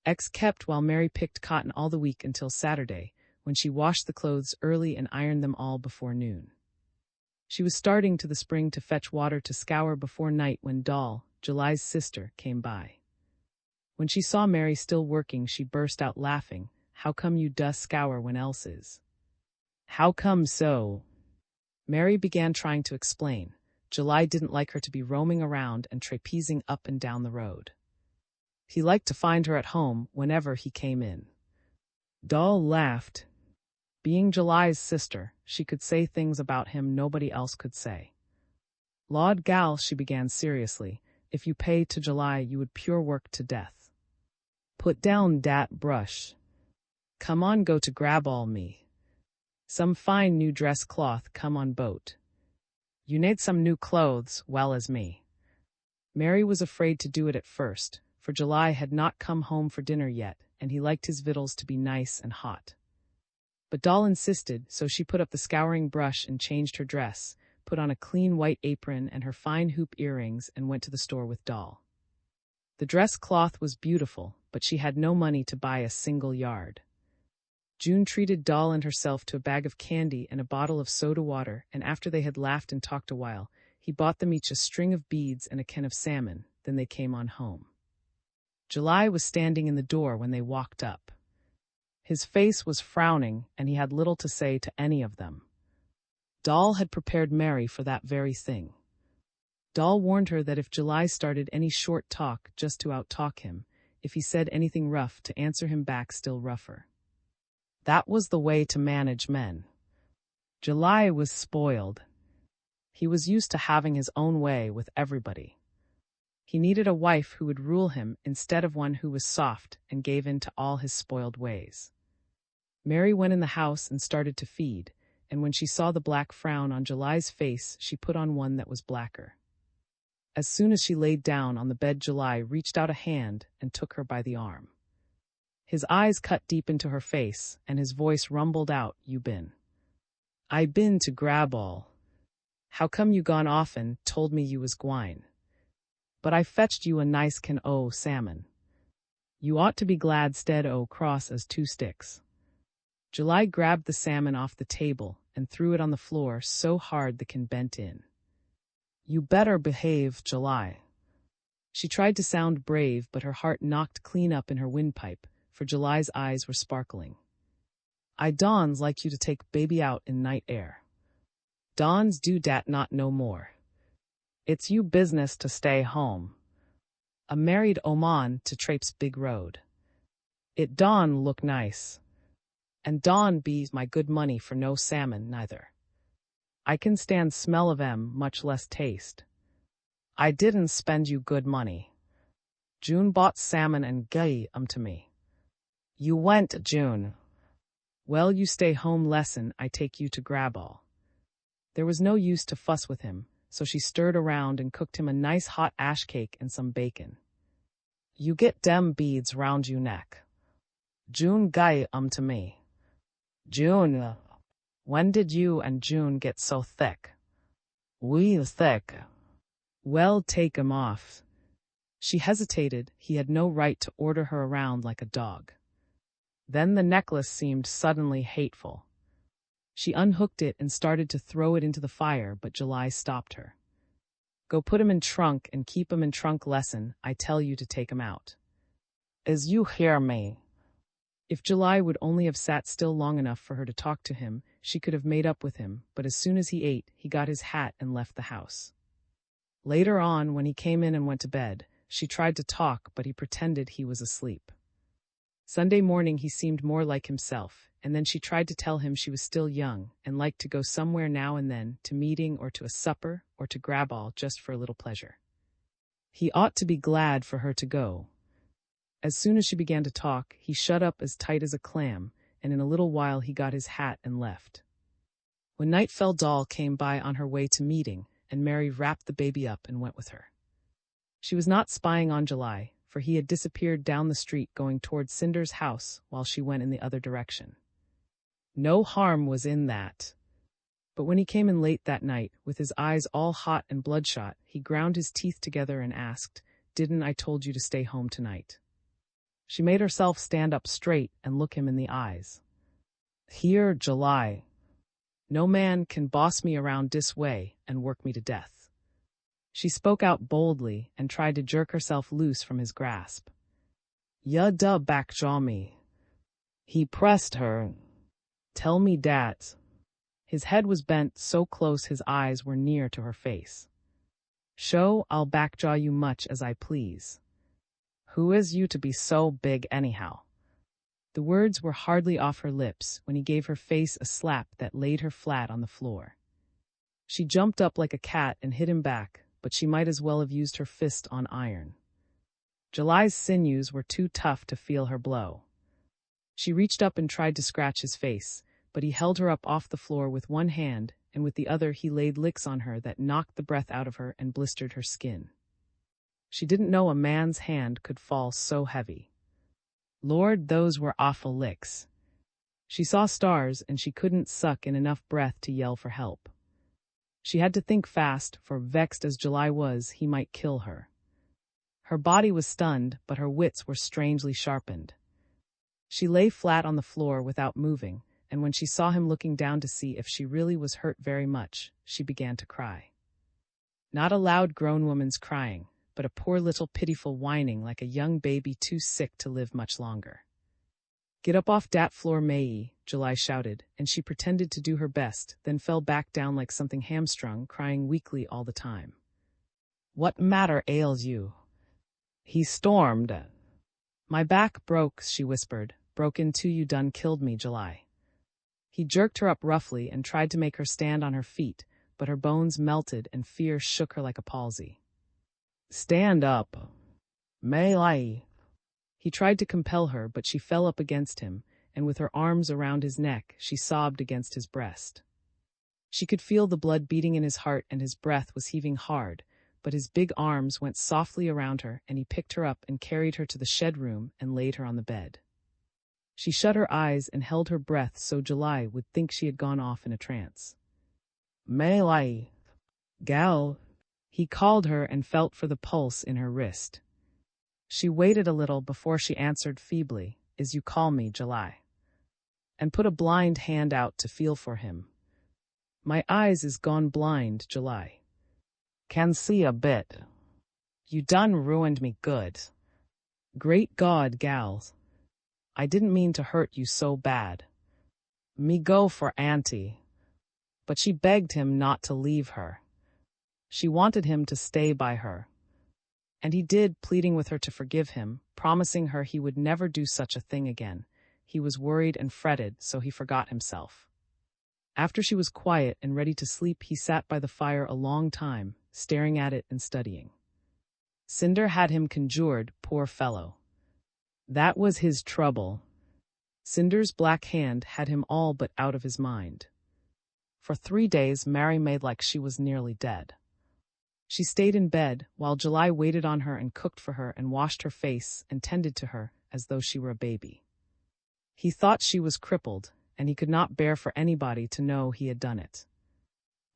X kept while Mary picked cotton all the week until Saturday, when she washed the clothes early and ironed them all before noon. She was starting to the spring to fetch water to scour before night when Doll, July's sister, came by. When she saw Mary still working, she burst out laughing. "How come you does scour when else is?" "How come so?" Mary began trying to explain. July didn't like her to be roaming around and trapezing up and down the road. He liked to find her at home whenever he came in. Doll laughed. Being July's sister, she could say things about him nobody else could say. "Lawd gal," she began seriously, "if you pay to July you would pure work to death. Put down dat brush. Come on, go to grab all me. Some fine new dress cloth come on boat. You need some new clothes, well as me." Mary was afraid to do it at first, for July had not come home for dinner yet, and he liked his victuals to be nice and hot. But Doll insisted, so she put up the scouring brush and changed her dress, put on a clean white apron and her fine hoop earrings, and went to the store with Doll. The dress cloth was beautiful, but she had no money to buy a single yard. June treated Doll and herself to a bag of candy and a bottle of soda water, and after they had laughed and talked a while, he bought them each a string of beads and a can of salmon. Then they came on home. July was standing in the door when they walked up. His face was frowning, and he had little to say to any of them. Doll had prepared Mary for that very thing. Doll warned her that if July started any short talk just to out-talk him, if he said anything rough, to answer him back still rougher. That was the way to manage men. July was spoiled. He was used to having his own way with everybody. He needed a wife who would rule him instead of one who was soft and gave in to all his spoiled ways. Mary went in the house and started to feed, and when she saw the black frown on July's face, she put on one that was blacker. As soon as she laid down on the bed, July reached out a hand and took her by the arm. His eyes cut deep into her face, and his voice rumbled out, "You been?" "I been to grab all. How come you gone off and told me you was gwine? But I fetched you a nice can o' salmon. You ought to be glad 'stead o' cross as 2 sticks." July grabbed the salmon off the table and threw it on the floor so hard the can bent in. "You better behave, July." She tried to sound brave, but her heart knocked clean up in her windpipe, for July's eyes were sparkling. "I dons like you to take baby out in night air. Dons do dat not no more. It's you business to stay home. A married oman to traipse big road. It don look nice. And don be my good money for no salmon neither. I can stand smell of em, much less taste. I didn't spend you good money. June bought salmon and gave 'em to me." "You went, June." "Well, you stay home lesson, I take you to grab all." There was no use to fuss with him, so she stirred around and cooked him a nice hot ash cake and some bacon. "You get dem beads round you neck. June gave 'em to me." "June, when did you and June get so thick?" "We thick." "Well, take 'em off." She hesitated. He had no right to order her around like a dog. Then the necklace seemed suddenly hateful. She unhooked it and started to throw it into the fire, but July stopped her. "Go put 'em in trunk and keep 'em in trunk lesson, I tell you to take 'em out." "Is you hear me?" If July would only have sat still long enough for her to talk to him, she could have made up with him, but as soon as he ate, he got his hat and left the house. Later on, when he came in and went to bed, she tried to talk, but he pretended he was asleep. Sunday morning he seemed more like himself, and then she tried to tell him she was still young and liked to go somewhere now and then, to meeting or to a supper or to grab all just for a little pleasure. He ought to be glad for her to go. As soon as she began to talk, he shut up as tight as a clam, and in a little while he got his hat and left. When night fell, Doll came by on her way to meeting, and Mary wrapped the baby up and went with her. She was not spying on July, for he had disappeared down the street going toward Cinder's house while she went in the other direction. No harm was in that. But when he came in late that night, with his eyes all hot and bloodshot, he ground his teeth together and asked, "Didn't I told you to stay home tonight?" She made herself stand up straight and look him in the eyes. "Here, July. No man can boss me around this way and work me to death." She spoke out boldly and tried to jerk herself loose from his grasp. "Ya da backjaw me." He pressed her. "Tell me dat." His head was bent so close his eyes were near to her face. "Show I'll backjaw you much as I please. Who is you to be so big anyhow?" The words were hardly off her lips when he gave her face a slap that laid her flat on the floor. She jumped up like a cat and hit him back, but she might as well have used her fist on iron. July's sinews were too tough to feel her blow. She reached up and tried to scratch his face, but he held her up off the floor with one hand, and with the other he laid licks on her that knocked the breath out of her and blistered her skin. She didn't know a man's hand could fall so heavy. Lord, those were awful licks. She saw stars and she couldn't suck in enough breath to yell for help. She had to think fast, for vexed as July was, he might kill her. Her body was stunned, but her wits were strangely sharpened. She lay flat on the floor without moving, and when she saw him looking down to see if she really was hurt very much, she began to cry. Not a loud grown woman's crying, but a poor little pitiful whining like a young baby too sick to live much longer. "Get up off dat floor, Mayi," July shouted, and she pretended to do her best, then fell back down like something hamstrung, crying weakly all the time. "What matter ails you?" He stormed. "My back broke," she whispered. "Broke in two, you done killed me, July." He jerked her up roughly and tried to make her stand on her feet, but her bones melted and fear shook her like a palsy. "Stand up. May. He tried to compel her, but she fell up against him, and with her arms around his neck, she sobbed against his breast. She could feel the blood beating in his heart and his breath was heaving hard, but his big arms went softly around her and he picked her up and carried her to the shed room and laid her on the bed. She shut her eyes and held her breath so July would think she had gone off in a trance. "May. Gal." He called her and felt for the pulse in her wrist. She waited a little before she answered feebly, "Is you call me, July," and put a blind hand out to feel for him. "My eyes is gone blind, July. Can see a bit. You done ruined me good. Great God, gals. I didn't mean to hurt you so bad. Me go for auntie." But she begged him not to leave her. She wanted him to stay by her. And he did, pleading with her to forgive him, promising her he would never do such a thing again. He was worried and fretted, so he forgot himself. After she was quiet and ready to sleep, he sat by the fire a long time, staring at it and studying. Cinder had him conjured, poor fellow. That was his trouble. Cinder's black hand had him all but out of his mind. For 3 days, Mary made like she was nearly dead. She stayed in bed, while July waited on her and cooked for her and washed her face and tended to her as though she were a baby. He thought she was crippled, and he could not bear for anybody to know he had done it.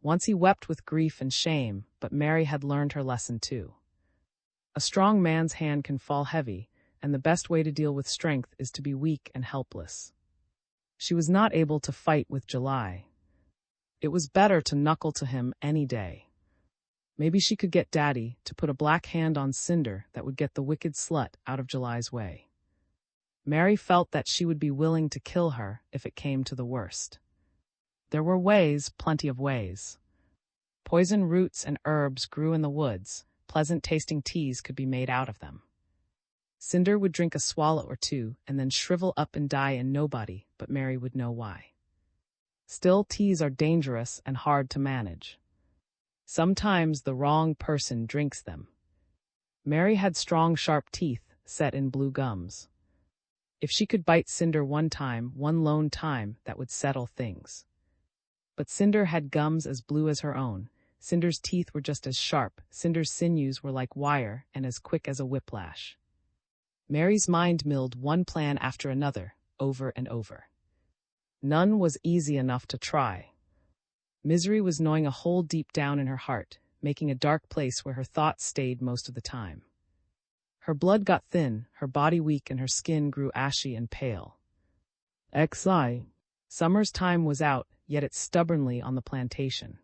Once he wept with grief and shame, but Mary had learned her lesson too. A strong man's hand can fall heavy, and the best way to deal with strength is to be weak and helpless. She was not able to fight with July. It was better to knuckle to him any day. Maybe she could get Daddy to put a black hand on Cinder that would get the wicked slut out of July's way. Mary felt that she would be willing to kill her if it came to the worst. There were ways, plenty of ways. Poison roots and herbs grew in the woods. Pleasant-tasting teas could be made out of them. Cinder would drink a swallow or two and then shrivel up and die, and nobody but Mary would know why. Still, teas are dangerous and hard to manage. Sometimes the wrong person drinks them. Mary had strong, sharp teeth set in blue gums. If she could bite Cinder one lone time, that would settle things. But Cinder had gums as blue as her own. Cinder's teeth were just as sharp. Cinder's sinews were like wire and as quick as a whiplash. Mary's mind milled one plan after another, over and over. None was easy enough to try. Misery was gnawing a hole deep down in her heart, making a dark place where her thoughts stayed most of the time. Her blood got thin, her body weak, and her skin grew ashy and pale. XI. Summer's time was out, yet it stubbornly on the plantation.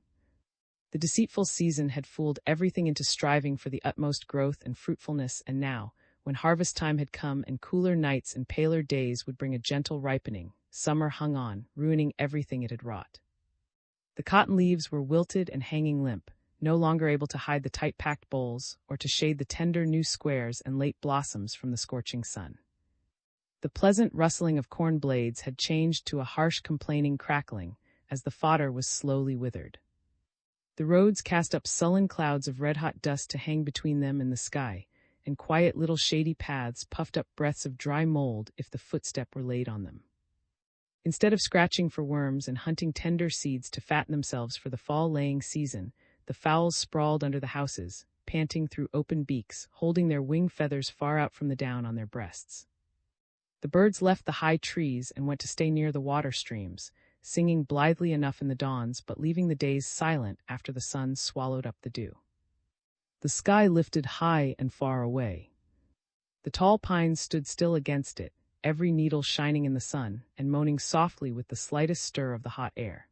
The deceitful season had fooled everything into striving for the utmost growth and fruitfulness, and now, when harvest time had come and cooler nights and paler days would bring a gentle ripening, summer hung on, ruining everything it had wrought. The cotton leaves were wilted and hanging limp, no longer able to hide the tight-packed bolls or to shade the tender new squares and late blossoms from the scorching sun. The pleasant rustling of corn blades had changed to a harsh complaining crackling as the fodder was slowly withered. The roads cast up sullen clouds of red-hot dust to hang between them and the sky, and quiet little shady paths puffed up breaths of dry mold if the footstep were laid on them. Instead of scratching for worms and hunting tender seeds to fatten themselves for the fall-laying season, the fowls sprawled under the houses, panting through open beaks, holding their wing feathers far out from the down on their breasts. The birds left the high trees and went to stay near the water streams, singing blithely enough in the dawns but leaving the days silent after the sun swallowed up the dew. The sky lifted high and far away. The tall pines stood still against it, every needle shining in the sun and moaning softly with the slightest stir of the hot air.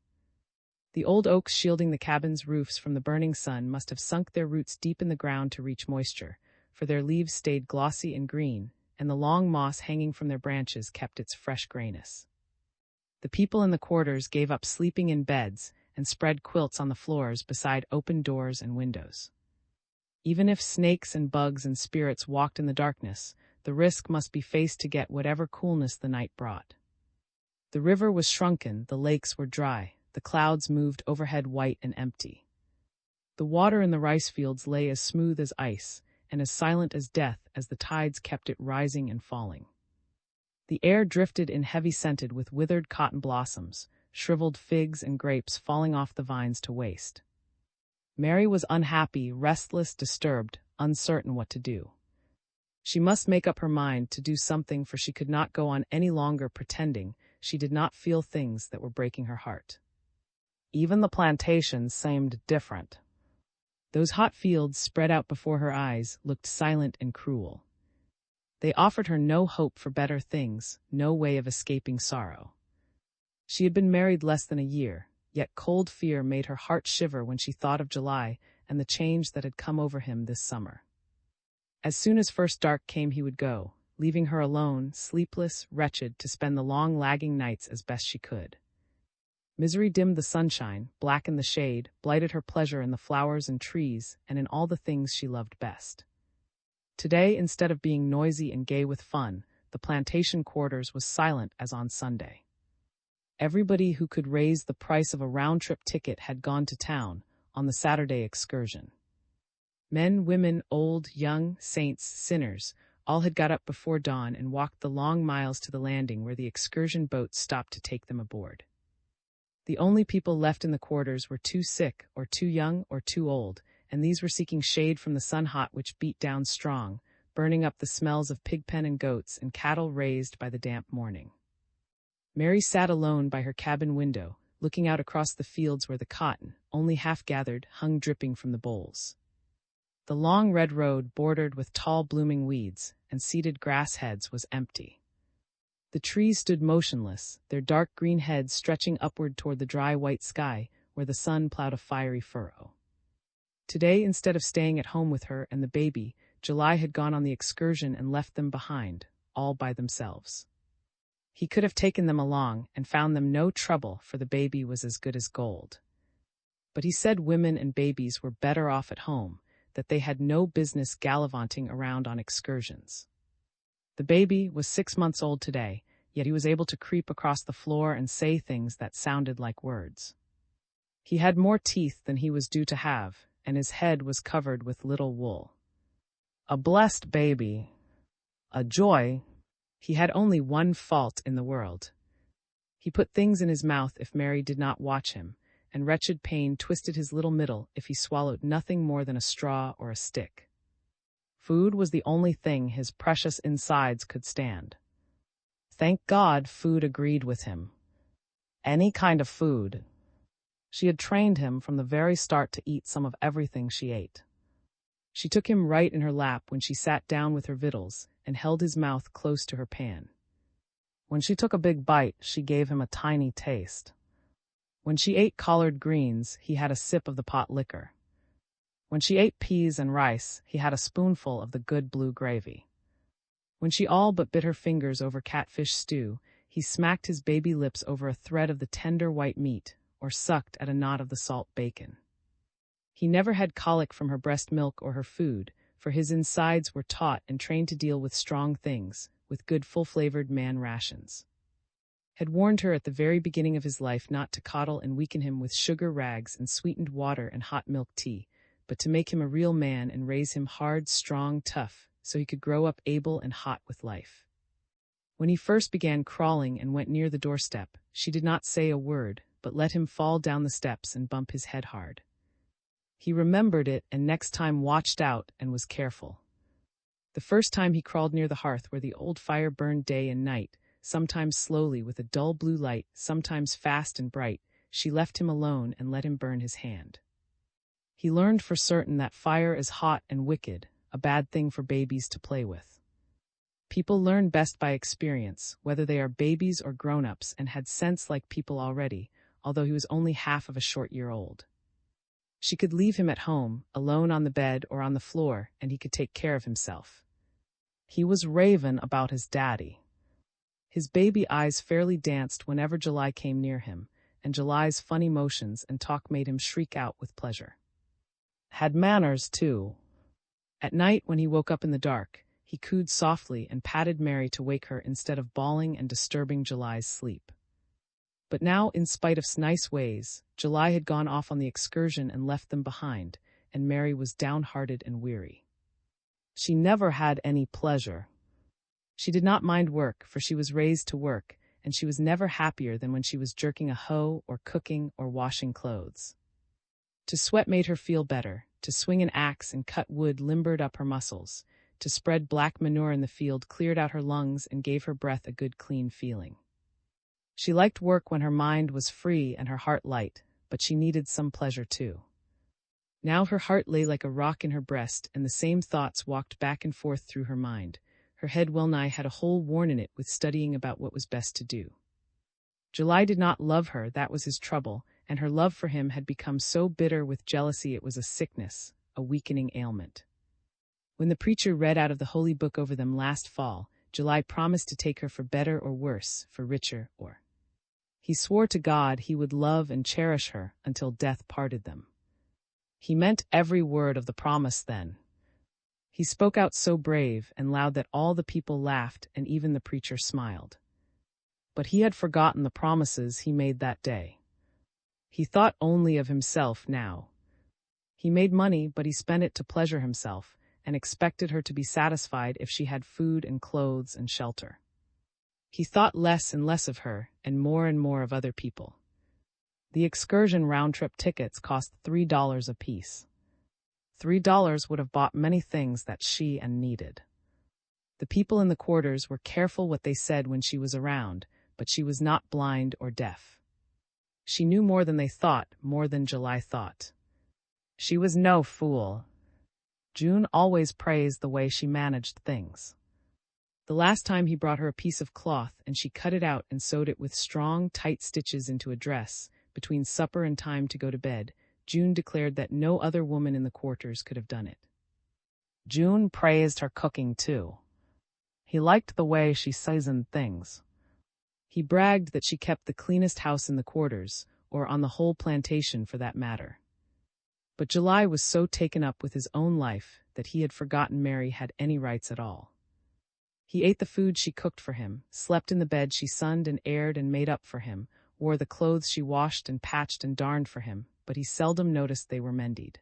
The old oaks shielding the cabin's roofs from the burning sun must have sunk their roots deep in the ground to reach moisture, for their leaves stayed glossy and green, and the long moss hanging from their branches kept its fresh grayness. The people in the quarters gave up sleeping in beds and spread quilts on the floors beside open doors and windows. Even if snakes and bugs and spirits walked in the darkness, the risk must be faced to get whatever coolness the night brought. The river was shrunken, the lakes were dry, the clouds moved overhead white and empty. The water in the rice fields lay as smooth as ice and as silent as death as the tides kept it rising and falling. The air drifted in heavy-scented with withered cotton blossoms, shriveled figs and grapes falling off the vines to waste. Mary was unhappy, restless, disturbed, uncertain what to do. She must make up her mind to do something, for she could not go on any longer pretending she did not feel things that were breaking her heart. Even the plantation seemed different. Those hot fields spread out before her eyes looked silent and cruel. They offered her no hope for better things, no way of escaping sorrow. She had been married less than a year, yet cold fear made her heart shiver when she thought of July and the change that had come over him this summer. As soon as first dark came he would go, leaving her alone, sleepless, wretched, to spend the long lagging nights as best she could. Misery dimmed the sunshine, blackened the shade, blighted her pleasure in the flowers and trees and in all the things she loved best. Today, instead of being noisy and gay with fun, the plantation quarters was silent as on Sunday. Everybody who could raise the price of a round-trip ticket had gone to town on the Saturday excursion. Men, women, old, young, saints, sinners, all had got up before dawn and walked the long miles to the landing where the excursion boat stopped to take them aboard. The only people left in the quarters were too sick, or too young, or too old, and these were seeking shade from the sun hot which beat down strong, burning up the smells of pigpen and goats and cattle raised by the damp morning. Mary sat alone by her cabin window, looking out across the fields where the cotton, only half gathered, hung dripping from the bolls. The long red road, bordered with tall blooming weeds and seeded grass heads, was empty. The trees stood motionless, their dark green heads stretching upward toward the dry white sky where the sun plowed a fiery furrow. Today, instead of staying at home with her and the baby, July had gone on the excursion and left them behind, all by themselves. He could have taken them along and found them no trouble, for the baby was as good as gold. But he said women and babies were better off at home, that they had no business gallivanting around on excursions. The baby was 6 months old today, yet he was able to creep across the floor and say things that sounded like words. He had more teeth than he was due to have, and his head was covered with little wool. A blessed baby. A joy. He had only one fault in the world. He put things in his mouth if Mary did not watch him, and wretched pain twisted his little middle if he swallowed nothing more than a straw or a stick. Food was the only thing his precious insides could stand. Thank God food agreed with him. Any kind of food. She had trained him from the very start to eat some of everything she ate. She took him right in her lap when she sat down with her victuals, and held his mouth close to her pan. When she took a big bite, she gave him a tiny taste. When she ate collard greens, he had a sip of the pot liquor. When she ate peas and rice, he had a spoonful of the good blue gravy. When she all but bit her fingers over catfish stew, he smacked his baby lips over a thread of the tender white meat, or sucked at a knot of the salt bacon. He never had colic from her breast milk or her food, for his insides were taught and trained to deal with strong things, with good full-flavored man rations. Had warned her at the very beginning of his life not to coddle and weaken him with sugar rags and sweetened water and hot milk tea, but to make him a real man and raise him hard, strong, tough, so he could grow up able and hot with life. When he first began crawling and went near the doorstep, she did not say a word, but let him fall down the steps and bump his head hard. He remembered it and next time watched out and was careful. The first time he crawled near the hearth where the old fire burned day and night, sometimes slowly with a dull blue light, sometimes fast and bright, she left him alone and let him burn his hand. He learned for certain that fire is hot and wicked, a bad thing for babies to play with. People learn best by experience, whether they are babies or grown-ups, and had sense like people already, although he was only half of a short year old. She could leave him at home, alone on the bed or on the floor, and he could take care of himself. He was raving about his daddy. His baby eyes fairly danced whenever July came near him, and July's funny motions and talk made him shriek out with pleasure. Had manners, too. At night, when he woke up in the dark, he cooed softly and patted Mary to wake her instead of bawling and disturbing July's sleep. But now, in spite of nice ways, July had gone off on the excursion and left them behind, and Mary was downhearted and weary. She never had any pleasure. She did not mind work, for she was raised to work, and she was never happier than when she was jerking a hoe or cooking or washing clothes. To sweat made her feel better, to swing an axe and cut wood limbered up her muscles, to spread black manure in the field cleared out her lungs and gave her breath a good clean feeling. She liked work when her mind was free and her heart light, but she needed some pleasure too. Now her heart lay like a rock in her breast, and the same thoughts walked back and forth through her mind. Her head well-nigh had a hole worn in it with studying about what was best to do. July did not love her, that was his trouble, and her love for him had become so bitter with jealousy it was a sickness, a weakening ailment. When the preacher read out of the holy book over them last fall, July promised to take her for better or worse, for richer or... He swore to God he would love and cherish her until death parted them. He meant every word of the promise then. He spoke out so brave and loud that all the people laughed and even the preacher smiled. But he had forgotten the promises he made that day. He thought only of himself now. He made money, but he spent it to pleasure himself, and expected her to be satisfied if she had food and clothes and shelter. He thought less and less of her, and more of other people. The excursion round-trip tickets cost $3 apiece. $3 would have bought many things that she needed. The people in the quarters were careful what they said when she was around, but she was not blind or deaf. She knew more than they thought, more than July thought. She was no fool. June always praised the way she managed things. The last time he brought her a piece of cloth and she cut it out and sewed it with strong, tight stitches into a dress, between supper and time to go to bed, June declared that no other woman in the quarters could have done it. June praised her cooking too. He liked the way she seasoned things. He bragged that she kept the cleanest house in the quarters, or on the whole plantation for that matter. But July was so taken up with his own life that he had forgotten Mary had any rights at all. He ate the food she cooked for him, slept in the bed she sunned and aired and made up for him, wore the clothes she washed and patched and darned for him, but he seldom noticed they were mended.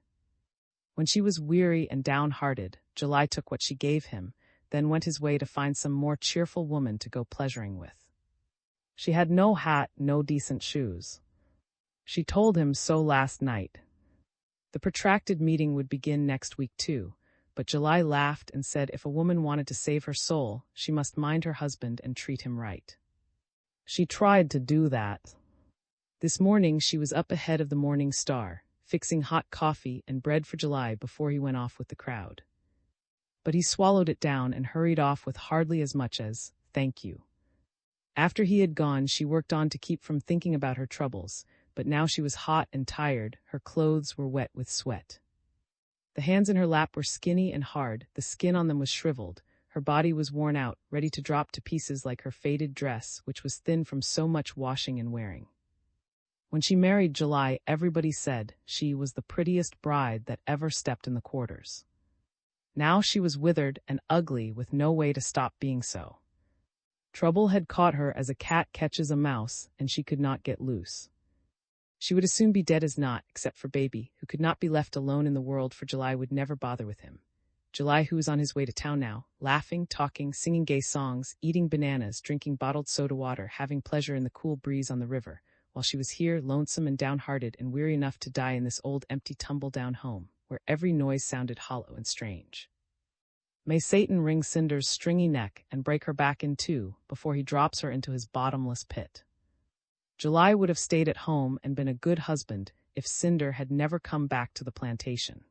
When she was weary and downhearted, July took what she gave him, then went his way to find some more cheerful woman to go pleasuring with. She had no hat, no decent shoes. She told him so last night. The protracted meeting would begin next week too, but July laughed and said if a woman wanted to save her soul, she must mind her husband and treat him right. She tried to do that. This morning she was up ahead of the morning star, fixing hot coffee and bread for July before he went off with the crowd. But he swallowed it down and hurried off with hardly as much as, "Thank you." After he had gone, she worked on to keep from thinking about her troubles, but now she was hot and tired, her clothes were wet with sweat. The hands in her lap were skinny and hard, the skin on them was shriveled, her body was worn out, ready to drop to pieces like her faded dress, which was thin from so much washing and wearing. When she married July, everybody said she was the prettiest bride that ever stepped in the quarters. Now she was withered and ugly with no way to stop being so. Trouble had caught her as a cat catches a mouse, and she could not get loose. She would as soon be dead as not, except for Baby, who could not be left alone in the world, for July would never bother with him. July, who was on his way to town now, laughing, talking, singing gay songs, eating bananas, drinking bottled soda water, having pleasure in the cool breeze on the river, while she was here, lonesome and downhearted and weary enough to die in this old empty tumble-down home, where every noise sounded hollow and strange. May Satan wring Cinder's stringy neck and break her back in two before he drops her into his bottomless pit. July would have stayed at home and been a good husband if Cinder had never come back to the plantation.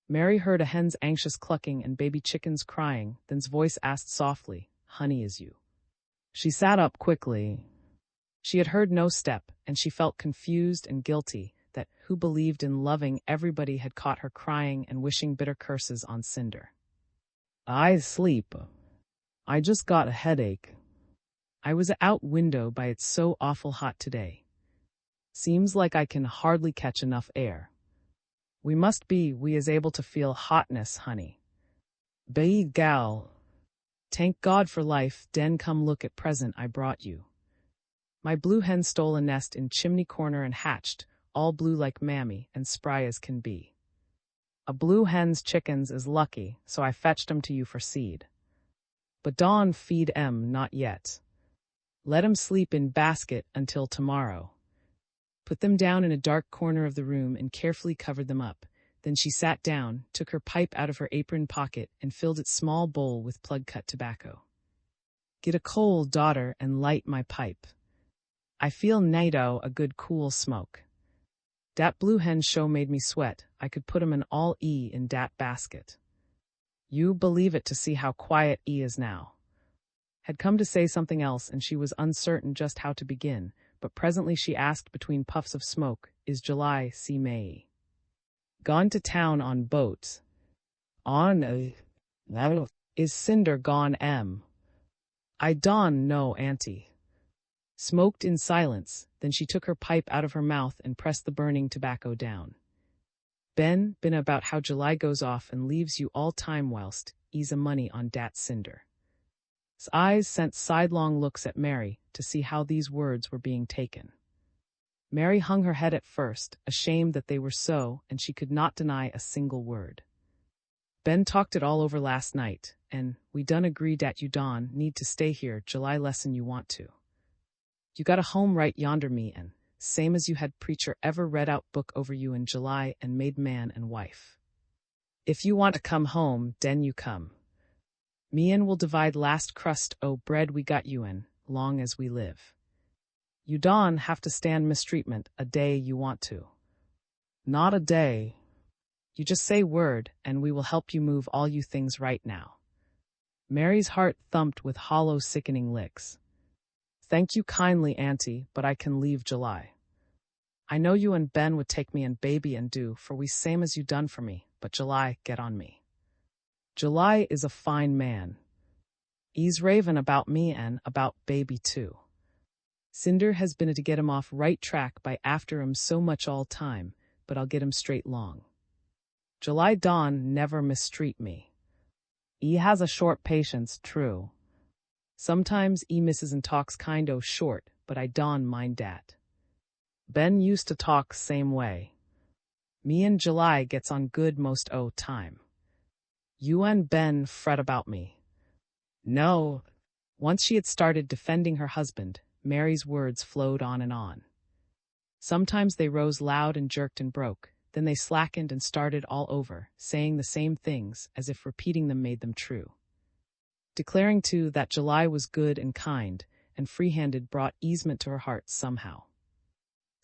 Mary heard a hen's anxious clucking and baby chickens crying, then's voice asked softly, "Honey, is you?" She sat up quickly. She had heard no step, and she felt confused and guilty that who believed in loving everybody had caught her crying and wishing bitter curses on Cinder. "I sleep. I just got a headache. I was out window by it's so awful hot today. Seems like I can hardly catch enough air. We is able to feel hotness, honey. Be gal. Thank God for life, den come look at present I brought you." My blue hen stole a nest in chimney corner and hatched, all blue like mammy and spry as can be. A blue hen's chickens is lucky, so I fetched 'em to you for seed. But Dawn feed 'em not yet. Let 'em sleep in basket until tomorrow. Put them down in a dark corner of the room and carefully covered them up. Then she sat down, took her pipe out of her apron pocket, and filled its small bowl with plug-cut tobacco. "Get a coal, daughter, and light my pipe. I feel nighto a good cool smoke. Dat blue hen show made me sweat. I could put 'em in all in dat basket. You believe it to see how quiet is now." Had come to say something else, and she was uncertain just how to begin, but presently she asked between puffs of smoke, "Is July see May gone to town on boat?" "On, is Cinder gone, I don't know, auntie." Smoked in silence, then she took her pipe out of her mouth and pressed the burning tobacco down. Been about how July goes off and leaves you all time whilst ease a money on dat Cinder." His eyes sent sidelong looks at Mary to see how these words were being taken. Mary hung her head at first, ashamed that they were so, and she could not deny a single word. "Ben talked it all over last night, and we done agree dat you don need to stay here July lesson you want to. You got a home right yonder me and, same as you had preacher ever read out book over you in July and made man and wife. If you want to come home, den you come. Me and will divide last crust o' bread we got you in, long as we live. You don have to stand mistreatment a day you want to. Not a day. You just say word, and we will help you move all you things right now." Mary's heart thumped with hollow, sickening licks. "Thank you kindly, auntie, but I can leave July. I know you and Ben would take me and baby and do for we same as you done for me, but July get on me. July is a fine man. He's ravin' about me and about baby too. Cinder has been to get him off right track by after him so much all time, but I'll get him straight long. July don never mistreat me. He has a short patience, true. Sometimes he misses and talks kind o' short, but I don mind dat. Ben used to talk same way. Me and July gets on good most o' time. You and Ben fret about me." No. Once she had started defending her husband, Mary's words flowed on and on. Sometimes they rose loud and jerked and broke, then they slackened and started all over, saying the same things, as if repeating them made them true. Declaring, too, that July was good and kind, and free-handed brought easement to her heart somehow.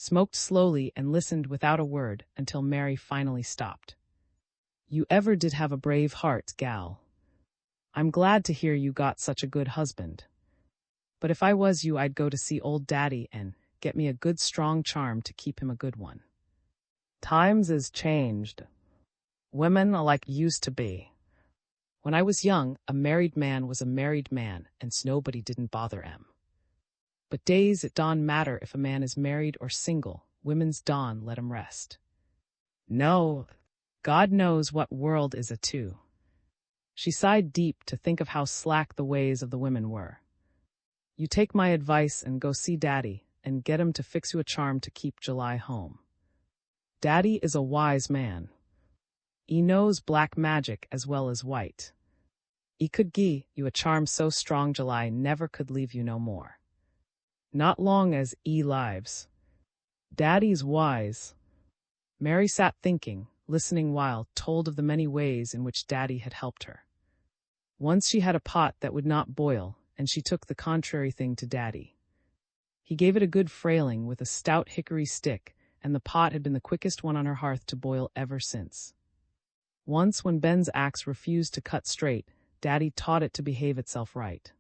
smoked slowly and listened without a word until Mary finally stopped. "You ever did have a brave heart, gal. I'm glad to hear you got such a good husband. But if I was you, I'd go to see old Daddy and get me a good strong charm to keep him a good one. Times is changed. Women are like used to be. When I was young, a married man was a married man, and nobody didn't bother him. But days it don't matter if a man is married or single, women's dawn let 'em rest. No, God knows what world is a two." She sighed deep to think of how slack the ways of the women were. "You take my advice and go see Daddy, and get him to fix you a charm to keep July home. Daddy is a wise man. He knows black magic as well as white. He could gie you a charm so strong July never could leave you no more. Not long as he lives. Daddy's wise." Mary sat thinking, listening while told of the many ways in which Daddy had helped her. Once she had a pot that would not boil, and she took the contrary thing to Daddy. He gave it a good frailing with a stout hickory stick, and the pot had been the quickest one on her hearth to boil ever since. Once, when Ben's axe refused to cut straight, Daddy taught it to behave itself right.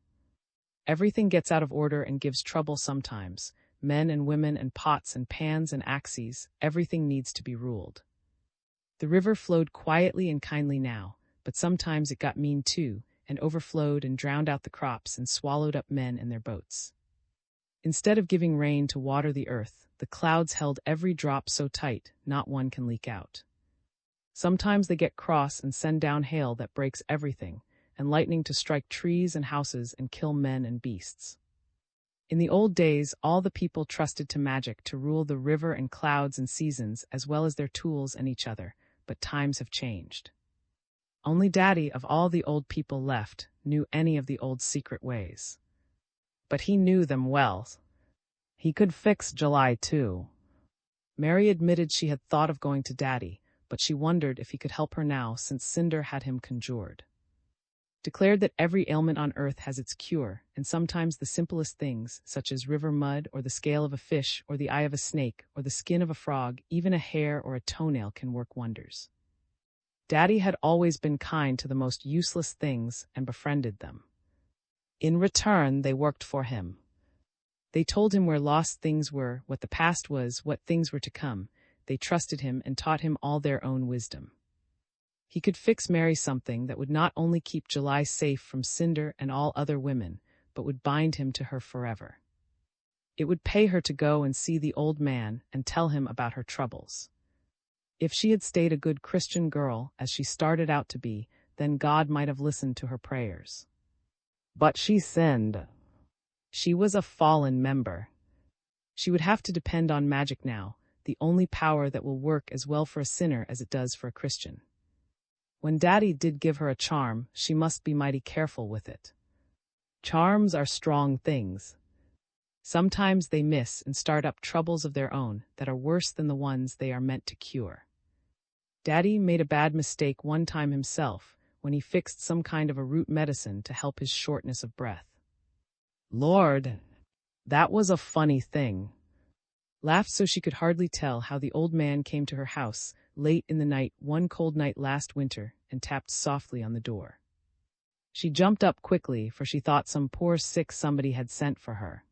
Everything gets out of order and gives trouble sometimes. Men and women and pots and pans and axes, everything needs to be ruled. The river flowed quietly and kindly now, but sometimes it got mean too, and overflowed and drowned out the crops and swallowed up men and their boats. Instead of giving rain to water the earth, the clouds held every drop so tight, not one can leak out. Sometimes they get cross and send down hail that breaks everything, and lightning to strike trees and houses and kill men and beasts. In the old days, all the people trusted to magic to rule the river and clouds and seasons as well as their tools and each other, but times have changed. Only Daddy, of all the old people left, knew any of the old secret ways. But he knew them well. He could fix July too. Mary admitted she had thought of going to Daddy, but she wondered if he could help her now since Cinder had him conjured. Declared that every ailment on earth has its cure, and sometimes the simplest things, such as river mud or the scale of a fish or the eye of a snake or the skin of a frog, even a hair or a toenail can work wonders. Daddy had always been kind to the most useless things and befriended them. In return, they worked for him. They told him where lost things were, what the past was, what things were to come. They trusted him and taught him all their own wisdom. He could fix Mary something that would not only keep July safe from Cinder and all other women, but would bind him to her forever. It would pay her to go and see the old man and tell him about her troubles. If she had stayed a good Christian girl, as she started out to be, then God might have listened to her prayers. But she sinned. She was a fallen member. She would have to depend on magic now, the only power that will work as well for a sinner as it does for a Christian. When Daddy did give her a charm, she must be mighty careful with it. Charms are strong things. Sometimes they miss and start up troubles of their own that are worse than the ones they are meant to cure. Daddy made a bad mistake one time himself when he fixed some kind of a root medicine to help his shortness of breath. Lord, that was a funny thing. Laughed so she could hardly tell how the old man came to her house late in the night one cold night last winter and tapped softly on the door. She jumped up quickly, for she thought some poor sick somebody had sent for her.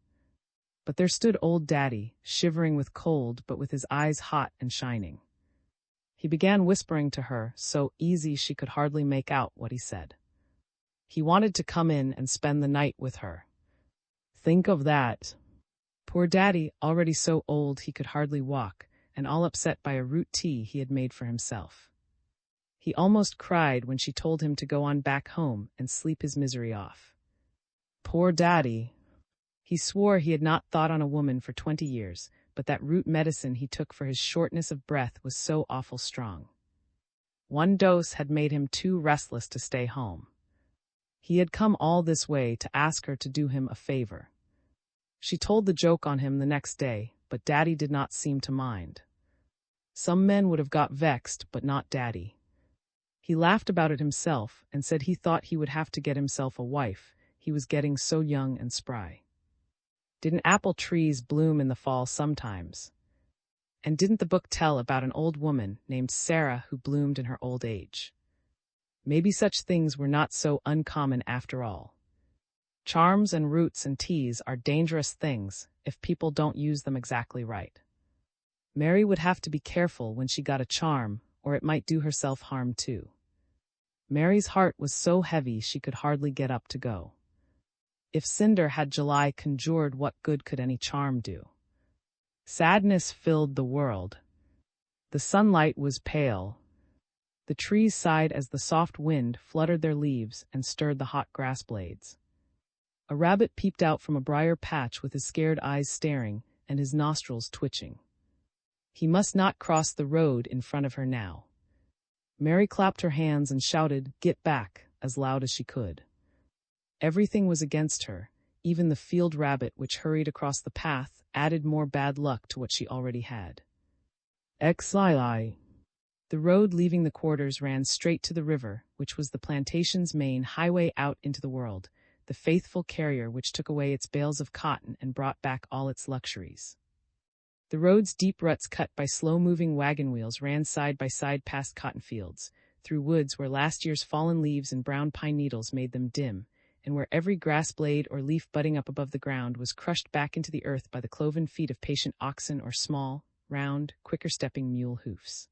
But there stood old Daddy, shivering with cold but with his eyes hot and shining. He began whispering to her, so easy she could hardly make out what he said. He wanted to come in and spend the night with her. Think of that. Poor Daddy, already so old he could hardly walk, and all upset by a root tea he had made for himself. He almost cried when she told him to go on back home and sleep his misery off. Poor Daddy. He swore he had not thought on a woman for 20 years, but that root medicine he took for his shortness of breath was so awful strong. One dose had made him too restless to stay home. He had come all this way to ask her to do him a favor. She told the joke on him the next day, but Daddy did not seem to mind. Some men would have got vexed, but not Daddy. He laughed about it himself and said he thought he would have to get himself a wife. He was getting so young and spry. Didn't apple trees bloom in the fall sometimes? And didn't the book tell about an old woman named Sarah who bloomed in her old age? Maybe such things were not so uncommon after all. Charms and roots and teas are dangerous things if people don't use them exactly right. Mary would have to be careful when she got a charm, or it might do herself harm too. Mary's heart was so heavy she could hardly get up to go. If Cinder had July conjured, what good could any charm do? Sadness filled the world. The sunlight was pale. The trees sighed as the soft wind fluttered their leaves and stirred the hot grass blades. A rabbit peeped out from a briar patch with his scared eyes staring and his nostrils twitching. He must not cross the road in front of her now. Mary clapped her hands and shouted, "Get back," as loud as she could. Everything was against her. Even the field rabbit which hurried across the path added more bad luck to what she already had. Exili. The road leaving the quarters ran straight to the river, which was the plantation's main highway out into the world, the faithful carrier which took away its bales of cotton and brought back all its luxuries. The road's deep ruts cut by slow-moving wagon wheels ran side by side past cotton fields, through woods where last year's fallen leaves and brown pine needles made them dim, and where every grass blade or leaf budding up above the ground was crushed back into the earth by the cloven feet of patient oxen or small, round, quicker-stepping mule hoofs.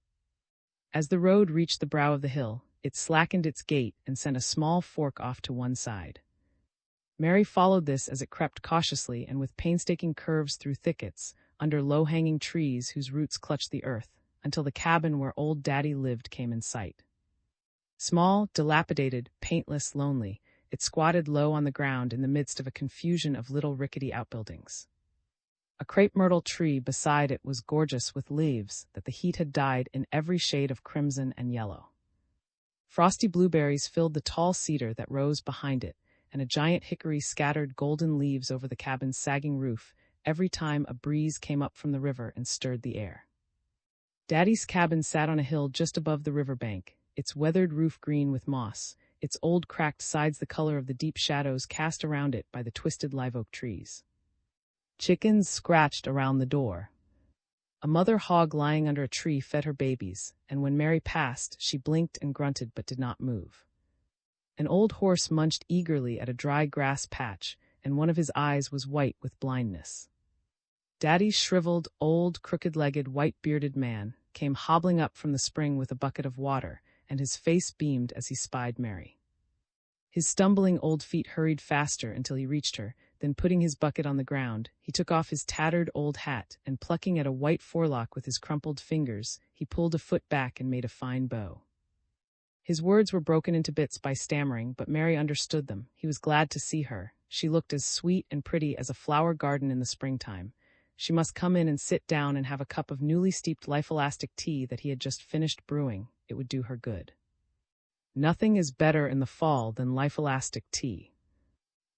As the road reached the brow of the hill, it slackened its gait and sent a small fork off to one side. Mary followed this as it crept cautiously and with painstaking curves through thickets, under low-hanging trees whose roots clutched the earth, until the cabin where old Daddy lived came in sight. Small, dilapidated, paintless, lonely, it squatted low on the ground in the midst of a confusion of little rickety outbuildings. A crepe myrtle tree beside it was gorgeous with leaves that the heat had dyed in every shade of crimson and yellow. Frosty blueberries filled the tall cedar that rose behind it, and a giant hickory scattered golden leaves over the cabin's sagging roof every time a breeze came up from the river and stirred the air. Daddy's cabin sat on a hill just above the riverbank, its weathered roof green with moss, its old cracked sides the color of the deep shadows cast around it by the twisted live oak trees. Chickens scratched around the door. A mother hog lying under a tree fed her babies, and when Mary passed, she blinked and grunted but did not move. An old horse munched eagerly at a dry grass patch, and one of his eyes was white with blindness. Daddy's shriveled, old, crooked-legged, white-bearded man came hobbling up from the spring with a bucket of water, and his face beamed as he spied Mary. His stumbling old feet hurried faster until he reached her, then putting his bucket on the ground, he took off his tattered old hat, and plucking at a white forelock with his crumpled fingers, he pulled a foot back and made a fine bow. His words were broken into bits by stammering, but Mary understood them. He was glad to see her. She looked as sweet and pretty as a flower garden in the springtime. She must come in and sit down and have a cup of newly steeped life-elastic tea that he had just finished brewing. It would do her good. Nothing is better in the fall than life-elastic tea.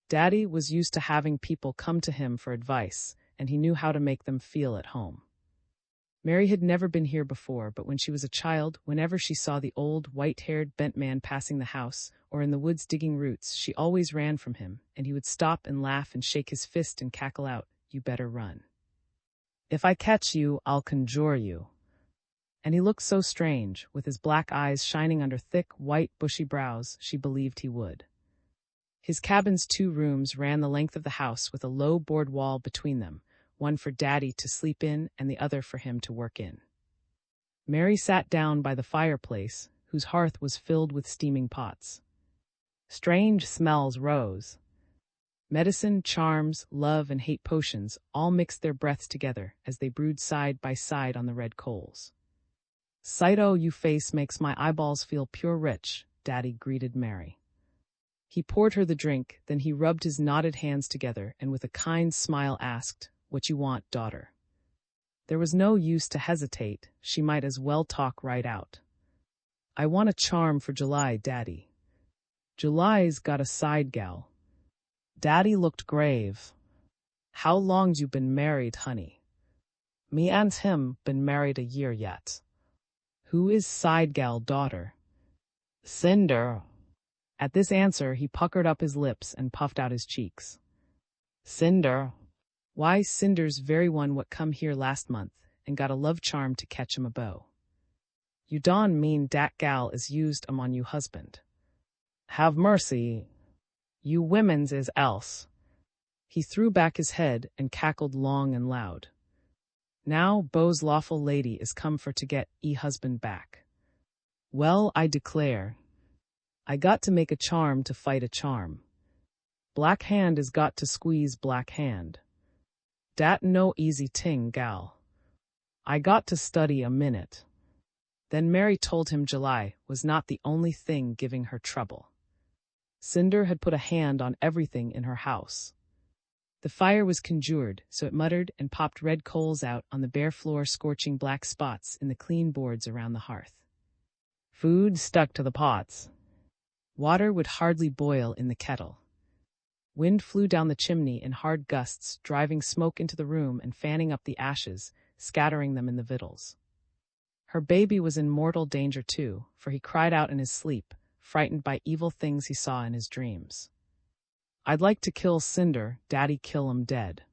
Daddy was used to having people come to him for advice, and he knew how to make them feel at home. Mary had never been here before, but when she was a child, whenever she saw the old, white-haired, bent man passing the house, or in the woods digging roots, she always ran from him, and he would stop and laugh and shake his fist and cackle out, "You better run. If I catch you, I'll conjure you." And he looked so strange, with his black eyes shining under thick, white, bushy brows, she believed he would. His cabin's 2 rooms ran the length of the house with a low board wall between them, one for Daddy to sleep in and the other for him to work in. Mary sat down by the fireplace, whose hearth was filled with steaming pots. Strange smells rose. Medicine, charms, love, and hate potions all mixed their breaths together as they brewed side by side on the red coals. "Sight o' you face makes my eyeballs feel pure rich," Daddy greeted Mary. He poured her the drink, then he rubbed his knotted hands together and with a kind smile asked, "What you want, daughter?" There was no use to hesitate. She might as well talk right out. "I want a charm for July, Daddy. July's got a side gal." Daddy looked grave. "How long's you been married, honey?" "Me and him been married a year yet." "Who is side gal, daughter?" "Cinder." At this answer, he puckered up his lips and puffed out his cheeks. "Cinder." "Why, Cinder's very one what come here last month, and got a love charm to catch him a beau. You don mean dat gal is used among you husband. Have mercy. You women's is else. He threw back his head and cackled long and loud. Now beau's lawful lady is come for to get husband back. Well, I declare. I got to make a charm to fight a charm. Black hand is got to squeeze black hand. Dat no easy ting, gal. I got to study a minute. Then Mary told him July was not the only thing giving her trouble. Cinder had put a hand on everything in her house. The fire was conjured, so it muttered and popped red coals out on the bare floor, scorching black spots in the clean boards around the hearth. Food stuck to the pots. Water would hardly boil in the kettle. Wind flew down the chimney in hard gusts, driving smoke into the room and fanning up the ashes, scattering them in the victuals. Her baby was in mortal danger too, for he cried out in his sleep, frightened by evil things he saw in his dreams. I'd like to kill Cinder, Daddy kill 'em dead.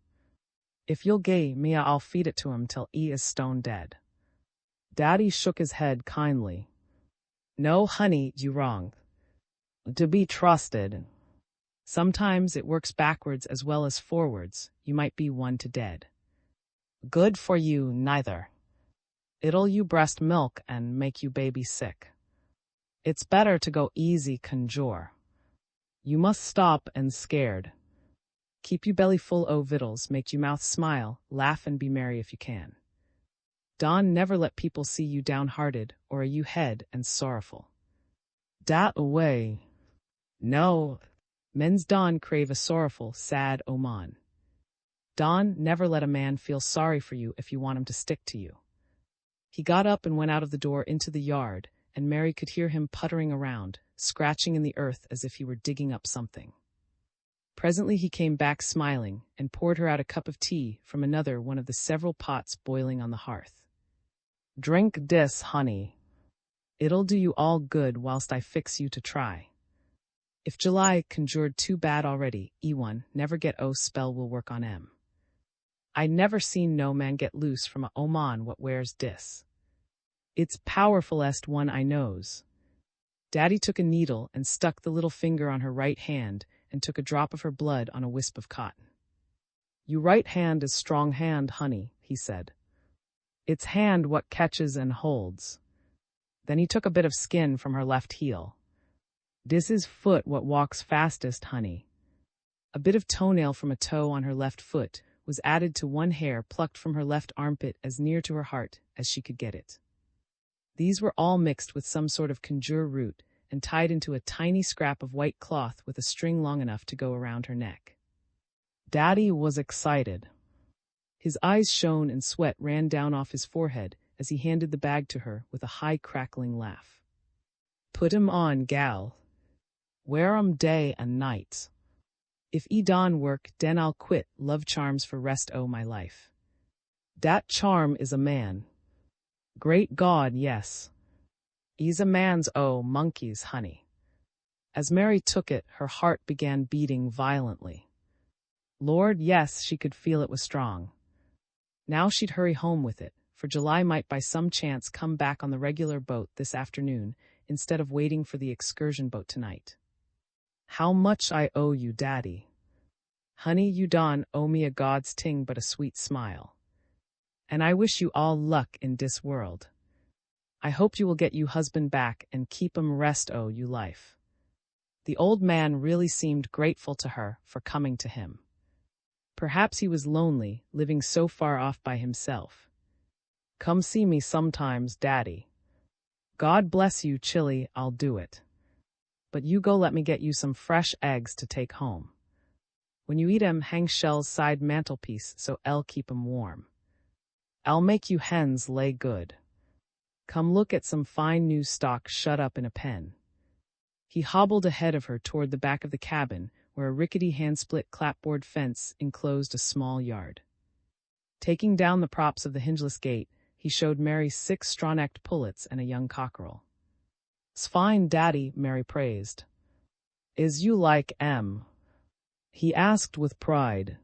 If you'll gay me, I'll feed it to him till he is stone dead. Daddy shook his head kindly. No, honey, you wrong. To be trusted. Sometimes it works backwards as well as forwards. You might be one to dead. Good for you, neither. It'll you breast milk and make you baby sick. It's better to go easy conjure. You must stop and scared. Keep you belly full o' victuals, make you mouth smile, laugh and be merry if you can. Don never let people see you downhearted or a you head and sorrowful. Dat away. No. Men's Don crave a sorrowful, sad oman. Don never let a man feel sorry for you if you want him to stick to you. He got up and went out of the door into the yard, and Mary could hear him puttering around, scratching in the earth as if he were digging up something. Presently he came back smiling and poured her out a cup of tea from another one of the several pots boiling on the hearth. Drink dis, honey. It'll do you all good whilst I fix you to try. If July conjured too bad already, one never get o spell will work on em. I never seen no man get loose from a oman what wears dis. It's powerfulest one I knows. Daddy took a needle and stuck the little finger on her right hand and took a drop of her blood on a wisp of cotton. You right hand is strong hand, honey, he said. It's hand what catches and holds. Then he took a bit of skin from her left heel. Dis is foot what walks fastest, honey. A bit of toenail from a toe on her left foot was added to one hair plucked from her left armpit as near to her heart as she could get it. These were all mixed with some sort of conjure root and tied into a tiny scrap of white cloth with a string long enough to go around her neck. Daddy was excited. His eyes shone and sweat ran down off his forehead as he handed the bag to her with a high crackling laugh. Put 'em on, gal. Wear 'em day and night. If don work, den I'll quit love charms for rest o' my life. Dat charm is a man. Great God, yes. He's a man's monkeys, honey. As Mary took it, her heart began beating violently. Lord, yes, she could feel it was strong. Now she'd hurry home with it, for July might by some chance come back on the regular boat this afternoon instead of waiting for the excursion boat tonight. How much I owe you, Daddy. Honey, you don owe me a God's ting but a sweet smile. And I wish you all luck in dis world. I hope you will get you husband back and keep 'em rest o' you life. The old man really seemed grateful to her for coming to him. Perhaps he was lonely, living so far off by himself. Come see me sometimes, Daddy. God bless you, Chilly, I'll do it. But you go let me get you some fresh eggs to take home. When you eat 'em, hang shells side mantelpiece so I'll keep 'em warm. I'll make you hens lay good. Come look at some fine new stock shut up in a pen. He hobbled ahead of her toward the back of the cabin, where a rickety hand-split clapboard fence enclosed a small yard. Taking down the props of the hingeless gate, he showed Mary 6 straw-necked pullets and a young cockerel. "'S fine, Daddy," Mary praised. "Is you like 'em?" he asked with pride.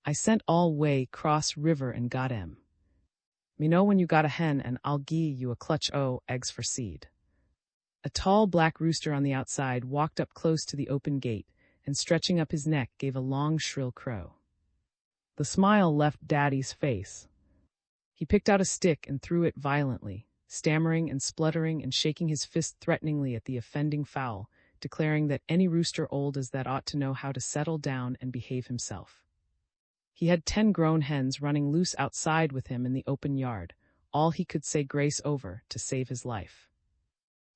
"I sent all way cross river and got 'em. Me know when you got a hen and I'll gie you a clutch o' eggs for seed. A tall black rooster on the outside walked up close to the open gate and stretching up his neck gave a long shrill crow. The smile left Daddy's face. He picked out a stick and threw it violently, stammering and spluttering and shaking his fist threateningly at the offending fowl, declaring that any rooster old as that ought to know how to settle down and behave himself. He had 10 grown hens running loose outside with him in the open yard, all he could say grace over to save his life.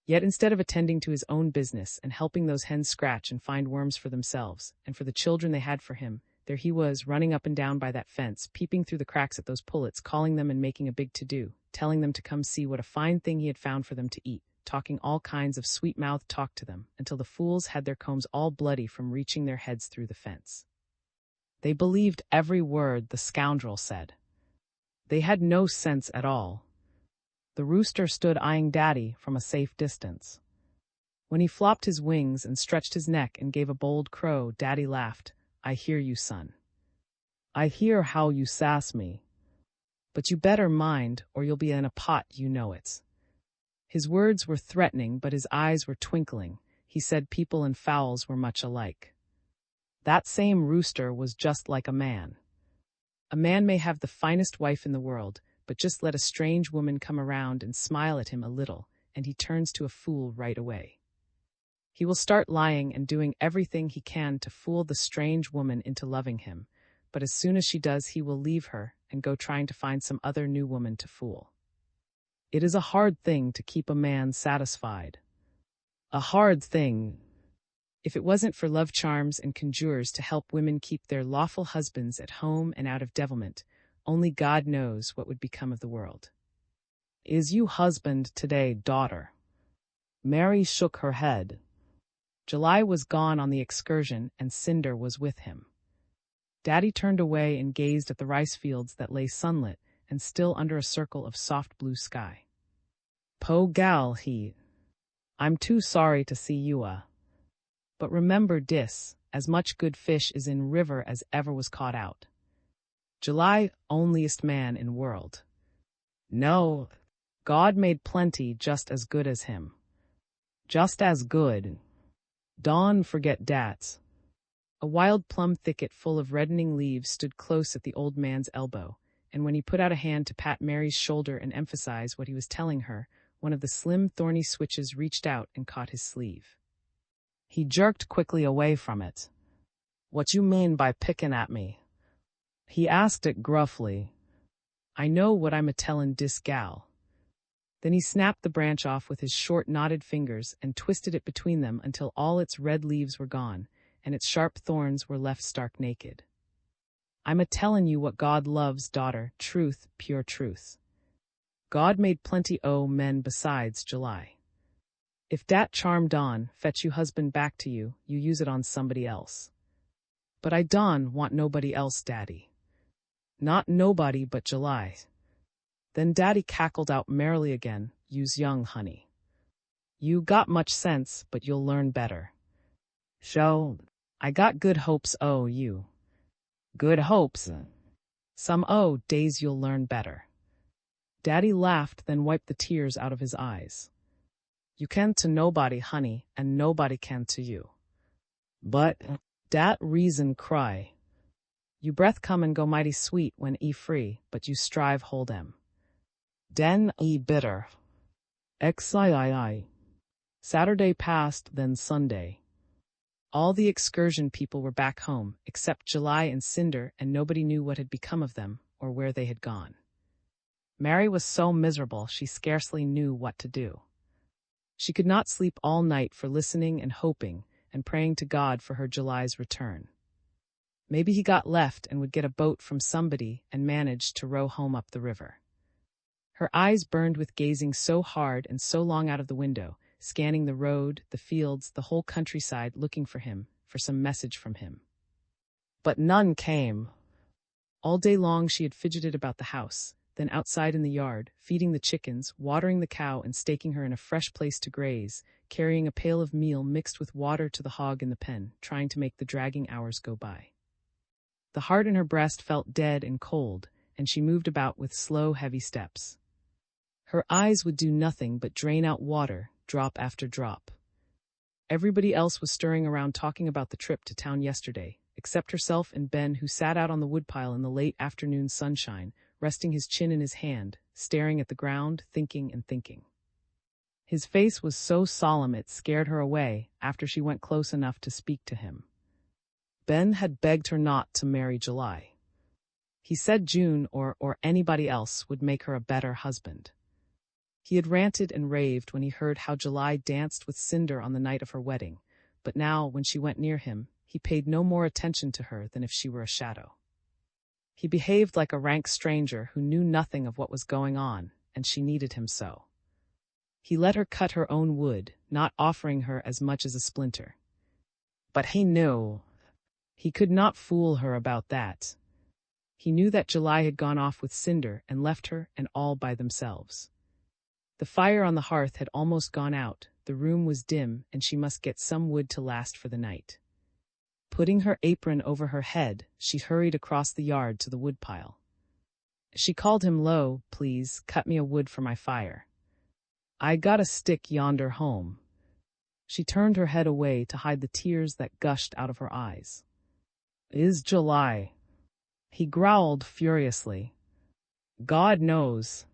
Yet instead of attending to his own business and helping those hens scratch and find worms for themselves and for the children they had for him, there he was, running up and down by that fence, peeping through the cracks at those pullets, calling them and making a big to-do, telling them to come see what a fine thing he had found for them to eat, talking all kinds of sweet-mouthed talk to them, until the fools had their combs all bloody from reaching their heads through the fence. They believed every word the scoundrel said. They had no sense at all. The rooster stood eyeing Daddy from a safe distance. When he flopped his wings and stretched his neck and gave a bold crow, Daddy laughed. I hear you, son. I hear how you sass me. But you better mind, or you'll be in a pot, you know it. His words were threatening, but his eyes were twinkling. He said people and fowls were much alike. That same rooster was just like a man. A man may have the finest wife in the world, but just let a strange woman come around and smile at him a little, and he turns to a fool right away. He will start lying and doing everything he can to fool the strange woman into loving him, but as soon as she does, he will leave her and go trying to find some other new woman to fool. It is a hard thing to keep a man satisfied. A hard thing. If it wasn't for love charms and conjurers to help women keep their lawful husbands at home and out of devilment, only God knows what would become of the world. Is you husband today, daughter? Mary shook her head. July was gone on the excursion, and Cinder was with him. Daddy turned away and gazed at the rice fields that lay sunlit and still under a circle of soft blue sky. Po gal, I'm too sorry to see you But remember dis, as much good fish is in river as ever was caught out. July onlyest man in world. No, God made plenty just as good as him. Just as good. Dawn forget dats. A wild plum thicket full of reddening leaves stood close at the old man's elbow, and when he put out a hand to pat Mary's shoulder and emphasize what he was telling her, one of the slim, thorny switches reached out and caught his sleeve. He jerked quickly away from it. What you mean by picking at me? He asked it gruffly. I know what I'm a-tellin' dis gal. Then he snapped the branch off with his short, knotted fingers and twisted it between them until all its red leaves were gone, and its sharp thorns were left stark naked. I'm a-tellin' you what God loves, daughter, truth, pure truth. God made plenty o' men besides July. If dat charm Dawn fetch you husband back to you, you use it on somebody else. But I Dawn want nobody else, Daddy. Not nobody but July. Then Daddy cackled out merrily again, you's young, honey. You got much sense, but you'll learn better. Sho, I got good hopes o' you. Good hopes? Some days you'll learn better. Daddy laughed, then wiped the tears out of his eyes. You can to nobody, honey, and nobody can to you. But, dat reason cry. You breath come and go mighty sweet when free, but you strive hold em. Den bitter. Xii. Saturday passed, then Sunday. All the excursion people were back home, except July and Cinder, and nobody knew what had become of them, or where they had gone. Mary was so miserable she scarcely knew what to do. She could not sleep all night for listening and hoping and praying to God for her July's return. Maybe he got left and would get a boat from somebody and managed to row home up the river. Her eyes burned with gazing so hard and so long out of the window, scanning the road, the fields, the whole countryside, looking for him, for some message from him. But none came. All day long she had fidgeted about the house, then outside in the yard, feeding the chickens, watering the cow and staking her in a fresh place to graze, carrying a pail of meal mixed with water to the hog in the pen, trying to make the dragging hours go by. The heart in her breast felt dead and cold, and she moved about with slow, heavy steps. Her eyes would do nothing but drain out water, drop after drop. Everybody else was stirring around talking about the trip to town yesterday, except herself and Ben, who sat out on the woodpile in the late afternoon sunshine, resting his chin in his hand, staring at the ground, thinking and thinking. His face was so solemn it scared her away after she went close enough to speak to him. Ben had begged her not to marry July. He said June or anybody else would make her a better husband. He had ranted and raved when he heard how July danced with Cinder on the night of her wedding, but now, when she went near him, he paid no more attention to her than if she were a shadow. He behaved like a rank stranger who knew nothing of what was going on, and she needed him so. He let her cut her own wood, not offering her as much as a splinter. But he knew. He could not fool her about that. He knew that July had gone off with Cinder and left her and all by themselves. The fire on the hearth had almost gone out, the room was dim, and she must get some wood to last for the night. Putting her apron over her head, she hurried across the yard to the woodpile. She called him low, "Please, cut me a wood for my fire. I got a stick yonder home." She turned her head away to hide the tears that gushed out of her eyes. "Is July?" He growled furiously. "God knows.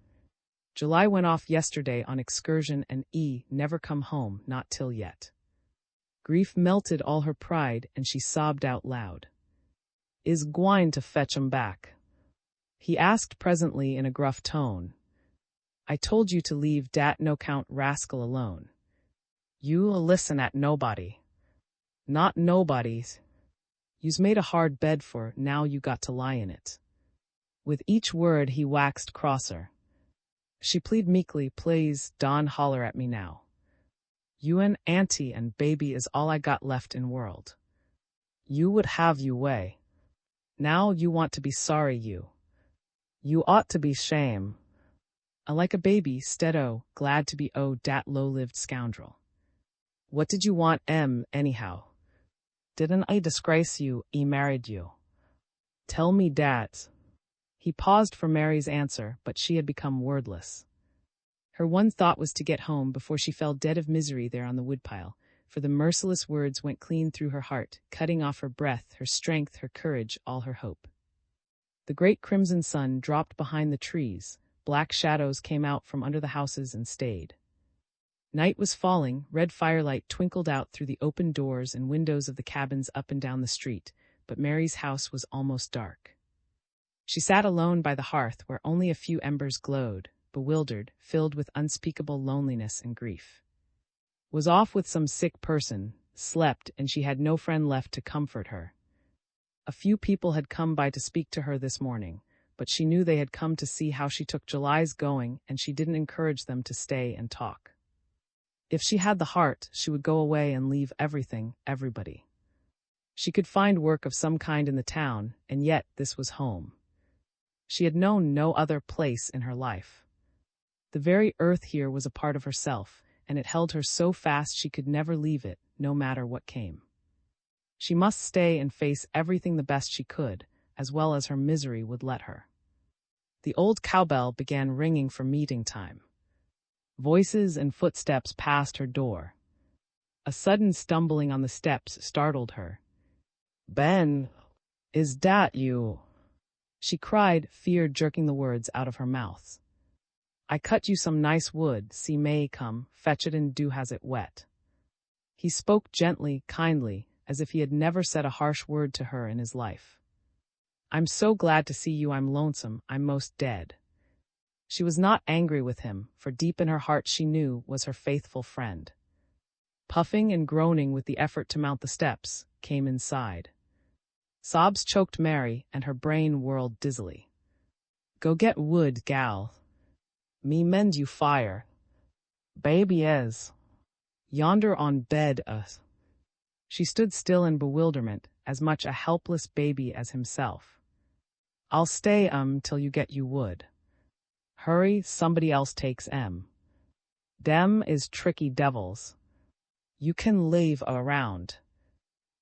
July went off yesterday on excursion and never come home, not till yet." Grief melted all her pride and she sobbed out loud. "Is gwine to fetch 'em back?" He asked presently in a gruff tone. "I told you to leave dat no-count rascal alone. You listen at nobody. Not nobody's. You's made a hard bed for, now you got to lie in it." With each word he waxed crosser. She pleaded meekly, "Please, don't holler at me now. You and auntie and baby is all I got left in world. You would have you way. Now you want to be sorry you. You ought to be shame. I like a baby, stead glad to be dat low-lived scoundrel. What did you want anyhow? Didn't I disgrace you, married you? Tell me dat." He paused for Mary's answer, but she had become wordless. Her one thought was to get home before she fell dead of misery there on the woodpile, for the merciless words went clean through her heart, cutting off her breath, her strength, her courage, all her hope. The great crimson sun dropped behind the trees, black shadows came out from under the houses and stayed. Night was falling, red firelight twinkled out through the open doors and windows of the cabins up and down the street, but Mary's house was almost dark. She sat alone by the hearth where only a few embers glowed, bewildered, filled with unspeakable loneliness and grief. Was off with some sick person, slept, and she had no friend left to comfort her. A few people had come by to speak to her this morning, but she knew they had come to see how she took July's going, and she didn't encourage them to stay and talk. If she had the heart, she would go away and leave everything, everybody. She could find work of some kind in the town, and yet this was home. She had known no other place in her life. The very earth here was a part of herself, and it held her so fast she could never leave it, no matter what came. She must stay and face everything the best she could, as well as her misery would let her. The old cowbell began ringing for meeting time. Voices and footsteps passed her door. A sudden stumbling on the steps startled her. "Ben, is dat you?" she cried, fear jerking the words out of her mouth. "I cut you some nice wood, see May come, fetch it and do has it wet." He spoke gently, kindly, as if he had never said a harsh word to her in his life. "I'm so glad to see you, I'm lonesome, I'm most dead." She was not angry with him, for deep in her heart she knew was her faithful friend. Puffing and groaning with the effort to mount the steps, came inside. Sobs choked Mary, and her brain whirled dizzily. "Go get wood, gal. Me mend you fire. Baby is yonder on bed She stood still in bewilderment, as much a helpless baby as himself. "I'll stay till you get you wood. Hurry, somebody else takes Dem is tricky devils. You can leave around."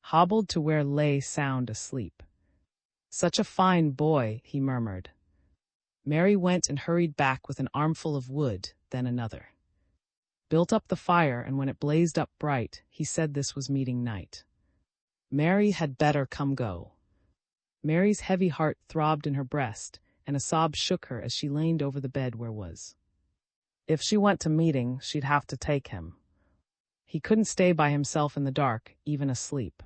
Hobbled to where lay sound asleep. "Such a fine boy," he murmured. Mary went and hurried back with an armful of wood, then another. Built up the fire, and when it blazed up bright, he said this was meeting night. Mary had better come go. Mary's heavy heart throbbed in her breast, and a sob shook her as she leaned over the bed where was. If she went to meeting, she'd have to take him. He couldn't stay by himself in the dark, even asleep.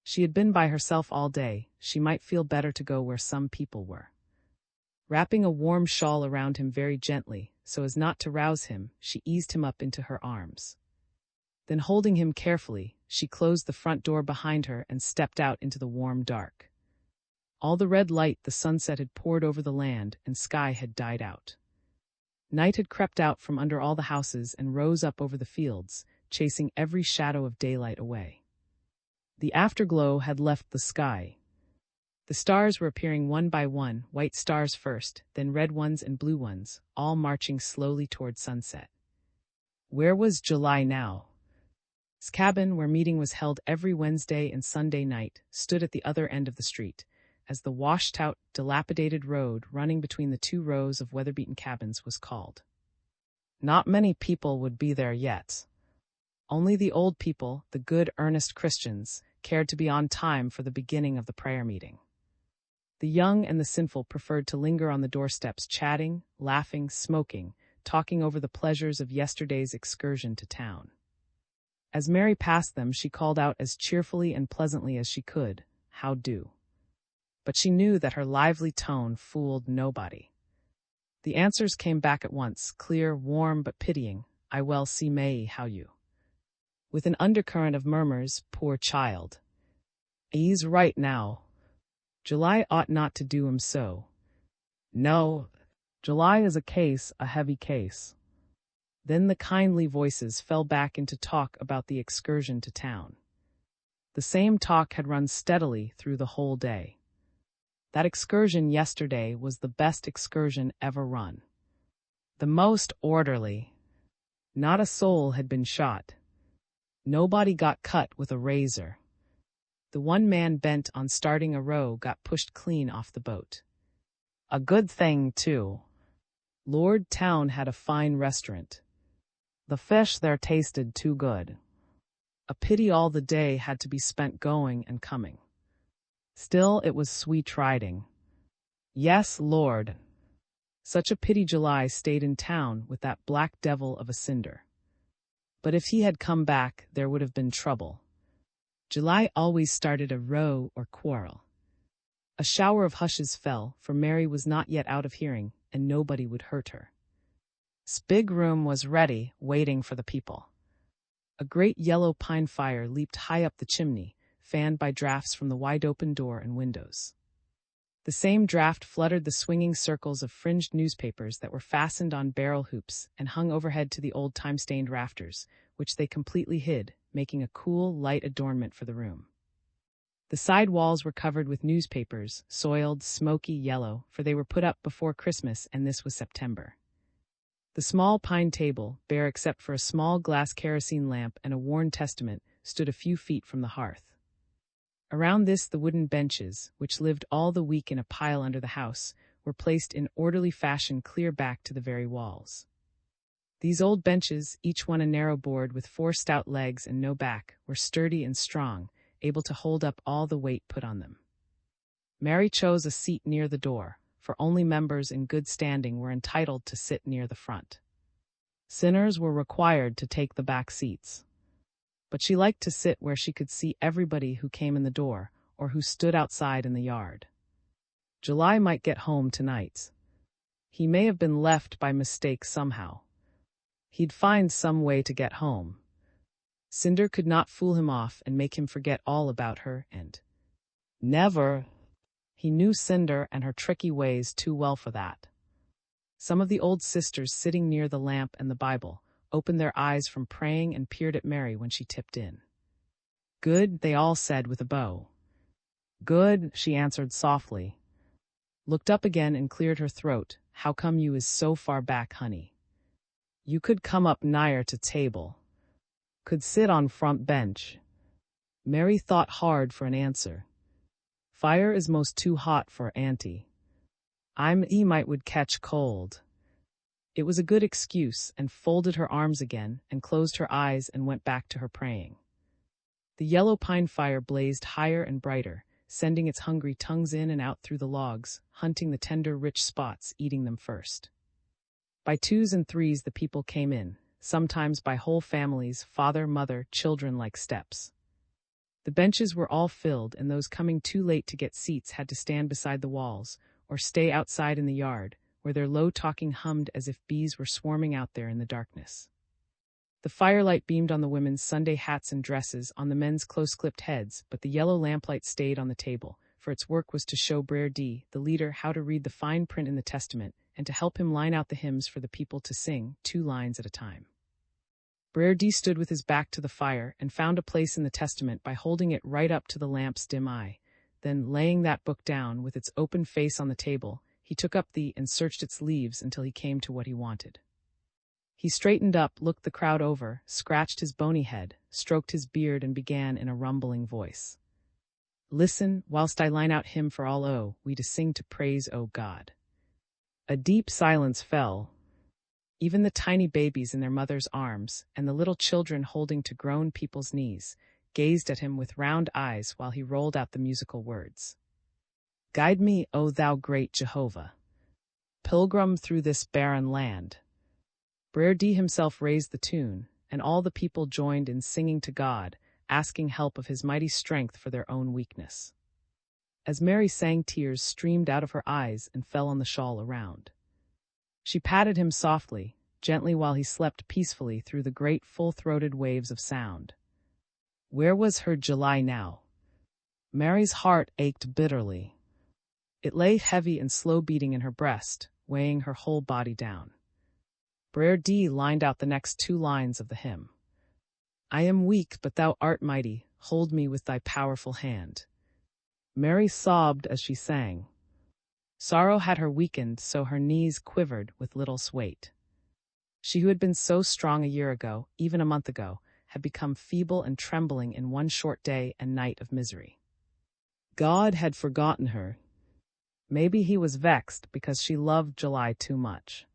She had been by herself all day. She might feel better to go where some people were. Wrapping a warm shawl around him very gently, so as not to rouse him, she eased him up into her arms. Then holding him carefully, she closed the front door behind her and stepped out into the warm dark. All the red light the sunset had poured over the land and sky had died out. Night had crept out from under all the houses and rose up over the fields, chasing every shadow of daylight away. The afterglow had left the sky. The stars were appearing one by one, white stars first, then red ones and blue ones, all marching slowly toward sunset. Where was July now? His cabin, where meeting was held every Wednesday and Sunday night, stood at the other end of the street, as the washed-out, dilapidated road running between the two rows of weather-beaten cabins was called. Not many people would be there yet. Only the old people, the good, earnest Christians, cared to be on time for the beginning of the prayer meeting. The young and the sinful preferred to linger on the doorsteps, chatting, laughing, smoking, talking over the pleasures of yesterday's excursion to town. As Mary passed them, she called out as cheerfully and pleasantly as she could, "How do?" But she knew that her lively tone fooled nobody. The answers came back at once, clear, warm, but pitying. "I well see May, how you?" With an undercurrent of murmurs, "Poor child. He's right now. July ought not to do him so. No, July is a heavy case." Then the kindly voices fell back into talk about the excursion to town. The same talk had run steadily through the whole day. That excursion yesterday was the best excursion ever run. The most orderly. Not a soul had been shot. Nobody got cut with a razor. The one man bent on starting a row got pushed clean off the boat. A good thing, too. Lord Town had a fine restaurant. The fish there tasted too good. A pity all the day had to be spent going and coming. Still, it was sweet riding. Yes, Lord. Such a pity July stayed in town with that black devil of a Cinder. But if he had come back, there would have been trouble. July always started a row or quarrel. A shower of hushes fell, for Mary was not yet out of hearing, and nobody would hurt her. His big room was ready, waiting for the people. A great yellow pine fire leaped high up the chimney, fanned by drafts from the wide-open door and windows. The same draft fluttered the swinging circles of fringed newspapers that were fastened on barrel hoops and hung overhead to the old time-stained rafters, which they completely hid, making a cool, light adornment for the room. The side walls were covered with newspapers, soiled, smoky yellow, for they were put up before Christmas, and this was September. The small pine table, bare except for a small glass kerosene lamp and a worn Testament, stood a few feet from the hearth. Around this the wooden benches, which lived all the week in a pile under the house, were placed in orderly fashion clear back to the very walls. These old benches, each one a narrow board with 4 stout legs and no back, were sturdy and strong, able to hold up all the weight put on them. Mary chose a seat near the door, for only members in good standing were entitled to sit near the front. Sinners were required to take the back seats. But she liked to sit where she could see everybody who came in the door or who stood outside in the yard. July might get home tonight. He may have been left by mistake somehow. He'd find some way to get home. Cinder could not fool him off and make him forget all about her, and never. He knew Cinder and her tricky ways too well for that. Some of the old sisters sitting near the lamp and the Bible opened their eyes from praying and peered at Mary when she tipped in. "Good," they all said with a bow. "Good," she answered softly. Looked up again and cleared her throat. "How come you is so far back, honey? You could come up nigher to table. Could sit on front bench." Mary thought hard for an answer. "Fire is most too hot for auntie. He might would catch cold. It was a good excuse, and folded her arms again, and closed her eyes and went back to her praying. The yellow pine fire blazed higher and brighter, sending its hungry tongues in and out through the logs, hunting the tender, rich spots, eating them first. By twos and threes the people came in, sometimes by whole families, father, mother, children like steps. The benches were all filled, and those coming too late to get seats had to stand beside the walls, or stay outside in the yard, where their low talking hummed as if bees were swarming out there in the darkness. The firelight beamed on the women's Sunday hats and dresses, on the men's close-clipped heads, but the yellow lamplight stayed on the table, for its work was to show Brer D, the leader, how to read the fine print in the Testament, and to help him line out the hymns for the people to sing, 2 lines at a time. Brer D stood with his back to the fire and found a place in the Testament by holding it right up to the lamp's dim eye. Then, laying that book down with its open face on the table, he took up and searched its leaves until he came to what he wanted. He straightened up, looked the crowd over, scratched his bony head, stroked his beard, and began in a rumbling voice. "Listen, whilst I line out hymn for all we to sing to praise, O God." A deep silence fell. Even the tiny babies in their mothers' arms, and the little children holding to grown people's knees, gazed at him with round eyes while he rolled out the musical words. "Guide me, O thou great Jehovah, pilgrim through this barren land." Brer D himself raised the tune, and all the people joined in singing to God, asking help of his mighty strength for their own weakness. As Mary sang, tears streamed out of her eyes and fell on the shawl around. She patted him softly, gently, while he slept peacefully through the great full-throated waves of sound. Where was her July now? Mary's heart ached bitterly. It lay heavy and slow-beating in her breast, weighing her whole body down. Brer D lined out the next 2 lines of the hymn. "I am weak, but thou art mighty, hold me with thy powerful hand." Mary sobbed as she sang. Sorrow had her weakened so her knees quivered with little weight. She who had been so strong a year ago, even a month ago, had become feeble and trembling in one short day and night of misery. God had forgotten her. Maybe he was vexed because she loved July too much.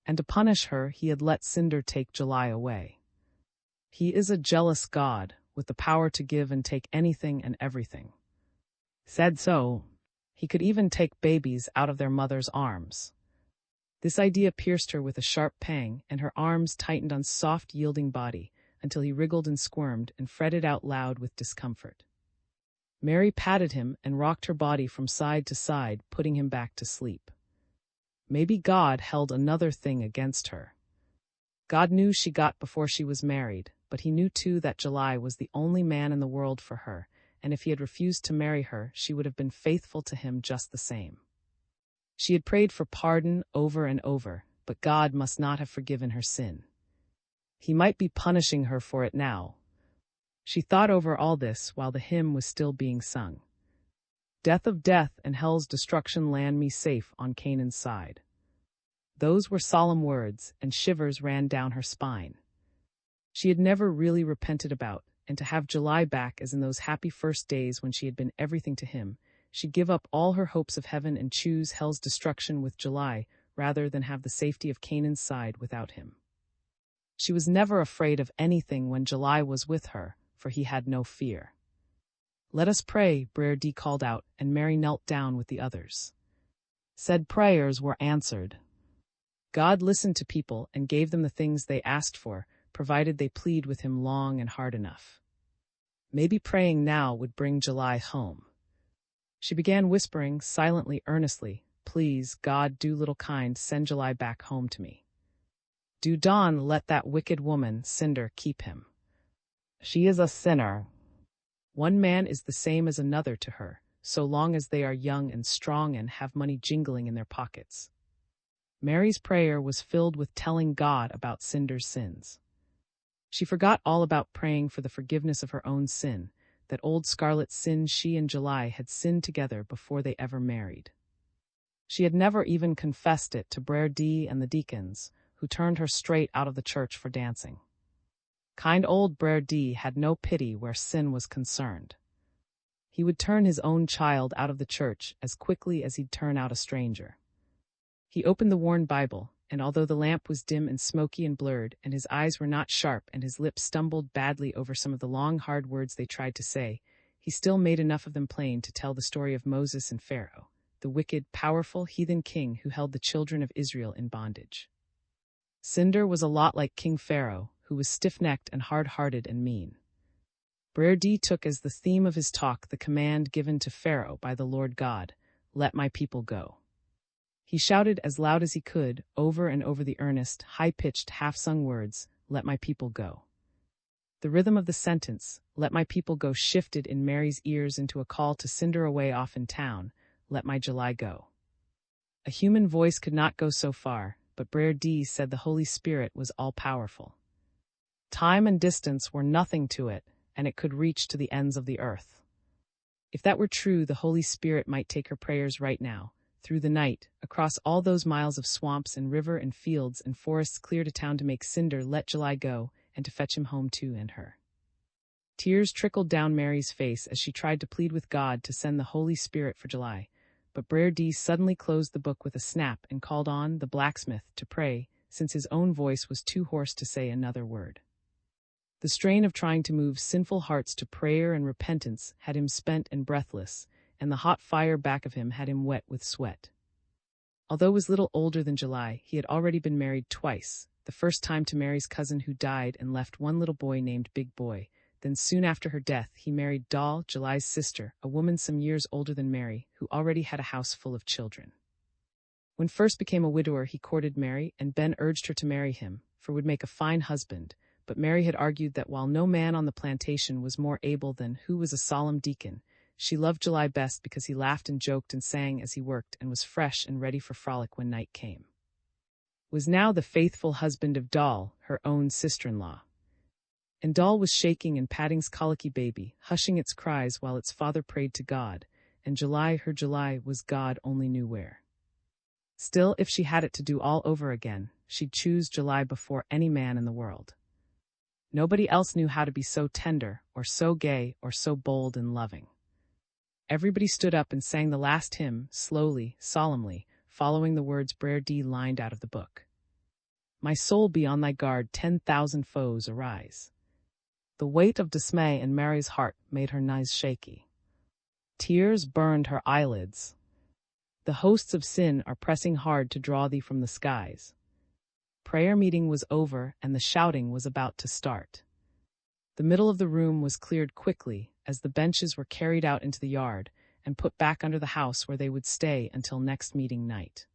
And to punish her, he had let Cinder take July away. He is a jealous God, with the power to give and take anything and everything. Said so, he could even take babies out of their mother's arms. This idea pierced her with a sharp pang, and her arms tightened on soft, yielding body, until he wriggled and squirmed and fretted out loud with discomfort. Mary patted him and rocked her body from side to side, putting him back to sleep. Maybe God held another thing against her. God knew she got before she was married, but he knew too that July was the only man in the world for her, and if he had refused to marry her, she would have been faithful to him just the same. She had prayed for pardon over and over, but God must not have forgiven her sin. He might be punishing her for it now. She thought over all this while the hymn was still being sung. "Death of death and hell's destruction, land me safe on Canaan's side." Those were solemn words, and shivers ran down her spine. She had never really repented about, and to have July back as in those happy first days when she had been everything to him, she'd give up all her hopes of heaven and choose hell's destruction with July rather than have the safety of Canaan's side without him. She was never afraid of anything when July was with her, for he had no fear. "Let us pray," Brer D called out, and Mary knelt down with the others. Said prayers were answered. God listened to people and gave them the things they asked for, provided they plead with him long and hard enough. Maybe praying now would bring July home. She began whispering, silently, earnestly, "Please, God, do little kind, send July back home to me. Do Don let that wicked woman, Cinder, keep him. She is a sinner." One man is the same as another to her, so long as they are young and strong and have money jingling in their pockets. Mary's prayer was filled with telling God about Cinder's sins. She forgot all about praying for the forgiveness of her own sin, that old Scarlet's sin. She and July had sinned together before they ever married. She had never even confessed it to Brer D and the deacons, who turned her straight out of the church for dancing. Kind old Brer D had no pity where sin was concerned. He would turn his own child out of the church as quickly as he'd turn out a stranger. He opened the worn Bible, and although the lamp was dim and smoky and blurred, and his eyes were not sharp and his lips stumbled badly over some of the long, hard words they tried to say, he still made enough of them plain to tell the story of Moses and Pharaoh, the wicked, powerful, heathen king who held the children of Israel in bondage. Cinder was a lot like King Pharaoh, who was stiff-necked and hard-hearted and mean. Brer D took as the theme of his talk the command given to Pharaoh by the Lord God, "Let my people go." He shouted as loud as he could, over and over the earnest, high-pitched, half-sung words, "Let my people go." The rhythm of the sentence, "Let my people go," shifted in Mary's ears into a call to Cinder away off in town, "Let my July go." A human voice could not go so far, but Brer D said the Holy Spirit was all-powerful. Time and distance were nothing to it, and it could reach to the ends of the earth. If that were true, the Holy Spirit might take her prayers right now, through the night, across all those miles of swamps and river and fields and forests clear to town to make Cinder let July go and to fetch him home too and her. Tears trickled down Mary's face as she tried to plead with God to send the Holy Spirit for July, but Brer D suddenly closed the book with a snap and called on the blacksmith to pray, since his own voice was too hoarse to say another word. The strain of trying to move sinful hearts to prayer and repentance had him spent and breathless, and the hot fire back of him had him wet with sweat. Although he was little older than July, he had already been married twice, the first time to Mary's cousin who died and left one little boy named Big Boy. Then soon after her death, he married Doll, July's sister, a woman some years older than Mary, who already had a house full of children. When first became a widower, he courted Mary, and Ben urged her to marry him, for would make a fine husband, but Mary had argued that while no man on the plantation was more able than who was a solemn deacon, she loved July best because he laughed and joked and sang as he worked and was fresh and ready for frolic when night came. Was now the faithful husband of Doll, her own sister-in-law. And Doll was shaking and patting's colicky baby, hushing its cries while its father prayed to God, and July, her July, was God only knew where. Still, if she had it to do all over again, she'd choose July before any man in the world. Nobody else knew how to be so tender, or so gay, or so bold and loving. Everybody stood up and sang the last hymn, slowly, solemnly, following the words Brer D lined out of the book. "My soul be on thy guard, 10,000 foes arise." The weight of dismay in Mary's heart made her knees shaky. Tears burned her eyelids. The hosts of sin are pressing hard to draw thee from the skies. Prayer meeting was over and the shouting was about to start. The middle of the room was cleared quickly as the benches were carried out into the yard and put back under the house where they would stay until next meeting night.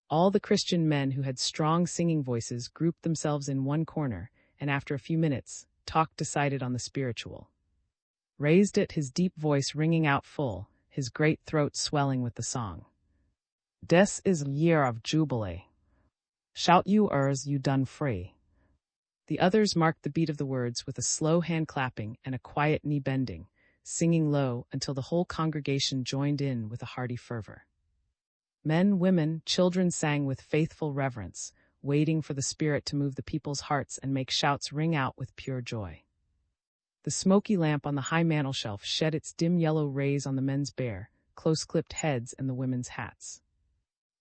All the Christian men who had strong singing voices grouped themselves in one corner, and after a few minutes, talk decided on the spiritual. Raised it, his deep voice ringing out full, his great throat swelling with the song. "Des is year of jubilee. Shout you ers you done free." The others marked the beat of the words with a slow hand clapping and a quiet knee bending, singing low until the whole congregation joined in with a hearty fervor. Men, women, children sang with faithful reverence, waiting for the Spirit to move the people's hearts and make shouts ring out with pure joy. The smoky lamp on the high mantelshelf shed its dim yellow rays on the men's bare, close-clipped heads and the women's hats.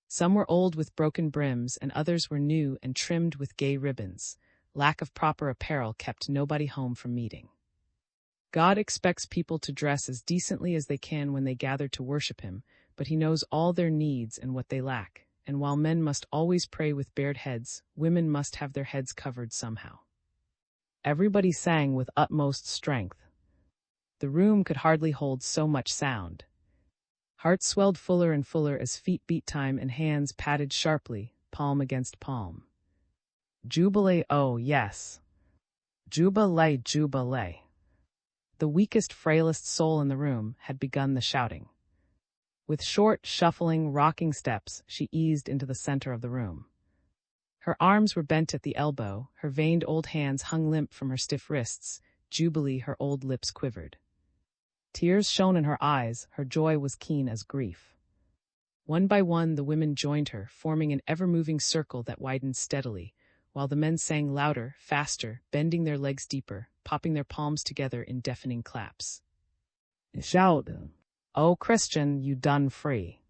Some were old with broken brims, and others were new and trimmed with gay ribbons. Lack of proper apparel kept nobody home from meeting. God expects people to dress as decently as they can when they gather to worship Him, but He knows all their needs and what they lack, and while men must always pray with bared heads, women must have their heads covered somehow. Everybody sang with utmost strength. The room could hardly hold so much sound. Hearts swelled fuller and fuller as feet beat time and hands patted sharply, palm against palm. Jubilee, oh yes. Jubilee, jubilee. The weakest, frailest soul in the room had begun the shouting. With short, shuffling, rocking steps, she eased into the center of the room. Her arms were bent at the elbow, her veined old hands hung limp from her stiff wrists. Jubilee, her old lips quivered. Tears shone in her eyes, her joy was keen as grief. One by one the women joined her, forming an ever-moving circle that widened steadily, while the men sang louder, faster, bending their legs deeper, popping their palms together in deafening claps. Shout, "O Christian, you done free.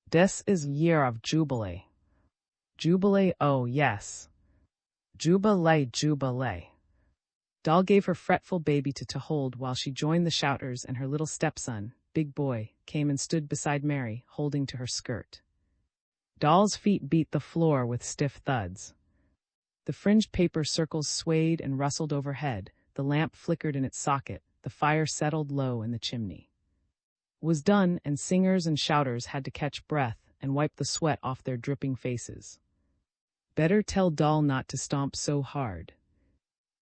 This is year of Jubilee. Jubilee, oh yes. Jubilee, Jubilee." Doll gave her fretful baby to hold while she joined the shouters, and her little stepson, Big Boy, came and stood beside Mary, holding to her skirt. Doll's feet beat the floor with stiff thuds. The fringed paper circles swayed and rustled overhead, the lamp flickered in its socket, the fire settled low in the chimney. It was done, and singers and shouters had to catch breath and wipe the sweat off their dripping faces. Better tell Doll not to stomp so hard.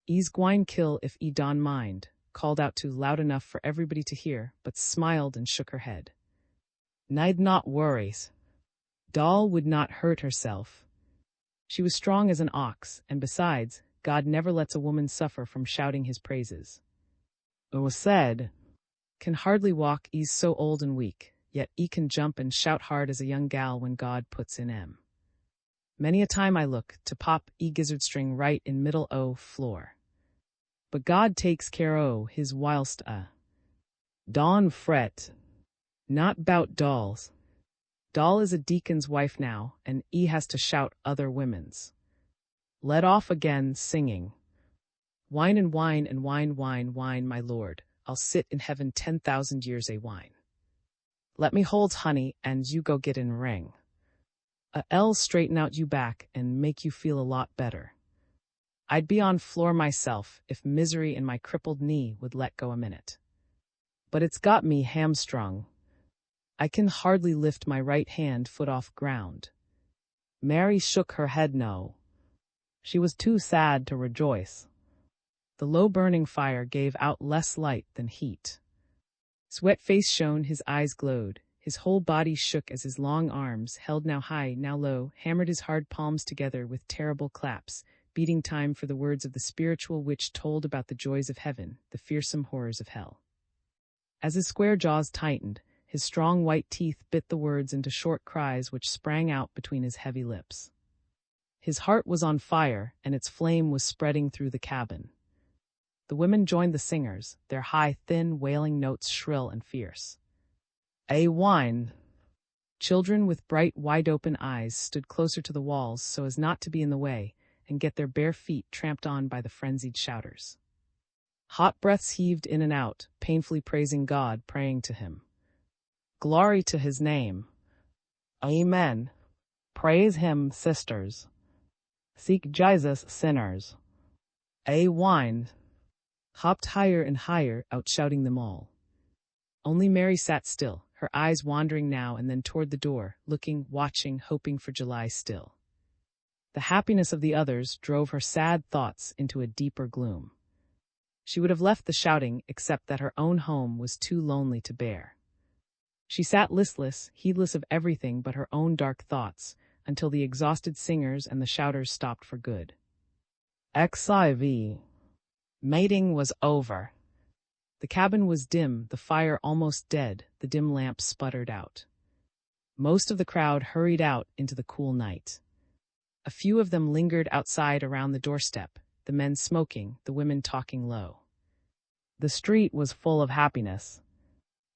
"E's gwine kill if e don mind," called out to loud enough for everybody to hear, but smiled and shook her head. "Need not worries." Doll would not hurt herself. She was strong as an ox, and besides, God never lets a woman suffer from shouting his praises. It was said, "Can hardly walk, e's so old and weak, yet e can jump and shout hard as a young gal when God puts in em. Many a time I look to pop e gizzard string right in middle o floor. But God takes care o his whilst Dawn fret. Not 'bout dolls. Doll is a deacon's wife now, and e has to shout other women's. Let off again, singing. Wine and wine and wine, wine, wine, my lord. I'll sit in heaven 10,000 years a wine. Let me hold honey, and you go get in ring. I'll straighten out you back and make you feel a lot better. I'd be on floor myself if misery in my crippled knee would let go a minute. But it's got me hamstrung. I can hardly lift my right hand foot off ground." Mary shook her head no. She was too sad to rejoice. The low burning fire gave out less light than heat. His wet face shone, his eyes glowed, his whole body shook as his long arms, held now high, now low, hammered his hard palms together with terrible claps, beating time for the words of the spiritual which told about the joys of heaven, the fearsome horrors of hell. As his square jaws tightened, his strong white teeth bit the words into short cries which sprang out between his heavy lips. His heart was on fire, and its flame was spreading through the cabin. The women joined the singers, their high, thin, wailing notes shrill and fierce. "A wine." Children with bright, wide-open eyes stood closer to the walls so as not to be in the way and get their bare feet tramped on by the frenzied shouters. Hot breaths heaved in and out, painfully praising God, praying to him. "Glory to his name." "Amen. Praise him, sisters. Seek Jesus, sinners." "A wine." Hopped higher and higher, outshouting them all. Only Mary sat still, her eyes wandering now and then toward the door, looking, watching, hoping for July still. The happiness of the others drove her sad thoughts into a deeper gloom. She would have left the shouting, except that her own home was too lonely to bear. She sat listless, heedless of everything but her own dark thoughts, until the exhausted singers and the shouters stopped for good. XIV. Mating was over. The cabin was dim, the fire almost dead, the dim lamp sputtered out. Most of the crowd hurried out into the cool night. A few of them lingered outside around the doorstep, the men smoking, the women talking low. The street was full of happiness.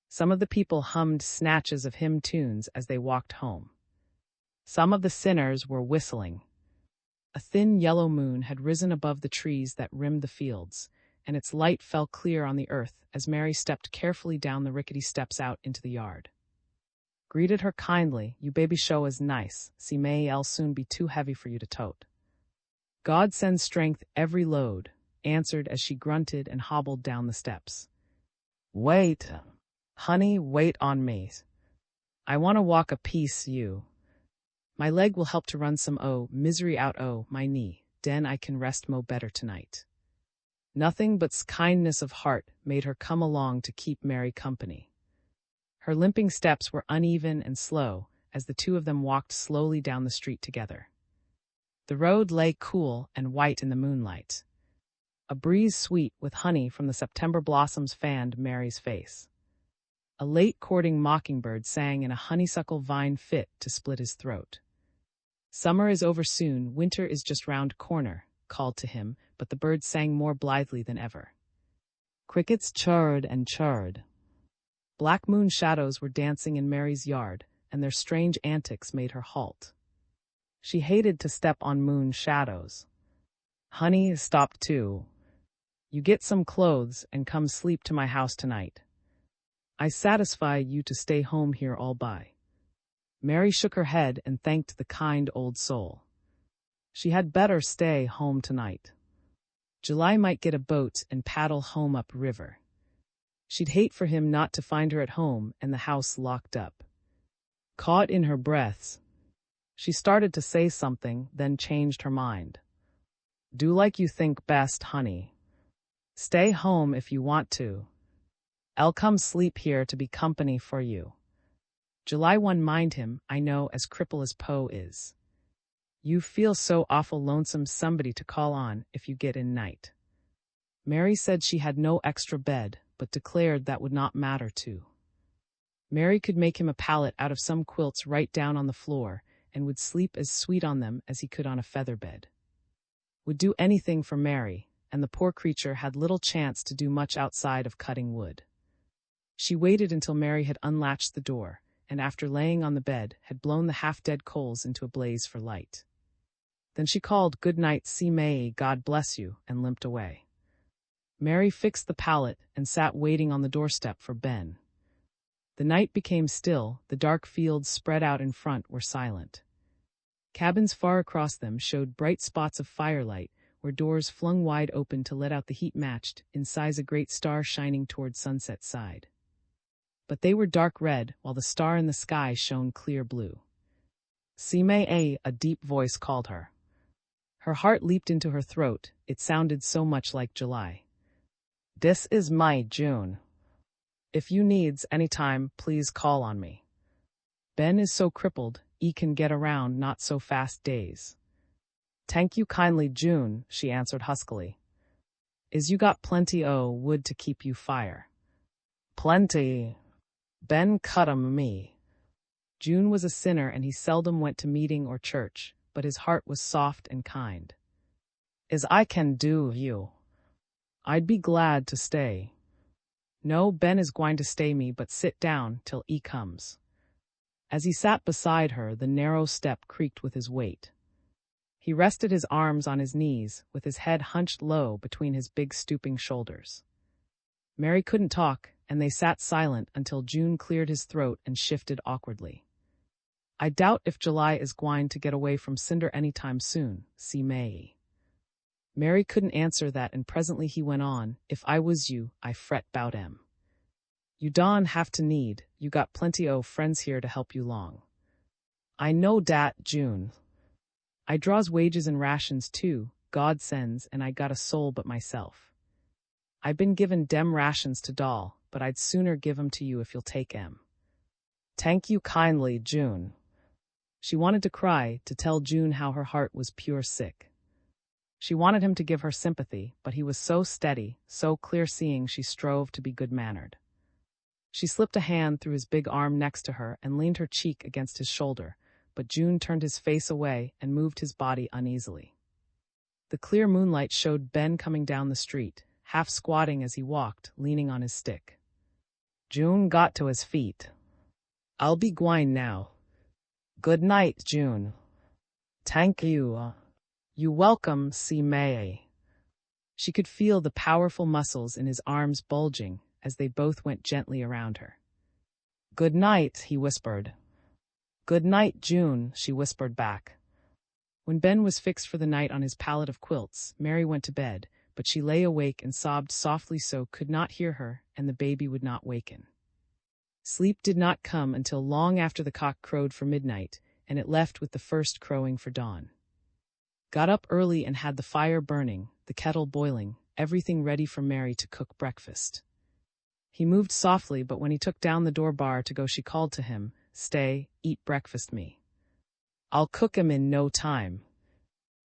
Some of the people hummed snatches of hymn tunes as they walked home. Some of the sinners were whistling. A thin yellow moon had risen above the trees that rimmed the fields, and its light fell clear on the earth as Mary stepped carefully down the rickety steps out into the yard. Greeted her kindly, "You baby show is nice, see may I'll soon be too heavy for you to tote." "God sends strength every load," answered as she grunted and hobbled down the steps. "Wait, honey, wait on me. I want to walk a piece you. My leg will help to run some misery out my knee, den I can rest mo better tonight." Nothing but kindness of heart made her come along to keep Mary company. Her limping steps were uneven and slow as the two of them walked slowly down the street together. The road lay cool and white in the moonlight. A breeze sweet with honey from the September blossoms fanned Mary's face. A late courting mockingbird sang in a honeysuckle vine fit to split his throat. "Summer is over soon, winter is just round corner," called to him, but the bird sang more blithely than ever. Crickets chirred and chirred. Black moon shadows were dancing in Mary's yard, and their strange antics made her halt. She hated to step on moon shadows. "Honey, stop too. You get some clothes and come sleep to my house tonight. I satisfy you to stay home here all by." Mary shook her head and thanked the kind old soul. She had better stay home tonight. July might get a boat and paddle home up river. She'd hate for him not to find her at home and the house locked up. Caught in her breaths, she started to say something, then changed her mind. "Do like you think best, honey. Stay home if you want to. I'll come sleep here to be company for you." July wouldn't mind him, I know, as cripple as Poe is. "You feel so awful lonesome somebody to call on if you get in night." Mary said she had no extra bed, but declared that would not matter too. Mary could make him a pallet out of some quilts right down on the floor, and would sleep as sweet on them as he could on a feather bed. Would do anything for Mary, and the poor creature had little chance to do much outside of cutting wood. She waited until Mary had unlatched the door, and after laying on the bed, had blown the half-dead coals into a blaze for light. Then she called, "Good night, see May, God bless you," and limped away. Mary fixed the pallet and sat waiting on the doorstep for Ben. The night became still, the dark fields spread out in front were silent. Cabins far across them showed bright spots of firelight, where doors flung wide open to let out the heat matched, in size a great star shining toward sunset side. But they were dark red, while the star in the sky shone clear blue. "See May," a deep voice called her. Her heart leaped into her throat, it sounded so much like July. "This is my June. If you needs any time, please call on me. Ben is so crippled, he can get around not so fast days." "Thank you kindly, June," she answered huskily. "Is you got plenty o' wood to keep you fire?" "Plenty. Ben cut 'em me." June was a sinner and he seldom went to meeting or church, but his heart was soft and kind. "Is I can do you? I'd be glad to stay." "No, Ben is gwine to stay me, but sit down till he comes." As he sat beside her, the narrow step creaked with his weight. He rested his arms on his knees, with his head hunched low between his big stooping shoulders. Mary couldn't talk, and they sat silent until June cleared his throat and shifted awkwardly. "I doubt if July is gwine to get away from Cinder any time soon, see May." Mary couldn't answer that, and presently he went on, "If I was you, I fret 'bout em. You don' have to need, you got plenty o' friends here to help you long." "I know dat, June. I draws wages and rations too, God sends, and I got a soul but myself. I been given dem rations to Doll, but I'd sooner give 'em to you if you'll take 'em." "Thank you kindly, June." She wanted to cry, to tell June how her heart was pure sick. She wanted him to give her sympathy, but he was so steady, so clear-seeing she strove to be good-mannered. She slipped a hand through his big arm next to her and leaned her cheek against his shoulder, but June turned his face away and moved his body uneasily. The clear moonlight showed Ben coming down the street, half squatting as he walked, leaning on his stick. June got to his feet. "I'll be gwine now. Good night, June." "Thank you. You welcome, see May." She could feel the powerful muscles in his arms bulging as they both went gently around her. "Good night," he whispered. "Good night, June," she whispered back. When Ben was fixed for the night on his pallet of quilts, Mary went to bed, but she lay awake and sobbed softly so could not hear her, and the baby would not waken. Sleep did not come until long after the cock crowed for midnight, and it left with the first crowing for dawn. Got up early and had the fire burning, the kettle boiling, everything ready for Mary to cook breakfast. He moved softly, but when he took down the door bar to go, she called to him, "Stay, eat breakfast me. I'll cook 'em in no time."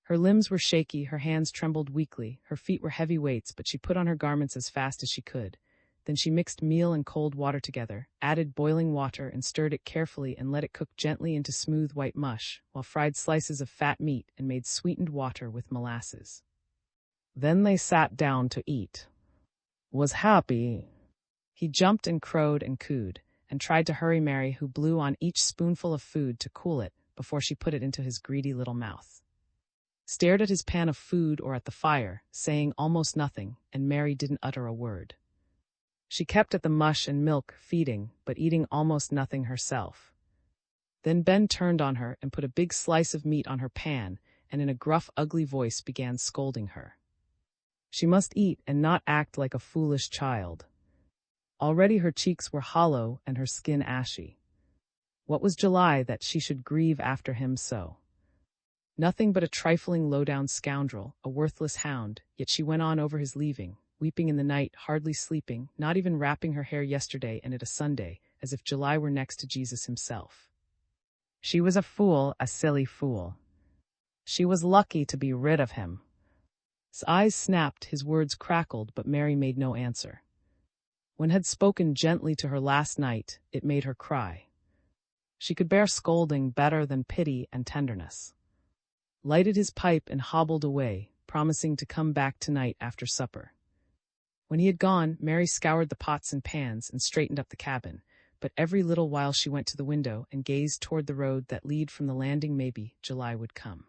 Her limbs were shaky, her hands trembled weakly, her feet were heavy weights, but she put on her garments as fast as she could. Then she mixed meal and cold water together, added boiling water and stirred it carefully and let it cook gently into smooth white mush, while fried slices of fat meat and made sweetened water with molasses. Then they sat down to eat. "Was happy?" He jumped and crowed and cooed, and tried to hurry Mary, who blew on each spoonful of food to cool it before she put it into his greedy little mouth. Stared at his pan of food or at the fire, saying almost nothing, and Mary didn't utter a word. She kept at the mush and milk, feeding, but eating almost nothing herself. Then Ben turned on her and put a big slice of meat on her pan, and in a gruff, ugly voice began scolding her. She must eat and not act like a foolish child. Already her cheeks were hollow and her skin ashy. What was July that she should grieve after him so? Nothing but a trifling low-down scoundrel, a worthless hound, yet she went on over his leaving, weeping in the night, hardly sleeping, not even wrapping her hair yesterday and it a Sunday, as if July were next to Jesus himself. She was a fool, a silly fool. She was lucky to be rid of him. His eyes snapped, his words crackled, but Mary made no answer. When had spoken gently to her last night, it made her cry. She could bear scolding better than pity and tenderness. Lighted his pipe and hobbled away, promising to come back tonight after supper. When he had gone, Mary scoured the pots and pans and straightened up the cabin, but every little while she went to the window and gazed toward the road that lead from the landing. Maybe July would come.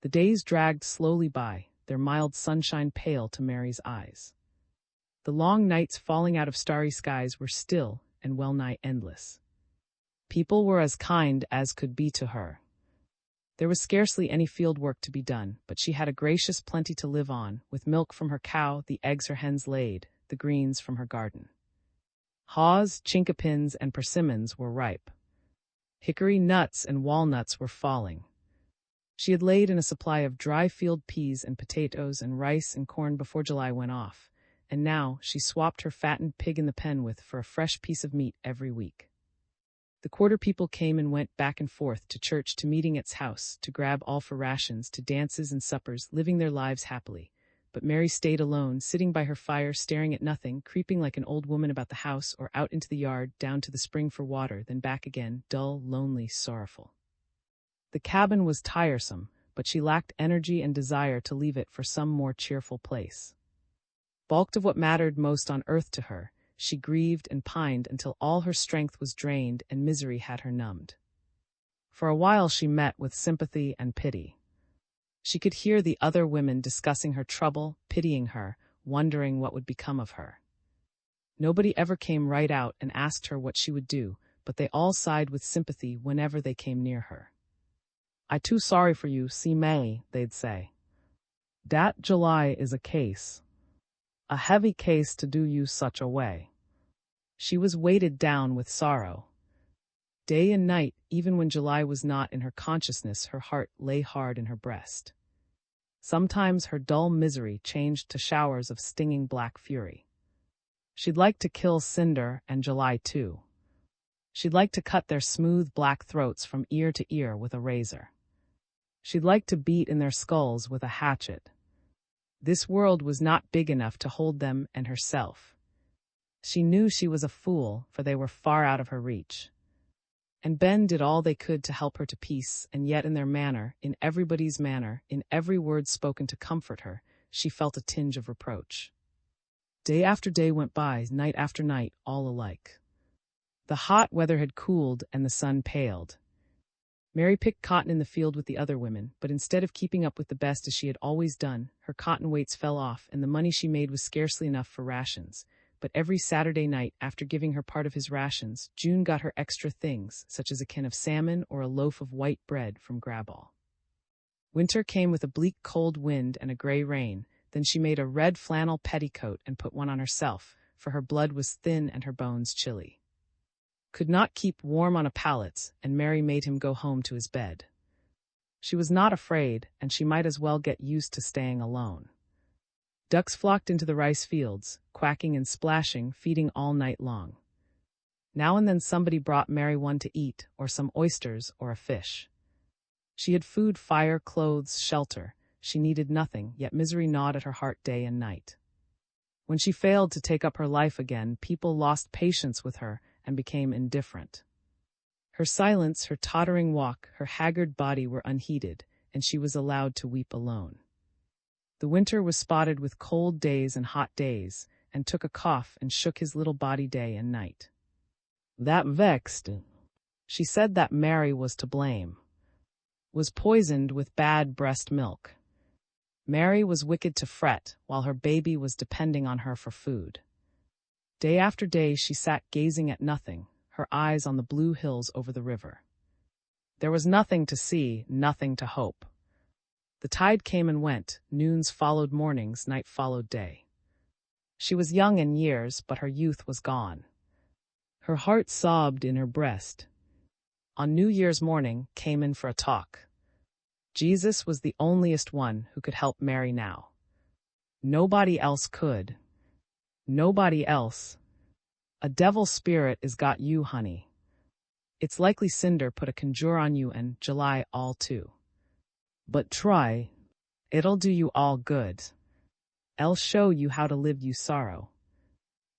The days dragged slowly by, their mild sunshine pale to Mary's eyes. The long nights falling out of starry skies were still and well-nigh endless. People were as kind as could be to her. There was scarcely any field work to be done, but she had a gracious plenty to live on, with milk from her cow, the eggs her hens laid, the greens from her garden. Haws, chinkapins, and persimmons were ripe. Hickory nuts and walnuts were falling. She had laid in a supply of dry field peas and potatoes and rice and corn before July went off, and now she swapped her fattened pig in the pen with for a fresh piece of meat every week. The quarter people came and went back and forth to church, to meeting at's house, to grab all for rations, to dances and suppers, living their lives happily. But Mary stayed alone, sitting by her fire, staring at nothing, creeping like an old woman about the house or out into the yard, down to the spring for water, then back again, dull, lonely, sorrowful. The cabin was tiresome, but she lacked energy and desire to leave it for some more cheerful place. Balked of what mattered most on earth to her, she grieved and pined until all her strength was drained and misery had her numbed. For a while she met with sympathy and pity. She could hear the other women discussing her trouble, pitying her, wondering what would become of her. Nobody ever came right out and asked her what she would do, but they all sighed with sympathy whenever they came near her. "I too sorry for you, see May," they'd say. "Dat July is a case. A heavy case to do you such a way." She was weighted down with sorrow. Day and night, even when July was not in her consciousness, her heart lay hard in her breast. Sometimes her dull misery changed to showers of stinging black fury. She'd like to kill Cinder and July too. She'd like to cut their smooth black throats from ear to ear with a razor. She'd like to beat in their skulls with a hatchet. This world was not big enough to hold them and herself. She knew she was a fool, for they were far out of her reach. And Ben did all they could to help her to peace, and yet in their manner, in everybody's manner, in every word spoken to comfort her, she felt a tinge of reproach. Day after day went by, night after night, all alike. The hot weather had cooled and the sun paled. Mary picked cotton in the field with the other women, but instead of keeping up with the best as she had always done, her cotton weights fell off and the money she made was scarcely enough for rations. But every Saturday night, after giving her part of his rations, June got her extra things, such as a can of salmon or a loaf of white bread from Graball. Winter came with a bleak cold wind and a gray rain. Then she made a red flannel petticoat and put one on herself, for her blood was thin and her bones chilly. Could not keep warm on a pallet, and Mary made him go home to his bed. She was not afraid, and she might as well get used to staying alone. Ducks flocked into the rice fields, quacking and splashing, feeding all night long. Now and then somebody brought Mary one to eat, or some oysters, or a fish. She had food, fire, clothes, shelter. She needed nothing, yet misery gnawed at her heart day and night. When she failed to take up her life again, people lost patience with her and became indifferent. Her silence, her tottering walk, her haggard body were unheeded, and she was allowed to weep alone. The winter was spotted with cold days and hot days, and took a cough and shook his little body day and night. That vexed. She said that Mary was to blame. Was poisoned with bad breast milk. Mary was wicked to fret while her baby was depending on her for food. Day after day she sat gazing at nothing, her eyes on the blue hills over the river. There was nothing to see, nothing to hope. The tide came and went, noons followed mornings, night followed day. She was young in years, but her youth was gone. Her heart sobbed in her breast. On New Year's morning, came in for a talk. Jesus was the onlyest one who could help Mary now. Nobody else could. Nobody else. A devil spirit is got you, honey. It's likely Cinder put a conjure on you and July all too. But try. It'll do you all good. I'll show you how to live you sorrow.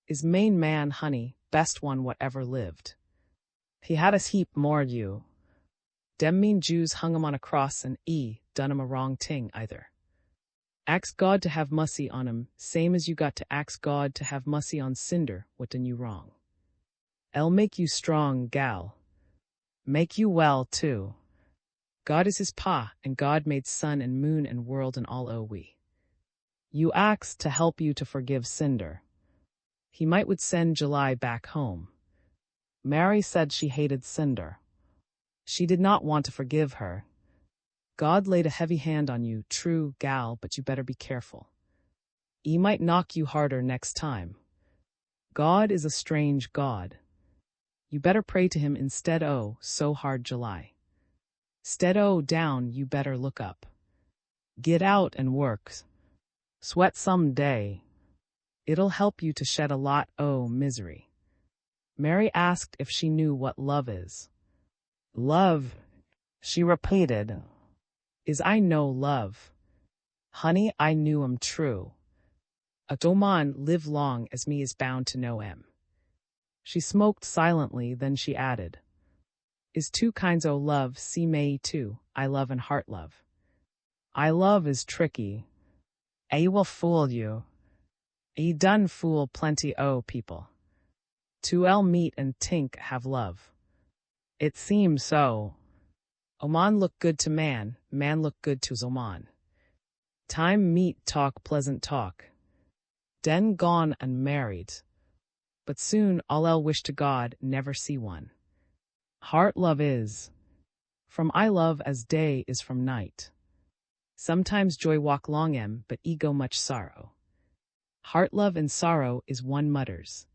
Is main man, honey, best one whatever lived. He had us heap more you. Dem mean Jews hung him on a cross and done him a wrong ting either. Ax God to have mussy on him, same as you got to ax God to have mussy on Cinder, what done you wrong. I'll make you strong, gal. Make you well, too. God is his pa, and God made sun and moon and world and all we. You ax to help you to forgive Cinder. He might would send July back home. Mary said she hated Cinder. She did not want to forgive her. God laid a heavy hand on you, true, gal, but you better be careful. He might knock you harder next time. God is a strange God. You better pray to him instead so hard July. Stead down you better look up. Get out and work. Sweat some day. It'll help you to shed a lot misery. Mary asked if she knew what love is. Love, she repeated. Is I know love. Honey, I knew 'em true. A doman live long as me is bound to know 'em. She smoked silently, then she added. Is two kinds o' love, see may too, I love and heart love. I love is tricky. I will fool you. I done fool plenty o' people. To meet and tink have love. It seems so. Oman look good to man look good to Oman. Time meet talk pleasant talk. Den gone and married. But soon all I'll wish to God never see one. Heart love is. From I love as day is from night. Sometimes joy walk long but ego much sorrow. Heart love and sorrow is one mutters.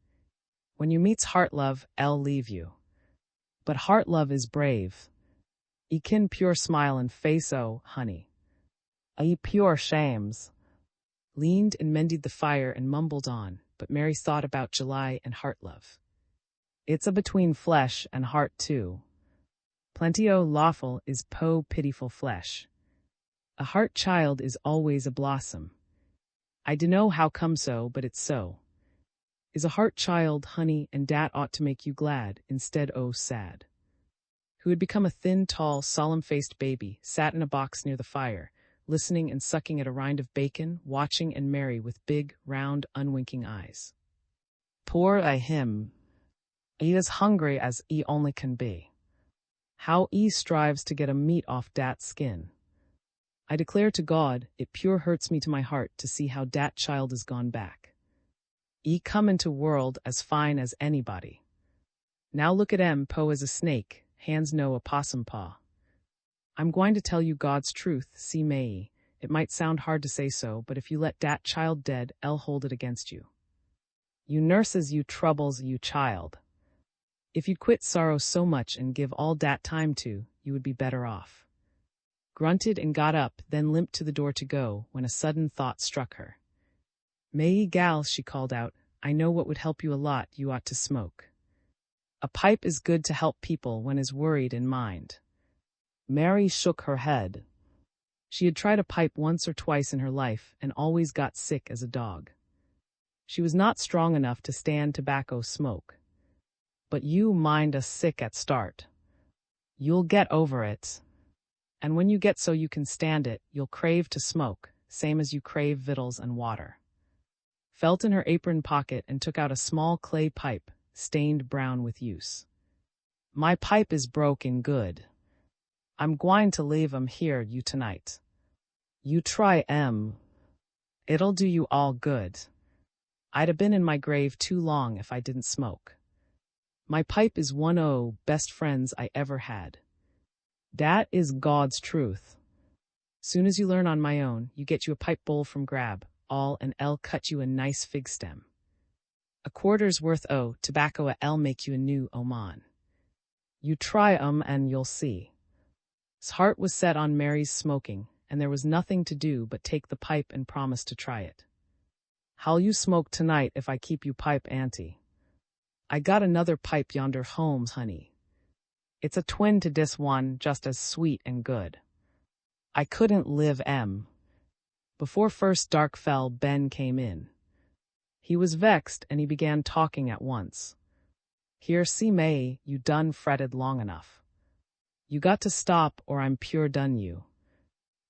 When you meets heart love, I'll leave you. But heart love is brave. E kin pure smile and face honey. A pure shames. Leaned and mended the fire and mumbled on, but Mary thought about July and heart love. It's a between flesh and heart too. Plenty lawful is pitiful flesh. A heart child is always a blossom. I dunno how come so, but it's so. Is a heart child, honey, and dat ought to make you glad, instead sad. Who had become a thin, tall, solemn-faced baby, sat in a box near the fire, listening and sucking at a rind of bacon, watching and merry with big, round, unwinking eyes. Poor him. He is hungry as he only can be. How he strives to get a meat off dat skin. I declare to God, it pure hurts me to my heart to see how dat child is gone back. He come into world as fine as anybody. Now look at po as a snake, hands no a possum paw. I'm going to tell you God's truth, see may. It might sound hard to say so, but if you let dat child dead, I'll hold it against you. You nurses, you troubles, you child. If you'd quit sorrow so much and give all dat time to, you would be better off. Grunted and got up, then limped to the door to go, when a sudden thought struck her. May gal, she called out, I know what would help you a lot, you ought to smoke. A pipe is good to help people when is worried in mind. Mary shook her head. She had tried a pipe once or twice in her life and always got sick as a dog. She was not strong enough to stand tobacco smoke. But you mind a sick at start. You'll get over it. And when you get so you can stand it, you'll crave to smoke, same as you crave victuals and water. felt in her apron pocket and took out a small clay pipe, stained brown with use. My pipe is broken good. I'm gwine to leave 'em here you tonight. You try it'll do you all good. I'd 'a been in my grave too long if I didn't smoke. My pipe is one o' best friends I ever had. Dat is God's truth. Soon as you learn on my own, you get you a pipe bowl from Grab, all and I'll cut you a nice fig stem. A quarter's worth o' tobacco I'll make you a new oman. You try and you'll see. His heart was set on Mary's smoking, and there was nothing to do but take the pipe and promise to try it. How'll you smoke tonight if I keep you pipe, auntie? I got another pipe yonder home, honey. It's a twin to dis one, just as sweet and good. I couldn't live Before first dark fell, Ben came in. He was vexed, and he began talking at once. Here, see May, you done fretted long enough. You got to stop, or I'm pure done you.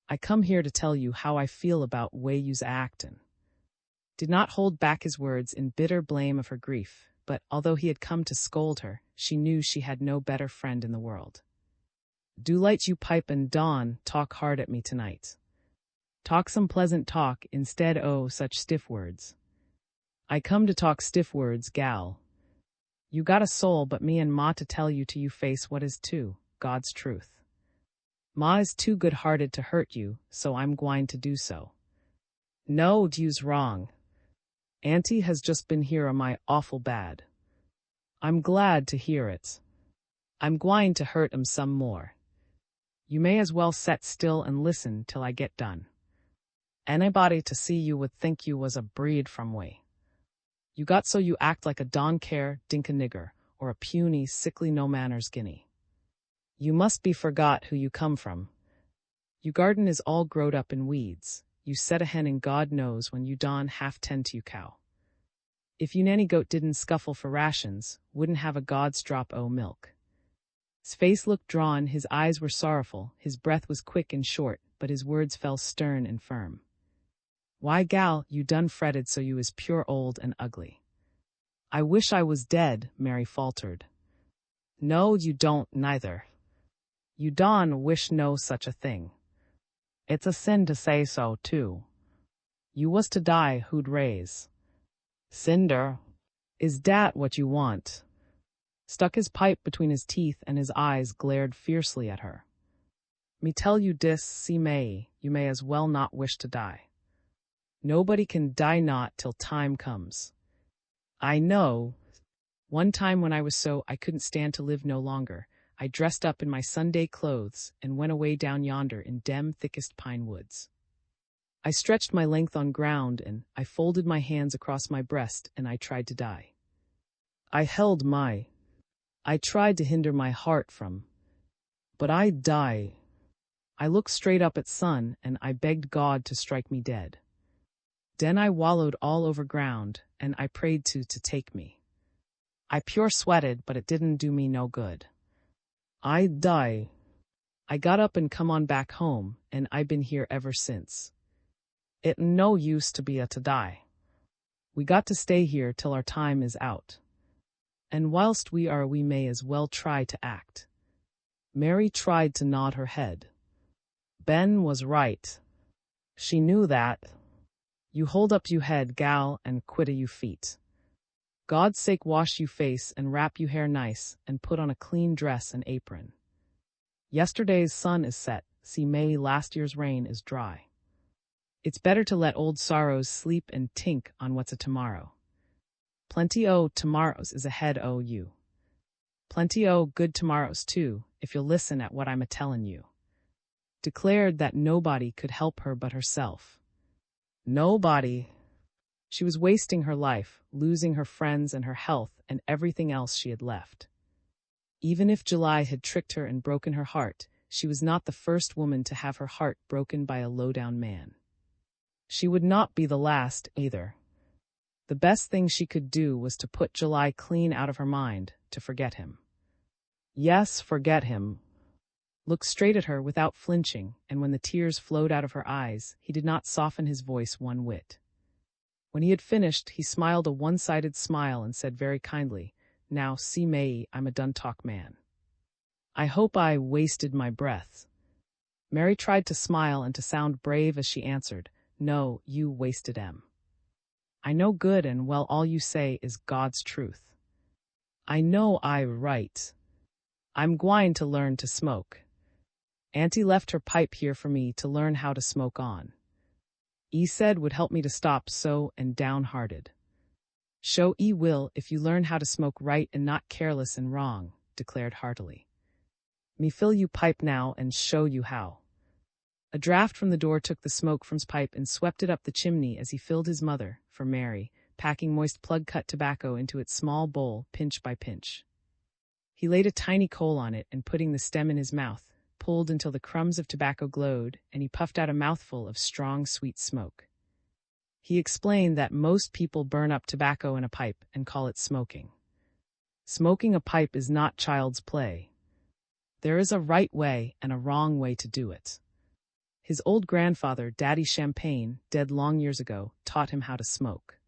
I come here to tell you how I feel about way you's actin'. Did not hold back his words in bitter blame of her grief, but although he had come to scold her, she knew she had no better friend in the world. Do light you pipe and Dawn talk hard at me tonight. Talk some pleasant talk instead o' such stiff words. I come to talk stiff words, gal. You got a soul but me and Ma to tell you to you face what is too, God's truth. Ma is too good-hearted to hurt you, so I'm gwine to do so. No, you's wrong. Auntie has just been here on my awful bad. I'm glad to hear it. I'm gwine to hurt 'em some more. You may as well set still and listen till I get done. Anybody to see you would think you was a breed from way. You got so you act like a don care dinka nigger, or a puny, sickly no-manners guinea. You must be forgot who you come from. You garden is all growed up in weeds. You set a hen in God knows when you don half tend to you cow. If you nanny goat didn't scuffle for rations, wouldn't have a God's drop o' milk. His face looked drawn, his eyes were sorrowful, his breath was quick and short, but his words fell stern and firm. Why, gal, you done fretted so you is pure old and ugly. I wish I was dead, Mary faltered. No, you don't, neither. You don wish no such a thing. It's a sin to say so, too. You was to die who'd raise. Cinder, is dat what you want? Stuck his pipe between his teeth and his eyes glared fiercely at her. Me tell you dis, see May, you may as well not wish to die. Nobody can die not till time comes. I know. One time when I was so I couldn't stand to live no longer, I dressed up in my Sunday clothes and went away down yonder in dem thickest pine woods. I stretched my length on ground and I folded my hands across my breast and I tried to die. I tried to hinder my heart from, but I'd die. I looked straight up at sun and I begged God to strike me dead. Den I wallowed all over ground and I prayed to take me. I pure sweated, but it didn't do me no good. I'd die. I got up and come on back home, and I've been here ever since. It no use to be to die. We got to stay here till our time is out. And whilst we are, we may as well try to act. Mary tried to nod her head. Ben was right. She knew that. You hold up you head, gal, and quitta you feet. God's sake wash you face and wrap you hair nice and put on a clean dress and apron. Yesterday's sun is set, see May last year's rain is dry. It's better to let old sorrows sleep and tink on what's a tomorrow. Plenty o' tomorrows is ahead o' you. Plenty o' good tomorrows too, if you'll listen at what I'm a-tellin' you. Declared that nobody could help her but herself. Nobody. She was wasting her life, losing her friends and her health and everything else she had left. Even if July had tricked her and broken her heart, she was not the first woman to have her heart broken by a low-down man. She would not be the last, either. The best thing she could do was to put July clean out of her mind, to forget him. Yes, forget him. Looked straight at her without flinching, and when the tears flowed out of her eyes, he did not soften his voice one whit. When he had finished, he smiled a one-sided smile and said very kindly, "Now, see May, I'm a done talk man. I hope I wasted my breath." Mary tried to smile and to sound brave as she answered, "No, you wasted em. I know good and well all you say is God's truth. I know I right. I'm gwine to learn to smoke. Auntie left her pipe here for me to learn how to smoke on. E said would help me to stop so and downhearted. Show E will if you learn how to smoke right and not careless and wrong," declared heartily. "Me fill you pipe now and show you how." A draught from the door took the smoke from his pipe and swept it up the chimney as he filled his mother, for Mary, packing moist plug-cut tobacco into its small bowl, pinch by pinch. He laid a tiny coal on it and, putting the stem in his mouth, pulled until the crumbs of tobacco glowed, and he puffed out a mouthful of strong, sweet smoke. He explained that most people burn up tobacco in a pipe and call it smoking. Smoking a pipe is not child's play. There is a right way and a wrong way to do it. His old grandfather, Daddy Champagne, dead long years ago, taught him how to smoke.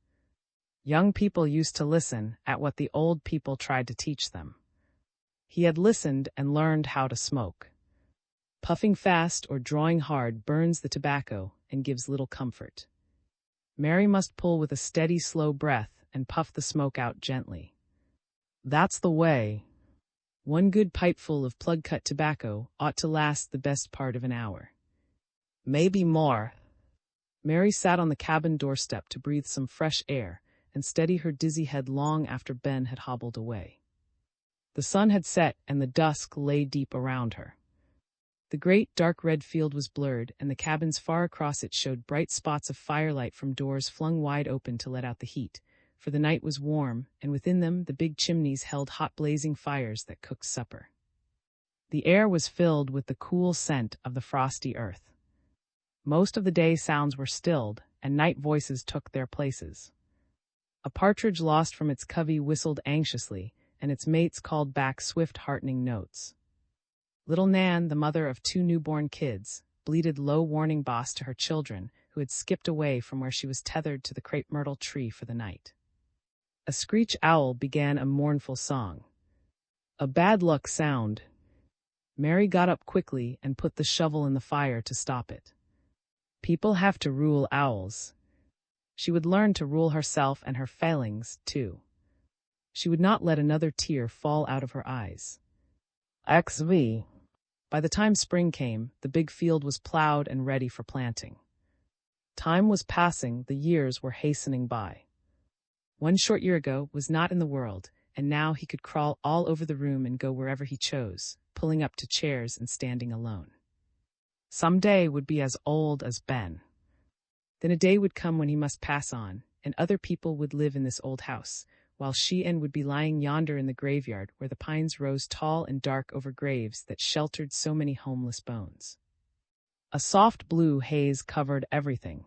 Young people used to listen at what the old people tried to teach them. He had listened and learned how to smoke. Puffing fast or drawing hard burns the tobacco and gives little comfort. Mary must pull with a steady, slow breath and puff the smoke out gently. That's the way. One good pipeful of plug-cut tobacco ought to last the best part of an hour. Maybe more. Mary sat on the cabin doorstep to breathe some fresh air and steady her dizzy head long after Ben had hobbled away. The sun had set and the dusk lay deep around her. The great dark red field was blurred, and the cabins far across it showed bright spots of firelight from doors flung wide open to let out the heat, for the night was warm, and within them the big chimneys held hot blazing fires that cooked supper. The air was filled with the cool scent of the frosty earth. Most of the day sounds were stilled, and night voices took their places. A partridge lost from its covey whistled anxiously, and its mates called back swift, heartening notes. Little Nan, the mother of 2 newborn kids, bleated low warning boss to her children, who had skipped away from where she was tethered to the crepe myrtle tree for the night. A screech owl began a mournful song. A bad luck sound. Mary got up quickly and put the shovel in the fire to stop it. People have to rule owls. She would learn to rule herself and her failings, too. She would not let another tear fall out of her eyes. XV. By the time spring came, the big field was plowed and ready for planting. Time was passing, the years were hastening by. 1 short year ago was not in the world, and now he could crawl all over the room and go wherever he chose, pulling up to chairs and standing alone. Some day would be as old as Ben. Then a day would come when he must pass on, and other people would live in this old house, while she would be lying yonder in the graveyard where the pines rose tall and dark over graves that sheltered so many homeless bones. A soft blue haze covered everything.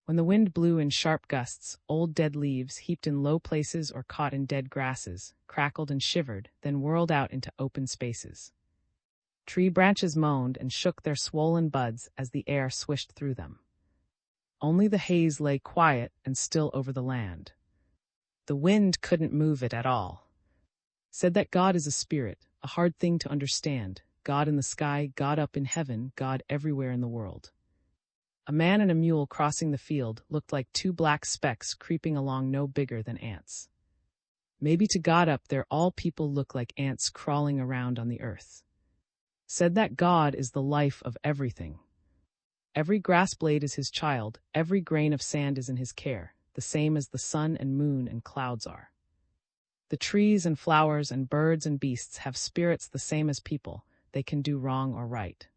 When the wind blew in sharp gusts, old dead leaves heaped in low places or caught in dead grasses, crackled and shivered, then whirled out into open spaces. Tree branches moaned and shook their swollen buds as the air swished through them. Only the haze lay quiet and still over the land. The wind couldn't move it at all. Said that God is a spirit, a hard thing to understand. God in the sky, God up in heaven, God everywhere in the world. A man and a mule crossing the field looked like 2 black specks creeping along no bigger than ants. Maybe to God up there all people look like ants crawling around on the earth. Said that God is the life of everything. Every grass blade is his child, every grain of sand is in his care, the same as the sun and moon and clouds are. The trees and flowers and birds and beasts have spirits the same as people, they can do wrong or right.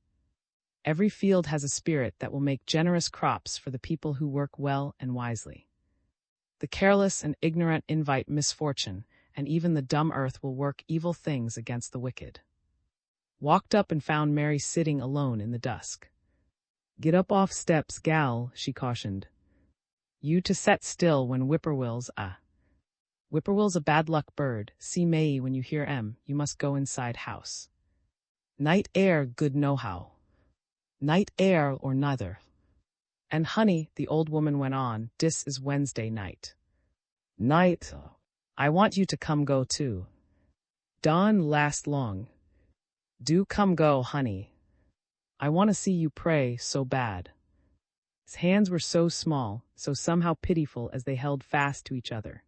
Every field has a spirit that will make generous crops for the people who work well and wisely. The careless and ignorant invite misfortune, and even the dumb earth will work evil things against the wicked. Walked up and found Mary sitting alone in the dusk. "Get up off steps, gal," she cautioned. "You to set still when whippoorwills Whippoorwill's a bad luck bird. See May when you hear you must go inside house. Night air good know how. Night air or neither." And honey, the old woman went on, dis is Wednesday night. Night. I want you to come go too. Dawn last long. Do come go, honey. I want to see you pray so bad. His hands were so small, so somehow pitiful as they held fast to each other.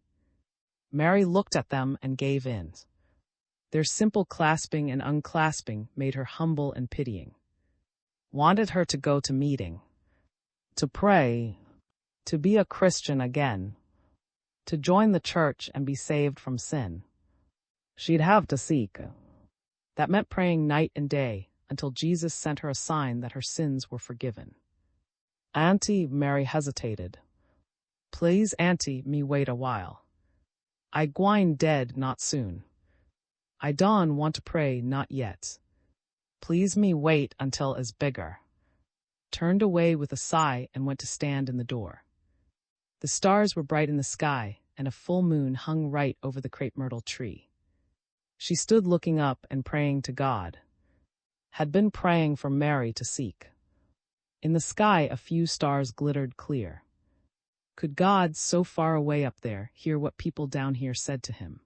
Mary looked at them and gave in. Their simple clasping and unclasping made her humble and pitying. Wanted her to go to meeting. To pray. To be a Christian again. To join the church and be saved from sin. She'd have to seek. That meant praying night and day until Jesus sent her a sign that her sins were forgiven. Auntie, Mary hesitated. Please, Auntie, me wait a while. I gwine dead not soon. I don't want to pray not yet. Please me wait until is bigger. Turned away with a sigh and went to stand in the door. The stars were bright in the sky, and a full moon hung right over the crepe myrtle tree. She stood looking up and praying to God. Had been praying for Mary to seek. In the sky a few stars glittered clear. Could God, so far away up there, hear what people down here said to him?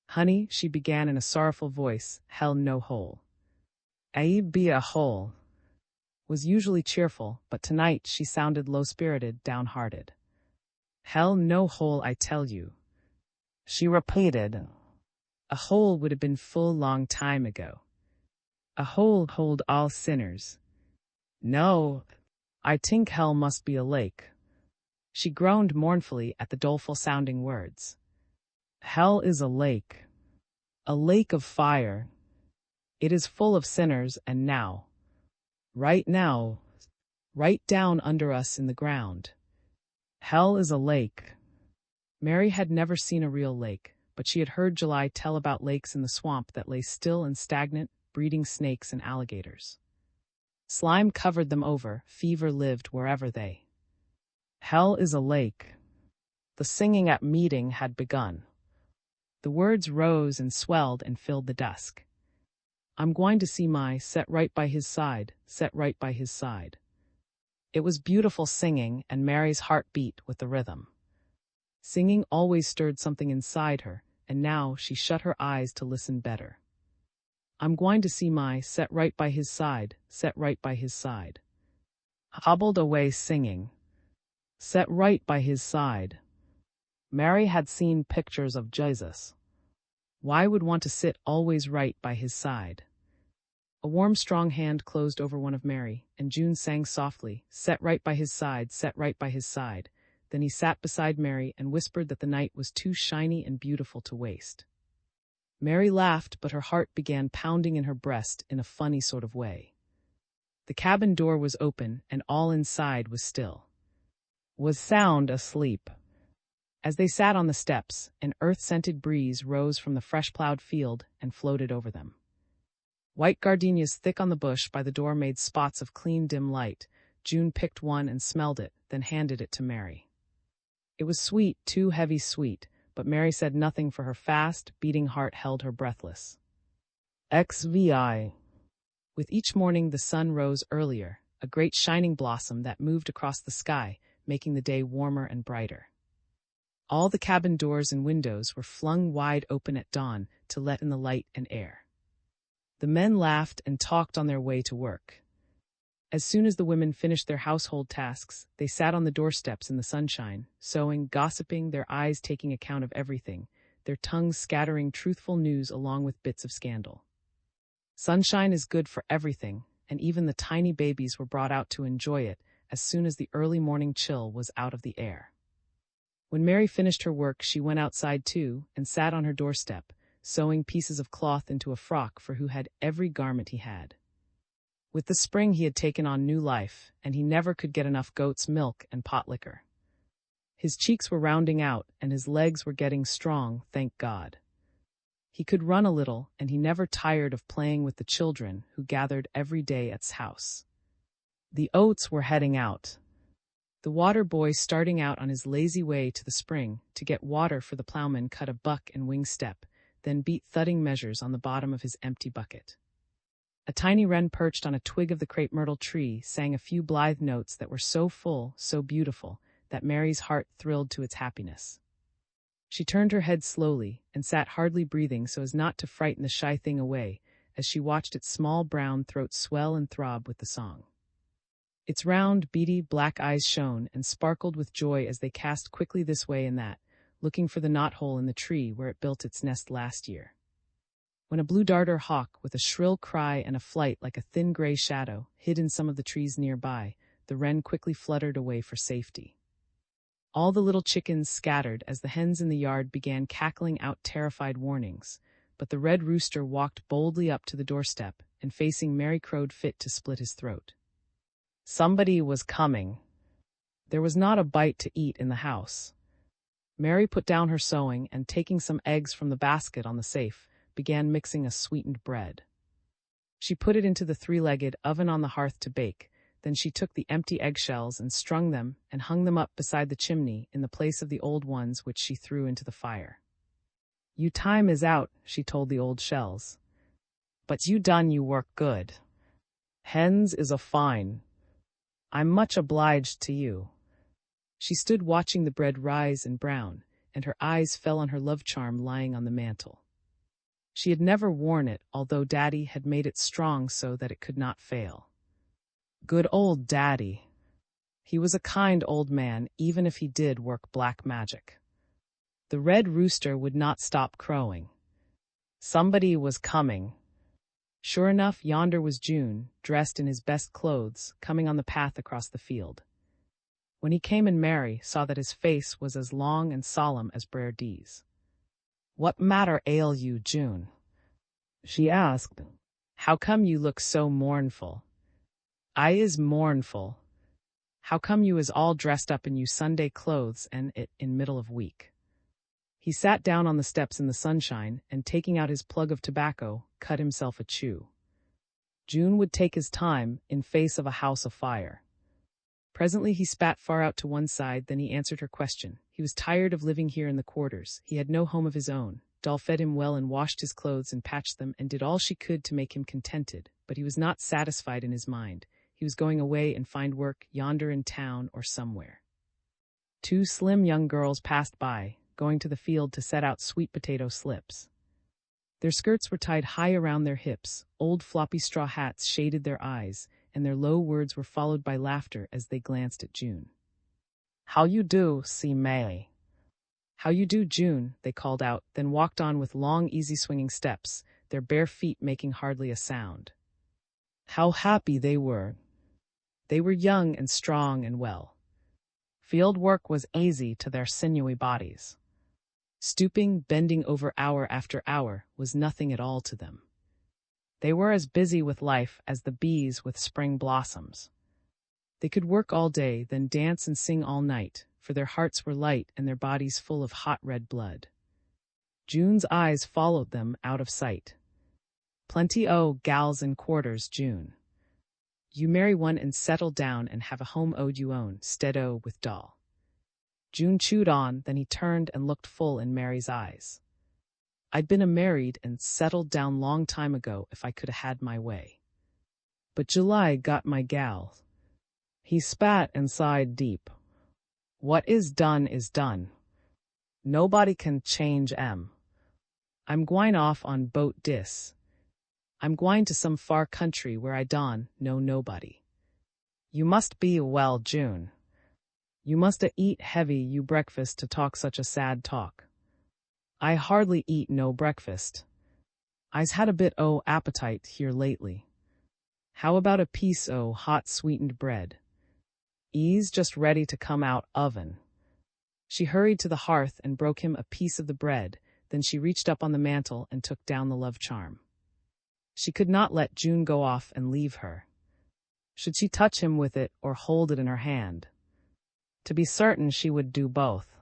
Honey, she began in a sorrowful voice, hell no hole. I be a hole. Was usually cheerful, but tonight she sounded low-spirited, downhearted. Hell no hole, I tell you. She repeated. A hole would have been full long time ago. A hole hold all sinners. No, I think hell must be a lake. She groaned mournfully at the doleful-sounding words. Hell is a lake of fire. It is full of sinners, and now, right down under us in the ground. Hell is a lake. Mary had never seen a real lake, but she had heard July tell about lakes in the swamp that lay still and stagnant, breeding snakes and alligators. Slime covered them over, fever lived wherever they. Hell is a lake. The singing at meeting had begun. The words rose and swelled and filled the dusk. I'm going to see my set right by his side, set right by his side. It was beautiful singing, and Mary's heart beat with the rhythm. Singing always stirred something inside her, and now she shut her eyes to listen better. I'm going to see my set right by his side, set right by his side. Hobbled away singing. Set right by his side. Mary had seen pictures of Jesus. Why would want to sit always right by his side? A warm, strong hand closed over one of Mary, and June sang softly, set right by his side, set right by his side. Then he sat beside Mary and whispered that the night was too shiny and beautiful to waste. Mary laughed, but her heart began pounding in her breast in a funny sort of way. The cabin door was open, and all inside was still. Was sound asleep. As they sat on the steps, an earth-scented breeze rose from the fresh-plowed field and floated over them. White gardenias thick on the bush by the door made spots of clean, dim light. June picked one and smelled it, then handed it to Mary. It was sweet, too heavy sweet, but Mary said nothing, for her fast, beating heart held her breathless. XVI. With each morning the sun rose earlier, a great shining blossom that moved across the sky, making the day warmer and brighter. All the cabin doors and windows were flung wide open at dawn to let in the light and air. The men laughed and talked on their way to work. As soon as the women finished their household tasks, they sat on the doorsteps in the sunshine, sewing, gossiping, their eyes taking account of everything, their tongues scattering truthful news along with bits of scandal. Sunshine is good for everything, and even the tiny babies were brought out to enjoy it as soon as the early morning chill was out of the air. When Mary finished her work, she went outside too and sat on her doorstep, sewing pieces of cloth into a frock for who had every garment he had. With the spring he had taken on new life, and he never could get enough goat's milk and pot liquor. His cheeks were rounding out, and his legs were getting strong, thank God. He could run a little, and he never tired of playing with the children who gathered every day at his house. The oats were heading out. The water boy, starting out on his lazy way to the spring to get water for the plowman, cut a buck and wing step, then beat thudding measures on the bottom of his empty bucket. A tiny wren perched on a twig of the crepe myrtle tree sang a few blithe notes that were so full, so beautiful, that Mary's heart thrilled to its happiness. She turned her head slowly and sat hardly breathing so as not to frighten the shy thing away as she watched its small brown throat swell and throb with the song. Its round, beady, black eyes shone and sparkled with joy as they cast quickly this way and that, looking for the knothole in the tree where it built its nest last year. When a blue darter hawk, with a shrill cry and a flight like a thin gray shadow, hid in some of the trees nearby, the wren quickly fluttered away for safety. All the little chickens scattered as the hens in the yard began cackling out terrified warnings, but the red rooster walked boldly up to the doorstep and facing Mary crowed fit to split his throat. Somebody was coming. There was not a bite to eat in the house. Mary put down her sewing and, taking some eggs from the basket on the safe, began mixing a sweetened bread. She put it into the three-legged oven on the hearth to bake. Then she took the empty eggshells and strung them and hung them up beside the chimney in the place of the old ones which she threw into the fire. "You time is out," she told the old shells. "But you done you work good. Hens is a fine. I'm much obliged to you." She stood watching the bread rise and brown, and her eyes fell on her love charm lying on the mantel. She had never worn it, although Daddy had made it strong so that it could not fail. Good old Daddy. He was a kind old man, even if he did work black magic. The red rooster would not stop crowing. Somebody was coming. Sure enough, yonder was June, dressed in his best clothes, coming on the path across the field. When he came in, Mary saw that his face was as long and solemn as Brer D's. "What matter ail you, June?" she asked. "How come you look so mournful?" "I is mournful. How come you is all dressed up in you Sunday clothes and it in middle of week?" He sat down on the steps in the sunshine and, taking out his plug of tobacco, cut himself a chew. June would take his time in face of a house afire. Presently he spat far out to one side, then he answered her question. He was tired of living here in the quarters. He had no home of his own. Doll fed him well and washed his clothes and patched them and did all she could to make him contented, but he was not satisfied in his mind. He was going away and find work yonder in town or somewhere. Two slim young girls passed by, going to the field to set out sweet potato slips. Their skirts were tied high around their hips, old floppy straw hats shaded their eyes, and their low words were followed by laughter as they glanced at June. "How you do, see May?" "How you do, June?" they called out, then walked on with long, easy swinging steps, their bare feet making hardly a sound. How happy they were! They were young and strong and well. Field work was easy to their sinewy bodies. Stooping, bending over hour after hour was nothing at all to them. They were as busy with life as the bees with spring blossoms. They could work all day, then dance and sing all night, for their hearts were light and their bodies full of hot red blood. June's eyes followed them out of sight. "Plenty o' gals in quarters, June. You marry one and settle down and have a home o'd you own, 'stead o' with Doll." June chewed on, then he turned and looked full in Mary's eyes. "I'd been a married and settled down long time ago if I could 'a' had my way. But July got my gal." He spat and sighed deep. "What is done is done. Nobody can change 'em. I'm gwine off on boat dis. I'm gwine to some far country where I don know nobody. You must be well, June. You must eat heavy you breakfast to talk such a sad talk." "I hardly eat no breakfast. I's had a bit o' appetite here lately. How about a piece o' hot sweetened bread? E's just ready to come out oven." She hurried to the hearth and broke him a piece of the bread, then she reached up on the mantel and took down the love charm. She could not let June go off and leave her. Should she touch him with it or hold it in her hand? To be certain, she would do both.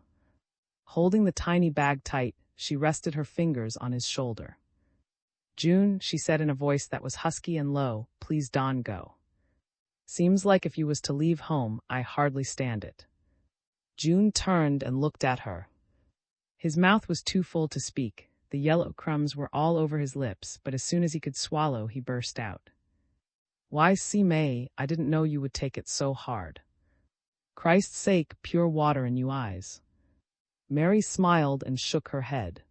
Holding the tiny bag tight, she rested her fingers on his shoulder. "June," she said in a voice that was husky and low, "please don go. Seems like if you was to leave home, I hardly stand it." June turned and looked at her. His mouth was too full to speak, The yellow crumbs were all over his lips, but as soon as he could swallow, he burst out. "Why, see, May, I didn't know you would take it so hard. Christ's sake, pure water in you eyes." Mary smiled and shook her head.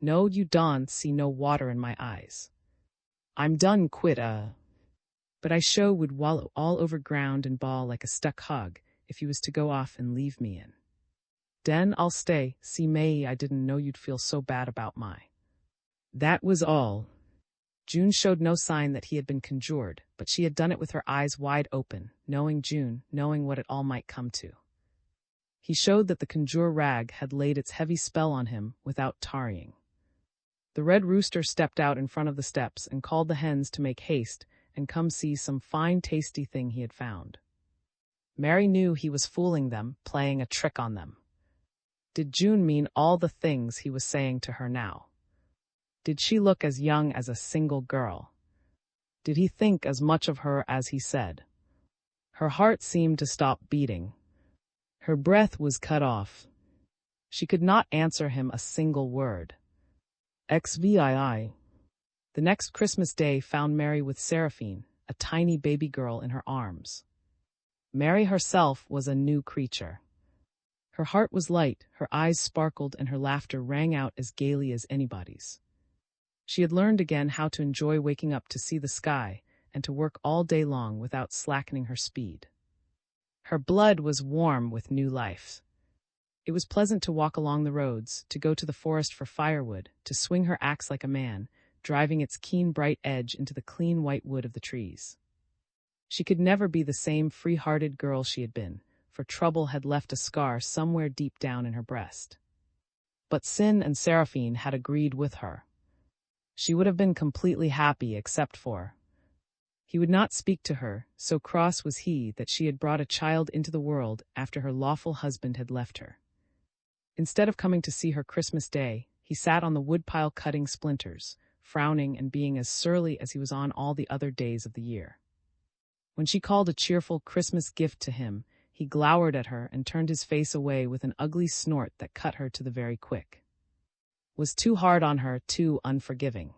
"No, you don't see no water in my eyes. I'm done quit, But I show would wallow all over ground and bawl like a stuck hog if you was to go off and leave me in. Den I'll stay, see May, I didn't know you'd feel so bad about my." That was all. June showed no sign that he had been conjured, but she had done it with her eyes wide open, knowing June, knowing what it all might come to. He showed that the conjure rag had laid its heavy spell on him without tarrying. The red rooster stepped out in front of the steps and called the hens to make haste and come see some fine tasty thing he had found. Mary knew he was fooling them, playing a trick on them. Did June mean all the things he was saying to her now? Did she look as young as a single girl? Did he think as much of her as he said? Her heart seemed to stop beating. Her breath was cut off. She could not answer him a single word. XVII. The next Christmas Day found Mary with Seraphine, a tiny baby girl, in her arms. Mary herself was a new creature. Her heart was light, her eyes sparkled, and her laughter rang out as gaily as anybody's. She had learned again how to enjoy waking up to see the sky and to work all day long without slackening her speed. Her blood was warm with new life. It was pleasant to walk along the roads, to go to the forest for firewood, to swing her axe like a man, driving its keen bright edge into the clean white wood of the trees. She could never be the same free-hearted girl she had been, for trouble had left a scar somewhere deep down in her breast. But Sin and Seraphine had agreed with her. She would have been completely happy except for. He would not speak to her, so cross was he that she had brought a child into the world after her lawful husband had left her. Instead of coming to see her Christmas Day, he sat on the woodpile cutting splinters, frowning and being as surly as he was on all the other days of the year. When she called a cheerful Christmas gift to him, he glowered at her and turned his face away with an ugly snort that cut her to the very quick. Was too hard on her, too unforgiving.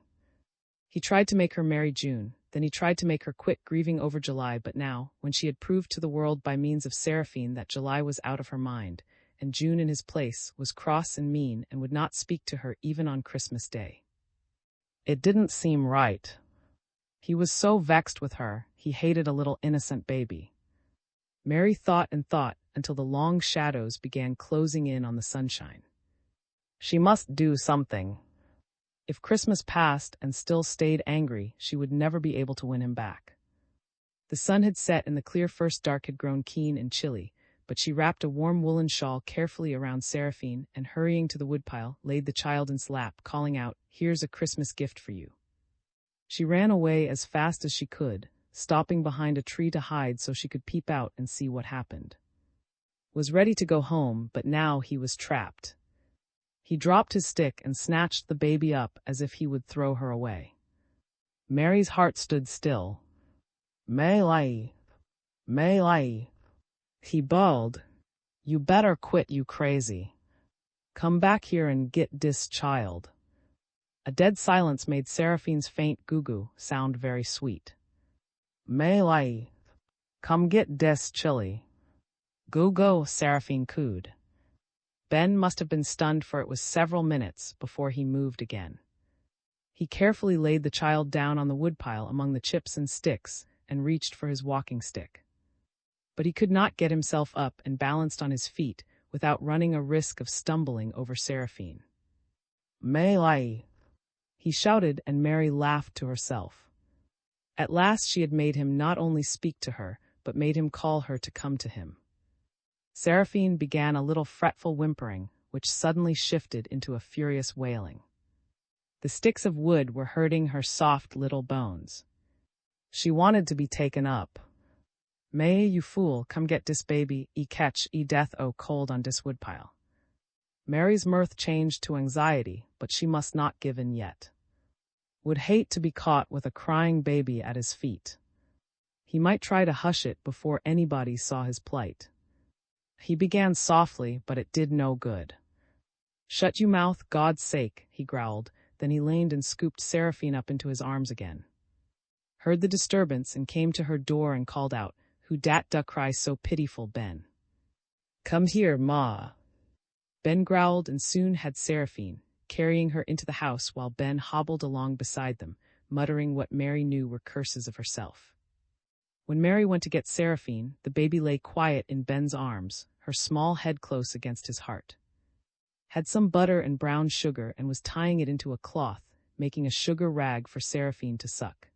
He tried to make her marry June, then he tried to make her quit grieving over July, but now, when she had proved to the world by means of Seraphine that July was out of her mind, and June in his place was cross and mean and would not speak to her even on Christmas Day. It didn't seem right. He was so vexed with her, he hated a little innocent baby. Mary thought and thought until the long shadows began closing in on the sunshine. She must do something. If Christmas passed and still stayed angry, she would never be able to win him back. The sun had set and the clear first dark had grown keen and chilly, but she wrapped a warm woolen shawl carefully around Seraphine and, hurrying to the woodpile, laid the child in his lap, calling out, "Here's a Christmas gift for you." She ran away as fast as she could, stopping behind a tree to hide so she could peep out and see what happened. Was ready to go home, but now he was trapped. He dropped his stick and snatched the baby up as if he would throw her away. Mary's heart stood still. "Melee! Melee!" He bawled. "You better quit, you crazy. Come back here and get dis child." A dead silence made Seraphine's faint goo-goo sound very sweet. "Melee! Come get dis chili." "Goo-goo," Seraphine cooed. Ben must have been stunned, for it was several minutes before he moved again. He carefully laid the child down on the woodpile among the chips and sticks and reached for his walking stick. But he could not get himself up and balanced on his feet without running a risk of stumbling over Seraphine. "Melee!" he shouted, and Mary laughed to herself. At last she had made him not only speak to her, but made him call her to come to him. Seraphine began a little fretful whimpering, which suddenly shifted into a furious wailing. The sticks of wood were hurting her soft little bones. She wanted to be taken up. "May, you fool, come get dis baby, catch death o cold on dis woodpile." Mary's mirth changed to anxiety, but she must not give in yet. Would hate to be caught with a crying baby at his feet. He might try to hush it before anybody saw his plight. He began softly, but it did no good. Shut you mouth, God's sake, he growled. Then he leaned and scooped Seraphine up into his arms again. Heard the disturbance and came to her door and called out, "Who dat da cry so pitiful, Ben? Come here, ma." Ben growled and soon had Seraphine, carrying her into the house while Ben hobbled along beside them, muttering what Mary knew were curses of herself. When Mary went to get Seraphine, the baby lay quiet in Ben's arms, her small head close against his heart. Had some butter and brown sugar and was tying it into a cloth, making a sugar rag for Seraphine to suck.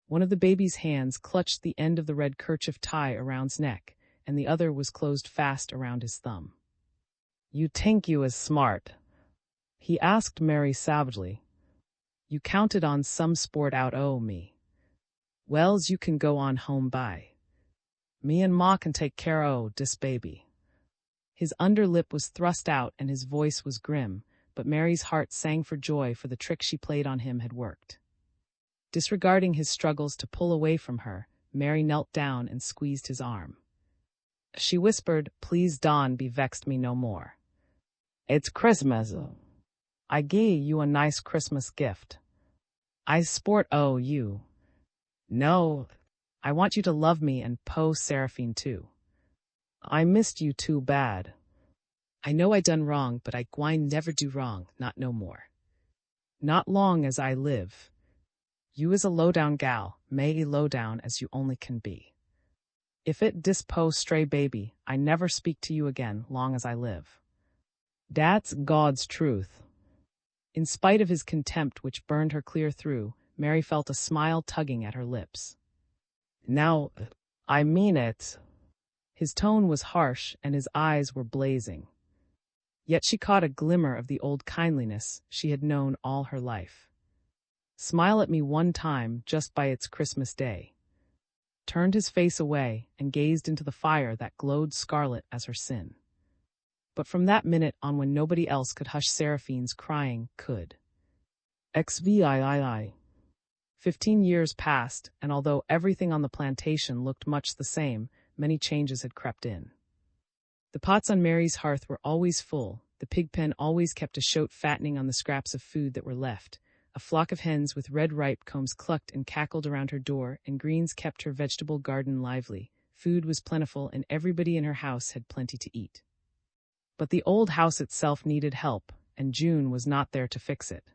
One of the baby's hands clutched the end of the red kerchief tie around his neck, and the other was closed fast around his thumb. "You think you is smart?" he asked Mary savagely. "You counted on some sport out o' me. Wells, you can go on home by. Me and Ma can take care o' dis baby." His underlip was thrust out and his voice was grim, but Mary's heart sang for joy, for the trick she played on him had worked. Disregarding his struggles to pull away from her, Mary knelt down and squeezed his arm. She whispered, "Please, Don, be vexed me no more. It's Christmas. I gie you a nice Christmas gift. I sport o' you. No, I want you to love me and Po Seraphine too. I missed you too bad. I know I done wrong, but I gwine never do wrong, not no more. Not long as I live. You is a low-down gal, may low-down as you only can be. If it dispo stray baby, I never speak to you again, long as I live. Dat's God's truth." In spite of his contempt, which burned her clear through, Mary felt a smile tugging at her lips. "Now, I mean it." His tone was harsh and his eyes were blazing. Yet she caught a glimmer of the old kindliness she had known all her life. "Smile at me one time, just by its Christmas Day." Turned his face away and gazed into the fire that glowed scarlet as her sin. But from that minute on, when nobody else could hush Seraphine's crying, could. XVIII. 15 years passed, and although everything on the plantation looked much the same, many changes had crept in. The pots on Mary's hearth were always full, the pig pen always kept a shoat fattening on the scraps of food that were left, a flock of hens with red ripe combs clucked and cackled around her door, and greens kept her vegetable garden lively. Food was plentiful, and everybody in her house had plenty to eat. But the old house itself needed help, and June was not there to fix it.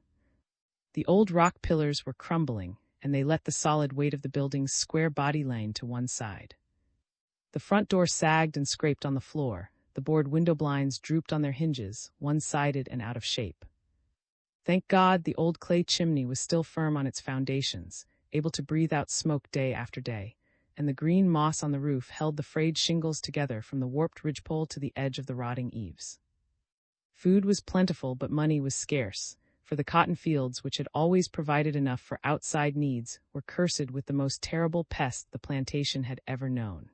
The old rock pillars were crumbling, and they let the solid weight of the building's square body lay to one side. The front door sagged and scraped on the floor, the board window blinds drooped on their hinges, one-sided and out of shape. Thank God the old clay chimney was still firm on its foundations, able to breathe out smoke day after day, and the green moss on the roof held the frayed shingles together from the warped ridgepole to the edge of the rotting eaves. Food was plentiful, but money was scarce, for the cotton fields, which had always provided enough for outside needs, were cursed with the most terrible pest the plantation had ever known.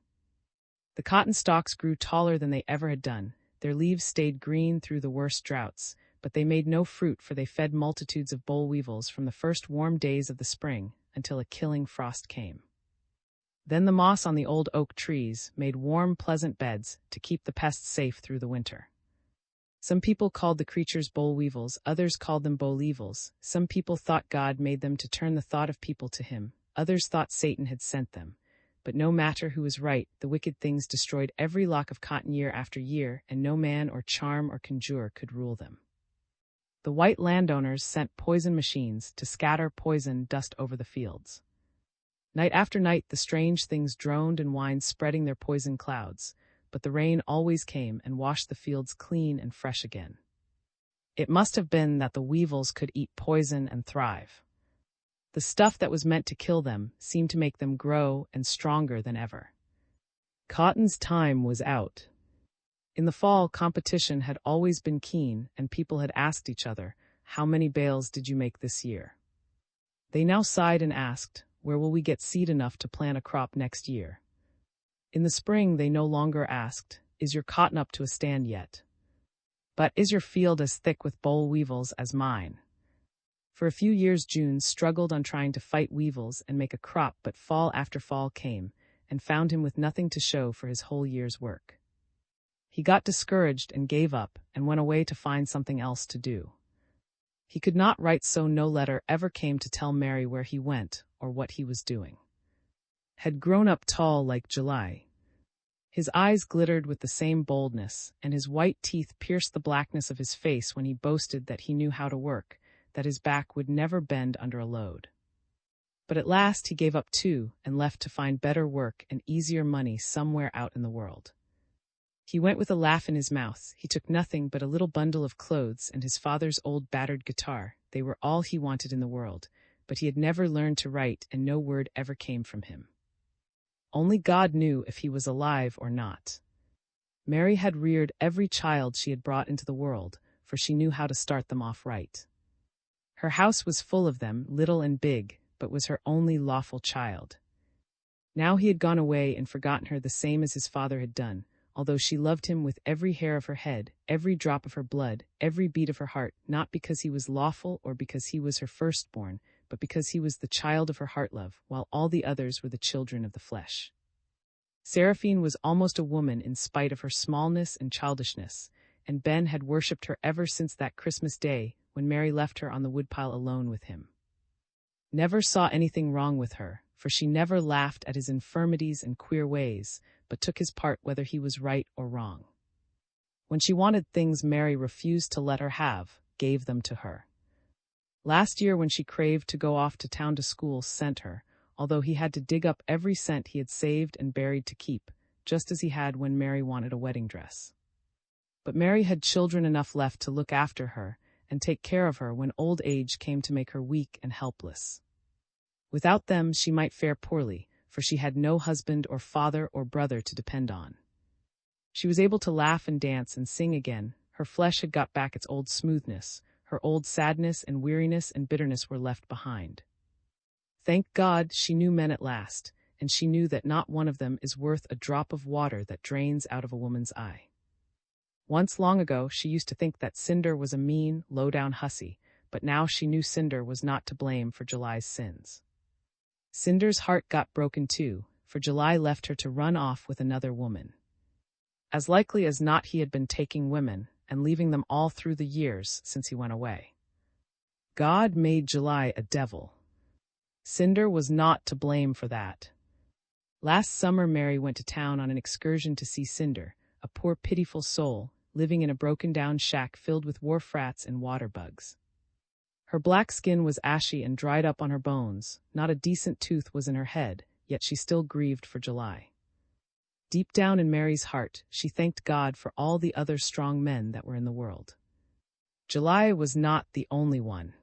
The cotton stalks grew taller than they ever had done, their leaves stayed green through the worst droughts, but they made no fruit, for they fed multitudes of boll weevils from the first warm days of the spring until a killing frost came. Then the moss on the old oak trees made warm, pleasant beds to keep the pests safe through the winter. Some people called the creatures boll weevils, others called them bollevils. Some people thought God made them to turn the thought of people to him, others thought Satan had sent them. But no matter who was right, the wicked things destroyed every lock of cotton year after year, and no man or charm or conjure could rule them. The white landowners sent poison machines to scatter poison dust over the fields. Night after night the strange things droned and whined, spreading their poison clouds, but the rain always came and washed the fields clean and fresh again. It must have been that the weevils could eat poison and thrive. The stuff that was meant to kill them seemed to make them grow and stronger than ever. Cotton's time was out. In the fall, competition had always been keen, and people had asked each other, "How many bales did you make this year?" They now sighed and asked, "Where will we get seed enough to plant a crop next year?" In the spring, they no longer asked, "Is your cotton up to a stand yet?" but "Is your field as thick with boll weevils as mine?" For a few years June struggled on trying to fight weevils and make a crop, but fall after fall came, and found him with nothing to show for his whole year's work. He got discouraged and gave up and went away to find something else to do. He could not write, so no letter ever came to tell Mary where he went or what he was doing. Had grown up tall like July. His eyes glittered with the same boldness, and his white teeth pierced the blackness of his face when he boasted that he knew how to work, that his back would never bend under a load. But at last he gave up too and left to find better work and easier money somewhere out in the world. He went with a laugh in his mouth. He took nothing but a little bundle of clothes and his father's old battered guitar. They were all he wanted in the world, but he had never learned to write and no word ever came from him. Only God knew if he was alive or not. Mary had reared every child she had brought into the world, for she knew how to start them off right. Her house was full of them, little and big, but was her only lawful child. Now he had gone away and forgotten her the same as his father had done, although she loved him with every hair of her head, every drop of her blood, every beat of her heart, not because he was lawful or because he was her firstborn, but because he was the child of her heart love, while all the others were the children of the flesh. Seraphine was almost a woman in spite of her smallness and childishness, and Ben had worshipped her ever since that Christmas day when Mary left her on the woodpile alone with him. Never saw anything wrong with her, for she never laughed at his infirmities and queer ways, but took his part whether he was right or wrong. When she wanted things Mary refused to let her have, gave them to her. Last year when she craved to go off to town to school, sent her, although he had to dig up every cent he had saved and buried to keep, just as he had when Mary wanted a wedding dress. But Mary had children enough left to look after her and take care of her when old age came to make her weak and helpless. Without them she might fare poorly, for she had no husband or father or brother to depend on. She was able to laugh and dance and sing again. Her flesh had got back its old smoothness. Her old sadness and weariness and bitterness were left behind. Thank God she knew men at last, and she knew that not one of them is worth a drop of water that drains out of a woman's eye. Once long ago she used to think that Cinder was a mean, low-down hussy, but now she knew Cinder was not to blame for July's sins. Cinder's heart got broken too, for July left her to run off with another woman. As likely as not he had been taking women, and leaving them all through the years since he went away. God made July a devil. Cinder was not to blame for that. Last summer Mary went to town on an excursion to see Cinder, a poor pitiful soul, living in a broken-down shack filled with wharf rats and water bugs. Her black skin was ashy and dried up on her bones, not a decent tooth was in her head, yet she still grieved for July. Deep down in Mary's heart, she thanked God for all the other strong men that were in the world. July was not the only one.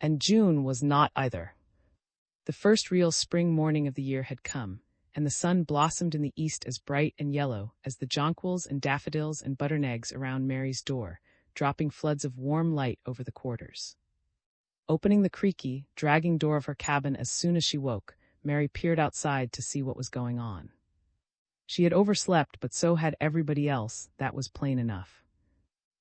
And June was not either. The first real spring morning of the year had come, and the sun blossomed in the east as bright and yellow as the jonquils and daffodils and butternags around Mary's door, dropping floods of warm light over the quarters. Opening the creaky, dragging door of her cabin as soon as she woke, Mary peered outside to see what was going on. She had overslept, but so had everybody else, that was plain enough.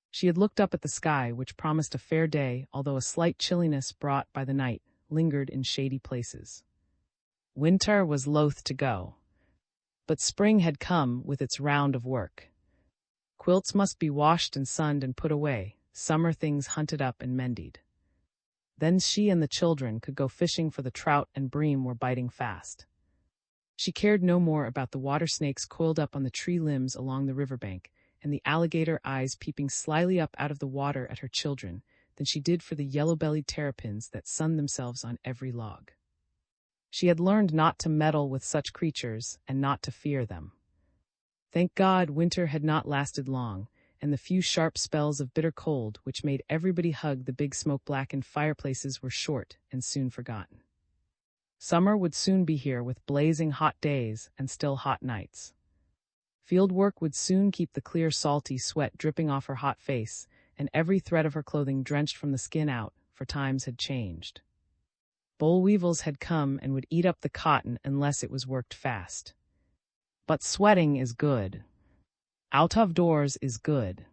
She had looked up at the sky, which promised a fair day, although a slight chilliness brought by the night lingered in shady places. Winter was loath to go. But spring had come with its round of work. Quilts must be washed and sunned and put away, summer things hunted up and mended. Then she and the children could go fishing, for the trout and bream were biting fast. She cared no more about the water snakes coiled up on the tree limbs along the riverbank, and the alligator eyes peeping slyly up out of the water at her children, than she did for the yellow-bellied terrapins that sunned themselves on every log. She had learned not to meddle with such creatures and not to fear them. Thank God winter had not lasted long, and the few sharp spells of bitter cold which made everybody hug the big smoke-blackened fireplaces were short and soon forgotten. Summer would soon be here with blazing hot days and still hot nights. Field work would soon keep the clear salty sweat dripping off her hot face, and every thread of her clothing drenched from the skin out, for times had changed. Boll weevils had come and would eat up the cotton unless it was worked fast. But sweating is good. Out of doors is good.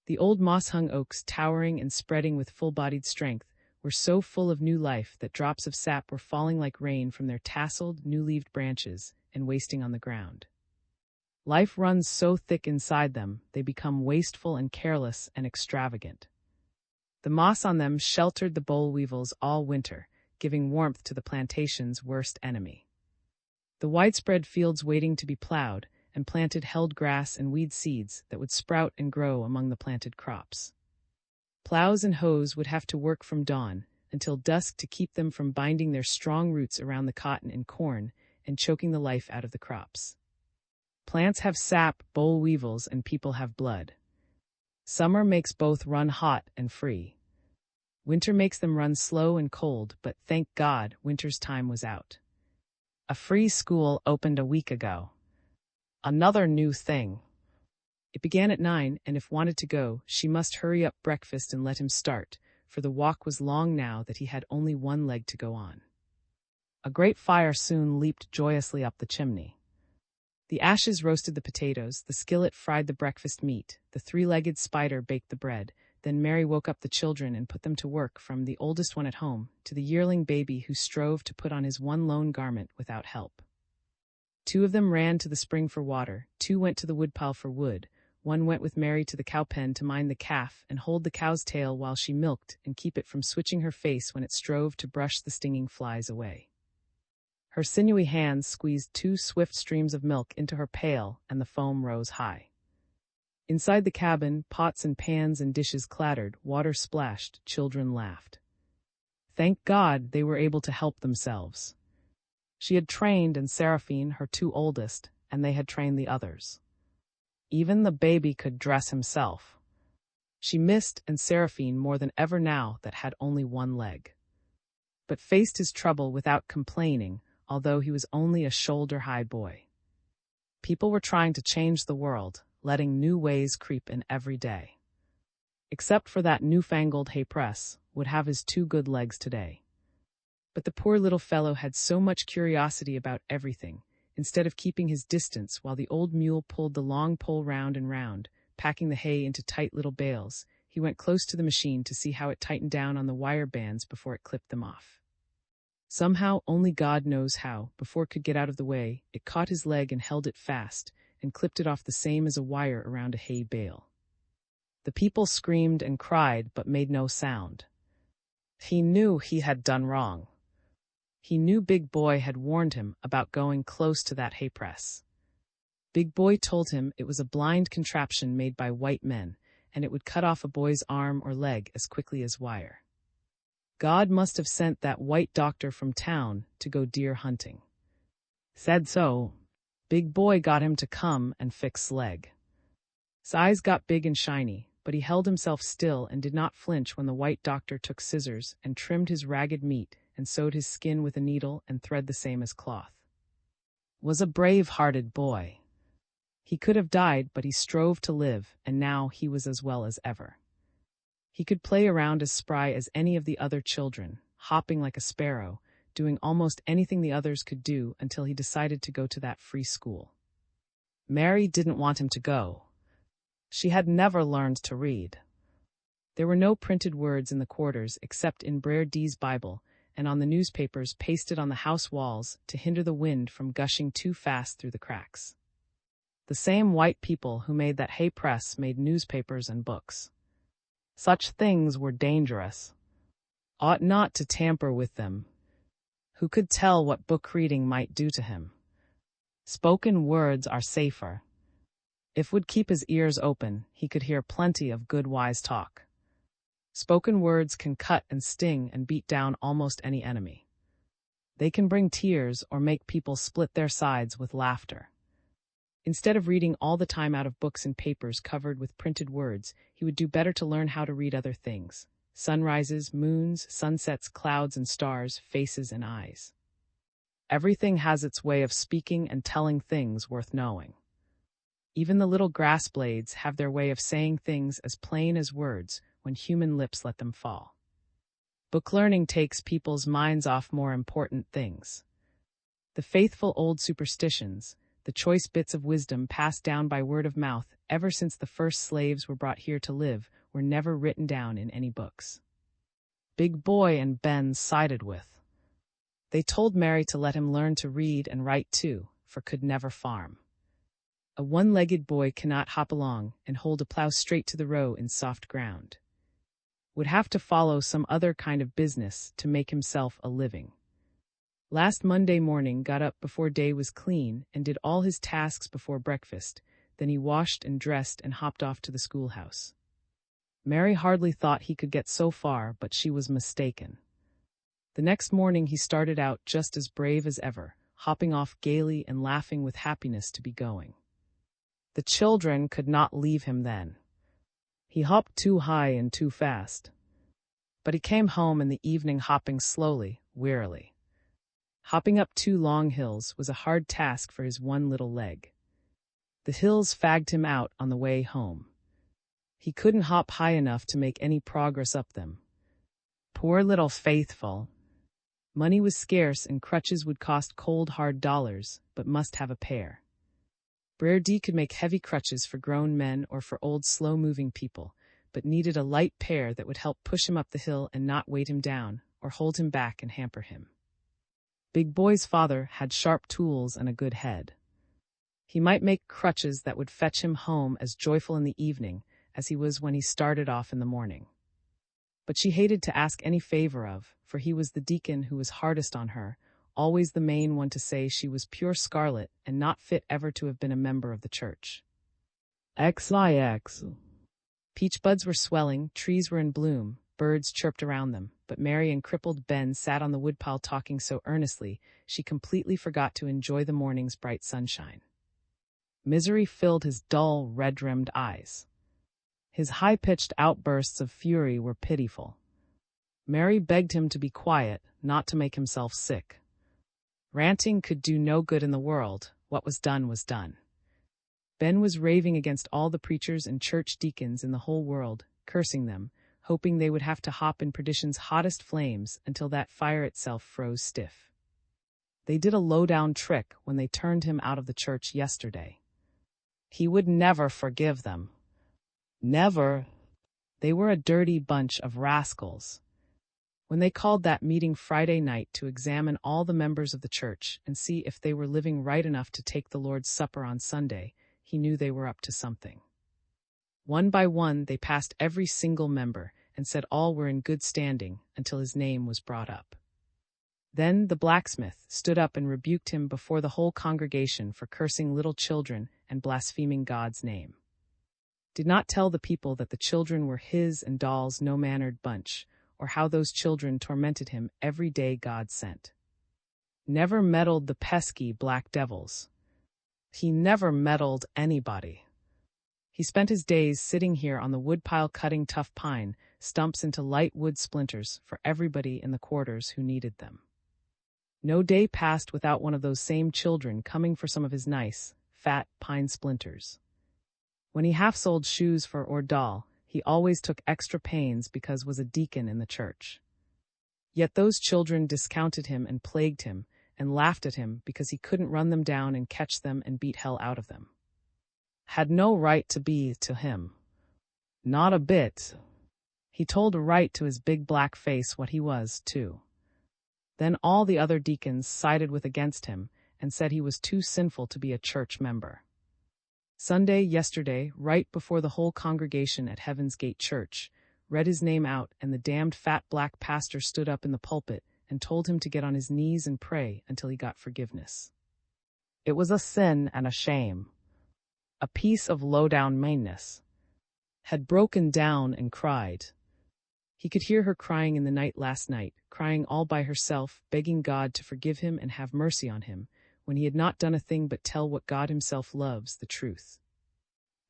The old moss-hung oaks, towering and spreading with full-bodied strength, were so full of new life that drops of sap were falling like rain from their tasseled, new-leaved branches and wasting on the ground. Life runs so thick inside them, they become wasteful and careless and extravagant. The moss on them sheltered the boll weevils all winter, giving warmth to the plantation's worst enemy. The widespread fields waiting to be plowed and planted held grass and weed seeds that would sprout and grow among the planted crops. Plows and hoes would have to work from dawn until dusk to keep them from binding their strong roots around the cotton and corn and choking the life out of the crops. Plants have sap, boll weevils, and people have blood. Summer makes both run hot and free. Winter makes them run slow and cold, but thank God winter's time was out. A free school opened a week ago. Another new thing. It began at 9, and if wanted to go, she must hurry up breakfast and let him start, for the walk was long now that he had only one leg to go on. A great fire soon leaped joyously up the chimney. The ashes roasted the potatoes, the skillet fried the breakfast meat, the three-legged spider baked the bread. Then Mary woke up the children and put them to work, from the oldest one at home to the yearling baby who strove to put on his one lone garment without help. 2 of them ran to the spring for water, 2 went to the woodpile for wood, 1 went with Mary to the cow pen to mind the calf and hold the cow's tail while she milked and keep it from switching her face when it strove to brush the stinging flies away. Her sinewy hands squeezed 2 swift streams of milk into her pail, and the foam rose high. Inside the cabin, pots and pans and dishes clattered, water splashed, children laughed. Thank God they were able to help themselves. She had trained, and Seraphine, her 2 oldest, and they had trained the others. Even the baby could dress himself. She missed and Seraphine more than ever now that had only one leg. But faced his trouble without complaining, although he was only a shoulder-high boy. People were trying to change the world, letting new ways creep in every day. Except for that newfangled hay press, would have his 2 good legs today. But the poor little fellow had so much curiosity about everything. Instead of keeping his distance while the old mule pulled the long pole round and round, packing the hay into tight little bales, he went close to the machine to see how it tightened down on the wire bands before it clipped them off. Somehow, only God knows how, before it could get out of the way, it caught his leg and held it fast, and clipped it off the same as a wire around a hay bale. The people screamed and cried but made no sound. He knew he had done wrong. He knew Big Boy had warned him about going close to that hay press. Big Boy told him it was a blind contraption made by white men, and it would cut off a boy's arm or leg as quickly as wire. God must have sent that white doctor from town to go deer hunting. Said so. Big Boy got him to come and fix leg. His eyes got big and shiny, but he held himself still and did not flinch when the white doctor took scissors and trimmed his ragged meat and sewed his skin with a needle and thread the same as cloth. Was a brave-hearted boy. He could have died, but he strove to live, and now he was as well as ever. He could play around as spry as any of the other children, hopping like a sparrow, doing almost anything the others could do until he decided to go to that free school. Mary didn't want him to go. She had never learned to read. There were no printed words in the quarters except in Brer D's Bible and on the newspapers pasted on the house walls to hinder the wind from gushing too fast through the cracks. The same white people who made that hay press made newspapers and books. Such things were dangerous. Ought not to tamper with them. Who could tell what book reading might do to him? Spoken words are safer. If would keep his ears open, he could hear plenty of good wise talk. Spoken words can cut and sting and beat down almost any enemy. They can bring tears or make people split their sides with laughter. Instead of reading all the time out of books and papers covered with printed words, he would do better to learn how to read other things: sunrises, moons, sunsets, clouds and stars, faces and eyes. Everything has its way of speaking and telling things worth knowing. Even the little grass blades have their way of saying things as plain as words when human lips let them fall. Book learning takes people's minds off more important things. The faithful old superstitions, the choice bits of wisdom passed down by word of mouth ever since the first slaves were brought here to live, were never written down in any books. Big Boy and Ben sided with. They told Mary to let him learn to read and write too, for could never farm. A one-legged boy cannot hop along and hold a plow straight to the row in soft ground. Would have to follow some other kind of business to make himself a living. Last Monday morning got up before day was clean and did all his tasks before breakfast, then he washed and dressed and hopped off to the schoolhouse. Mary hardly thought he could get so far, but she was mistaken. The next morning he started out just as brave as ever, hopping off gaily and laughing with happiness to be going. The children could not leave him then. He hopped too high and too fast. But he came home in the evening hopping slowly, wearily. Hopping up 2 long hills was a hard task for his one little leg. The hills fagged him out on the way home. He couldn't hop high enough to make any progress up them. Poor little faithful. Money was scarce and crutches would cost cold hard dollars, but must have a pair. Brer D could make heavy crutches for grown men or for old slow-moving people, but needed a light pair that would help push him up the hill and not weight him down, or hold him back and hamper him. Big Boy's father had sharp tools and a good head. He might make crutches that would fetch him home as joyful in the evening as he was when he started off in the morning. But she hated to ask any favor of, for he was the deacon who was hardest on her, always the main one to say she was pure Scarlet and not fit ever to have been a member of the church. XIX. Peach buds were swelling, trees were in bloom, birds chirped around them, but Mary and crippled Ben sat on the woodpile talking so earnestly she completely forgot to enjoy the morning's bright sunshine. Misery filled his dull, red-rimmed eyes. His high-pitched outbursts of fury were pitiful. Mary begged him to be quiet, not to make himself sick. Ranting could do no good in the world. What was done was done. Ben was raving against all the preachers and church deacons in the whole world, cursing them, hoping they would have to hop in perdition's hottest flames until that fire itself froze stiff. They did a low-down trick when they turned him out of the church yesterday. He would never forgive them. Never. They were a dirty bunch of rascals. When they called that meeting Friday night to examine all the members of the church and see if they were living right enough to take the Lord's Supper on Sunday, he knew they were up to something. One by one, they passed every single member and said all were in good standing until his name was brought up. Then the blacksmith stood up and rebuked him before the whole congregation for cursing little children and blaspheming God's name. Did not tell the people that the children were his and Doll's no-mannered bunch, or how those children tormented him every day God sent. Never meddled the pesky black devils. He never meddled anybody. He spent his days sitting here on the woodpile cutting tough pine stumps into light wood splinters for everybody in the quarters who needed them. No day passed without one of those same children coming for some of his nice, fat pine splinters. When he half-sold shoes for Ordal, he always took extra pains because was a deacon in the church. Yet those children discounted him and plagued him and laughed at him because he couldn't run them down and catch them and beat hell out of them. Had no right to be to him. Not a bit. He told right to his big black face what he was, too. Then all the other deacons sided with against him and said he was too sinful to be a church member. Sunday, yesterday, right before the whole congregation at Heaven's Gate Church, read his name out, and the damned fat black pastor stood up in the pulpit and told him to get on his knees and pray until he got forgiveness. It was a sin and a shame. A piece of low-down meanness. Had broken down and cried. He could hear her crying in the night last night, crying all by herself, begging God to forgive him and have mercy on him, when he had not done a thing but tell what God himself loves, the truth.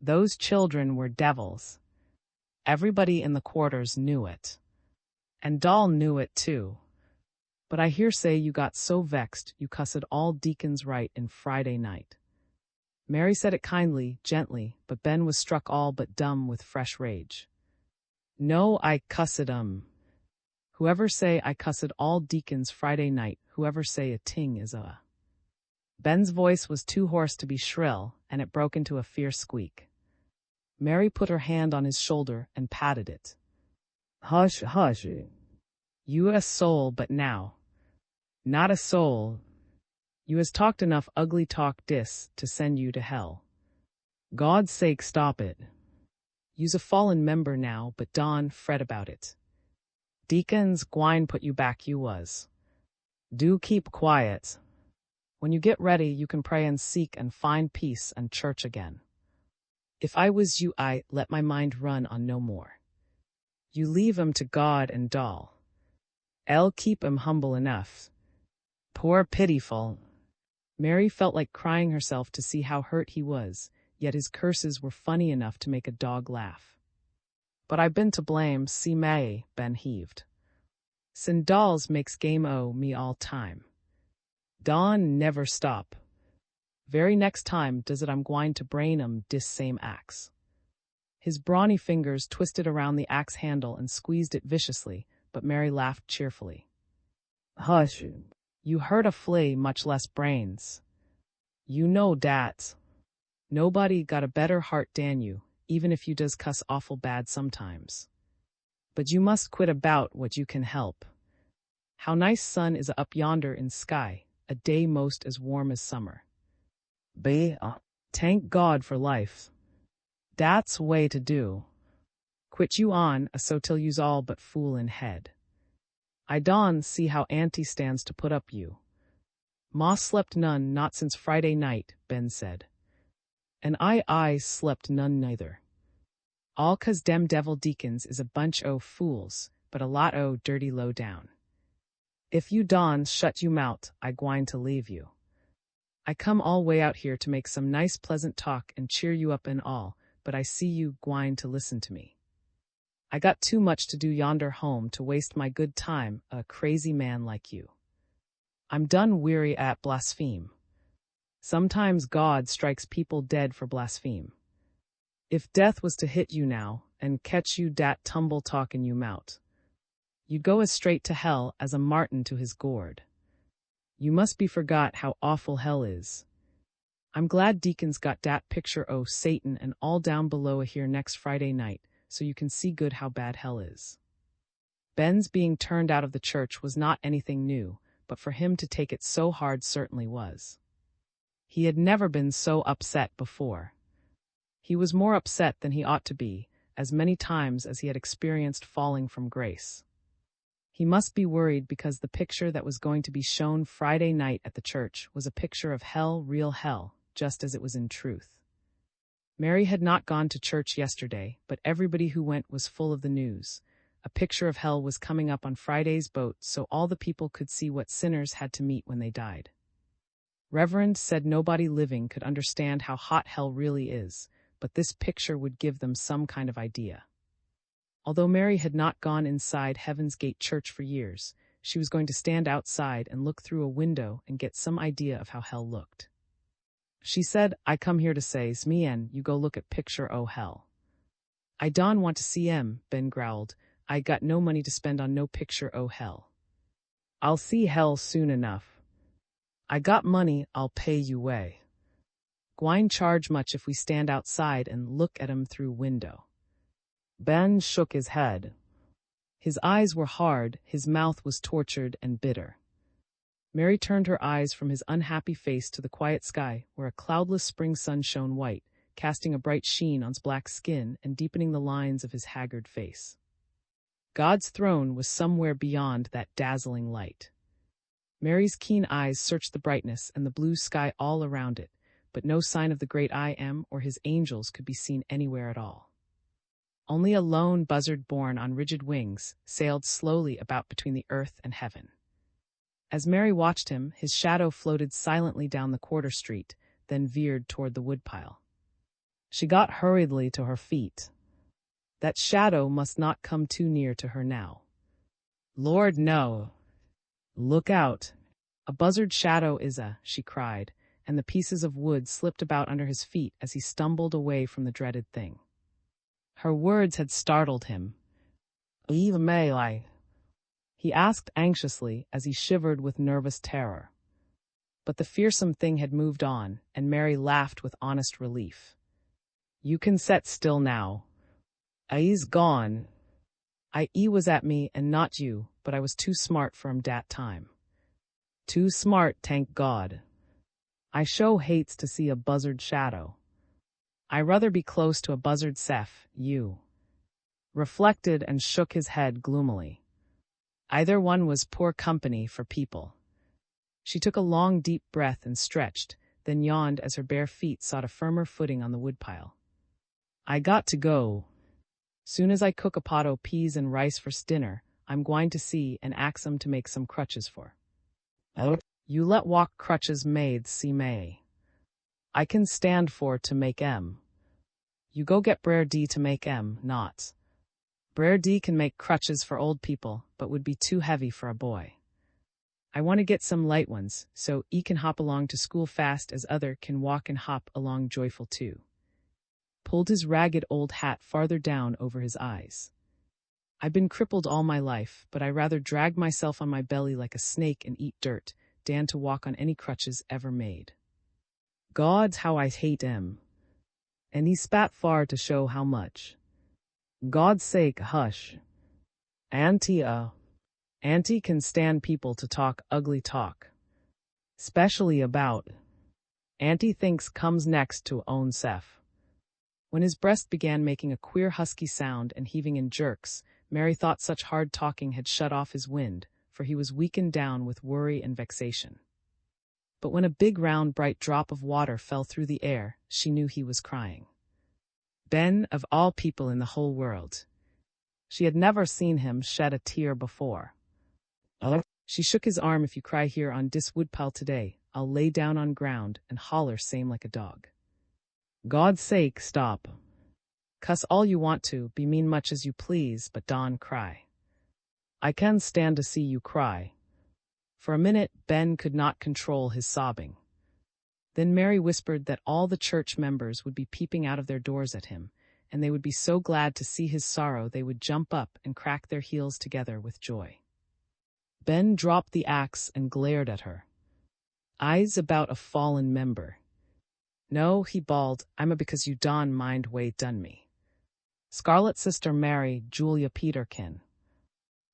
Those children were devils. Everybody in the quarters knew it. And Doll knew it too. But I hear say you got so vexed you cussed all deacons right in Friday night. Mary said it kindly, gently, but Ben was struck all but dumb with fresh rage. No, I cussed 'em. Whoever say I cussed all deacons Friday night, whoever say a ting is a. Ben's voice was too hoarse to be shrill, and it broke into a fierce squeak. Mary put her hand on his shoulder and patted it. Hush, hush. You a soul but now. Not a soul. You has talked enough ugly talk dis to send you to hell. God's sake, stop it. You's a fallen member now, but don't fret about it. Deacons gwine put you back you was. Do keep quiet. When you get ready, you can pray and seek and find peace and church again. If I was you, I let my mind run on no more. You leave 'em to God and doll. I'll keep 'em humble enough. Poor pitiful. Mary felt like crying herself to see how hurt he was, yet his curses were funny enough to make a dog laugh. But I've been to blame, see May, Ben heaved. Sin dolls makes game o' me all time. Dawn never stop. Very next time does it I'm gwine to brain 'em dis same axe. His brawny fingers twisted around the axe handle and squeezed it viciously, but Mary laughed cheerfully. Hush, you hurt a flea, much less brains. You know dat. Nobody got a better heart dan you, even if you does cuss awful bad sometimes. But you must quit about what you can help. How nice sun is up yonder in sky, a day most as warm as summer. Thank God for life. Dat's way to do. Quit you on, so till you's all but fool in head. I don see how auntie stands to put up you. Ma slept none, not since Friday night, Ben said. And I slept none neither. All 'cause dem devil deacons is a bunch o' fools, but a lot o' dirty low down. If you don shut you mout, I gwine to leave you. I come all way out here to make some nice pleasant talk and cheer you up and all, but I see you gwine to listen to me. I got too much to do yonder home to waste my good time, a crazy man like you. I'm done weary at blaspheme. Sometimes God strikes people dead for blaspheme. If death was to hit you now, and catch you dat tumble talkin' you mout, you'd go as straight to hell as a martin to his gourd. You must be forgot how awful hell is. I'm glad deacons got dat picture o' Satan and all down below here next Friday night, so you can see good how bad hell is. Ben's being turned out of the church was not anything new, but for him to take it so hard certainly was. He had never been so upset before. He was more upset than he ought to be, as many times as he had experienced falling from grace. He must be worried because the picture that was going to be shown Friday night at the church was a picture of hell, real hell, just as it was in truth. Mary had not gone to church yesterday, but everybody who went was full of the news. A picture of hell was coming up on Friday's boat so all the people could see what sinners had to meet when they died. Reverend said nobody living could understand how hot hell really is, but this picture would give them some kind of idea. Although Mary had not gone inside Heaven's Gate Church for years, she was going to stand outside and look through a window and get some idea of how hell looked. She said, I come here to say, me and you go look at picture o' hell. I don't want to see 'em, Ben growled. I got no money to spend on no picture o' hell. I'll see hell soon enough. I got money, I'll pay you way. Gwine charge much if we stand outside and look at 'em through window. Ben shook his head. His eyes were hard, his mouth was tortured and bitter. Mary turned her eyes from his unhappy face to the quiet sky, where a cloudless spring sun shone white, casting a bright sheen on his black skin and deepening the lines of his haggard face. God's throne was somewhere beyond that dazzling light. Mary's keen eyes searched the brightness and the blue sky all around it, but no sign of the great I Am or his angels could be seen anywhere at all. Only a lone buzzard borne on rigid wings sailed slowly about between the earth and heaven. As Mary watched him, his shadow floated silently down the quarter street, then veered toward the woodpile. She got hurriedly to her feet. That shadow must not come too near to her now. Lord, no. Look out. A buzzard shadow is she cried, and the pieces of wood slipped about under his feet as he stumbled away from the dreaded thing. Her words had startled him. Eve may I? He asked anxiously as he shivered with nervous terror. But the fearsome thing had moved on, and Mary laughed with honest relief. You can set still now. I's gone. I was at me and not you, but I was too smart for dat time. Too smart, thank God. I show hates to see a buzzard shadow. I rather be close to a buzzard Seth, you. Reflected and shook his head gloomily. Either one was poor company for people. She took a long deep breath and stretched, then yawned as her bare feet sought a firmer footing on the woodpile. I got to go. Soon as I cook a pot o' peas and rice for dinner, I'm gwine to see and ax 'em to make some crutches for. You let walk crutches made, see may. I can stand for to make 'em. You go get Brer D to make 'em, not. Brer D can make crutches for old people, but would be too heavy for a boy. I want to get some light ones, so he can hop along to school fast as other can walk and hop along joyful too. Pulled his ragged old hat farther down over his eyes. I've been crippled all my life, but I rather drag myself on my belly like a snake and eat dirt, dan to walk on any crutches ever made. Gods, how I hate 'em. And he spat far to show how much. God's sake, hush. Auntie can stand people to talk ugly talk. Specially about. Auntie thinks comes next to own Seth. When his breast began making a queer husky sound and heaving in jerks, Mary thought such hard talking had shut off his wind, for he was weakened down with worry and vexation. But when a big round bright drop of water fell through the air, she knew he was crying. Ben, of all people in the whole world. She had never seen him shed a tear before. She shook his arm. If you cry here on dis woodpile today, I'll lay down on ground and holler same like a dog. God's sake, stop. Cuss all you want to, be mean much as you please, but don't cry. I can stand to see you cry. For a minute, Ben could not control his sobbing. Then Mary whispered that all the church members would be peeping out of their doors at him, and they would be so glad to see his sorrow they would jump up and crack their heels together with joy. Ben dropped the axe and glared at her. Eyes about a fallen member. No, he bawled, I'm a because you don mind way done me. Scarlet sister Mary, Julia Peterkin.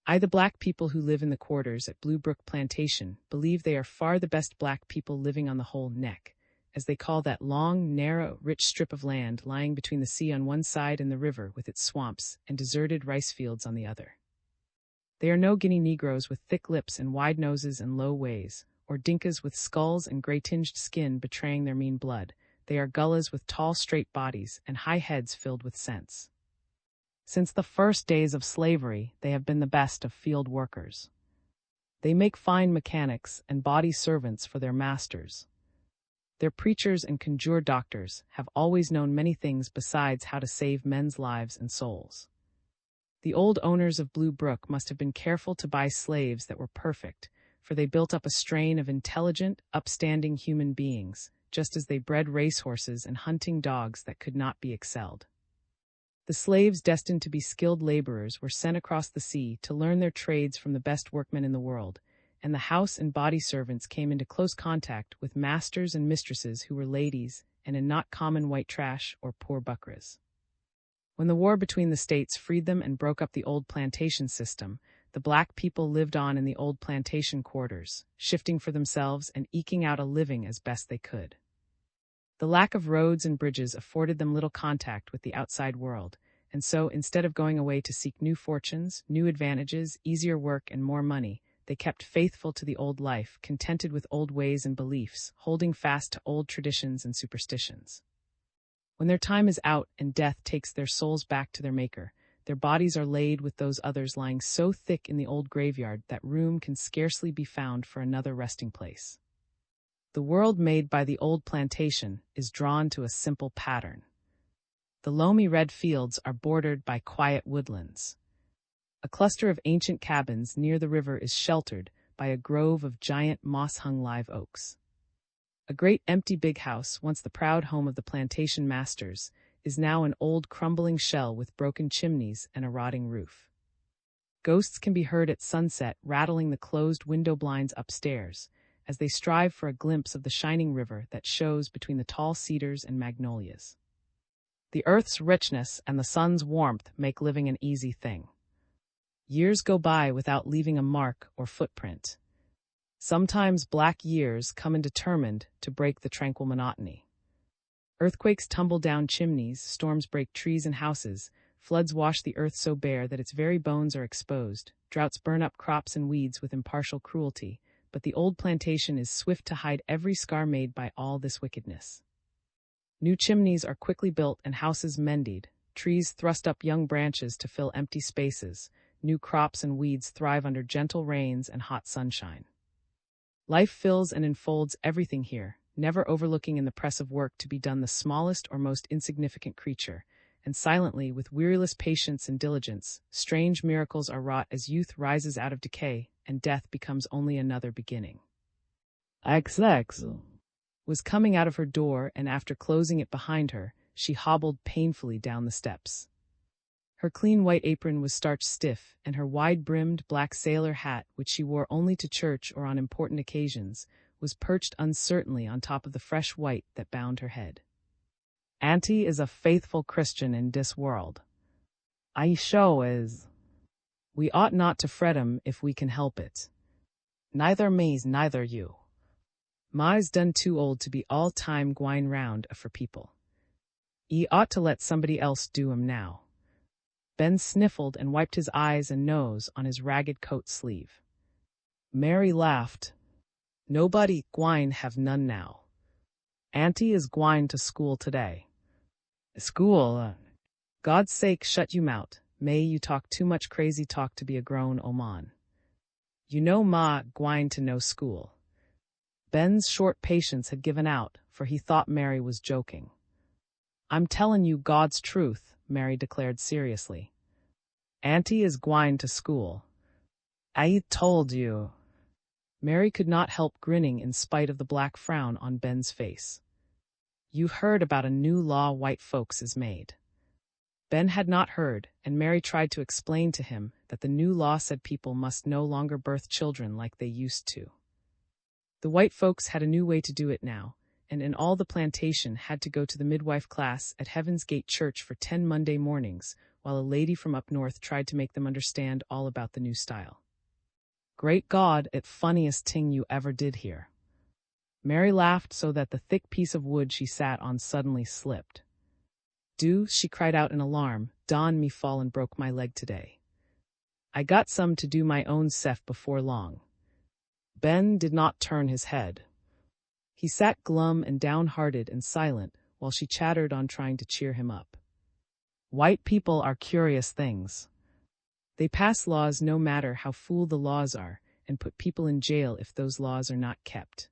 I, the black people who live in the quarters at Blue Brook Plantation, believe they are far the best black people living on the whole neck, as they call that long, narrow, rich strip of land lying between the sea on one side and the river with its swamps and deserted rice fields on the other. They are no Guinea Negroes with thick lips and wide noses and low ways, or Dinkas with skulls and gray-tinged skin betraying their mean blood. They are Gullas with tall, straight bodies and high heads filled with sense. Since the first days of slavery, they have been the best of field workers. They make fine mechanics and body servants for their masters. Their preachers and conjure doctors have always known many things besides how to save men's lives and souls. The old owners of Blue Brook must have been careful to buy slaves that were perfect, for they built up a strain of intelligent, upstanding human beings, just as they bred racehorses and hunting dogs that could not be excelled. The slaves destined to be skilled laborers were sent across the sea to learn their trades from the best workmen in the world, and the house and body servants came into close contact with masters and mistresses who were ladies and in not common white trash or poor buckras. When the war between the states freed them and broke up the old plantation system, the black people lived on in the old plantation quarters, shifting for themselves and eking out a living as best they could. The lack of roads and bridges afforded them little contact with the outside world, and so instead of going away to seek new fortunes, new advantages, easier work, and more money, they kept faithful to the old life, contented with old ways and beliefs, holding fast to old traditions and superstitions. When their time is out and death takes their souls back to their Maker, their bodies are laid with those others lying so thick in the old graveyard that room can scarcely be found for another resting place. The world made by the old plantation is drawn to a simple pattern. The loamy red fields are bordered by quiet woodlands. A cluster of ancient cabins near the river is sheltered by a grove of giant moss-hung live oaks. A great empty big house, once the proud home of the plantation masters, is now an old crumbling shell with broken chimneys and a rotting roof. Ghosts can be heard at sunset rattling the closed window blinds upstairs, as they strive for a glimpse of the shining river that shows between the tall cedars and magnolias. The earth's richness and the sun's warmth make living an easy thing. Years go by without leaving a mark or footprint. Sometimes black years come in determined to break the tranquil monotony. Earthquakes tumble down chimneys, storms break trees and houses, floods wash the earth so bare that its very bones are exposed, droughts burn up crops and weeds with impartial cruelty, but the old plantation is swift to hide every scar made by all this wickedness. New chimneys are quickly built and houses mended, trees thrust up young branches to fill empty spaces, new crops and weeds thrive under gentle rains and hot sunshine. Life fills and enfolds everything here, never overlooking in the press of work to be done the smallest or most insignificant creature, and silently, with weariless patience and diligence, strange miracles are wrought as youth rises out of decay and death becomes only another beginning. XX was coming out of her door, and after closing it behind her, she hobbled painfully down the steps. Her clean white apron was starched stiff, and her wide-brimmed black sailor hat, which she wore only to church or on important occasions, was perched uncertainly on top of the fresh white that bound her head. "Auntie is a faithful Christian in this world. I show is. We ought not to fret 'em if we can help it. Neither me's neither you. Ma's done too old to be all time gwine round for people. E ought to let somebody else do 'em now." Ben sniffled and wiped his eyes and nose on his ragged coat sleeve. Mary laughed. "Nobody gwine have none now. Auntie is gwine to school today." "School? God's sake shut you mout. May you talk too much crazy talk to be a grown oman. You know ma gwine to no school." Ben's short patience had given out, for he thought Mary was joking. "I'm tellin' you God's truth," Mary declared seriously. "Auntie is gwine to school. I told you." Mary could not help grinning in spite of the black frown on Ben's face. "You've heard about a new law white folks is made." Ben had not heard, and Mary tried to explain to him that the new law said people must no longer birth children like they used to. The white folks had a new way to do it now, and in all the plantation had to go to the midwife class at Heaven's Gate Church for 10 Monday mornings, while a lady from up north tried to make them understand all about the new style. "Great God, it funniest ting you ever did here." Mary laughed so that the thick piece of wood she sat on suddenly slipped. "Do," she cried out in alarm, "Don me fall and broke my leg today. I got some to do my own sef before long." Ben did not turn his head. He sat glum and downhearted and silent while she chattered on trying to cheer him up. "White people are curious things. They pass laws no matter how fool the laws are, and put people in jail if those laws are not kept.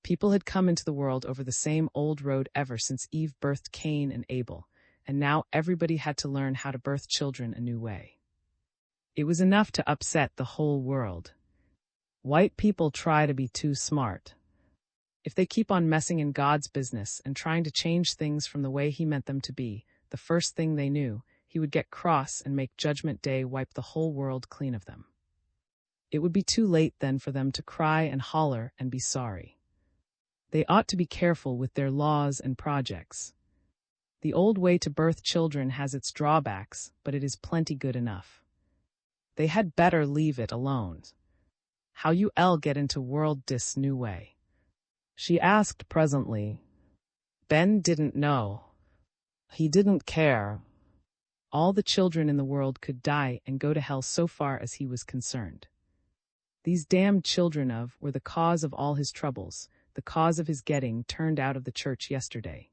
People had come into the world over the same old road ever since Eve birthed Cain and Abel, and now everybody had to learn how to birth children a new way. It was enough to upset the whole world. White people try to be too smart. If they keep on messing in God's business and trying to change things from the way He meant them to be, the first thing they knew, He would get cross and make Judgment Day wipe the whole world clean of them. It would be too late then for them to cry and holler and be sorry. They ought to be careful with their laws and projects. The old way to birth children has its drawbacks, but it is plenty good enough. They had better leave it alone. How you get into world dis new way?" she asked presently. Ben didn't know. He didn't care. All the children in the world could die and go to hell so far as he was concerned. These damned children were the cause of all his troubles, the cause of his getting turned out of the church yesterday.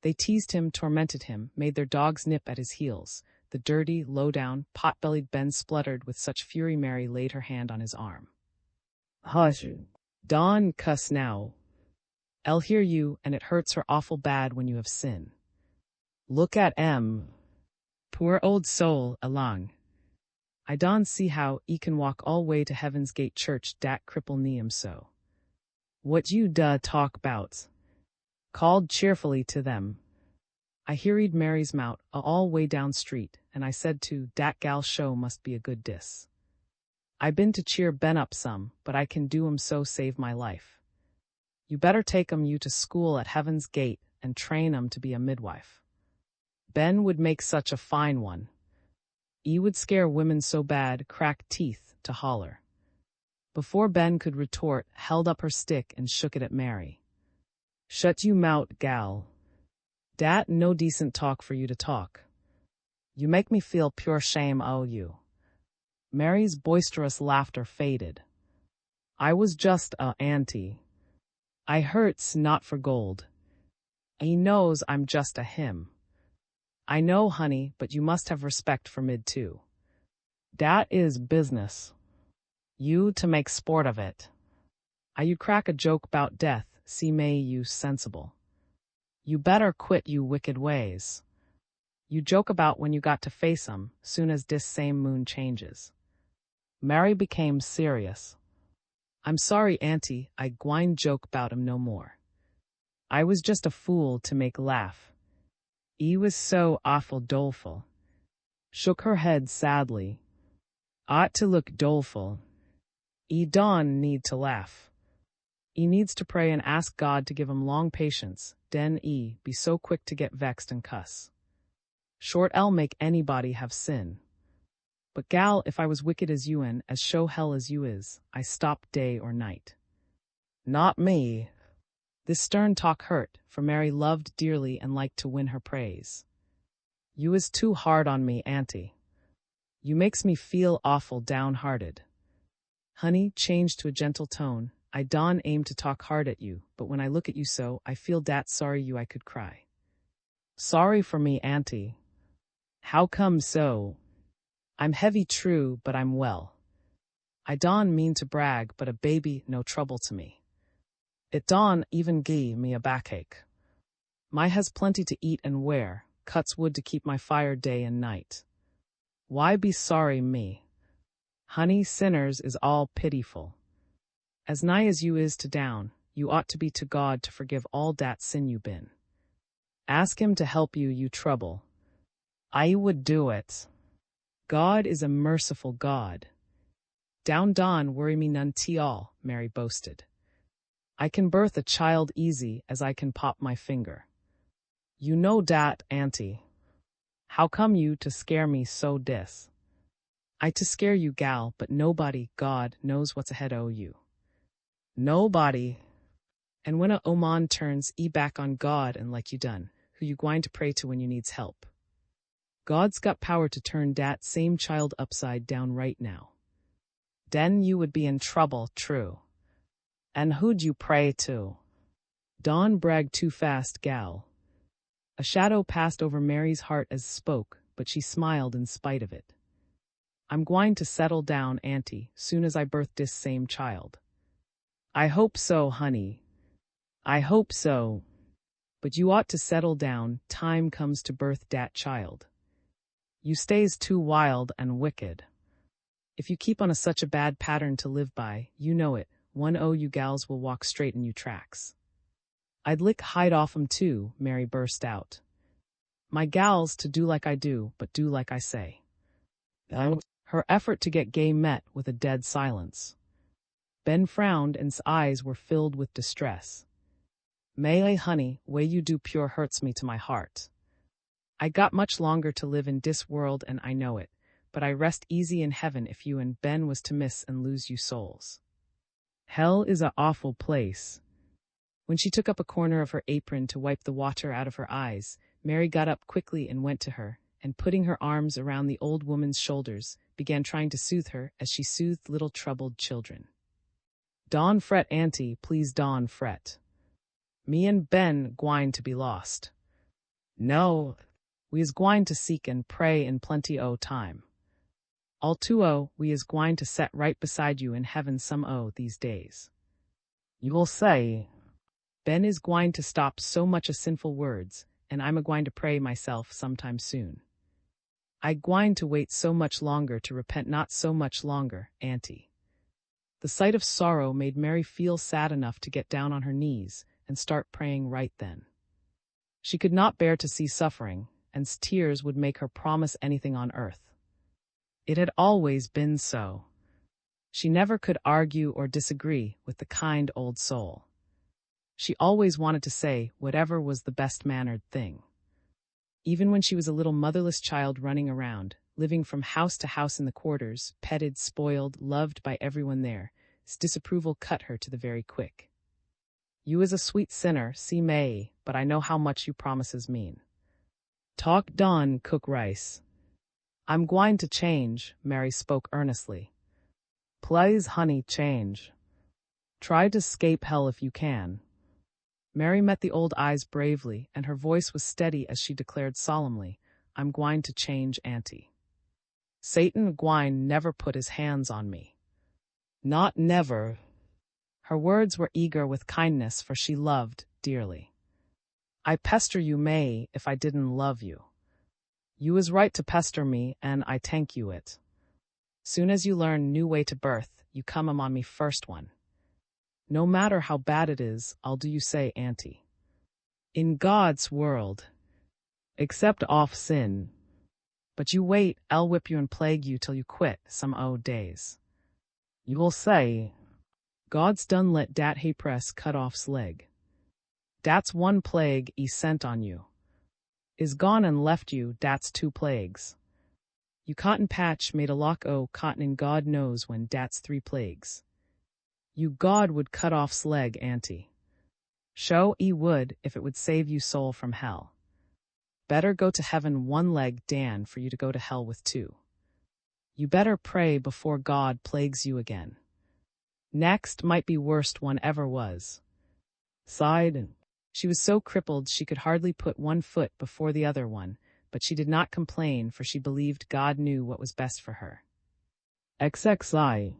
They teased him, tormented him, made their dogs nip at his heels. The dirty, low-down, pot-bellied Ben spluttered with such fury Mary laid her hand on his arm. "Hush. Don cuss now. I'll hear you, and it hurts her awful bad when you have sin. Look at em. Poor old soul, along. I don't see how e can walk all way to Heaven's Gate Church dat cripple knee so. What you talk 'bout?" Called cheerfully to them. I hearied Mary's mout all way down street, and I said to dat gal show must be a good dis. I been to cheer Ben up some, but I can do 'em so save my life. You better take 'em you to school at Heaven's Gate and train 'em to be a midwife. Ben would make such a fine one. E would scare women so bad, crack teeth, to holler. Before Ben could retort, held up her stick and shook it at Mary. Shut you mout, gal. Dat no decent talk for you to talk. You make me feel pure shame o' you. Mary's boisterous laughter faded. I was just a auntie. I hurts not for gold. He knows I'm just a him. I know, honey, but you must have respect for mid too. Dat is business. You to make sport of it. You crack a joke 'bout death, see may you sensible. You better quit you wicked ways. You joke about when you got to face 'em, soon as dis same moon changes. Mary became serious. I'm sorry, auntie, I gwine joke 'bout 'em no more. I was just a fool to make laugh. E was so awful doleful. Shook her head sadly. Ought to look doleful. E don't need to laugh. E needs to pray and ask God to give 'em long patience, den e be so quick to get vexed and cuss. Short L make anybody have sin. But gal, if I was wicked as you and as show hell as you is, I stop day or night. Not me. This stern talk hurt, for Mary loved dearly and liked to win her praise. You is too hard on me, auntie. You makes me feel awful downhearted. Honey changed to a gentle tone. I don't aim to talk hard at you, but when I look at you so, I feel dat sorry you I could cry. Sorry for me, auntie. How come so? I'm heavy true, but I'm well. I don't mean to brag, but a baby no trouble to me. It don't even gie me a backache. My has plenty to eat and wear, cuts wood to keep my fire day and night. Why be sorry me? Honey, sinners is all pitiful. As nigh as you is to down, you ought to be to God to forgive all dat sin you been. Ask him to help you, you trouble. I would do it. God is a merciful God. Down don worry me none t all, Mary boasted. I can birth a child easy as I can pop my finger. You know dat, auntie. How come you to scare me so dis? I to scare you, gal, but nobody, God, knows what's ahead o' you. Nobody. And when a oman turns e back on God and like you done, who you gwine to pray to when you needs help. God's got power to turn dat same child upside down right now. Den you would be in trouble, true. And who'd you pray to? Dawn bragged too fast, gal. A shadow passed over Mary's heart as spoke, but she smiled in spite of it. I'm gwine to settle down, auntie, soon as I birth dis same child. I hope so, honey. I hope so. But you ought to settle down, time comes to birth dat child. You stays too wild and wicked. If you keep on such a bad pattern to live by, you know it, one o' you gals will walk straight in you tracks. I'd lick hide off 'em too, Mary burst out. My gals to do like I do, but do like I say. Her effort to get gay met with a dead silence. Ben frowned and his eyes were filled with distress. May, honey, way you do pure hurts me to my heart. I got much longer to live in dis world and I know it, but I rest easy in heaven if you and Ben was to miss and lose you souls. Hell is a awful place. When she took up a corner of her apron to wipe the water out of her eyes, Mary got up quickly and went to her, and putting her arms around the old woman's shoulders, began trying to soothe her as she soothed little troubled children. Don fret, auntie, please don fret. Me and Ben gwine to be lost. No, we is gwine to seek and pray in plenty o' time. All too we is gwine to set right beside you in heaven some o' these days. You will say, Ben is gwine to stop so much of sinful words, and I'm a gwine to pray myself sometime soon. I gwine to wait so much longer to repent not so much longer, auntie. The sight of sorrow made Mary feel sad enough to get down on her knees and start praying right then. She could not bear to see suffering, and tears would make her promise anything on earth. It had always been so. She never could argue or disagree with the kind old soul. She always wanted to say whatever was the best-mannered thing. Even when she was a little motherless child running around, living from house to house in the quarters, petted, spoiled, loved by everyone there, his disapproval cut her to the very quick. You is a sweet sinner, see May, but I know how much you promises mean. Talk done, cook rice. I'm gwine to change, Mary spoke earnestly. Please, honey, change. Try to 'scape hell if you can. Mary met the old eyes bravely, and her voice was steady as she declared solemnly, I'm gwine to change, auntie. Satan gwine never put his hands on me. Not never. Her words were eager with kindness, for she loved dearly. I pester you, May, if I didn't love you. You is right to pester me, and I thank you it. Soon as you learn new way to birth, you come on me first one. No matter how bad it is, I'll do you say, auntie. In God's world. Except off sin. But you wait, I'll whip you and plague you till you quit some days. You will say, God's done let dat hay press cut off's leg. Dat's one plague he sent on you. Is gone and left you, dat's two plagues. You cotton patch made a lock o' cotton and God knows when dat's three plagues. You God would cut off's leg, auntie. Show he would if it would save you soul from hell. Better go to heaven one leg, Dan, for you to go to hell with two. You better pray before God plagues you again. Next might be worst one ever was. Sighed, and she was so crippled she could hardly put one foot before the other one, but she did not complain, for she believed God knew what was best for her. XXI.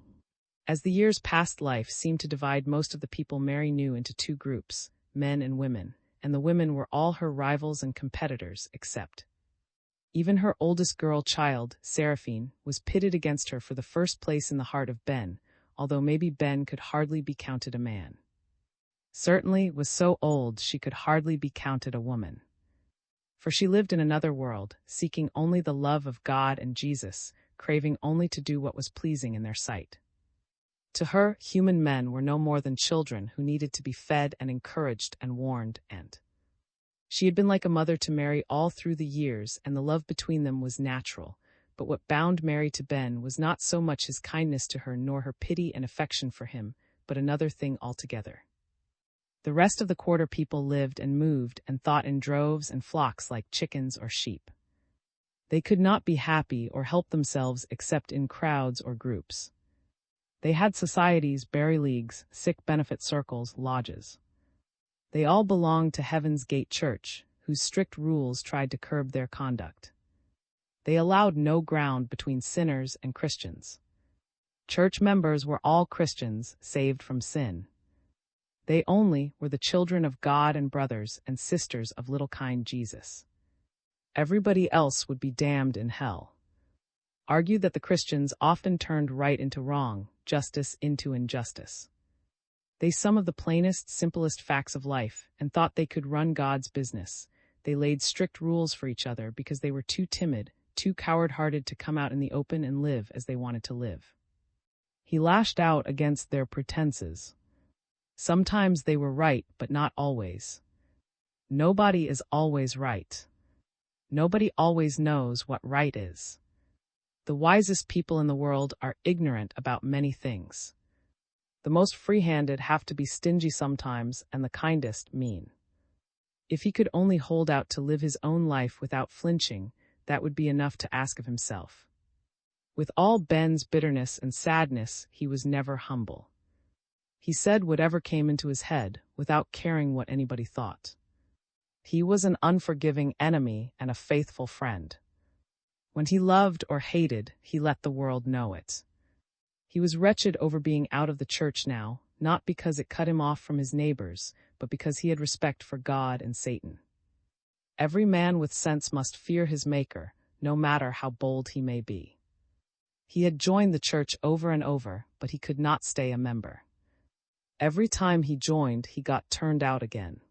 As the years passed, life seemed to divide most of the people Mary knew into two groups, men and women, and the women were all her rivals and competitors, except. Even her oldest girl child, Seraphine, was pitted against her for the first place in the heart of Ben, although maybe Ben could hardly be counted a man. Certainly was so old she could hardly be counted a woman. For she lived in another world, seeking only the love of God and Jesus, craving only to do what was pleasing in their sight. To her, human men were no more than children who needed to be fed and encouraged and warned, and she had been like a mother to Mary all through the years, and the love between them was natural, but what bound Mary to Ben was not so much his kindness to her nor her pity and affection for him, but another thing altogether. The rest of the quarter people lived and moved and thought in droves and flocks like chickens or sheep. They could not be happy or help themselves except in crowds or groups. They had societies, berry leagues, sick benefit circles, lodges. They all belonged to Heaven's Gate Church, whose strict rules tried to curb their conduct. They allowed no ground between sinners and Christians. Church members were all Christians, saved from sin. They only were the children of God and brothers and sisters of little kind Jesus. Everybody else would be damned in hell. Argued that the Christians often turned right into wrong, justice into injustice. They some of the plainest, simplest facts of life, and thought they could run God's business. They laid strict rules for each other because they were too timid, too coward-hearted to come out in the open and live as they wanted to live. He lashed out against their pretenses. Sometimes they were right, but not always. Nobody is always right. Nobody always knows what right is. The wisest people in the world are ignorant about many things. The most free-handed have to be stingy sometimes, and the kindest mean. If he could only hold out to live his own life without flinching, that would be enough to ask of himself. With all Ben's bitterness and sadness, he was never humble. He said whatever came into his head, without caring what anybody thought. He was an unforgiving enemy and a faithful friend. When he loved or hated, he let the world know it. He was wretched over being out of the church now, not because it cut him off from his neighbors, but because he had respect for God and Satan. Every man with sense must fear his Maker, no matter how bold he may be. He had joined the church over and over, but he could not stay a member. Every time he joined, he got turned out again.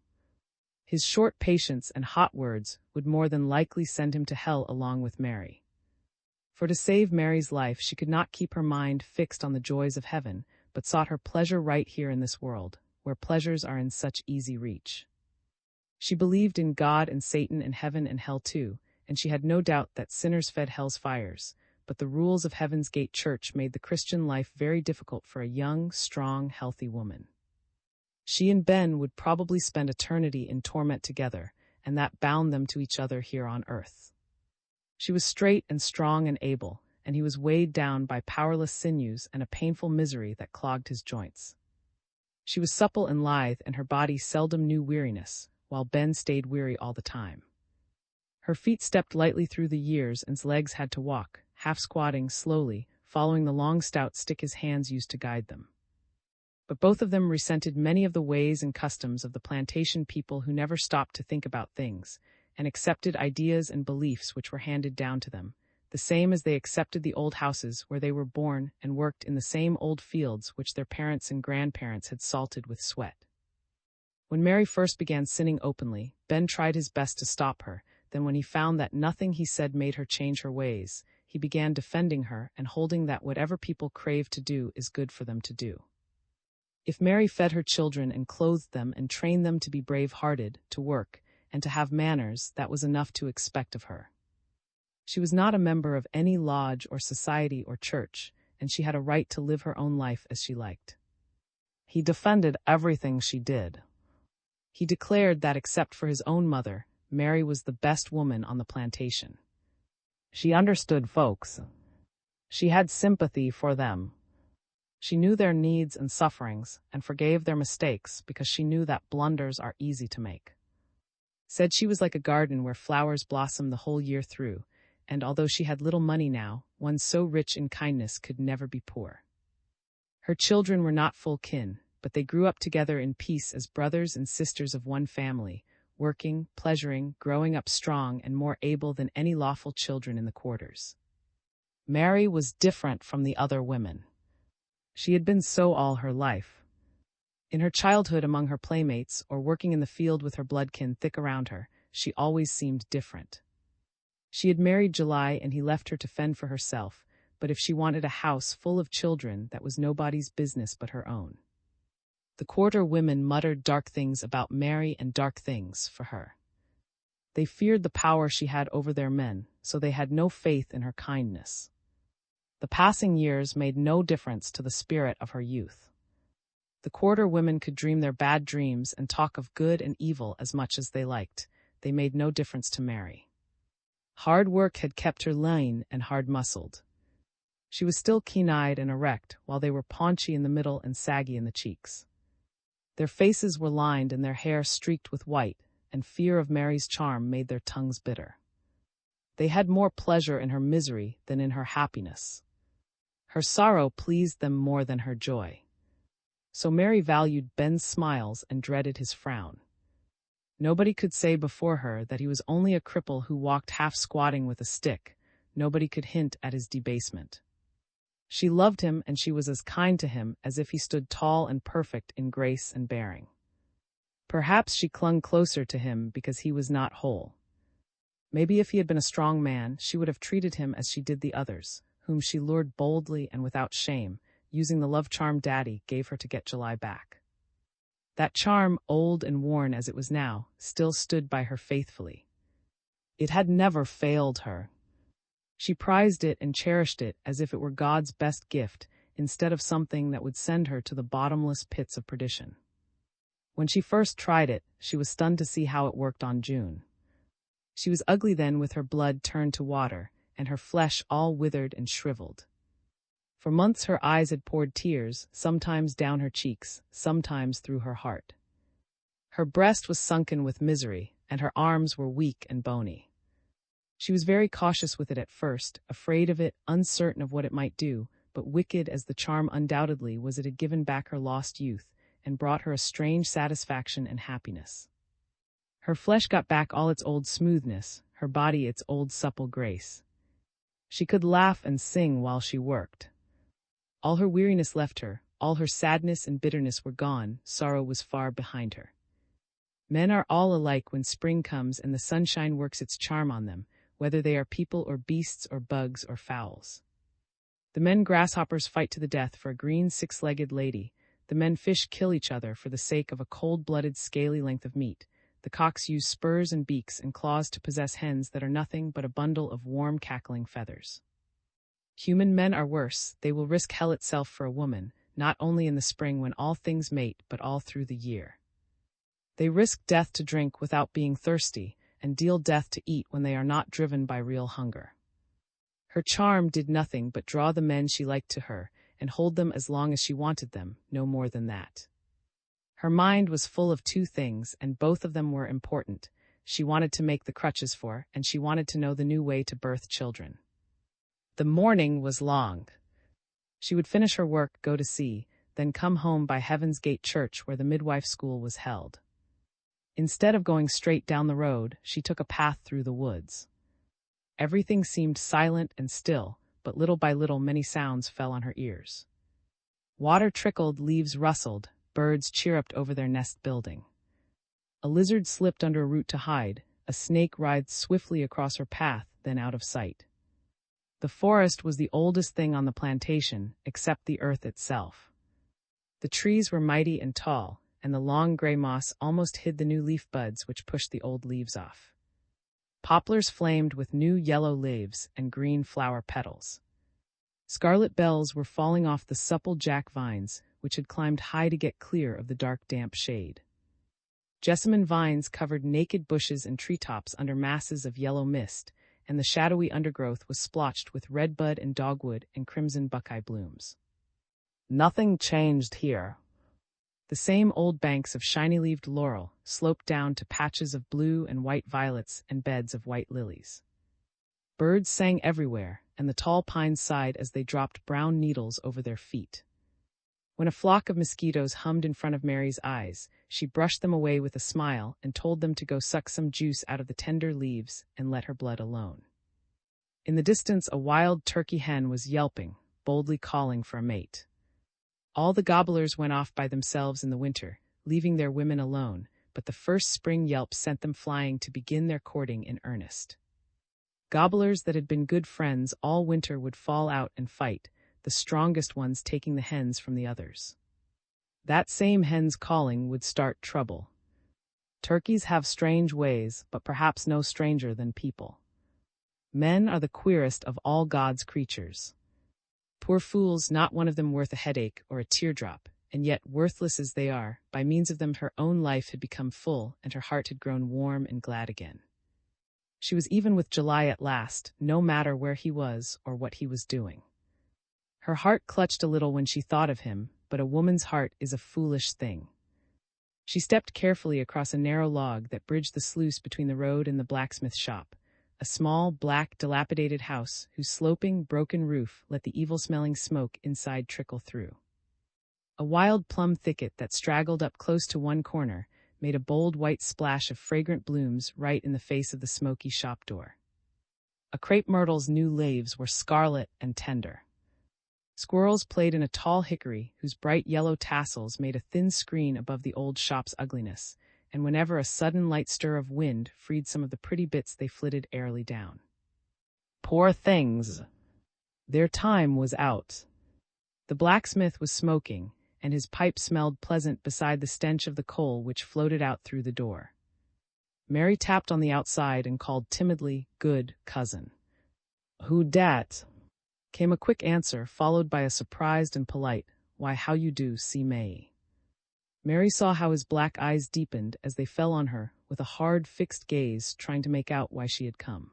His short patience and hot words would more than likely send him to hell along with Mary. For to save Mary's life, she could not keep her mind fixed on the joys of heaven, but sought her pleasure right here in this world, where pleasures are in such easy reach. She believed in God and Satan and heaven and hell too, and she had no doubt that sinners fed hell's fires, but the rules of Heaven's Gate Church made the Christian life very difficult for a young, strong, healthy woman. She and Ben would probably spend eternity in torment together, and that bound them to each other here on earth. She was straight and strong and able, and he was weighed down by powerless sinews and a painful misery that clogged his joints. She was supple and lithe, and her body seldom knew weariness, while Ben stayed weary all the time. Her feet stepped lightly through the years, and his legs had to walk, half squatting slowly, following the long stout stick his hands used to guide them. But both of them resented many of the ways and customs of the plantation people who never stopped to think about things, and accepted ideas and beliefs which were handed down to them, the same as they accepted the old houses where they were born and worked in the same old fields which their parents and grandparents had salted with sweat. When Mary first began sinning openly, Ben tried his best to stop her. Then when he found that nothing he said made her change her ways, he began defending her and holding that whatever people crave to do is good for them to do. If Mary fed her children and clothed them and trained them to be brave-hearted, to work, and to have manners, that was enough to expect of her. She was not a member of any lodge or society or church, and she had a right to live her own life as she liked. He defended everything she did. He declared that except for his own mother, Mary was the best woman on the plantation. She understood folks. She had sympathy for them. She knew their needs and sufferings, and forgave their mistakes because she knew that blunders are easy to make. Said she was like a garden where flowers blossom the whole year through, and although she had little money now, one so rich in kindness could never be poor. Her children were not full kin, but they grew up together in peace as brothers and sisters of one family, working, pleasuring, growing up strong and more able than any lawful children in the quarters. Mary was different from the other women. She had been so all her life. In her childhood among her playmates, or working in the field with her bloodkin thick around her, she always seemed different. She had married July and he left her to fend for herself, but if she wanted a house full of children, that was nobody's business but her own. The quarter women muttered dark things about Mary and dark things for her. They feared the power she had over their men, so they had no faith in her kindness. The passing years made no difference to the spirit of her youth. The quarter women could dream their bad dreams and talk of good and evil as much as they liked. They made no difference to Mary. Hard work had kept her lean and hard-muscled. She was still keen-eyed and erect, while they were paunchy in the middle and saggy in the cheeks. Their faces were lined and their hair streaked with white, and fear of Mary's charm made their tongues bitter. They had more pleasure in her misery than in her happiness. Her sorrow pleased them more than her joy. So Mary valued Ben's smiles and dreaded his frown. Nobody could say before her that he was only a cripple who walked half squatting with a stick. Nobody could hint at his debasement. She loved him, and she was as kind to him as if he stood tall and perfect in grace and bearing. Perhaps she clung closer to him because he was not whole. Maybe if he had been a strong man, she would have treated him as she did the others, whom she lured boldly and without shame, using the love charm Daddy gave her to get July back. That charm, old and worn as it was now, still stood by her faithfully. It had never failed her. She prized it and cherished it as if it were God's best gift, instead of something that would send her to the bottomless pits of perdition. When she first tried it, she was stunned to see how it worked on June. She was ugly then, with her blood turned to water, and her flesh all withered and shriveled. For months her eyes had poured tears, sometimes down her cheeks, sometimes through her heart. Her breast was sunken with misery, and her arms were weak and bony. She was very cautious with it at first, afraid of it, uncertain of what it might do, but wicked as the charm undoubtedly was, it had given back her lost youth, and brought her a strange satisfaction and happiness. Her flesh got back all its old smoothness, her body its old supple grace. She could laugh and sing while she worked. All her weariness left her, all her sadness and bitterness were gone, sorrow was far behind her. Men are all alike when spring comes and the sunshine works its charm on them, whether they are people or beasts or bugs or fowls. The men grasshoppers fight to the death for a green six-legged lady, the men fish kill each other for the sake of a cold-blooded scaly length of meat, the cocks use spurs and beaks and claws to possess hens that are nothing but a bundle of warm cackling feathers. Human men are worse, they will risk hell itself for a woman, not only in the spring when all things mate, but all through the year. They risk death to drink without being thirsty, and deal death to eat when they are not driven by real hunger. Her charm did nothing but draw the men she liked to her, and hold them as long as she wanted them, no more than that. Her mind was full of two things, and both of them were important. She wanted to make the crutches for, and she wanted to know the new way to birth children. The morning was long. She would finish her work, go to sea, then come home by Heaven's Gate Church where the midwife school was held. Instead of going straight down the road, she took a path through the woods. Everything seemed silent and still, but little by little many sounds fell on her ears. Water trickled, leaves rustled, birds chirruped over their nest building. A lizard slipped under a root to hide, a snake writhed swiftly across her path, then out of sight. The forest was the oldest thing on the plantation, except the earth itself. The trees were mighty and tall, and the long gray moss almost hid the new leaf buds which pushed the old leaves off. Poplars flamed with new yellow leaves and green flower petals. Scarlet bells were falling off the supple jack vines, which had climbed high to get clear of the dark, damp shade. Jessamine vines covered naked bushes and treetops under masses of yellow mist, and the shadowy undergrowth was splotched with redbud and dogwood and crimson buckeye blooms. Nothing changed here. The same old banks of shiny-leaved laurel sloped down to patches of blue and white violets and beds of white lilies. Birds sang everywhere, and the tall pines sighed as they dropped brown needles over their feet. When a flock of mosquitoes hummed in front of Mary's eyes, she brushed them away with a smile and told them to go suck some juice out of the tender leaves and let her blood alone. In the distance, a wild turkey hen was yelping, boldly calling for a mate. All the gobblers went off by themselves in the winter, leaving their women alone, but the first spring yelp sent them flying to begin their courting in earnest. Gobblers that had been good friends all winter would fall out and fight, the strongest ones taking the hens from the others. That same hen's calling would start trouble. Turkeys have strange ways, but perhaps no stranger than people. Men are the queerest of all God's creatures. Poor fools, not one of them worth a headache or a teardrop, and yet, worthless as they are, by means of them her own life had become full and her heart had grown warm and glad again. She was even with July at last, no matter where he was or what he was doing. Her heart clutched a little when she thought of him, but a woman's heart is a foolish thing. She stepped carefully across a narrow log that bridged the sluice between the road and the blacksmith shop, a small, black, dilapidated house whose sloping, broken roof let the evil-smelling smoke inside trickle through. A wild plum thicket that straggled up close to one corner made a bold white splash of fragrant blooms right in the face of the smoky shop door. A crepe myrtle's new leaves were scarlet and tender. Squirrels played in a tall hickory whose bright yellow tassels made a thin screen above the old shop's ugliness, and whenever a sudden light stir of wind freed some of the pretty bits they flitted airily down. Poor things! Their time was out. The blacksmith was smoking, and his pipe smelled pleasant beside the stench of the coal which floated out through the door. Mary tapped on the outside and called timidly, "Good cousin." "Who dat?" came a quick answer, followed by a surprised and polite, "Why, how you do, see May." Mary saw how his black eyes deepened as they fell on her, with a hard, fixed gaze, trying to make out why she had come.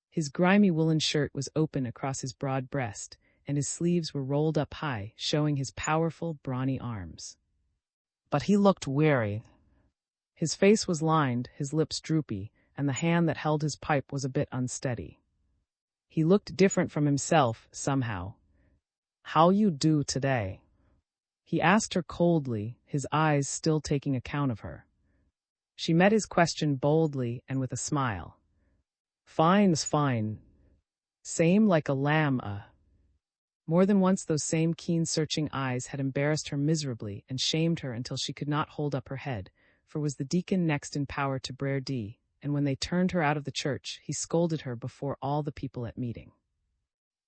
His grimy woolen shirt was open across his broad breast, and his sleeves were rolled up high, showing his powerful, brawny arms. But he looked weary. His face was lined, his lips droopy, and the hand that held his pipe was a bit unsteady. He looked different from himself, somehow. "How you do today?" he asked her coldly, his eyes still taking account of her. She met his question boldly and with a smile. "Fine's fine. Same like a lamb, More than once those same keen searching eyes had embarrassed her miserably and shamed her until she could not hold up her head, for was the deacon next in power to Brer D, and when they turned her out of the church, he scolded her before all the people at meeting.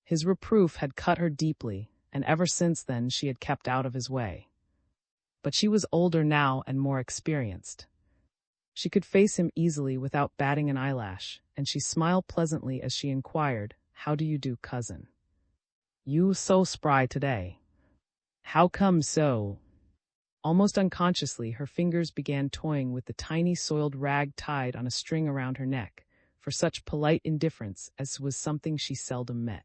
His reproof had cut her deeply, and ever since then she had kept out of his way. But she was older now and more experienced. She could face him easily without batting an eyelash, and she smiled pleasantly as she inquired, "How do you do, cousin? You so spry today." How come so? Almost unconsciously, her fingers began toying with the tiny soiled rag tied on a string around her neck, for such polite indifference as was something she seldom met.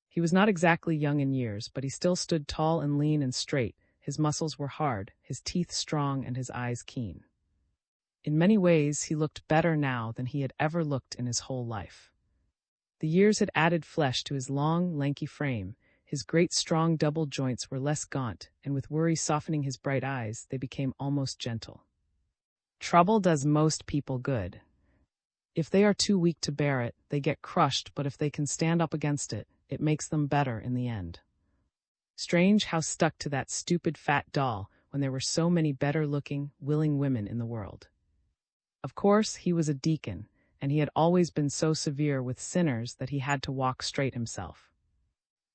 He was not exactly young in years, but he still stood tall and lean and straight. His muscles were hard, his teeth strong, and his eyes keen. In many ways, he looked better now than he had ever looked in his whole life. The years had added flesh to his long, lanky frame. His great, strong double joints were less gaunt, and with worry softening his bright eyes, they became almost gentle. Trouble does most people good. If they are too weak to bear it, they get crushed, but if they can stand up against it, it makes them better in the end. Strange how stuck to that stupid fat doll when there were so many better-looking, willing women in the world. Of course, he was a deacon, and he had always been so severe with sinners that he had to walk straight himself.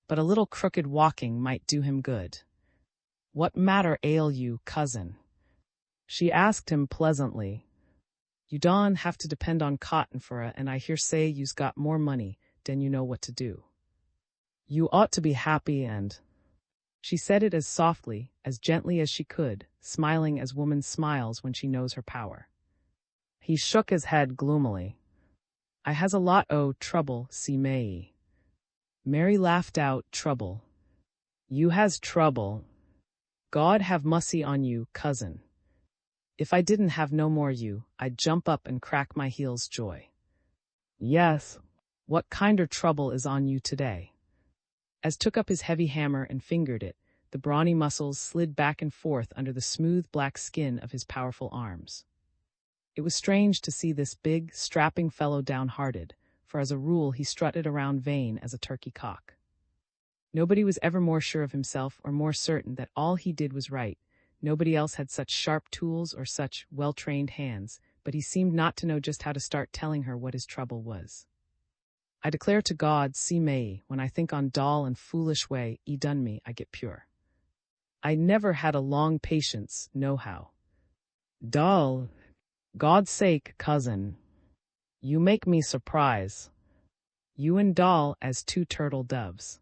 But a little crooked walking might do him good. "What matter ail you, cousin?" she asked him pleasantly. "You don't have to depend on cotton for it, and I hear say you's got more money than you know what to do. You ought to be happy and—" She said it as softly, as gently as she could, smiling as woman smiles when she knows her power. He shook his head gloomily. "I has a lot o' trouble, see May." Mary laughed out, "Trouble? You has trouble? God have mussy on you, cousin. If I didn't have no more you, I'd jump up and crack my heels joy." "Yes, what kinder trouble is on you today?" As took up his heavy hammer and fingered it, the brawny muscles slid back and forth under the smooth black skin of his powerful arms. It was strange to see this big, strapping fellow downhearted, for as a rule he strutted around vain as a turkey cock. Nobody was ever more sure of himself or more certain that all he did was right. Nobody else had such sharp tools or such well-trained hands, but he seemed not to know just how to start telling her what his trouble was. "I declare to God, see May, when I think on dull and foolish way he done me, I get pure. I never had a long patience, nohow." "Dull? God's sake, cousin. You make me surprise. You and Doll as two turtle doves.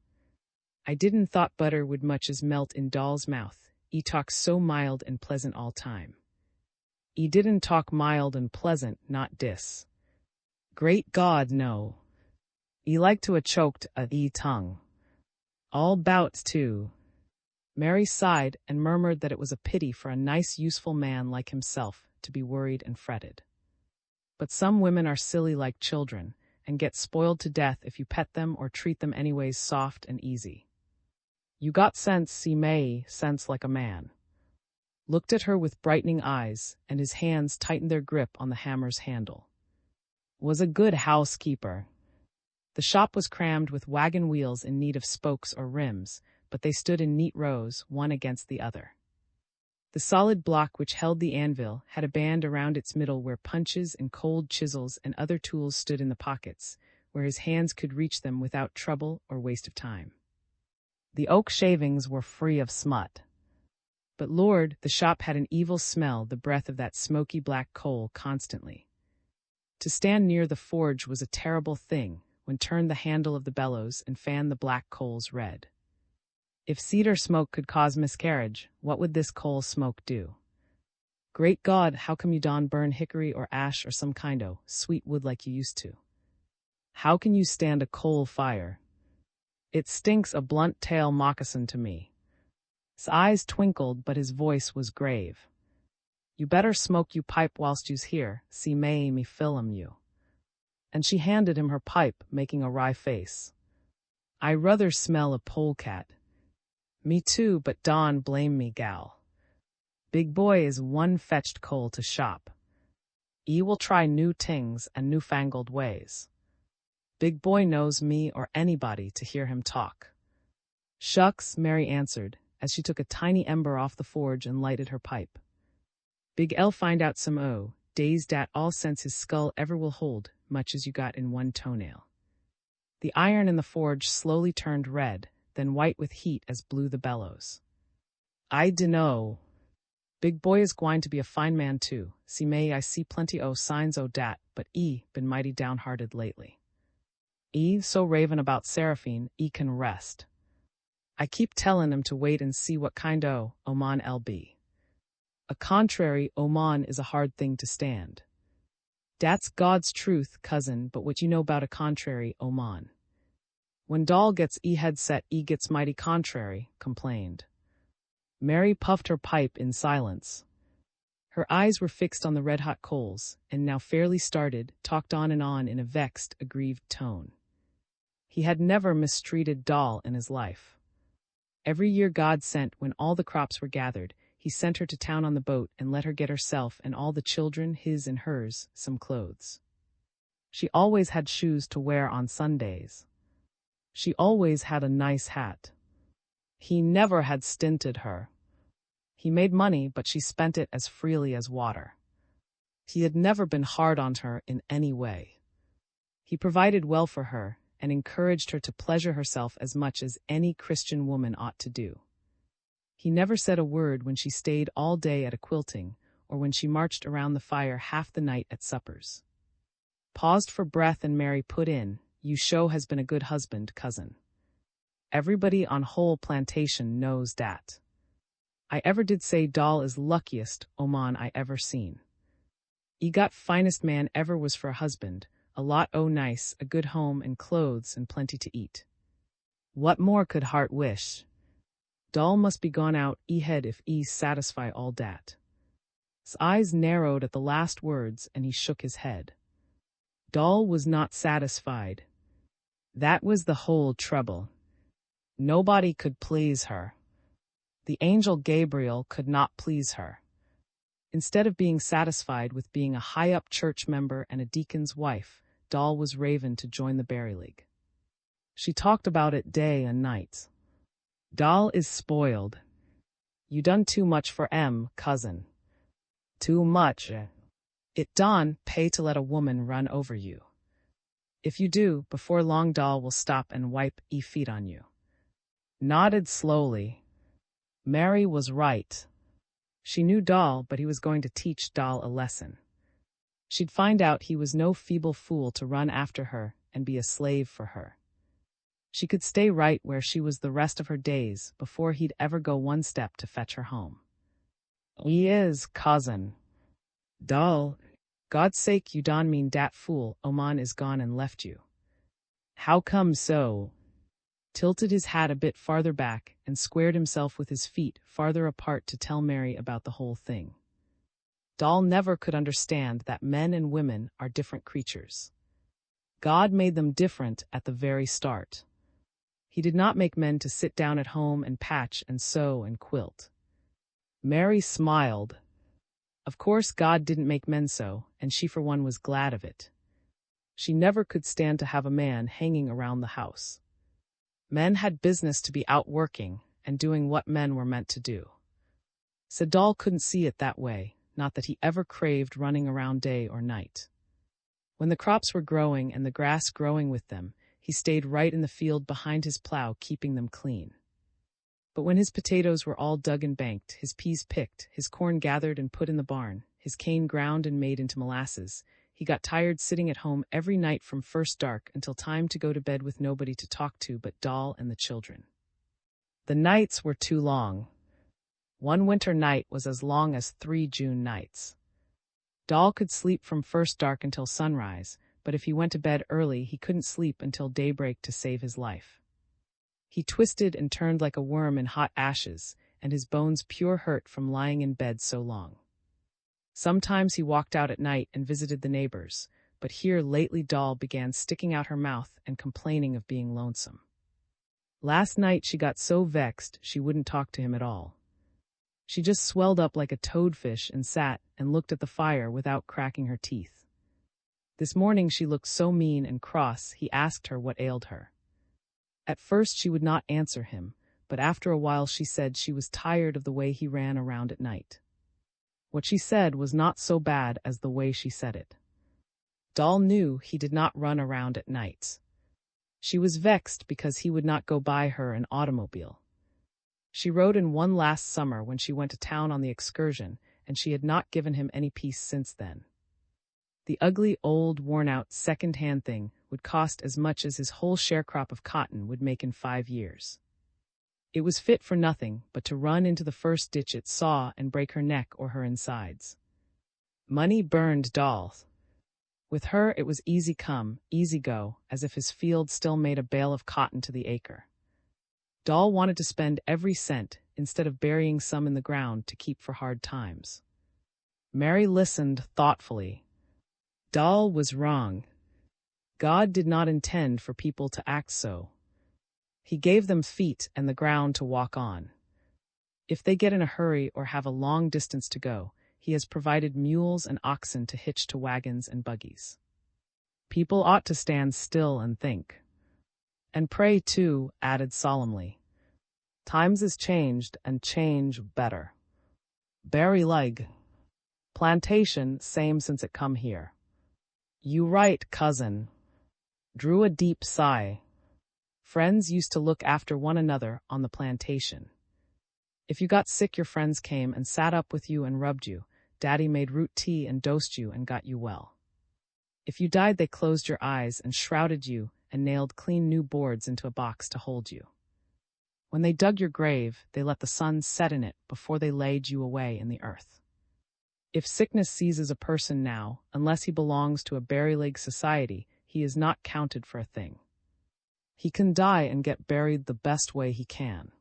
I didn't thought butter would much as melt in Doll's mouth. E talk so mild and pleasant all time. E didn't talk mild and pleasant, not dis. Great God, no. E like to a choked a e tongue. All bouts too." Mary sighed and murmured that it was a pity for a nice, useful man like himself to be worried and fretted. But some women are silly like children, and get spoiled to death if you pet them or treat them anyways soft and easy. "You got sense, see May, sense like a man." Looked at her with brightening eyes, and his hands tightened their grip on the hammer's handle. "Was a good housekeeper." The shop was crammed with wagon wheels in need of spokes or rims, but they stood in neat rows, one against the other. The solid block which held the anvil had a band around its middle where punches and cold chisels and other tools stood in the pockets, where his hands could reach them without trouble or waste of time. The oak shavings were free of smut. But Lord, the shop had an evil smell, the breath of that smoky black coal constantly. To stand near the forge was a terrible thing, when turned the handle of the bellows and fanned the black coals red. If cedar smoke could cause miscarriage, what would this coal smoke do? Great God, how come you don't burn hickory or ash or some kind o' sweet wood like you used to? How can you stand a coal fire? It stinks a blunt tail moccasin to me. His eyes twinkled, but his voice was grave. You better smoke you pipe whilst you's here, see may me fillum you. And she handed him her pipe, making a wry face. I ruther smell a polecat. Me too, but Don blame me, gal. Big boy is one fetched coal to shop. E will try new tings and newfangled ways. Big boy knows me or anybody to hear him talk. Shucks, Mary answered, as she took a tiny ember off the forge and lighted her pipe. Big L find out some o, dazed at all sense his skull ever will hold, much as you got in one toenail. The iron in the forge slowly turned red, then white with heat as blew the bellows. I dunno. Big boy is gwine to be a fine man too. See may I see plenty o signs o dat, but been mighty downhearted lately. So ravin about Seraphine, can rest. I keep tellin' him to wait and see what kind o' Oman LB. A contrary Oman is a hard thing to stand. Dat's God's truth, cousin, but what you know about a contrary Oman? When doll gets head set, gets mighty contrary, complained. Mary puffed her pipe in silence. Her eyes were fixed on the red-hot coals, and now fairly started, talked on in a vexed, aggrieved tone. He had never mistreated doll in his life. Every year God sent, when all the crops were gathered, he sent her to town on the boat and let her get herself and all the children, his and hers, some clothes. She always had shoes to wear on Sundays. She always had a nice hat. He never had stinted her. He made money, but she spent it as freely as water. He had never been hard on her in any way. He provided well for her and encouraged her to pleasure herself as much as any Christian woman ought to do. He never said a word when she stayed all day at a quilting, or when she marched around the fire half the night at suppers. Paused for breath, and Mary put in, "You show has been a good husband, cousin. Everybody on whole plantation knows dat. I ever did say doll is luckiest Oman I ever seen. E got finest man ever was for a husband, a lot o' nice, a good home and clothes and plenty to eat. What more could heart wish? Doll must be gone out head if satisfy all dat." His eyes narrowed at the last words, and he shook his head. Doll was not satisfied. That was the whole trouble. Nobody could please her. The angel Gabriel could not please her. Instead of being satisfied with being a high-up church member and a deacon's wife, Doll was raven to join the Berry League. She talked about it day and night. "Doll is spoiled. You done too much for cousin. Too much. It don't pay to let a woman run over you. If you do, before long Doll will stop and wipe feet on you." Nodded slowly. Mary was right. She knew Doll, but he was going to teach Doll a lesson. She'd find out he was no feeble fool to run after her and be a slave for her. She could stay right where she was the rest of her days before he'd ever go one step to fetch her home. "He is, cousin." "Doll, God's sake, you don't mean dat fool Oman is gone and left you. How come so?" Tilted his hat a bit farther back and squared himself with his feet farther apart to tell Mary about the whole thing. Doll never could understand that men and women are different creatures. God made them different at the very start. He did not make men to sit down at home and patch and sew and quilt. Mary smiled. Of course God didn't make men so, and she for one was glad of it. She never could stand to have a man hanging around the house. Men had business to be out working and doing what men were meant to do. So Doll couldn't see it that way, not that he ever craved running around day or night. When the crops were growing and the grass growing with them, he stayed right in the field behind his plow, keeping them clean. But when his potatoes were all dug and banked, his peas picked, his corn gathered and put in the barn, his cane ground and made into molasses, he got tired sitting at home every night from first dark until time to go to bed with nobody to talk to but Doll and the children. The nights were too long. One winter night was as long as 3 June nights. Doll could sleep from first dark until sunrise, but if he went to bed early, he couldn't sleep until daybreak to save his life. He twisted and turned like a worm in hot ashes, and his bones pure hurt from lying in bed so long. Sometimes he walked out at night and visited the neighbors, but here lately Doll began sticking out her mouth and complaining of being lonesome. Last night she got so vexed she wouldn't talk to him at all. She just swelled up like a toadfish and sat and looked at the fire without cracking her teeth. This morning she looked so mean and cross he asked her what ailed her. At first she would not answer him, but after a while she said she was tired of the way he ran around at night. What she said was not so bad as the way she said it. Doll knew he did not run around at nights. She was vexed because he would not go buy her an automobile. She rode in one last summer when she went to town on the excursion, and she had not given him any peace since then. The ugly, old, worn-out, second-hand thing would cost as much as his whole sharecrop of cotton would make in 5 years. It was fit for nothing but to run into the first ditch it saw and break her neck or her insides. Money burned Doll. With her it was easy come, easy go, as if his field still made a bale of cotton to the acre. Doll wanted to spend every cent, instead of burying some in the ground to keep for hard times. Mary listened thoughtfully. Doll was wrong. God did not intend for people to act so. He gave them feet and the ground to walk on. If they get in a hurry or have a long distance to go, He has provided mules and oxen to hitch to wagons and buggies. People ought to stand still and think. And pray too, added solemnly. Times is changed and change better. Berry leg. Plantation, same since it come here. You right, cousin. Drew a deep sigh. Friends used to look after one another on the plantation. If you got sick, your friends came and sat up with you and rubbed you. Daddy made root tea and dosed you and got you well. If you died, they closed your eyes and shrouded you and nailed clean new boards into a box to hold you. When they dug your grave, they let the sun set in it before they laid you away in the earth. If sickness seizes a person now, unless he belongs to a Berry-Leg society, he is not counted for a thing. He can die and get buried the best way he can.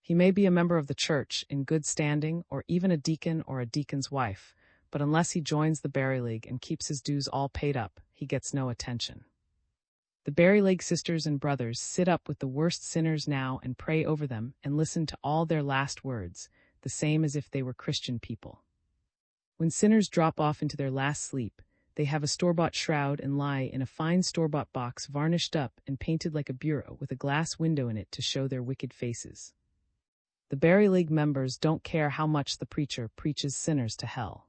He may be a member of the church in good standing or even a deacon or a deacon's wife, but unless he joins the Berry-Leg and keeps his dues all paid up, he gets no attention. The Berry-Leg sisters and brothers sit up with the worst sinners now and pray over them and listen to all their last words, the same as if they were Christian people. When sinners drop off into their last sleep, they have a store-bought shroud and lie in a fine store-bought box varnished up and painted like a bureau with a glass window in it to show their wicked faces. The Berry-Leg members don't care how much the preacher preaches sinners to hell.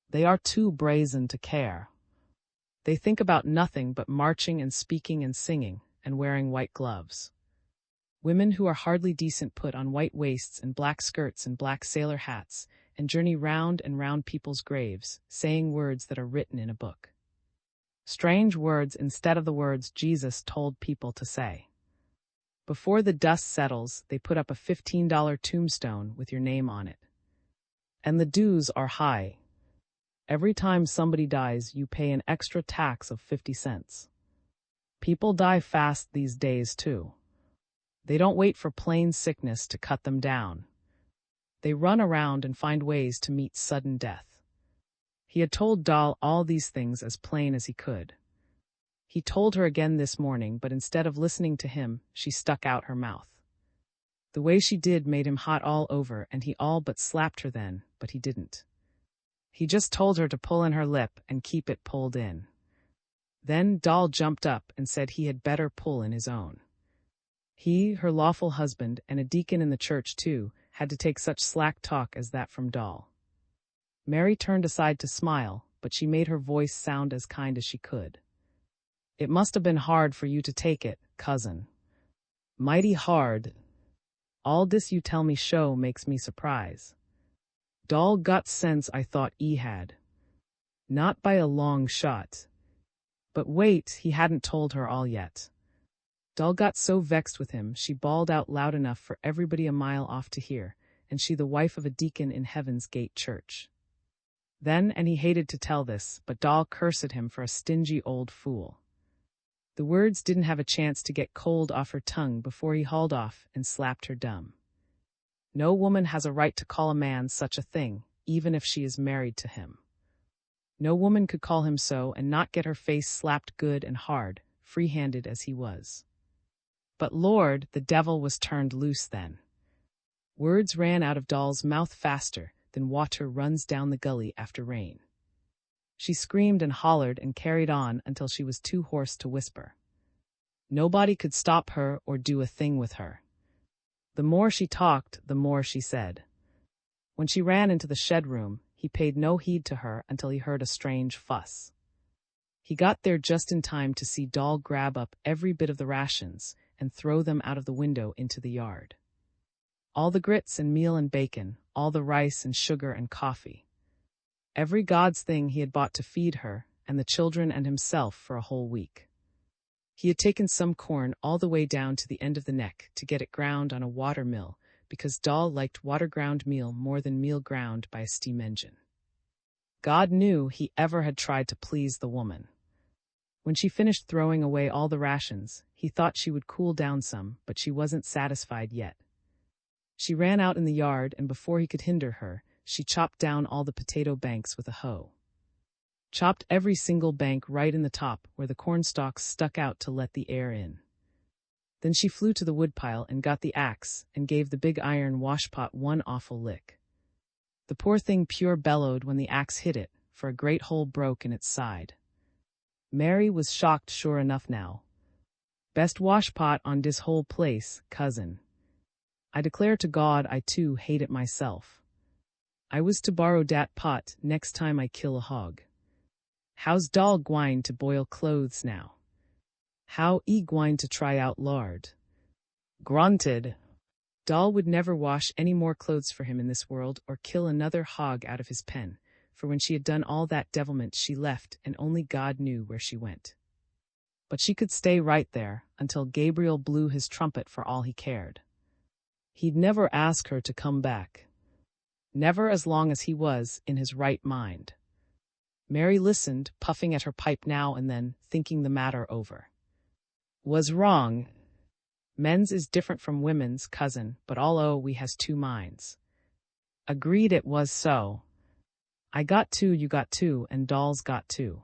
They are too brazen to care. They think about nothing but marching and speaking and singing and wearing white gloves. Women who are hardly decent put on white waists and black skirts and black sailor hats and journey round and round people's graves, saying words that are written in a book. Strange words instead of the words Jesus told people to say. Before the dust settles, they put up a $15 tombstone with your name on it. And the dues are high. Every time somebody dies, you pay an extra tax of 50 cents. People die fast these days, too. They don't wait for plain sickness to cut them down. They run around and find ways to meet sudden death. He had told Doll all these things as plain as he could. He told her again this morning, but instead of listening to him, she stuck out her mouth. The way she did made him hot all over, and he all but slapped her then, but he didn't. He just told her to pull in her lip and keep it pulled in. Then Doll jumped up and said he had better pull in his own. He, her lawful husband, and a deacon in the church too, had to take such slack talk as that from Doll. Mary turned aside to smile, but she made her voice sound as kind as she could. It must have been hard for you to take it, cousin. Mighty hard. All this you tell me show makes me surprise. Doll got sense I thought he had. Not by a long shot. But wait, he hadn't told her all yet. Doll got so vexed with him, she bawled out loud enough for everybody a mile off to hear, and she the wife of a deacon in Heaven's Gate Church. Then, and he hated to tell this, but Doll cursed him for a stingy old fool. The words didn't have a chance to get cold off her tongue before he hauled off and slapped her dumb. No woman has a right to call a man such a thing, even if she is married to him. No woman could call him so and not get her face slapped good and hard, free-handed as he was. But Lord, the devil was turned loose then. Words ran out of Doll's mouth faster than water runs down the gully after rain. She screamed and hollered and carried on until she was too hoarse to whisper. Nobody could stop her or do a thing with her. The more she talked, the more she said. When she ran into the shed room, he paid no heed to her until he heard a strange fuss. He got there just in time to see Doll grab up every bit of the rations and throw them out of the window into the yard. All the grits and meal and bacon, all the rice and sugar and coffee. Every God's thing he had bought to feed her and the children and himself for a whole week. He had taken some corn all the way down to the end of the neck to get it ground on a water mill, because Doll liked water-ground meal more than meal ground by a steam engine. God knew he ever had tried to please the woman. When she finished throwing away all the rations, he thought she would cool down some, but she wasn't satisfied yet. She ran out in the yard, and before he could hinder her, she chopped down all the potato banks with a hoe. Chopped every single bank right in the top where the corn stalks stuck out to let the air in. Then she flew to the woodpile and got the axe and gave the big iron washpot one awful lick. The poor thing pure bellowed when the axe hit it, for a great hole broke in its side. Mary was shocked sure enough now. Best washpot on dis whole place, cousin. I declare to God I too hate it myself. I was to borrow dat pot next time I kill a hog. How's Doll gwine to boil clothes now? How e gwine to try out lard? Grunted. Doll would never wash any more clothes for him in this world or kill another hog out of his pen, for when she had done all that devilment she left and only God knew where she went. But she could stay right there until Gabriel blew his trumpet for all he cared. He'd never ask her to come back. Never as long as he was in his right mind. Mary listened, puffing at her pipe now and then, thinking the matter over. Was wrong. Men's is different from women's, cousin, but all we has two minds. Agreed it was so. I got two, you got two, and Doll's got two.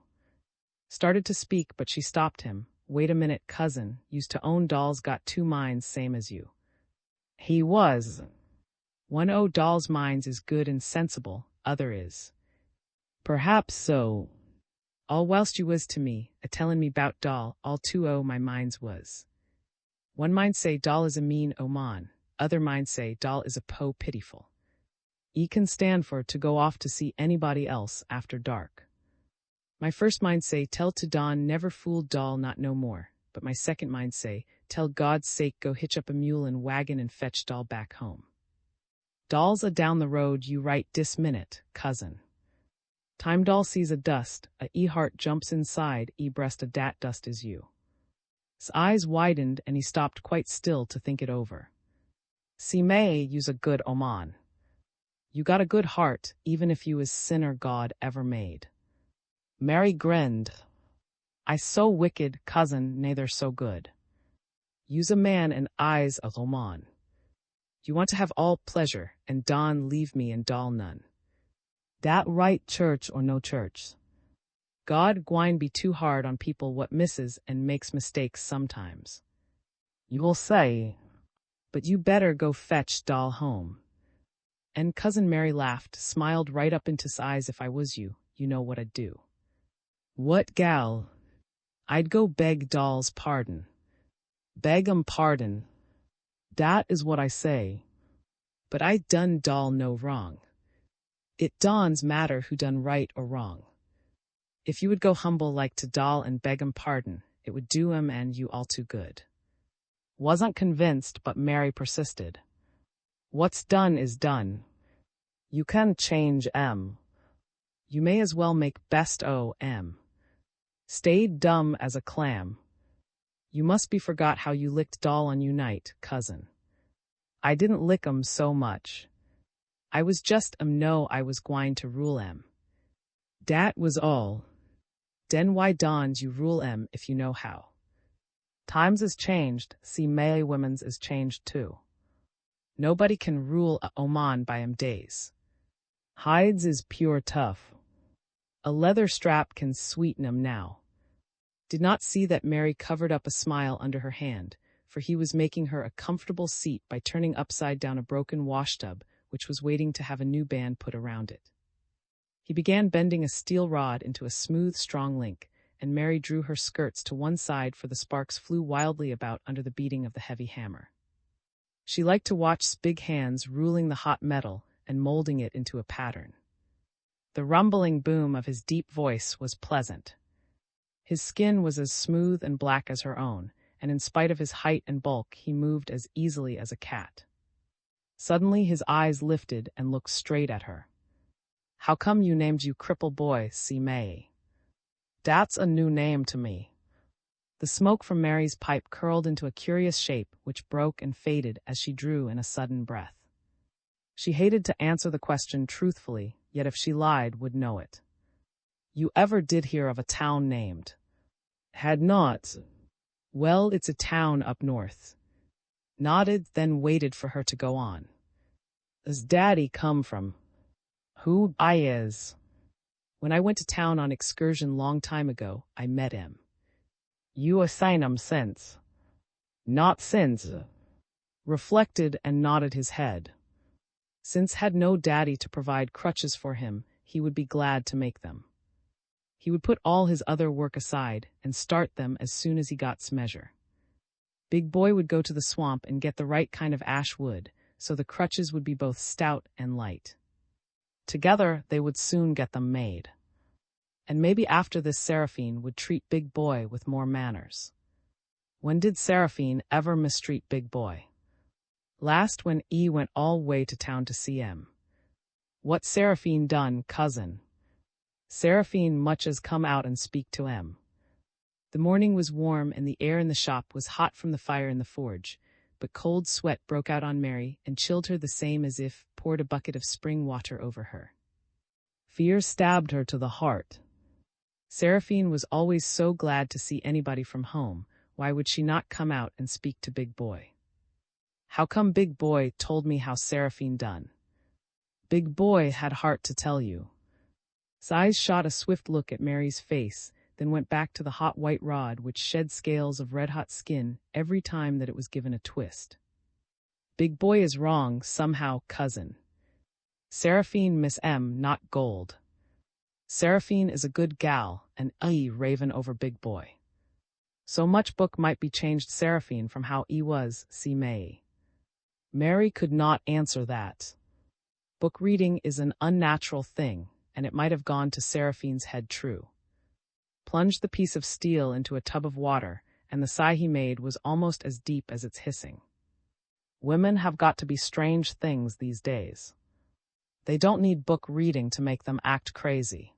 Started to speak, but she stopped him. Wait a minute, cousin, used to own Doll's got two minds same as you. He was. One o' Doll's minds is good and sensible, other is. Perhaps so. All whilst you was to me, a-tellin' me 'bout Doll, all two o' my minds was. One mind say Doll is a mean man, other mind say Doll is a po pitiful. E can stand for to go off to see anybody else after dark. My first mind say tell to Don never fool Doll not no more, but my second mind say tell God's sake go hitch up a mule and wagon and fetch Doll back home. Doll's a down the road you right dis minute, cousin. Time Doll sees a dust, a heart jumps inside breast a dat dust is you. His eyes widened and he stopped quite still to think it over. See may you's a good oman. You got a good heart, even if you is sinner God ever made. Mary grinned. I so wicked, cousin, neither so good. You's a man and I's a oman. You want to have all pleasure, and Don leave me and Doll none. Dat right church or no church. God gwine be too hard on people what misses and makes mistakes sometimes. You will say, but you better go fetch Doll home. And Cousin Mary laughed, smiled right up into his eyes. If I was you, you know what I'd do. What gal? I'd go beg Doll's pardon. Beg 'em pardon. Dat is what I say. But I done Doll no wrong. It Don's matter who done right or wrong. If you would go humble like to Doll and beg 'em pardon, it would do 'em and you all too good. Wasn't convinced, but Mary persisted. What's done is done. You can change 'em. You may as well make best o' 'em. Stayed dumb as a clam. You must be forgot how you licked Doll on you night, cousin. I didn't lick 'em so much. I was just know I was gwine to rule 'em. Dat was all. Den why Don's you rule 'em if you know how. Times is changed, see may women's is changed too. Nobody can rule a oman by 'em days. Hides is pure tough. A leather strap can sweeten 'em now. Did not see that Mary covered up a smile under her hand, for he was making her a comfortable seat by turning upside down a broken washtub, which was waiting to have a new band put around it. He began bending a steel rod into a smooth, strong link, and Mary drew her skirts to one side for the sparks flew wildly about under the beating of the heavy hammer. She liked to watch his big hands ruling the hot metal and molding it into a pattern. The rumbling boom of his deep voice was pleasant. His skin was as smooth and black as her own, and in spite of his height and bulk, he moved as easily as a cat. Suddenly his eyes lifted and looked straight at her. How come you named you cripple boy, see May? Dat's a new name to me. The smoke from Mary's pipe curled into a curious shape which broke and faded as she drew in a sudden breath. She hated to answer the question truthfully, yet if she lied, would know it. You ever did hear of a town named? Had not. Well, it's a town up north. Nodded, then waited for her to go on. Does Daddy come from? Who I is? When I went to town on excursion long time ago, I met him. You a seen him since? Not since. Reflected and nodded his head. Since had no daddy to provide crutches for him, he would be glad to make them. He would put all his other work aside and start them as soon as he got measure. Big Boy would go to the swamp and get the right kind of ash wood, so the crutches would be both stout and light. Together, they would soon get them made. And maybe after this Seraphine would treat Big Boy with more manners. When did Seraphine ever mistreat Big Boy? Last when E went all way to town to see him. What Seraphine done, cousin? Seraphine much as come out and speak to em. The morning was warm and the air in the shop was hot from the fire in the forge, but cold sweat broke out on Mary and chilled her the same as if poured a bucket of spring water over her. Fear stabbed her to the heart. Seraphine was always so glad to see anybody from home. Why would she not come out and speak to Big Boy? How come Big Boy told me how Seraphine done? Big Boy had heart to tell you. Size shot a swift look at Mary's face, then went back to the hot white rod which shed scales of red-hot skin every time that it was given a twist. Big Boy is wrong, somehow, cousin. Seraphine miss M, not gold. Seraphine is a good gal, and raven over Big Boy. So much book might be changed Seraphine from how he was, see May. Mary could not answer that. Book reading is an unnatural thing, and it might have gone to Seraphine's head true. Plunged the piece of steel into a tub of water, and the sigh he made was almost as deep as its hissing. Women have got to be strange things these days. They don't need book reading to make them act crazy.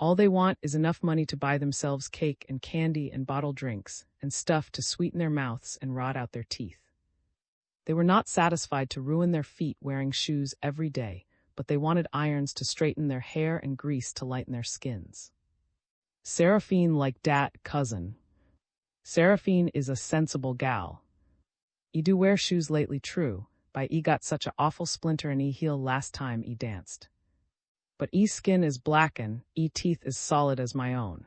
All they want is enough money to buy themselves cake and candy and bottled drinks and stuff to sweeten their mouths and rot out their teeth. They were not satisfied to ruin their feet wearing shoes every day, but they wanted irons to straighten their hair and grease to lighten their skins. Seraphine like dat, cousin. Seraphine is a sensible gal. E do wear shoes lately, true, by e got such a awful splinter in e heel last time e danced. But e skin is blackin', e teeth is solid as my own.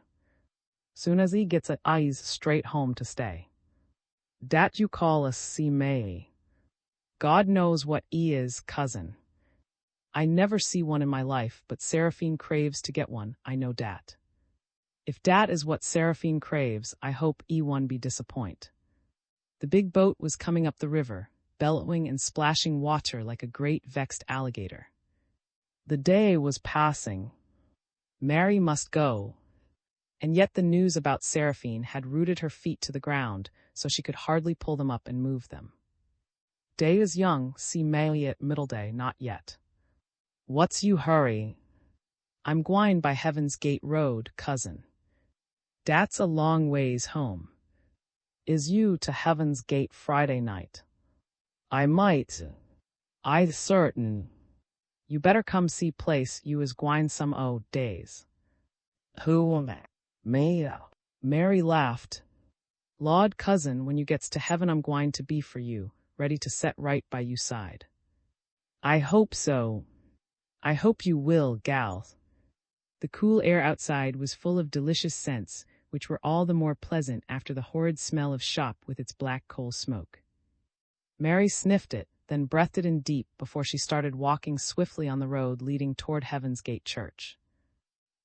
Soon as e gets a eyes straight home to stay. Dat you call a see May. God knows what e is, cousin. I never see one in my life, but Seraphine craves to get one, I know dat. If dat is what Seraphine craves, I hope e one be disappoint. The big boat was coming up the river, bellowing and splashing water like a great vexed alligator. The day was passing. Mary must go. And yet the news about Seraphine had rooted her feet to the ground, so she could hardly pull them up and move them. Day is young, see May at middle day, not yet. What's you hurry? I'm gwine by Heaven's Gate Road, cousin. Dat's a long ways home. Is you to Heaven's Gate Friday night? I might. I certain. You better come see place you is gwine some days. Who am I? Me? Mary laughed. Lawd, cousin, when you gets to heaven I'm gwine to be for you, ready to set right by you side. I hope so. I hope you will, gal. The cool air outside was full of delicious scents, which were all the more pleasant after the horrid smell of shop with its black coal smoke. Mary sniffed it, then breathed it in deep before she started walking swiftly on the road leading toward Heaven's Gate Church.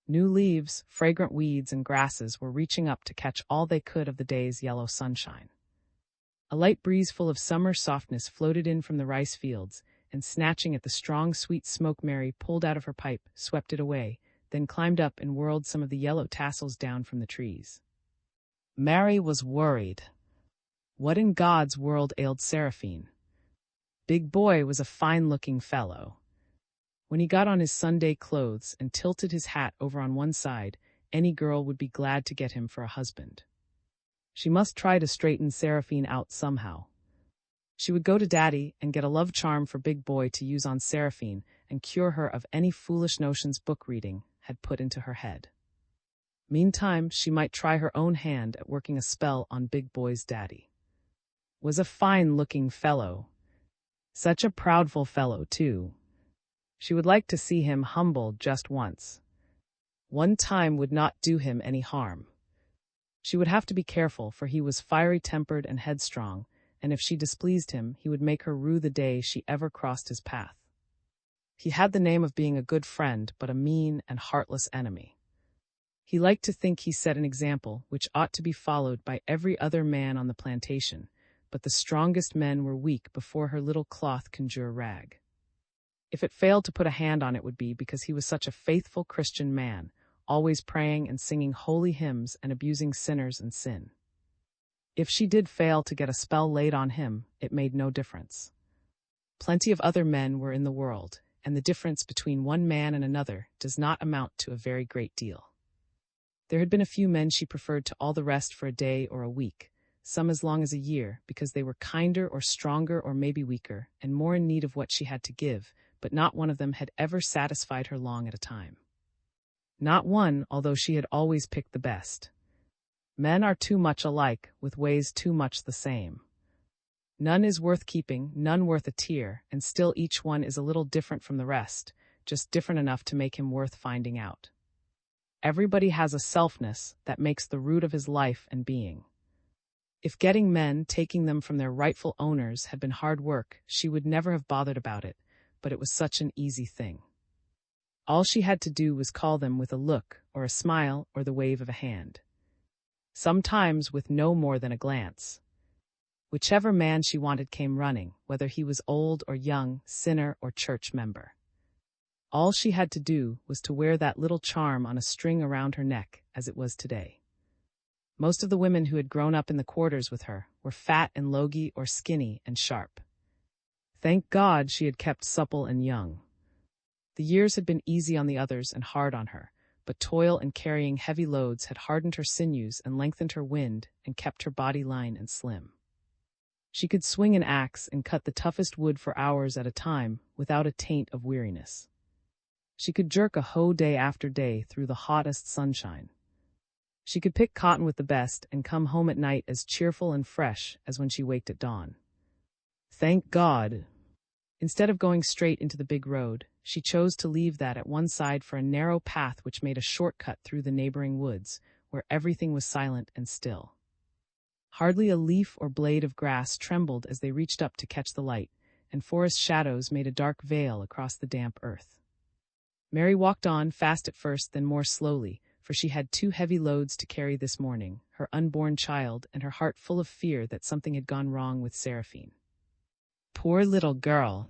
New leaves, fragrant weeds, and grasses were reaching up to catch all they could of the day's yellow sunshine. A light breeze full of summer softness floated in from the rice fields, and snatching at the strong, sweet smoke Mary pulled out of her pipe, swept it away, then climbed up and whirled some of the yellow tassels down from the trees. Mary was worried. What in God's world ailed Seraphine? Big Boy was a fine-looking fellow. When he got on his Sunday clothes and tilted his hat over on one side, any girl would be glad to get him for a husband. She must try to straighten Seraphine out somehow. She would go to Daddy and get a love charm for Big Boy to use on Seraphine and cure her of any foolish notions book reading had put into her head. Meantime, she might try her own hand at working a spell on Big Boy's daddy. Was a fine-looking fellow. Such a proudful fellow, too. She would like to see him humbled just once. One time would not do him any harm. She would have to be careful, for he was fiery-tempered and headstrong, and if she displeased him, he would make her rue the day she ever crossed his path. He had the name of being a good friend, but a mean and heartless enemy. He liked to think he set an example which ought to be followed by every other man on the plantation, but the strongest men were weak before her little cloth-conjure rag. If it failed to put a hand on it would be because he was such a faithful Christian man, always praying and singing holy hymns and abusing sinners and sin. If she did fail to get a spell laid on him, it made no difference. Plenty of other men were in the world, and the difference between one man and another does not amount to a very great deal. There had been a few men she preferred to all the rest for a day or a week, some as long as a year, because they were kinder or stronger or maybe weaker, and more in need of what she had to give, but not one of them had ever satisfied her long at a time. Not one, although she had always picked the best. Men are too much alike, with ways too much the same. None is worth keeping, none worth a tear, and still each one is a little different from the rest, just different enough to make him worth finding out. Everybody has a selfness that makes the root of his life and being. If getting men, taking them from their rightful owners, had been hard work, she would never have bothered about it, but it was such an easy thing. All she had to do was call them with a look, or a smile, or the wave of a hand. Sometimes with no more than a glance. Whichever man she wanted came running, whether he was old or young, sinner or church member. All she had to do was to wear that little charm on a string around her neck, as it was today. Most of the women who had grown up in the quarters with her were fat and logy or skinny and sharp. Thank God she had kept supple and young. The years had been easy on the others and hard on her, but toil and carrying heavy loads had hardened her sinews and lengthened her wind and kept her body line and slim. She could swing an axe and cut the toughest wood for hours at a time without a taint of weariness. She could jerk a hoe day after day through the hottest sunshine. She could pick cotton with the best and come home at night as cheerful and fresh as when she waked at dawn. Thank God! Instead of going straight into the big road, she chose to leave that at one side for a narrow path which made a shortcut through the neighboring woods, where everything was silent and still. Hardly a leaf or blade of grass trembled as they reached up to catch the light, and forest shadows made a dark veil across the damp earth. Mary walked on, fast at first, then more slowly, for she had 2 heavy loads to carry this morning, her unborn child and her heart full of fear that something had gone wrong with Seraphine. Poor little girl!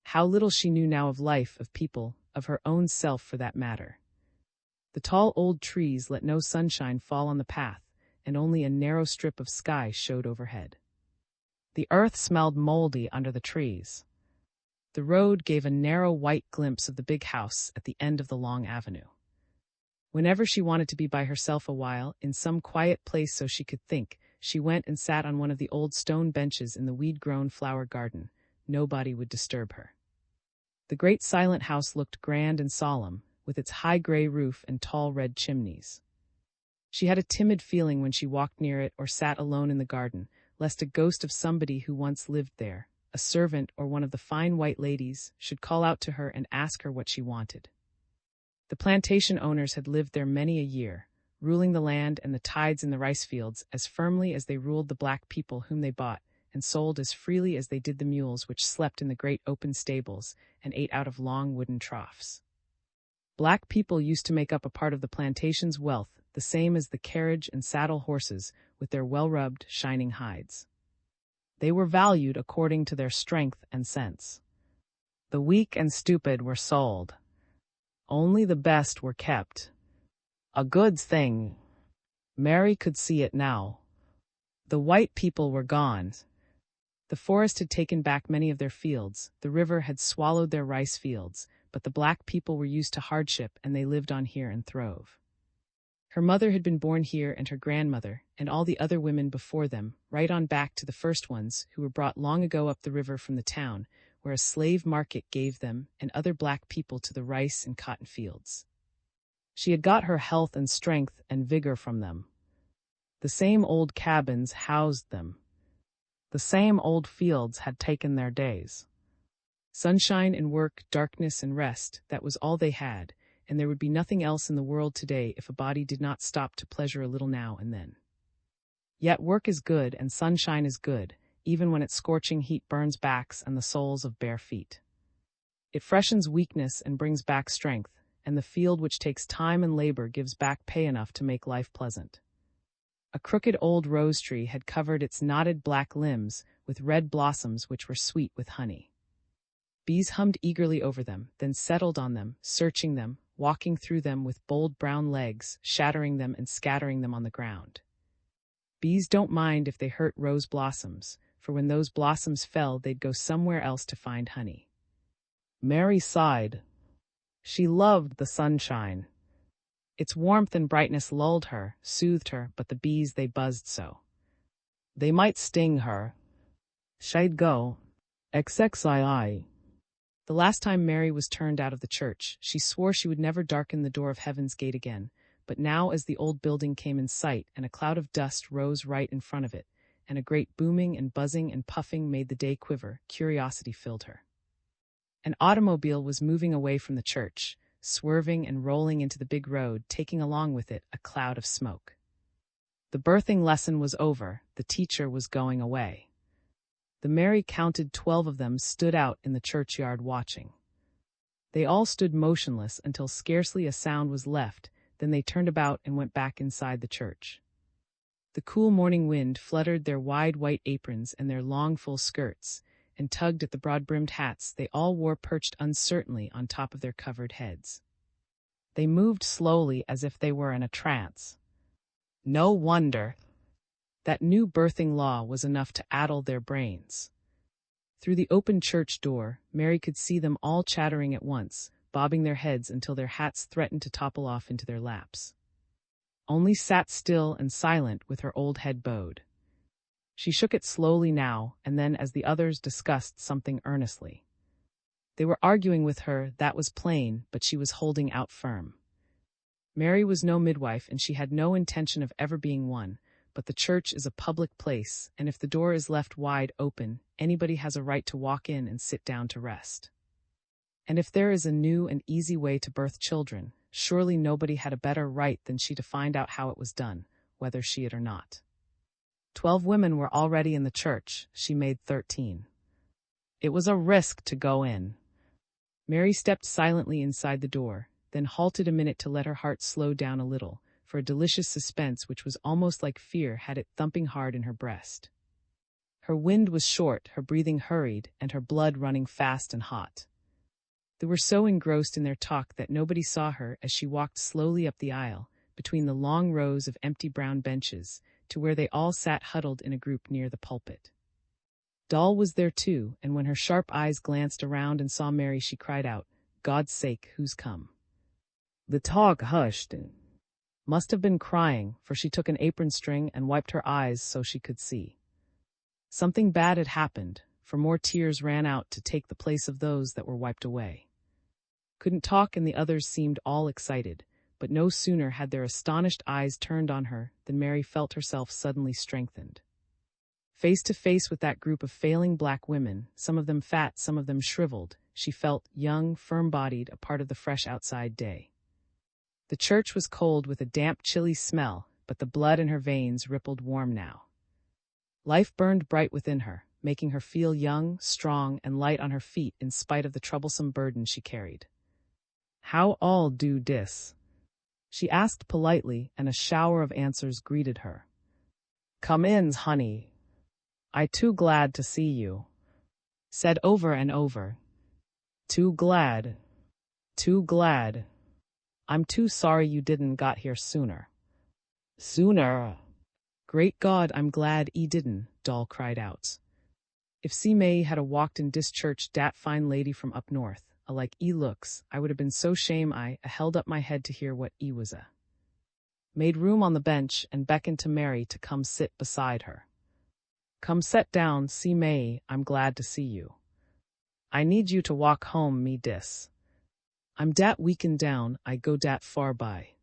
How little she knew now of life, of people, of her own self for that matter. The tall old trees let no sunshine fall on the path, and only a narrow strip of sky showed overhead. The earth smelled moldy under the trees. The road gave a narrow white glimpse of the big house at the end of the long avenue. Whenever she wanted to be by herself a while, in some quiet place so she could think, she went and sat on one of the old stone benches in the weed-grown flower garden. Nobody would disturb her. The great silent house looked grand and solemn, with its high gray roof and tall red chimneys. She had a timid feeling when she walked near it or sat alone in the garden, lest a ghost of somebody who once lived there, a servant or one of the fine white ladies, should call out to her and ask her what she wanted. The plantation owners had lived there many a year, ruling the land and the tides in the rice fields as firmly as they ruled the black people whom they bought, and sold as freely as they did the mules which slept in the great open stables and ate out of long wooden troughs. Black people used to make up a part of the plantation's wealth, the same as the carriage and saddle horses with their well-rubbed, shining hides. They were valued according to their strength and sense. The weak and stupid were sold. Only the best were kept. A good thing. Mary could see it now. The white people were gone. The forest had taken back many of their fields, the river had swallowed their rice fields, but the black people were used to hardship and they lived on here and throve. Her mother had been born here and her grandmother, and all the other women before them, right on back to the first ones, who were brought long ago up the river from the town, where a slave market gave them and other black people to the rice and cotton fields. She had got her health and strength and vigor from them. The same old cabins housed them. The same old fields had taken their days. Sunshine and work, darkness and rest, that was all they had, and there would be nothing else in the world today if a body did not stop to pleasure a little now and then. Yet work is good and sunshine is good, even when its scorching heat burns backs and the soles of bare feet. It freshens weakness and brings back strength, and the field which takes time and labor gives back pay enough to make life pleasant. A crooked old rose tree had covered its knotted black limbs with red blossoms which were sweet with honey. Bees hummed eagerly over them, then settled on them, searching them, walking through them with bold brown legs, shattering them and scattering them on the ground. Bees don't mind if they hurt rose blossoms, for when those blossoms fell, they'd go somewhere else to find honey. Mary sighed. She loved the sunshine. Its warmth and brightness lulled her, soothed her, but the bees, they buzzed so. They might sting her. She'd go. XXII. The last time Mary was turned out of the church, she swore she would never darken the door of heaven's gate again, but now as the old building came in sight and a cloud of dust rose right in front of it, and a great booming and buzzing and puffing made the day quiver, curiosity filled her. An automobile was moving away from the church, swerving and rolling into the big road, taking along with it a cloud of smoke. The birthing lesson was over, the teacher was going away. The Mary counted 12 of them stood out in the churchyard watching. They all stood motionless until scarcely a sound was left, then they turned about and went back inside the church. The cool morning wind fluttered their wide white aprons and their long full skirts, and tugged at the broad-brimmed hats they all wore perched uncertainly on top of their covered heads. They moved slowly as if they were in a trance. No wonder. That new birthing law was enough to addle their brains. Through the open church door, Mary could see them all chattering at once, bobbing their heads until their hats threatened to topple off into their laps. Only sat still and silent with her old head bowed. She shook it slowly now and then as the others discussed something earnestly. They were arguing with her, that was plain, but she was holding out firm. Mary was no midwife and she had no intention of ever being one, but the church is a public place, and if the door is left wide open, anybody has a right to walk in and sit down to rest. And if there is a new and easy way to birth children, surely nobody had a better right than she to find out how it was done, whether she it or not. 12 women were already in the church, she made 13. It was a risk to go in. Mary stepped silently inside the door, then halted a minute to let her heart slow down a little, for a delicious suspense which was almost like fear had it thumping hard in her breast. Her wind was short, her breathing hurried, and her blood running fast and hot. They were so engrossed in their talk that nobody saw her as she walked slowly up the aisle, between the long rows of empty brown benches, to where they all sat huddled in a group near the pulpit. Doll was there too, and when her sharp eyes glanced around and saw Mary, she cried out, "God's sake, who's come?" The talk hushed. Must have been crying, for she took an apron string and wiped her eyes so she could see. Something bad had happened, for more tears ran out to take the place of those that were wiped away. Couldn't talk and the others seemed all excited, but no sooner had their astonished eyes turned on her than Mary felt herself suddenly strengthened. Face to face with that group of failing black women, some of them fat, some of them shriveled, she felt young, firm-bodied, a part of the fresh outside day. The church was cold with a damp, chilly smell, but the blood in her veins rippled warm now. Life burned bright within her, making her feel young, strong, and light on her feet in spite of the troublesome burden she carried. "How all do dis?" she asked politely, and a shower of answers greeted her. "Come ins, honey. I too glad to see you," said over and over. Too glad. Too glad. I'm too sorry you didn't got here sooner." "Sooner? Great God, I'm glad E didn't," Doll cried out. "If C May had a walked in dis church dat fine lady from up north, a like E looks, I would have been so shame I a held up my head to hear what E was a." made room on the bench and beckoned to Mary to come sit beside her. "Come set down, see May, I'm glad to see you. I need you to walk home me dis. I'm dat weakened down, I go dat far by."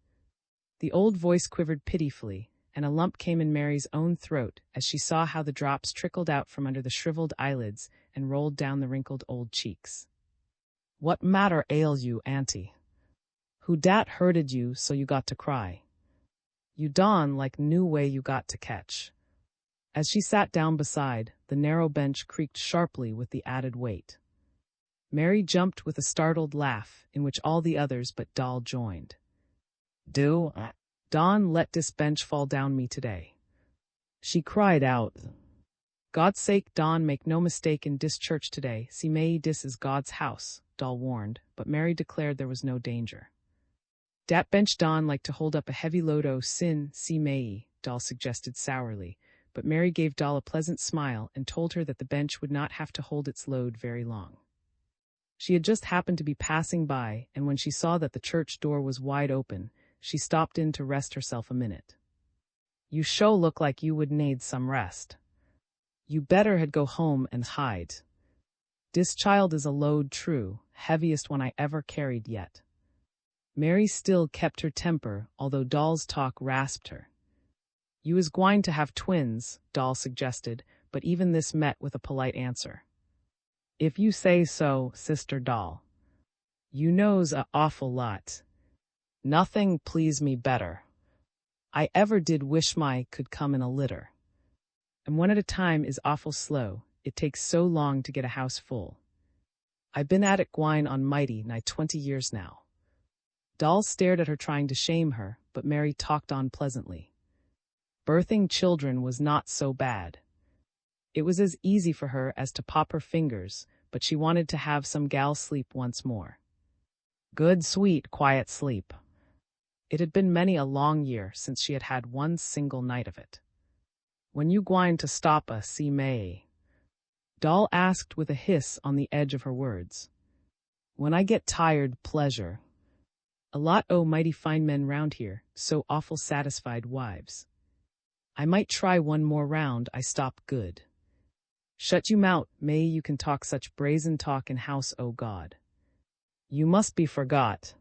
The old voice quivered pitifully, and a lump came in Mary's own throat as she saw how the drops trickled out from under the shriveled eyelids and rolled down the wrinkled old cheeks. "What matter ails you, auntie? Who dat hurted you so you got to cry? You dawn like new way you got to catch." As she sat down beside, the narrow bench creaked sharply with the added weight. Mary jumped with a startled laugh, in which all the others but Doll joined. "Do Dawn let dis bench fall down me today?" she cried out. "God's sake, Dawn, make no mistake in dis church today. See May, dis is God's house," Doll warned, but Mary declared there was no danger. "Dat bench Dawn like to hold up a heavy load o' sin, see May," Doll suggested sourly, but Mary gave Doll a pleasant smile and told her that the bench would not have to hold its load very long. She had just happened to be passing by, and when she saw that the church door was wide open, she stopped in to rest herself a minute. "You sho look like you would need some rest. You better had go home and hide. Dis child is a load true, heaviest one I ever carried yet." Mary still kept her temper, although Doll's talk rasped her. "You is gwine to have twins," Doll suggested, but even this met with a polite answer. "If you say so, Sister Doll. You knows a awful lot. Nothing please me better. I ever did wish my could come in a litter. And one at a time is awful slow, it takes so long to get a house full. I been at it gwine on mighty nigh 20 years now." Doll stared at her, trying to shame her, but Mary talked on pleasantly. Birthing children was not so bad. It was as easy for her as to pop her fingers, but she wanted to have some gal sleep once more. Good, sweet, quiet sleep. It had been many a long year since she had had one single night of it. "When you gwine to stop see May?" Doll asked with a hiss on the edge of her words. "When I get tired, pleasure. A lot o' mighty fine men round here, so awful satisfied wives. I might try one more round, I stop good. Shut you mout, May, you can talk such brazen talk in house, oh God. You must be forgot."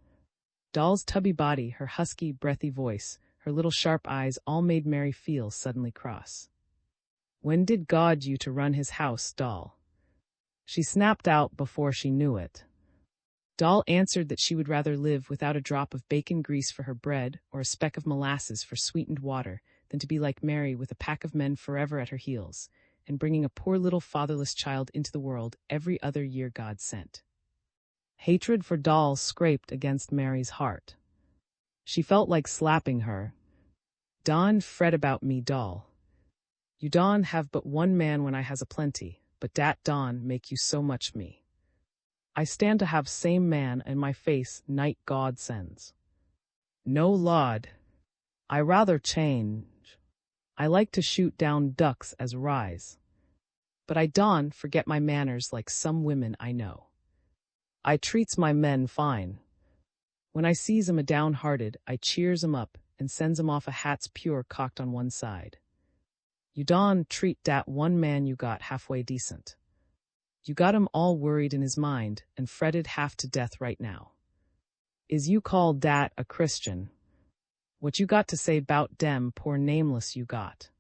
Doll's tubby body, her husky, breathy voice, her little sharp eyes all made Mary feel suddenly cross. "When did God you to run his house, Doll?" she snapped out before she knew it. Doll answered that she would rather live without a drop of bacon grease for her bread or a speck of molasses for sweetened water than to be like Mary with a pack of men forever at her heels, and bringing a poor little fatherless child into the world every other year God sent. Hatred for Doll scraped against Mary's heart. She felt like slapping her. "Dawn fret about me, Doll. You dawn have but one man when I has a plenty, but dat dawn make you so much me. I stand to have same man in my face night God sends. No Lord. I rather change. I like to shoot down ducks as rise. But I dawn forget my manners like some women I know. I treats my men fine. When I sees 'em a downhearted, I cheers 'em up and sends 'em off a hat's pure cocked on one side. You dawn treat dat one man you got halfway decent. You got him all worried in his mind and fretted half to death right now. Is you call dat a Christian? What you got to say 'bout dem poor nameless you got?"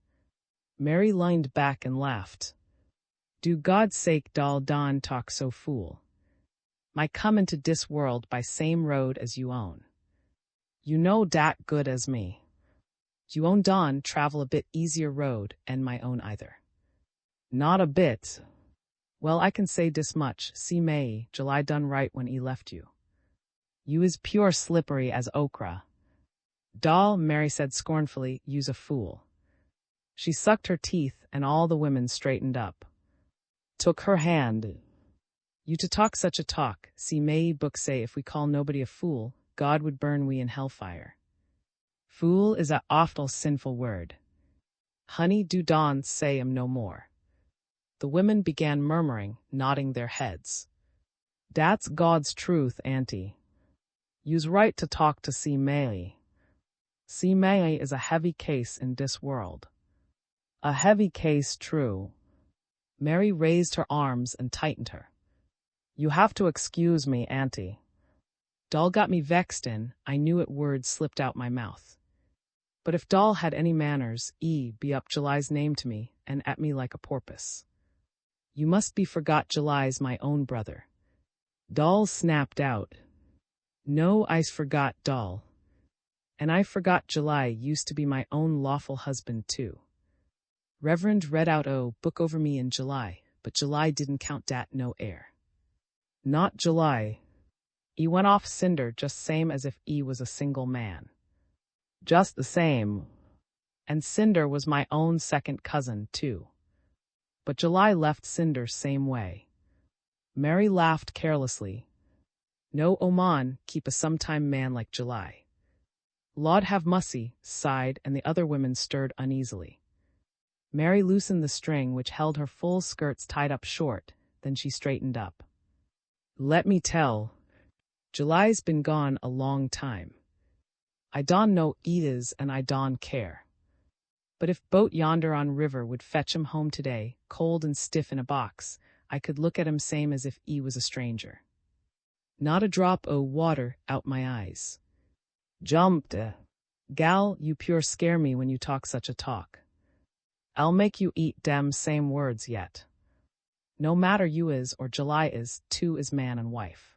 Mary leaned back and laughed. "Do God's sake, Doll, Dawn talk so fool. My come into dis world by same road as you own. You know dat good as me. You own Dawn travel a bit easier road and my own either. Not a bit. Well, I can say dis much, see May, July done right when he left you. You is pure slippery as okra." "Doll," Mary said scornfully, "you's a fool." She sucked her teeth and all the women straightened up. Took her hand. "You to talk such a talk, see May book say if we call nobody a fool, God would burn we in hellfire. Fool is a awful sinful word. Honey, do Dawn say 'em no more." The women began murmuring, nodding their heads. "Dat's God's truth, auntie. You's right to talk to see May. See, May is a heavy case in this world. A heavy case, true. Mary raised her arms and tightened her. You have to excuse me, Auntie. Doll got me vexed in, I knew it words slipped out my mouth. But if Doll had any manners, be up July's name to me, and at me like a porpoise. You must be forgot July's my own brother. Doll snapped out. No, I's forgot Doll. And I forgot July used to be my own lawful husband too. Reverend read out book over me in July, but July didn't count dat no air. Not July. E went off Cinder just same as if E was a single man. Just the same. And Cinder was my own second cousin too. But July left Cinder same way. Mary laughed carelessly. No Oman keep a sometime man like July. Laud have mussy, sighed, and the other women stirred uneasily. Mary loosened the string which held her full skirts tied up short, then she straightened up. Let me tell. July's been gone a long time. I don know is and I don care. But if boat yonder on river would fetch him home today, cold and stiff in a box, I could look at him same as if was a stranger. Not a drop o' water out my eyes. Jumped. Gal, you pure scare me when you talk such a talk. I'll make you eat dem same words yet. No matter you is or July is, two is man and wife.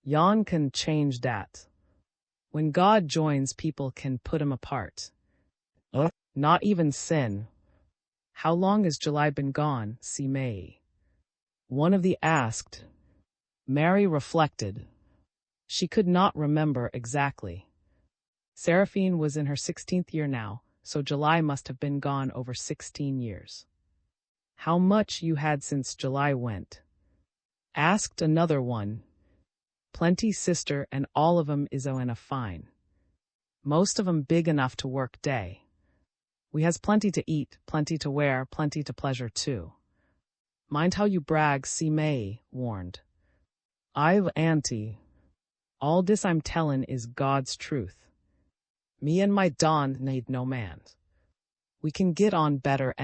Yon can change dat. When God joins people can put 'em apart. Not even sin. How long has July been gone, see May? One of the asked. Mary reflected. She could not remember exactly. Seraphine was in her 16th year now, so July must have been gone over 16 years. How much you had since July went? Asked another one. Plenty, sister, and all of 'em is in a fine. Most of 'em big enough to work day. We has plenty to eat, plenty to wear, plenty to pleasure too. Mind how you brag, see May warned. I've Auntie. All this I'm tellin' is God's truth. Me and my Don need no man. We can get on better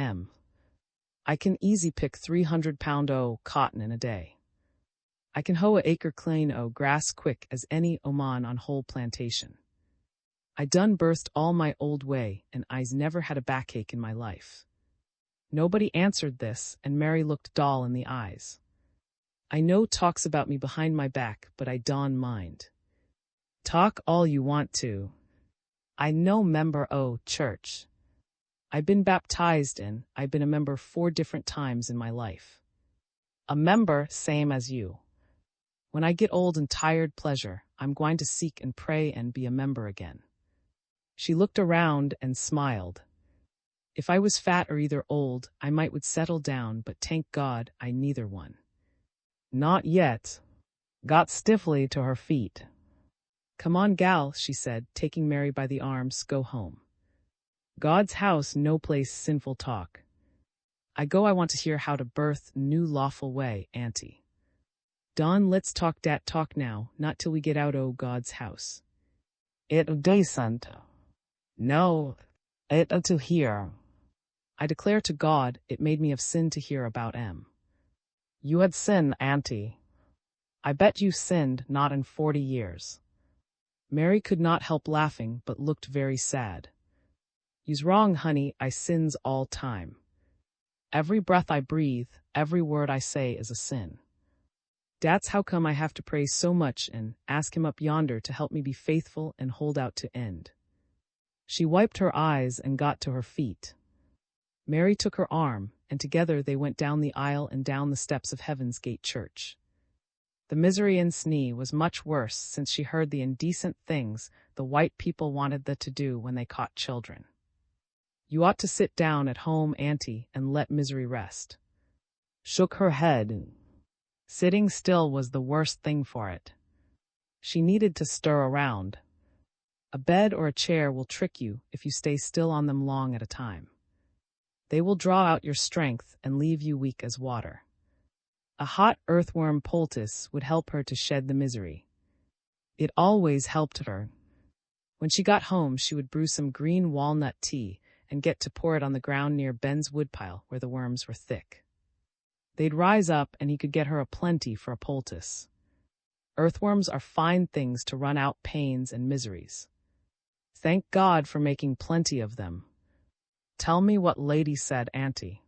I can easy pick 300 pound cotton in a day. I can hoe a acre clean grass quick as any Oman on whole plantation. I done burst all my old way, and I's never had a backache in my life. Nobody answered this, and Mary looked Doll in the eyes. I know talks about me behind my back, but I don't mind. Talk all you want to. I no member church. I been baptized and I been a member 4 different times in my life. A member same as you. When I get old and tired pleasure, I'm going to seek and pray and be a member again. She looked around and smiled. If I was fat or either old, I might would settle down, but thank God I neither one. Not yet. Got stiffly to her feet. Come on, gal, she said, taking Mary by the arms, go home. God's house no place sinful talk. I want to hear how to birth new lawful way, Auntie. Don, let's talk dat talk now, not till we get out God's house. It decent. No, it to hear. I declare to God, it made me have sin to hear about You had sin, Auntie. I bet you sinned not in 40 years. Mary could not help laughing, but looked very sad. You's wrong, honey, I sins all time. Every breath I breathe, every word I say is a sin. Dat's how come I have to pray so much and ask him up yonder to help me be faithful and hold out to end. She wiped her eyes and got to her feet. Mary took her arm, and together they went down the aisle and down the steps of Heaven's Gate Church. The misery in Snee was much worse since she heard the indecent things the white people wanted them to do when they caught children. You ought to sit down at home, Auntie, and let misery rest. Shook her head. Sitting still was the worst thing for it. She needed to stir around. A bed or a chair will trick you if you stay still on them long at a time. They will draw out your strength and leave you weak as water. A hot earthworm poultice would help her to shed the misery. It always helped her. When she got home, she would brew some green walnut tea and get to pour it on the ground near Ben's woodpile where the worms were thick. They'd rise up and he could get her a plenty for a poultice. Earthworms are fine things to run out pains and miseries. Thank God for making plenty of them. Tell me what lady said, auntie.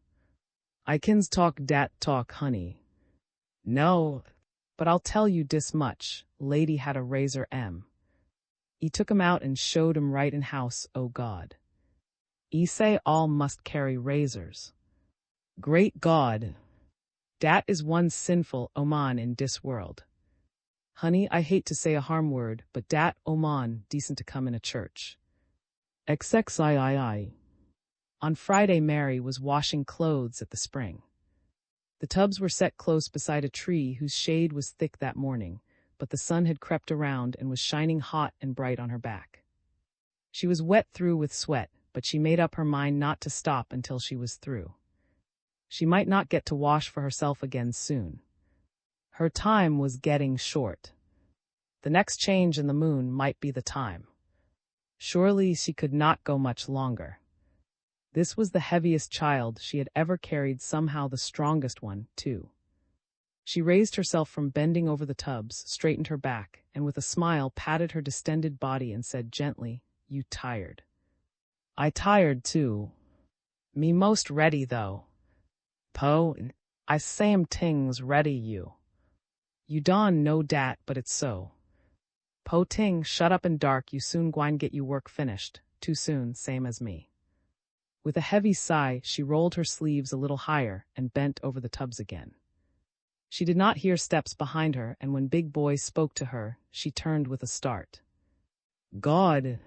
I kins talk dat talk, honey. No, but I'll tell you dis much, lady had a razor He took him out and showed him right in house, oh God. Say all must carry razors. Great God! Dat is one sinful oman in dis world. Honey, I hate to say a harm word, but dat oman decent to come in a church. XXIII. On Friday, Mary was washing clothes at the spring. The tubs were set close beside a tree whose shade was thick that morning, but the sun had crept around and was shining hot and bright on her back. She was wet through with sweat, but she made up her mind not to stop until she was through. She might not get to wash for herself again soon. Her time was getting short. The next change in the moon might be the time. Surely she could not go much longer. This was the heaviest child she had ever carried, somehow the strongest one, too. She raised herself from bending over the tubs, straightened her back, and with a smile patted her distended body and said gently, "You tired." "I tired, too. Me most ready, though. Po, I same tings ready you. You don know dat, but it's so. Po ting, shut up and dark, you soon gwine get you work finished, too soon, same as me." With a heavy sigh, she rolled her sleeves a little higher and bent over the tubs again. She did not hear steps behind her, and when Big Boy spoke to her, she turned with a start. "God,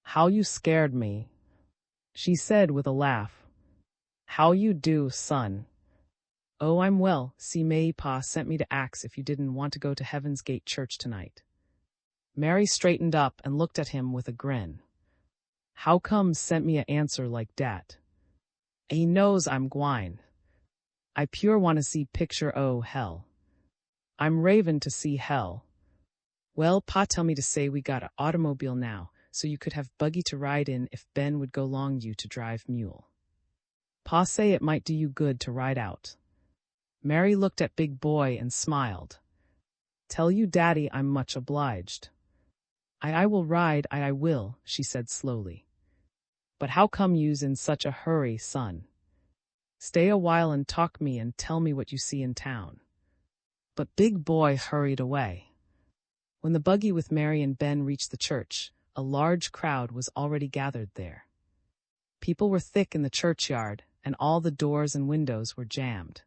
how you scared me," she said with a laugh. "How you do, son?" "Oh, I'm well. See, May Pa sent me to ax if you didn't want to go to Heaven's Gate Church tonight." Mary straightened up and looked at him with a grin. "How come sent me a answer like dat? He knows I'm gwine. I pure want to see picture o' hell. I'm ravin' to see hell. Well, Pa tell me to say we got a automobile now, so you could have buggy to ride in if Ben would go long you to drive mule. Pa say it might do you good to ride out." Mary looked at Big Boy and smiled. "Tell you Daddy I'm much obliged. I will ride, I will," she said slowly. "But how come you's in such a hurry, son? Stay a while and talk me and tell me what you see in town." But Big Boy hurried away. When the buggy with Mary and Ben reached the church, a large crowd was already gathered there. People were thick in the churchyard, and all the doors and windows were jammed.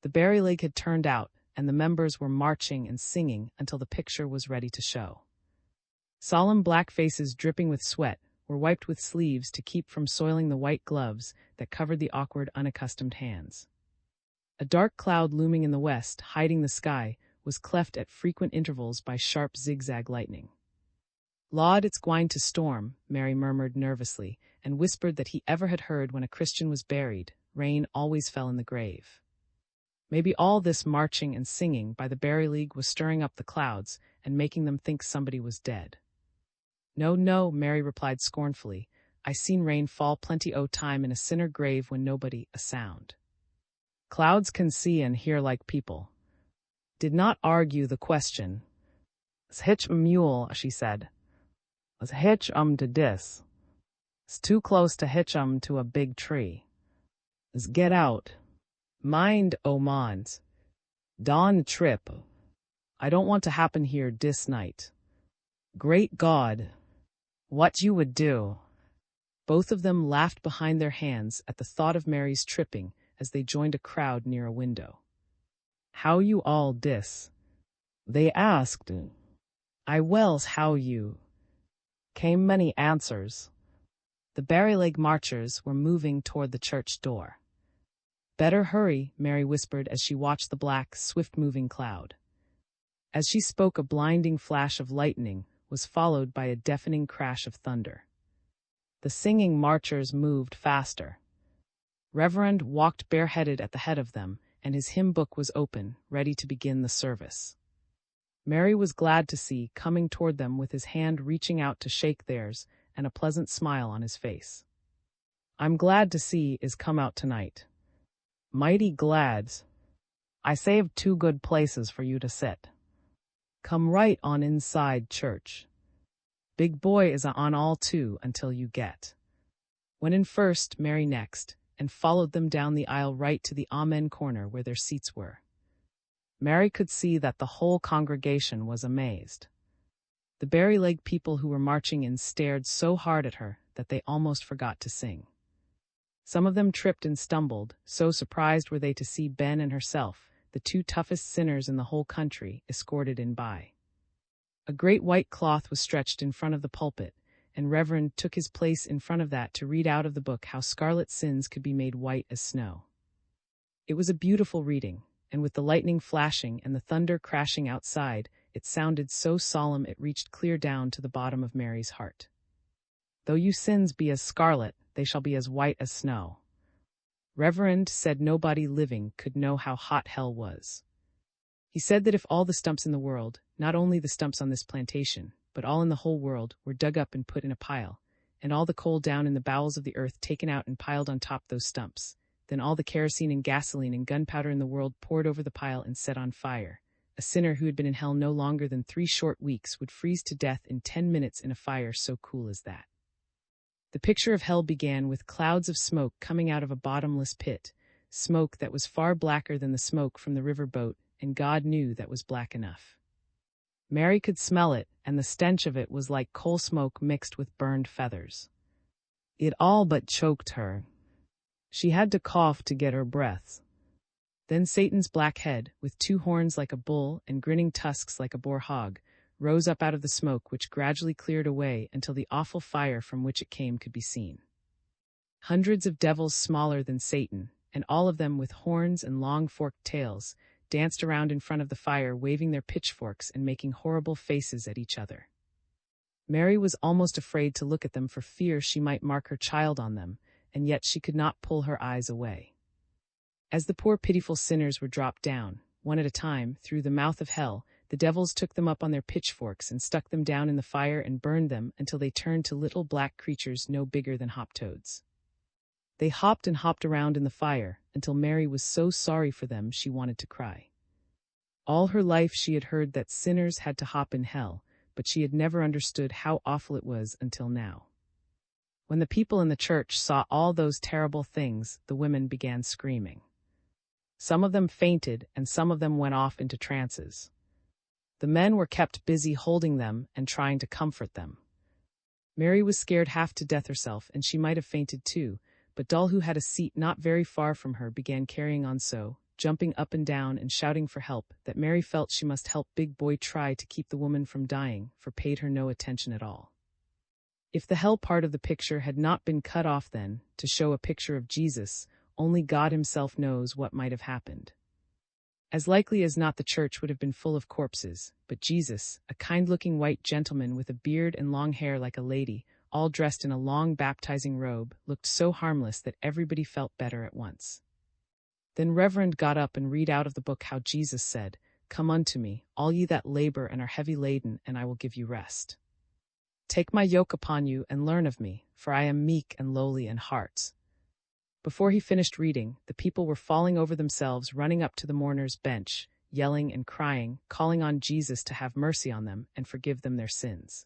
The Berry League had turned out, and the members were marching and singing until the picture was ready to show. Solemn black faces dripping with sweat were wiped with sleeves to keep from soiling the white gloves that covered the awkward, unaccustomed hands. A dark cloud looming in the west, hiding the sky, was cleft at frequent intervals by sharp zigzag lightning. "Lawd, it's gwine to storm," Mary murmured nervously, and whispered that he ever had heard when a Christian was buried, rain always fell in the grave. Maybe all this marching and singing by the Berry League was stirring up the clouds and making them think somebody was dead. "No, no," Mary replied scornfully. "I seen rain fall plenty o' time in a sinner grave when nobody a sound. Clouds can see and hear like people." Did not argue the question. "'S mule," she said. "'S hitch to dis. 'S too close to hitch to a big tree. 'S get out. Mind o' mons. Dawn trip. I don't want to happen here dis night. Great God! What you would do?" Both of them laughed behind their hands at the thought of Mary's tripping as they joined a crowd near a window. "How you all dis?" they asked. "I wells how you?" came many answers. The Berry Leg marchers were moving toward the church door. "Better hurry," Mary whispered as she watched the black, swift-moving cloud. As she spoke, a blinding flash of lightning was followed by a deafening crash of thunder. The singing marchers moved faster. Reverend walked bareheaded at the head of them, and his hymn book was open, ready to begin the service. Mary was glad to see coming toward them with his hand reaching out to shake theirs and a pleasant smile on his face. "I'm glad to see is come out tonight. Mighty glad. I saved 2 good places for you to sit. Come right on inside church. Big boy is on all 2 until you get." Went in first, Mary next, and followed them down the aisle right to the Amen corner where their seats were. Mary could see that the whole congregation was amazed. The berry-legged people who were marching in stared so hard at her that they almost forgot to sing. Some of them tripped and stumbled, so surprised were they to see Ben and herself, the 2 toughest sinners in the whole country, escorted in by. A great white cloth was stretched in front of the pulpit, and Reverend took his place in front of that to read out of the book how Scarlet's sins could be made white as snow. It was a beautiful reading, and with the lightning flashing and the thunder crashing outside, it sounded so solemn it reached clear down to the bottom of Mary's heart. "Though you sins be as scarlet, they shall be as white as snow." Reverend said nobody living could know how hot hell was. He said that if all the stumps in the world, not only the stumps on this plantation, but all in the whole world, were dug up and put in a pile, and all the coal down in the bowels of the earth taken out and piled on top those stumps, then all the kerosene and gasoline and gunpowder in the world poured over the pile and set on fire, a sinner who had been in hell no longer than 3 short weeks would freeze to death in 10 minutes in a fire so cool as that. The picture of hell began with clouds of smoke coming out of a bottomless pit, smoke that was far blacker than the smoke from the river boat, and God knew that was black enough. Mary could smell it, and the stench of it was like coal smoke mixed with burned feathers. It all but choked her. She had to cough to get her breath. Then Satan's black head, with 2 horns like a bull and grinning tusks like a boar hog, rose up out of the smoke which gradually cleared away until the awful fire from which it came could be seen. Hundreds of devils smaller than Satan, and all of them with horns and long forked tails, danced around in front of the fire waving their pitchforks and making horrible faces at each other. Mary was almost afraid to look at them for fear she might mark her child on them, and yet she could not pull her eyes away. As the poor pitiful sinners were dropped down, one at a time, through the mouth of hell, the devils took them up on their pitchforks and stuck them down in the fire and burned them until they turned to little black creatures no bigger than hop-toads. They hopped and hopped around in the fire until Mary was so sorry for them she wanted to cry. All her life she had heard that sinners had to hop in hell, but she had never understood how awful it was until now. When the people in the church saw all those terrible things, the women began screaming. Some of them fainted, and some of them went off into trances. The men were kept busy holding them and trying to comfort them. Mary was scared half to death herself, and she might have fainted too, but Doll, who had a seat not very far from her, began carrying on so, jumping up and down and shouting for help, that Mary felt she must help Big Boy try to keep the woman from dying, for paid her no attention at all. If the hell part of the picture had not been cut off then, to show a picture of Jesus, only God himself knows what might have happened. As likely as not the church would have been full of corpses, but Jesus, a kind-looking white gentleman with a beard and long hair like a lady, all dressed in a long baptizing robe, looked so harmless that everybody felt better at once. Then Reverend got up and read out of the book how Jesus said, "Come unto me, all ye that labor and are heavy laden, and I will give you rest. Take my yoke upon you and learn of me, for I am meek and lowly in heart." Before he finished reading, the people were falling over themselves, running up to the mourner's bench, yelling and crying, calling on Jesus to have mercy on them and forgive them their sins.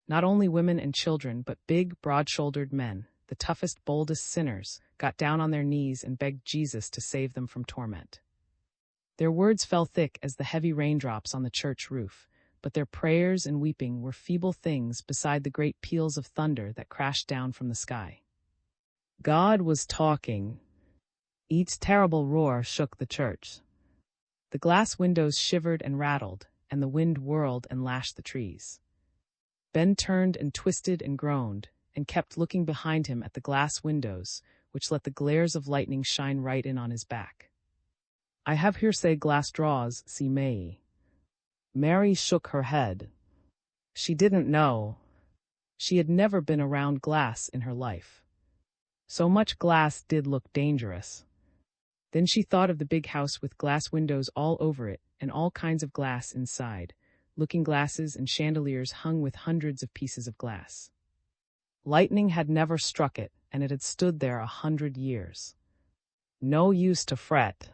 Not only women and children, but big, broad-shouldered men, the toughest, boldest sinners, got down on their knees and begged Jesus to save them from torment. Their words fell thick as the heavy raindrops on the church roof, but their prayers and weeping were feeble things beside the great peals of thunder that crashed down from the sky. God was talking. Each terrible roar shook the church. The glass windows shivered and rattled, and the wind whirled and lashed the trees. Ben turned and twisted and groaned, and kept looking behind him at the glass windows, which let the glares of lightning shine right in on his back. "I have hearsay glass draws, see May." Mary shook her head. She didn't know. She had never been around glass in her life. So much glass did look dangerous. Then she thought of the big house with glass windows all over it, and all kinds of glass inside, looking glasses and chandeliers hung with hundreds of pieces of glass. Lightning had never struck it, and it had stood there 100 years. No use to fret.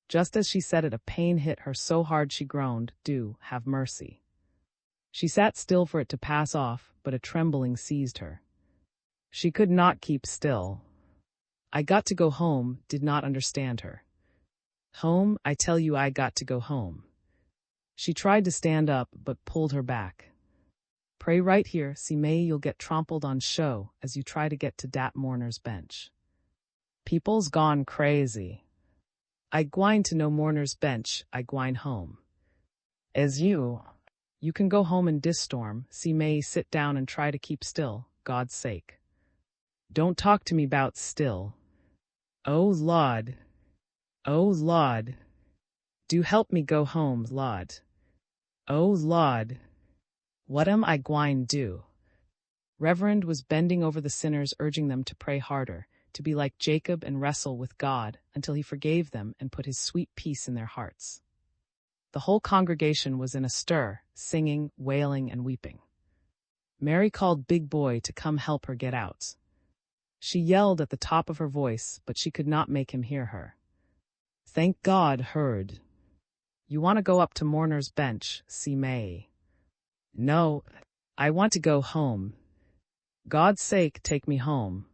Just as she said it, a pain hit her so hard she groaned, "Do have mercy." She sat still for it to pass off, but a trembling seized her. She could not keep still. "I got to go home," did not understand her. "Home? I tell you I got to go home." She tried to stand up, but pulled her back. "Pray right here, see may you'll get trampled on show as you try to get to dat mourner's bench. People's gone crazy. I gwine to no mourner's bench, I gwine home. As you can go home in dis storm, see may sit down and try to keep still, God's sake. Don't talk to me 'bout still. Oh Lord, do help me go home, Lord. Oh Lord, what am I gwine do?" Reverend was bending over the sinners, urging them to pray harder, to be like Jacob and wrestle with God until he forgave them and put his sweet peace in their hearts. The whole congregation was in a stir, singing, wailing, and weeping. Mary called Big Boy to come help her get out. She yelled at the top of her voice, but she could not make him hear her. Thank God heard. "You want to go up to mourner's bench, see May?" "No, I want to go home. God's sake, take me home.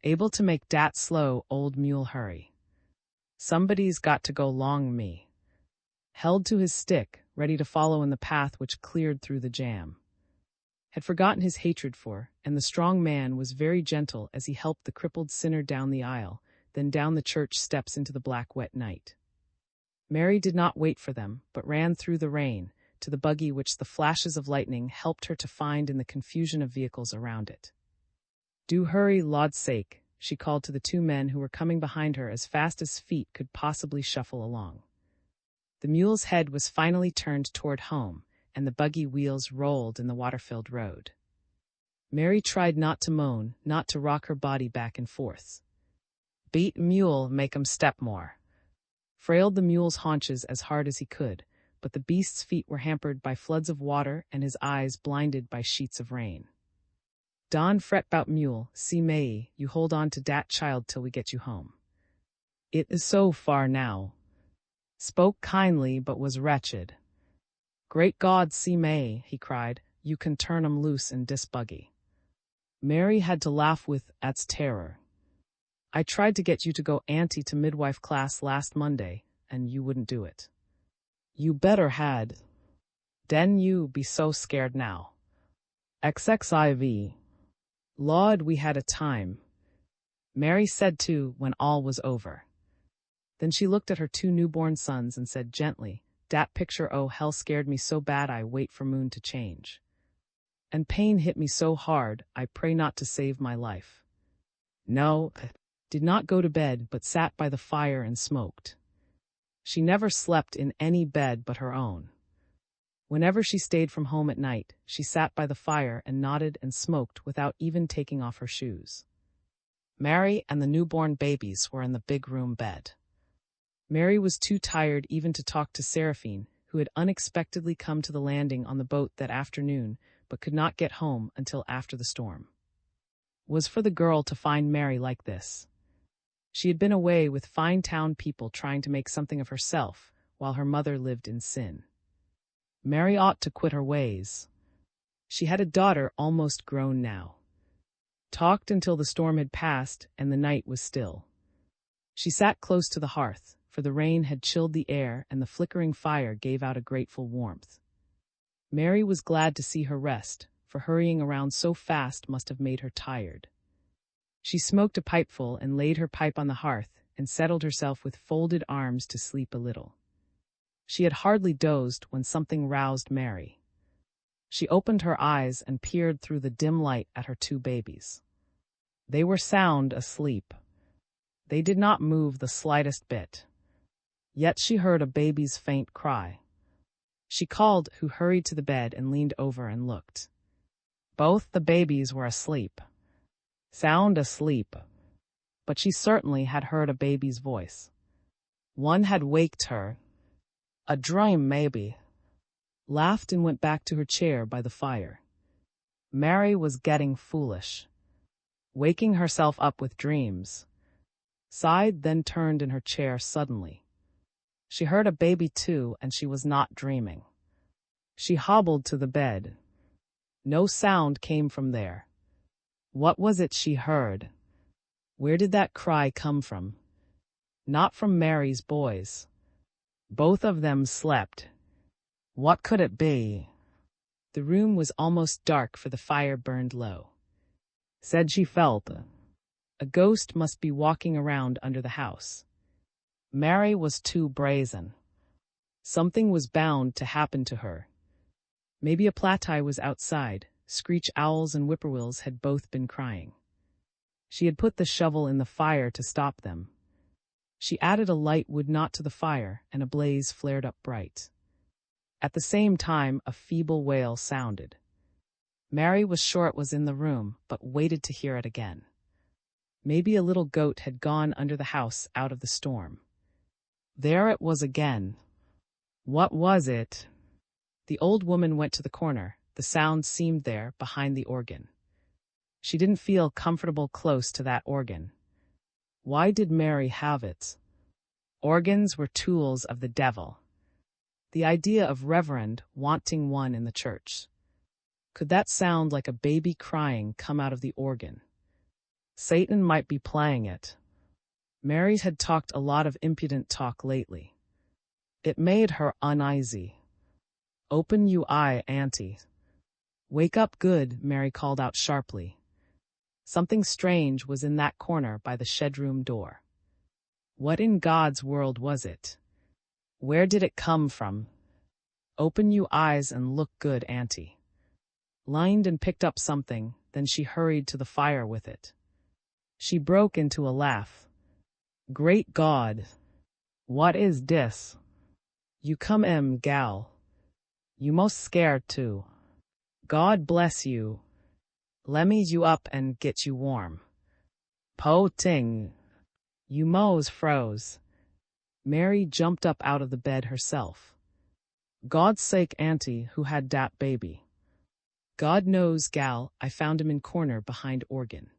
Able to make dat slow old mule hurry. Somebody's got to go long me." Held to his stick, ready to follow in the path which cleared through the jam. Had forgotten his hatred for, and the strong man was very gentle as he helped the crippled sinner down the aisle, then down the church steps into the black wet night. Mary did not wait for them, but ran through the rain, to the buggy which the flashes of lightning helped her to find in the confusion of vehicles around it. "Do hurry, Lord's sake," she called to the two men who were coming behind her as fast as feet could possibly shuffle along. The mule's head was finally turned toward home, and the buggy wheels rolled in the water-filled road. Mary tried not to moan, not to rock her body back and forth. "Beat mule, make 'em step more." Frailed the mule's haunches as hard as he could, but the beast's feet were hampered by floods of water and his eyes blinded by sheets of rain. "Don fret 'bout mule, see May, you hold on to dat child till we get you home. It is so far now." Spoke kindly but was wretched. "Great God, see May," he cried, "you can turn 'em loose in dis buggy." Mary had to laugh with at's terror. "I tried to get you to go auntie to midwife class last Monday, and you wouldn't do it. You better had. Den you be so scared now. XXIV. Lord, we had a time," Mary said too when all was over. Then she looked at her two newborn sons and said gently, "Dat picture oh hell scared me so bad I wait for moon to change. And pain hit me so hard, I pray not to save my life." No, did not go to bed but sat by the fire and smoked. She never slept in any bed but her own. Whenever she stayed from home at night, she sat by the fire and nodded and smoked without even taking off her shoes. Mary and the newborn babies were in the big room bed. Mary was too tired even to talk to Seraphine, who had unexpectedly come to the landing on the boat that afternoon, but could not get home until after the storm. Was for the girl to find Mary like this. She had been away with fine town people trying to make something of herself, while her mother lived in sin. Mary ought to quit her ways. She had a daughter almost grown now. Talked until the storm had passed and the night was still. She sat close to the hearth, for the rain had chilled the air and the flickering fire gave out a grateful warmth. Mary was glad to see her rest, for hurrying around so fast must have made her tired. She smoked a pipeful and laid her pipe on the hearth and settled herself with folded arms to sleep a little. She had hardly dozed when something roused Mary. She opened her eyes and peered through the dim light at her two babies. They were sound asleep. They did not move the slightest bit. Yet she heard a baby's faint cry. She called, who hurried to the bed and leaned over and looked. Both the babies were asleep. Sound asleep. But she certainly had heard a baby's voice. One had waked her. A dream, maybe. Laughed and went back to her chair by the fire. Mary was getting foolish. Waking herself up with dreams. Sighed, then turned in her chair suddenly. She heard a baby too, and she was not dreaming. She hobbled to the bed. No sound came from there. What was it she heard? Where did that cry come from? Not from Mary's boys. Both of them slept. What could it be? The room was almost dark, for the fire burned low. Said she felt a ghost must be walking around under the house. Mary was too brazen. Something was bound to happen to her. Maybe a platy was outside. Screech owls and whippoorwills had both been crying. She had put the shovel in the fire to stop them. She added a light wood knot to the fire, and a blaze flared up bright. At the same time, a feeble wail sounded. Mary was sure it was in the room, but waited to hear it again. Maybe a little goat had gone under the house out of the storm. There it was again. What was it? The old woman went to the corner. The sound seemed there, behind the organ. She didn't feel comfortable close to that organ. Why did Mary have it? Organs were tools of the devil. The idea of reverend wanting one in the church. Could that sound like a baby crying come out of the organ? Satan might be playing it. Mary had talked a lot of impudent talk lately. It made her uneasy. Open you eye, auntie. Wake up good, Mary called out sharply. Something strange was in that corner by the shedroom door. What in God's world was it? Where did it come from? Open you eyes and look good, auntie. Lined and picked up something, then she hurried to the fire with it. She broke into a laugh. Great God! What is this? You come gal. You most scared too. God bless you. Lemme you up and get you warm. Po ting. You mos froze. Mary jumped up out of the bed herself. God's sake, auntie, who had dat baby? God knows, gal, I found him in corner behind organ.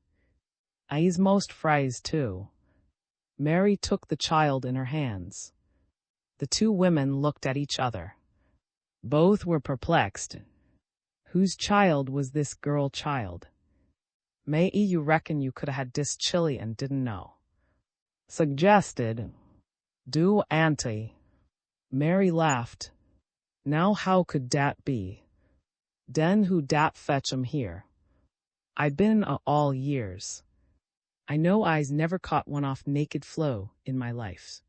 I's most fries too. Mary took the child in her hands. The two women looked at each other. Both were perplexed. Whose child was this girl child? May you reckon you could have had dis chili and didn't know? Suggested. Do, auntie. Mary laughed. Now how could dat be? Den who dat fetch 'em here? I been all years. I know I's never caught one off naked flow in my life.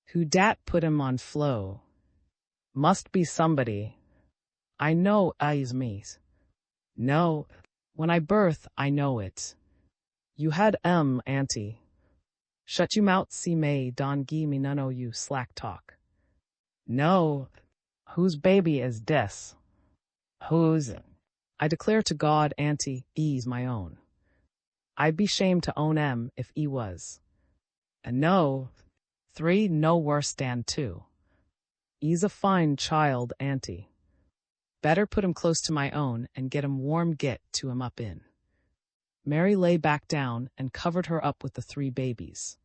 Who dat put 'em on flow? Must be somebody. I know I's me's. No, when I birth, I know it. You had auntie. Shut you mout see may don gi me none o' you slack talk. No, whose baby is dis? Whose? I declare to God, auntie, e's my own. I'd be shamed to own if e was. And no, 3 no worse dan 2. E's a fine child, auntie. Better put him close to my own and get him warm get to him up in. Mary lay back down and covered her up with the 3 babies.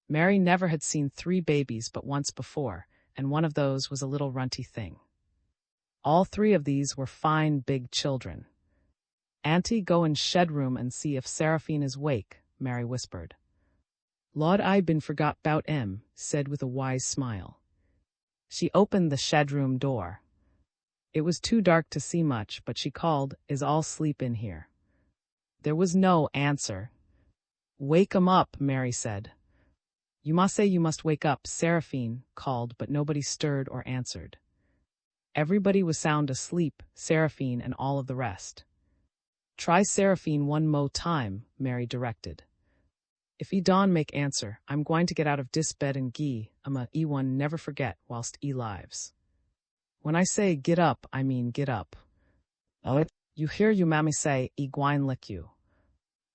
Mary never had seen 3 babies but once before, and one of those was a little runty thing. All 3 of these were fine big children. Auntie, go in shed room and see if Seraphine is wake, Mary whispered. Lord, I been forgot 'bout said with a wise smile. She opened the shed room door. It was too dark to see much, but she called, Is all sleep in here? There was no answer. Wake 'em up, Mary said. You must wake up, Seraphine called, but nobody stirred or answered. Everybody was sound asleep, Seraphine and all of the rest. Try Seraphine one mo time, Mary directed. If e don make answer, I'm going to get out of dis bed and e one never forget whilst e lives. When I say get up, I mean get up. Oh, you hear you mammy say, e gwine lick you.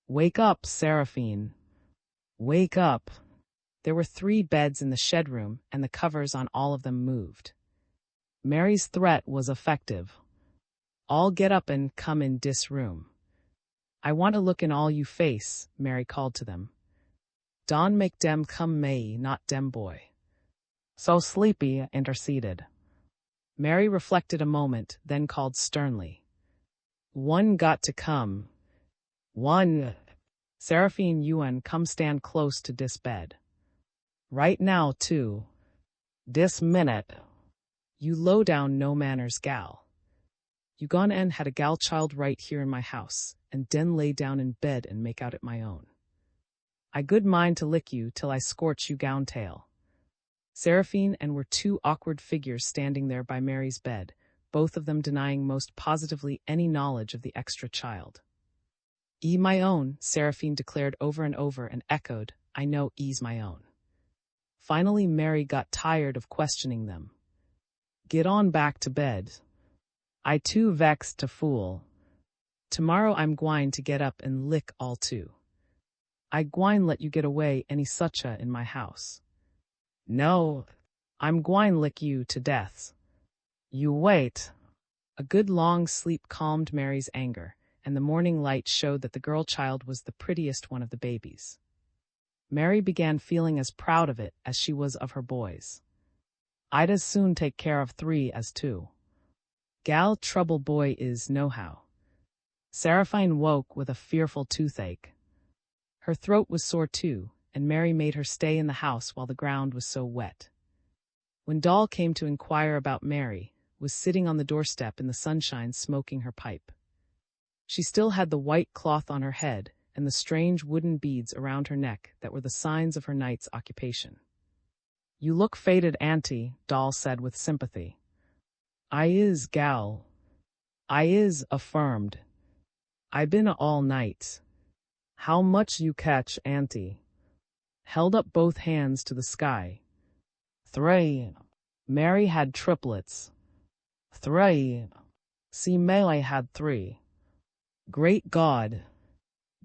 Wake up, Seraphine. Wake up. There were 3 beds in the shed room, and the covers on all of them moved. Mary's threat was effective. "All get up and come in dis room. I want to look in all you face," Mary called to them. "Don make dem come May, not dem boy." "So sleepy," interceded. Mary reflected a moment, then called sternly. "One got to come. One. Seraphine Yuan, come stand close to dis bed. Right now, too. Dis minute. You low down no manners gal. You gone and had a gal child right here in my house, and den lay down in bed and make out it my own. I good mind to lick you till I scorch you gown tail." Seraphine and were 2 awkward figures standing there by Mary's bed, both of them denying most positively any knowledge of the extra child. "E my own," Seraphine declared over and over and echoed, "I know E's my own." Finally Mary got tired of questioning them. "Get on back to bed. I too vexed to fool. Tomorrow I'm gwine to get up and lick all too. I gwine let you get away any sucha in my house. No, I'm gwine lick you to death. You wait." A good long sleep calmed Mary's anger, and the morning light showed that the girl child was the prettiest one of the babies. Mary began feeling as proud of it as she was of her boys. "I'd as soon take care of 3 as 2. Gal trouble boy is nohow." Seraphine woke with a fearful toothache. Her throat was sore too, and Mary made her stay in the house while the ground was so wet. When Doll came to inquire about Mary, was sitting on the doorstep in the sunshine smoking her pipe. She still had the white cloth on her head and the strange wooden beads around her neck that were the signs of her night's occupation. "You look faded, Auntie," Doll said with sympathy. "I is, gal. I is," affirmed. "I been all night." "How much you catch, Auntie?" Held up both hands to the sky. 3. Mary had triplets. 3. See, May had 3. Great God.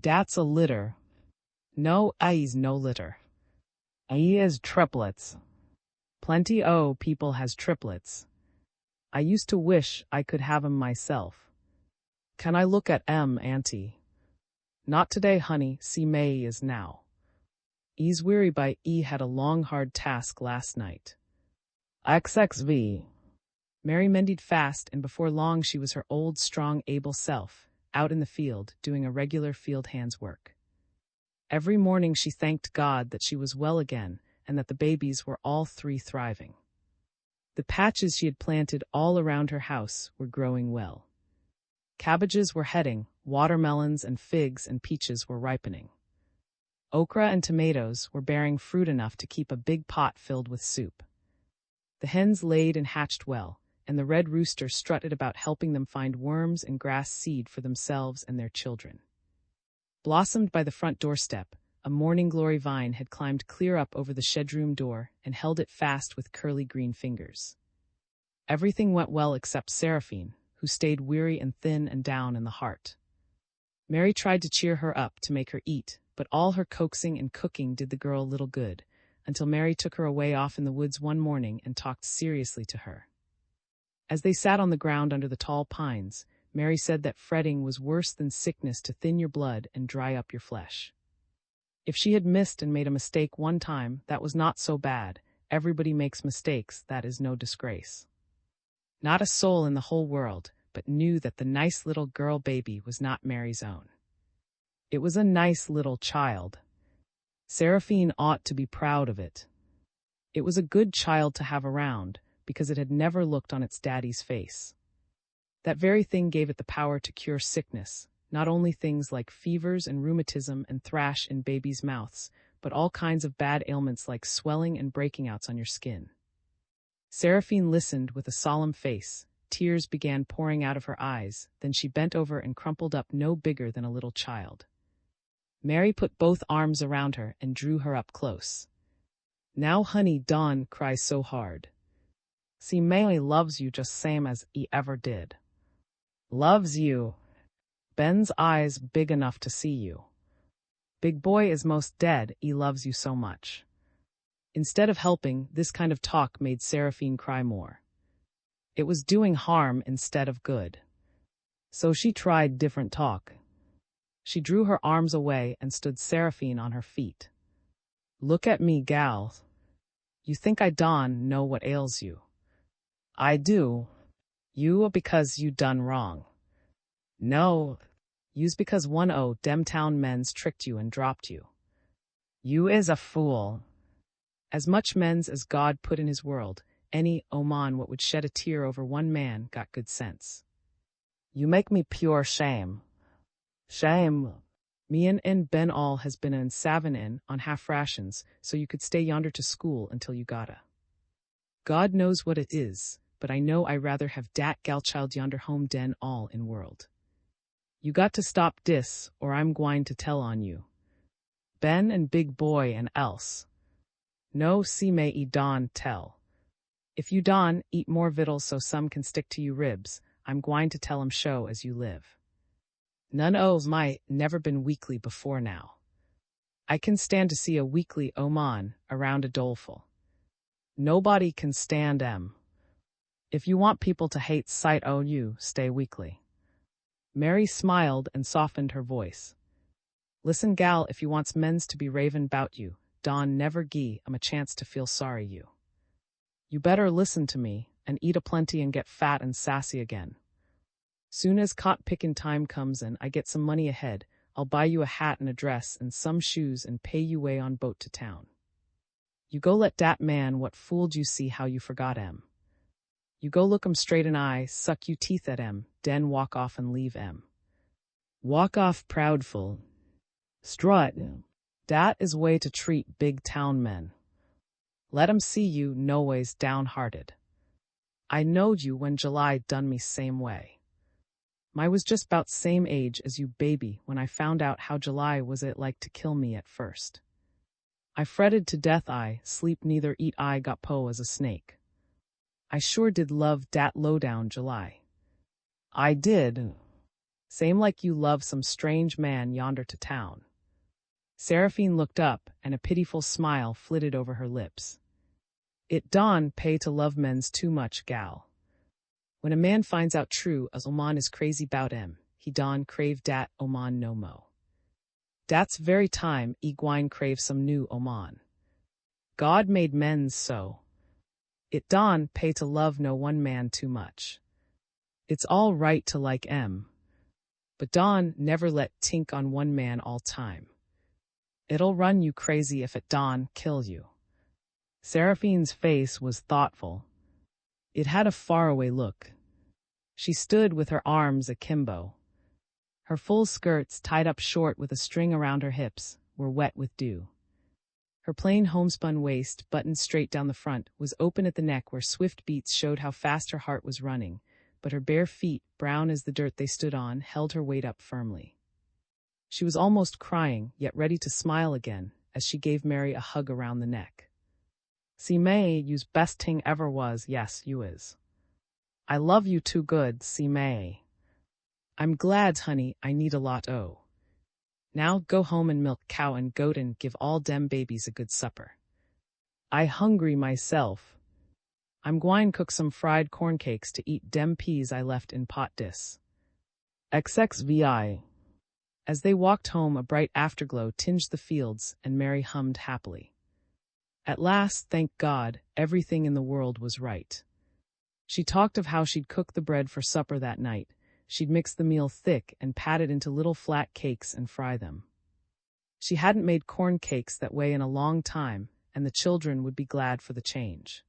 Dat's a litter. No, I's no litter. I is triplets. Plenty o' people has triplets. I used to wish I could have 'em myself. Can I look at 'em, Auntie? Not today, honey, see May is now. E's weary by E had a long hard task last night. XXV. Mary mended fast, and before long she was her old, strong, able self, out in the field, doing a regular field hand's work. Every morning she thanked God that she was well again, and that the babies were all 3 thriving. The patches she had planted all around her house were growing well. Cabbages were heading, watermelons and figs and peaches were ripening. Okra and tomatoes were bearing fruit enough to keep a big pot filled with soup. The hens laid and hatched well, and the red rooster strutted about helping them find worms and grass seed for themselves and their children. Blossomed by the front doorstep, a morning glory vine had climbed clear up over the shedroom door and held it fast with curly green fingers. Everything went well except Seraphine, who stayed weary and thin and down in the heart. Mary tried to cheer her up to make her eat, but all her coaxing and cooking did the girl little good, until Mary took her away off in the woods one morning and talked seriously to her. As they sat on the ground under the tall pines, Mary said that fretting was worse than sickness to thin your blood and dry up your flesh. If she had missed and made a mistake one time, that was not so bad. Everybody makes mistakes, that is no disgrace. Not a soul in the whole world but knew that the nice little girl baby was not Mary's own. It was a nice little child. Seraphine ought to be proud of it. It was a good child to have around, because it had never looked on its daddy's face. That very thing gave it the power to cure sickness, not only things like fevers and rheumatism and thrash in babies' mouths, but all kinds of bad ailments like swelling and breaking-outs on your skin. Seraphine listened with a solemn face. Tears began pouring out of her eyes, then she bent over and crumpled up no bigger than a little child. Mary put both arms around her and drew her up close. "Now, honey, Dawn cries so hard. See, May loves you just same as he ever did. Loves you. Ben's eyes big enough to see you. Big boy is most dead, he loves you so much. Instead of helping, this kind of talk made Seraphine cry more. It was doing harm instead of good. So she tried different talk. She drew her arms away and stood Seraphine on her feet. Look at me, gal. You think I don't know what ails you. I do. You because you done wrong. No, you's because one o' dem town men's tricked you and dropped you. You is a fool. As much men's as God put in his world, any oman what would shed a tear over one man got good sense. You make me pure shame. Shame. Me and Ben all has been in Savin on half rations, so you could stay yonder to school until you gotta. God knows what it is, but I know I rather have dat gal child yonder home den all in world. You got to stop dis, or I'm gwine to tell on you. Ben and big boy and else. No see may e don tell. If you don eat more victuals so some can stick to you ribs, I'm gwine to tell 'em show as you live. None o've my never been weakly before now. I can stand to see a weakly oman around a doleful. Nobody can stand 'em. If you want people to hate sight o' you, stay weakly. Mary smiled and softened her voice. Listen, gal, if you wants men's to be ravin' 'bout you, don never gie 'em a chance to feel sorry you. You better listen to me, and eat a plenty and get fat and sassy again. Soon as cot pickin' time comes and I get some money ahead, I'll buy you a hat and a dress and some shoes and pay you way on boat to town. You go let dat man what fooled you see how you forgot 'em. You go look 'em straight in eye, suck you teeth at 'em, den walk off and leave 'em. Walk off proudful. Strut. Dat is way to treat big town men. Let 'em see you noways downhearted. I knowed you when July done me same way. I was just 'bout same age as you baby when I found out how July was it like to kill me at first. I fretted to death I sleep neither eat I got po as a snake. I sure did love dat lowdown July. I did. Same like you love some strange man yonder to town. Seraphine looked up, and a pitiful smile flitted over her lips. It don pay to love men's too much, gal. When a man finds out true as oman is crazy 'bout em, he don crave dat oman no mo. Dat's very time e gwine crave some new oman. God made men's so. It don pay to love no one man too much. It's all right to like em. But don never let tink on one man all time. It'll run you crazy if it don kill you. Seraphine's face was thoughtful. It had a faraway look. She stood with her arms akimbo. Her full skirts, tied up short with a string around her hips, were wet with dew. Her plain homespun waist, buttoned straight down the front, was open at the neck where swift beats showed how fast her heart was running, but her bare feet, brown as the dirt they stood on, held her weight up firmly. She was almost crying, yet ready to smile again, as she gave Mary a hug around the neck. See May, you's best ting ever was, yes, you is. I love you too good, see May. I'm glad, honey, I need a lot o'. Now go home and milk cow and goat and give all dem babies a good supper. I hungry myself. I'm gwine cook some fried corn cakes to eat dem peas I left in pot dis. XXVI. As they walked home, a bright afterglow tinged the fields, and Mary hummed happily. At last, thank God, everything in the world was right. She talked of how she'd cook the bread for supper that night. She'd mix the meal thick and pat it into little flat cakes and fry them. She hadn't made corn cakes that way in a long time, and the children would be glad for the change.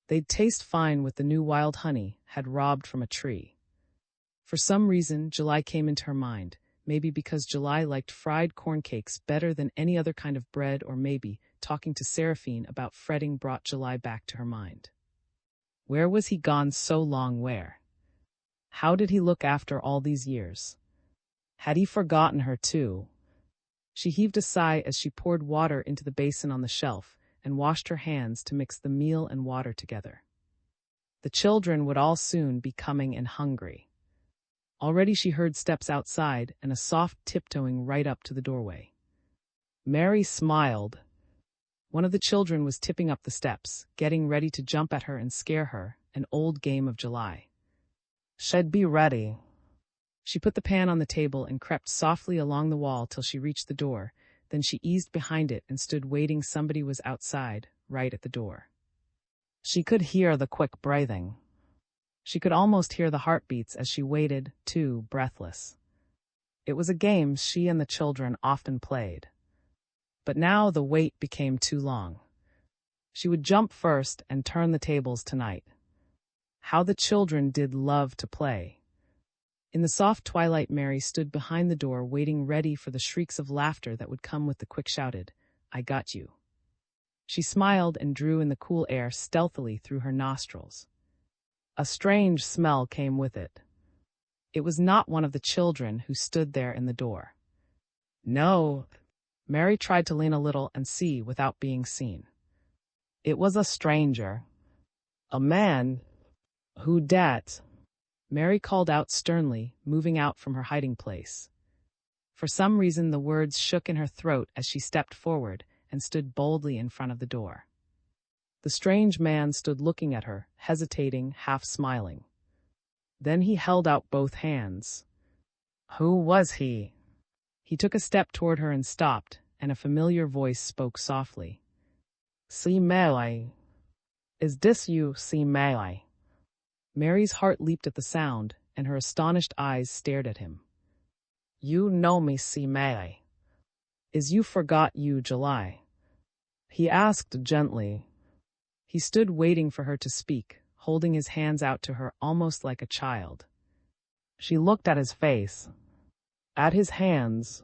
They'd taste fine with the new wild honey had robbed from a tree. For some reason, July came into her mind, maybe because July liked fried corn cakes better than any other kind of bread, or maybe talking to Seraphine about fretting brought July back to her mind. Where was he gone so long? Where? How did he look after all these years? Had he forgotten her too? She heaved a sigh as she poured water into the basin on the shelf and washed her hands to mix the meal and water together. The children would all soon be coming and hungry. Already she heard steps outside and a soft tiptoeing right up to the doorway. Mary smiled. One of the children was tipping up the steps, getting ready to jump at her and scare her, an old game of July. Should be ready. She put the pan on the table and crept softly along the wall till she reached the door. Then she eased behind it and stood waiting. Somebody was outside, right at the door. She could hear the quick breathing. She could almost hear the heartbeats as she waited, too, breathless. It was a game she and the children often played. But now the wait became too long. She would jump first and turn the tables tonight. How the children did love to play. In the soft twilight, Mary stood behind the door, waiting, ready for the shrieks of laughter that would come with the quick shouted, "I got you." She smiled and drew in the cool air stealthily through her nostrils. A strange smell came with it. It was not one of the children who stood there in the door. No. Mary tried to lean a little and see without being seen. It was a stranger. A man. "Who dat?" Mary called out sternly, moving out from her hiding place. For some reason the words shook in her throat as she stepped forward and stood boldly in front of the door. The strange man stood looking at her, hesitating, half smiling. Then he held out both hands. Who was he? He took a step toward her and stopped, and a familiar voice spoke softly. "Si Melee. Is this you, Si Melee?" Mary's heart leaped at the sound, and her astonished eyes stared at him. "You know me, Si Melee." "Is you forgot you, July?" he asked gently. He stood waiting for her to speak, holding his hands out to her almost like a child. She looked at his face, at his hands.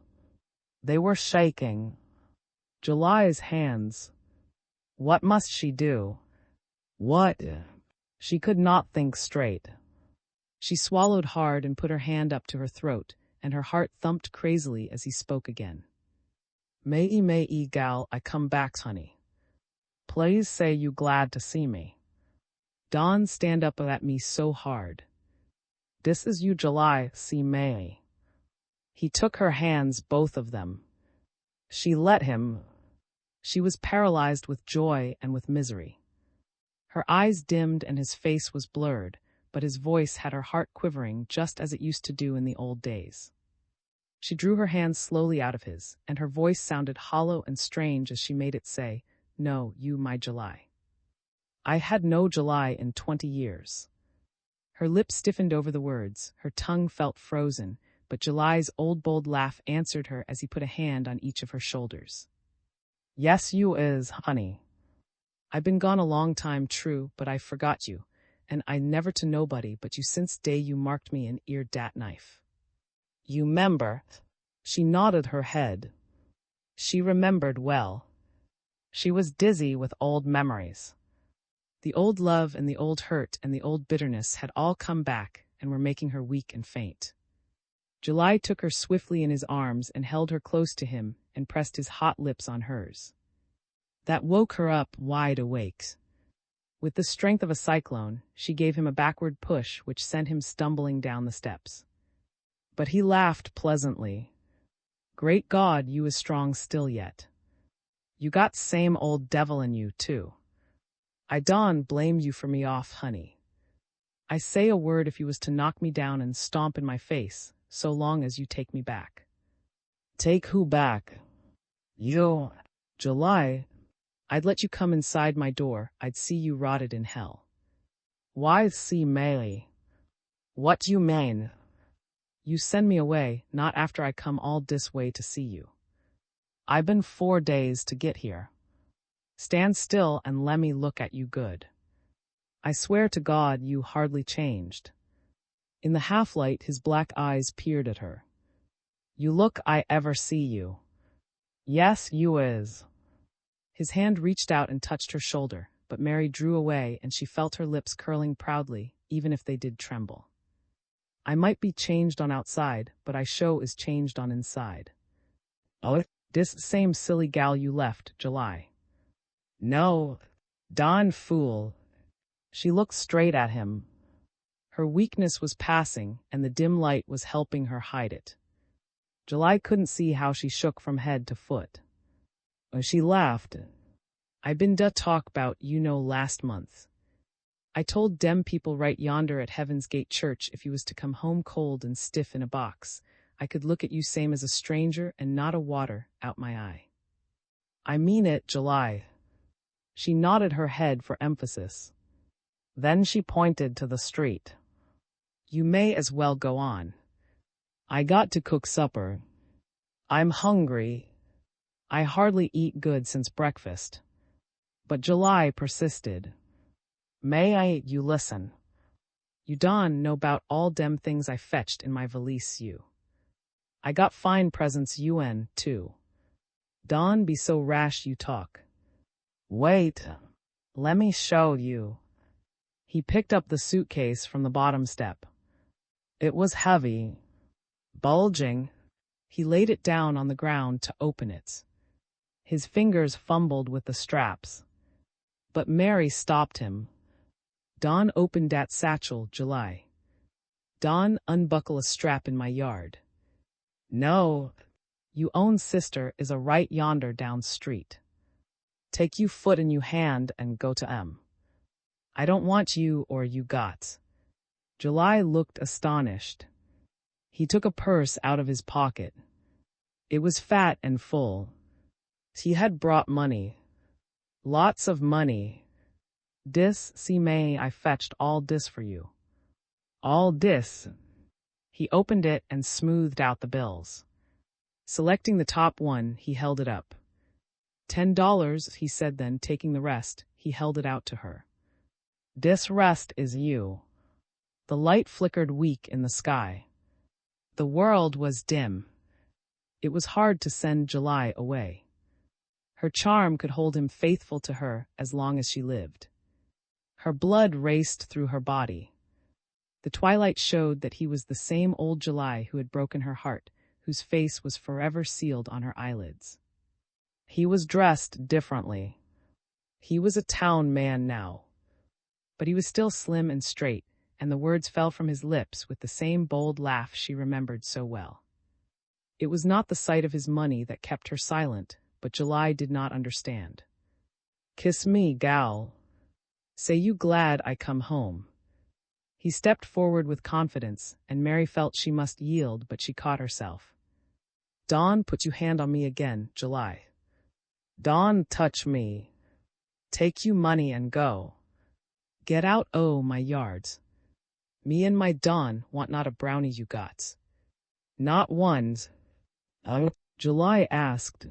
They were shaking. July's hands. What must she do? What? She could not think straight. She swallowed hard and put her hand up to her throat, and her heart thumped crazily as he spoke again. May gal, I come back, honey. Please say you glad to see me. Don stand up at me so hard. This is you, July, Si May. He took her hands, both of them. She let him. She was paralyzed with joy and with misery. Her eyes dimmed and his face was blurred, but his voice had her heart quivering just as it used to do in the old days. She drew her hands slowly out of his, and her voice sounded hollow and strange as she made it say, "No, you, my July." I had no July in 20 years. Her lips stiffened over the words, her tongue felt frozen, but July's old bold laugh answered her as he put a hand on each of her shoulders. "Yes, you is, honey. I been gone a long time, true, but I forgot you, and I never to nobody but you since day you marked me in ear dat knife." "You 'member?" She nodded her head. She remembered well. She was dizzy with old memories. The old love and the old hurt and the old bitterness had all come back and were making her weak and faint. July took her swiftly in his arms and held her close to him and pressed his hot lips on hers. That woke her up wide awake. With the strength of a cyclone, she gave him a backward push which sent him stumbling down the steps. But he laughed pleasantly. "Great God, you is strong still yet. You got same old devil in you, too. I don't blame you for me off, honey. I say a word if you was to knock me down and stomp in my face, so long as you take me back." "Take who back?" "You." "July. I'd let you come inside my door, I'd see you rotted in hell." "Why, Si May? What you mean?" "You send me away, not after I come all this way to see you." "I been 4 days to get here." "Stand still and let me look at you good. I swear to God you hardly changed." In the half-light his black eyes peered at her. "You look I ever see you." "Yes, you is." His hand reached out and touched her shoulder, but Mary drew away and she felt her lips curling proudly, even if they did tremble. "I might be changed on outside, but I show is changed on inside." "Oh, this same silly gal you left, July." "No, Don fool." She looked straight at him. Her weakness was passing, and the dim light was helping her hide it. July couldn't see how she shook from head to foot. She laughed. I been da talk 'bout last month. I told dem people right yonder at Heaven's Gate Church if you was to come home cold and stiff in a box, I could look at you same as a stranger and not a water out my eye. I mean it, July. She nodded her head for emphasis. Then she pointed to the street. You may as well go on. I got to cook supper. I'm hungry. I hardly eat good since breakfast. But July persisted. May I, you listen. You don't know 'bout all dem things I fetched in my valise you. I got fine presents too. Don be so rash you talk. Wait, lemme show you. He picked up the suitcase from the bottom step. It was heavy, bulging. He laid it down on the ground to open it. His fingers fumbled with the straps. But Mary stopped him. Don opened dat satchel, July. Don unbuckle a strap in my yard. No, you own sister is a right yonder down street. Take you foot in you hand and go to em. I don't want you or you got. July looked astonished. He took a purse out of his pocket. It was fat and full. He had brought money. Lots of money. Dis, see may I fetched all dis for you. All dis. He opened it and smoothed out the bills. Selecting the top one, he held it up. $10, he said, then taking the rest, he held it out to her. Dis rest is you. The light flickered weak in the sky. The world was dim. It was hard to send July away. Her charm could hold him faithful to her as long as she lived. Her blood raced through her body. The twilight showed that he was the same old July who had broken her heart, whose face was forever sealed on her eyelids. He was dressed differently. He was a town man now. But he was still slim and straight, and the words fell from his lips with the same bold laugh she remembered so well. It was not the sight of his money that kept her silent, but July did not understand. Kiss me, gal. Say you glad I come home. He stepped forward with confidence, and Mary felt she must yield, but she caught herself. Don, put you hand on me again, July. Don, touch me. Take you money and go. Get out my yards. Me and my Don want not a brownie you got. Not one's. July asked.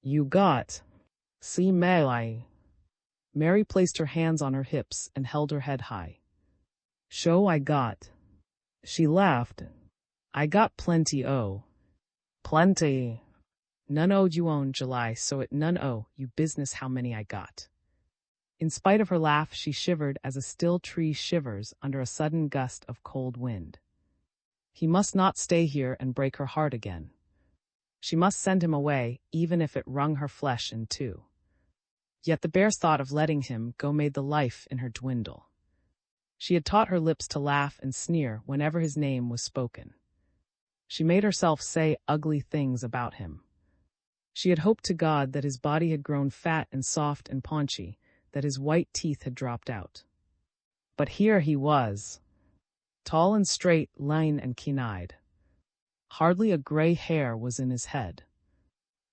You got. See may. Mary placed her hands on her hips and held her head high. Show I got. She laughed. I got plenty Plenty. None you own, July, so it none you business how many I got. In spite of her laugh, she shivered as a still tree shivers under a sudden gust of cold wind. He must not stay here and break her heart again. She must send him away, even if it wrung her flesh in two. Yet the bare thought of letting him go made the life in her dwindle. She had taught her lips to laugh and sneer whenever his name was spoken. She made herself say ugly things about him. She had hoped to God that his body had grown fat and soft and paunchy, that his white teeth had dropped out. But here he was, tall and straight, lean and keen-eyed. Hardly a gray hair was in his head.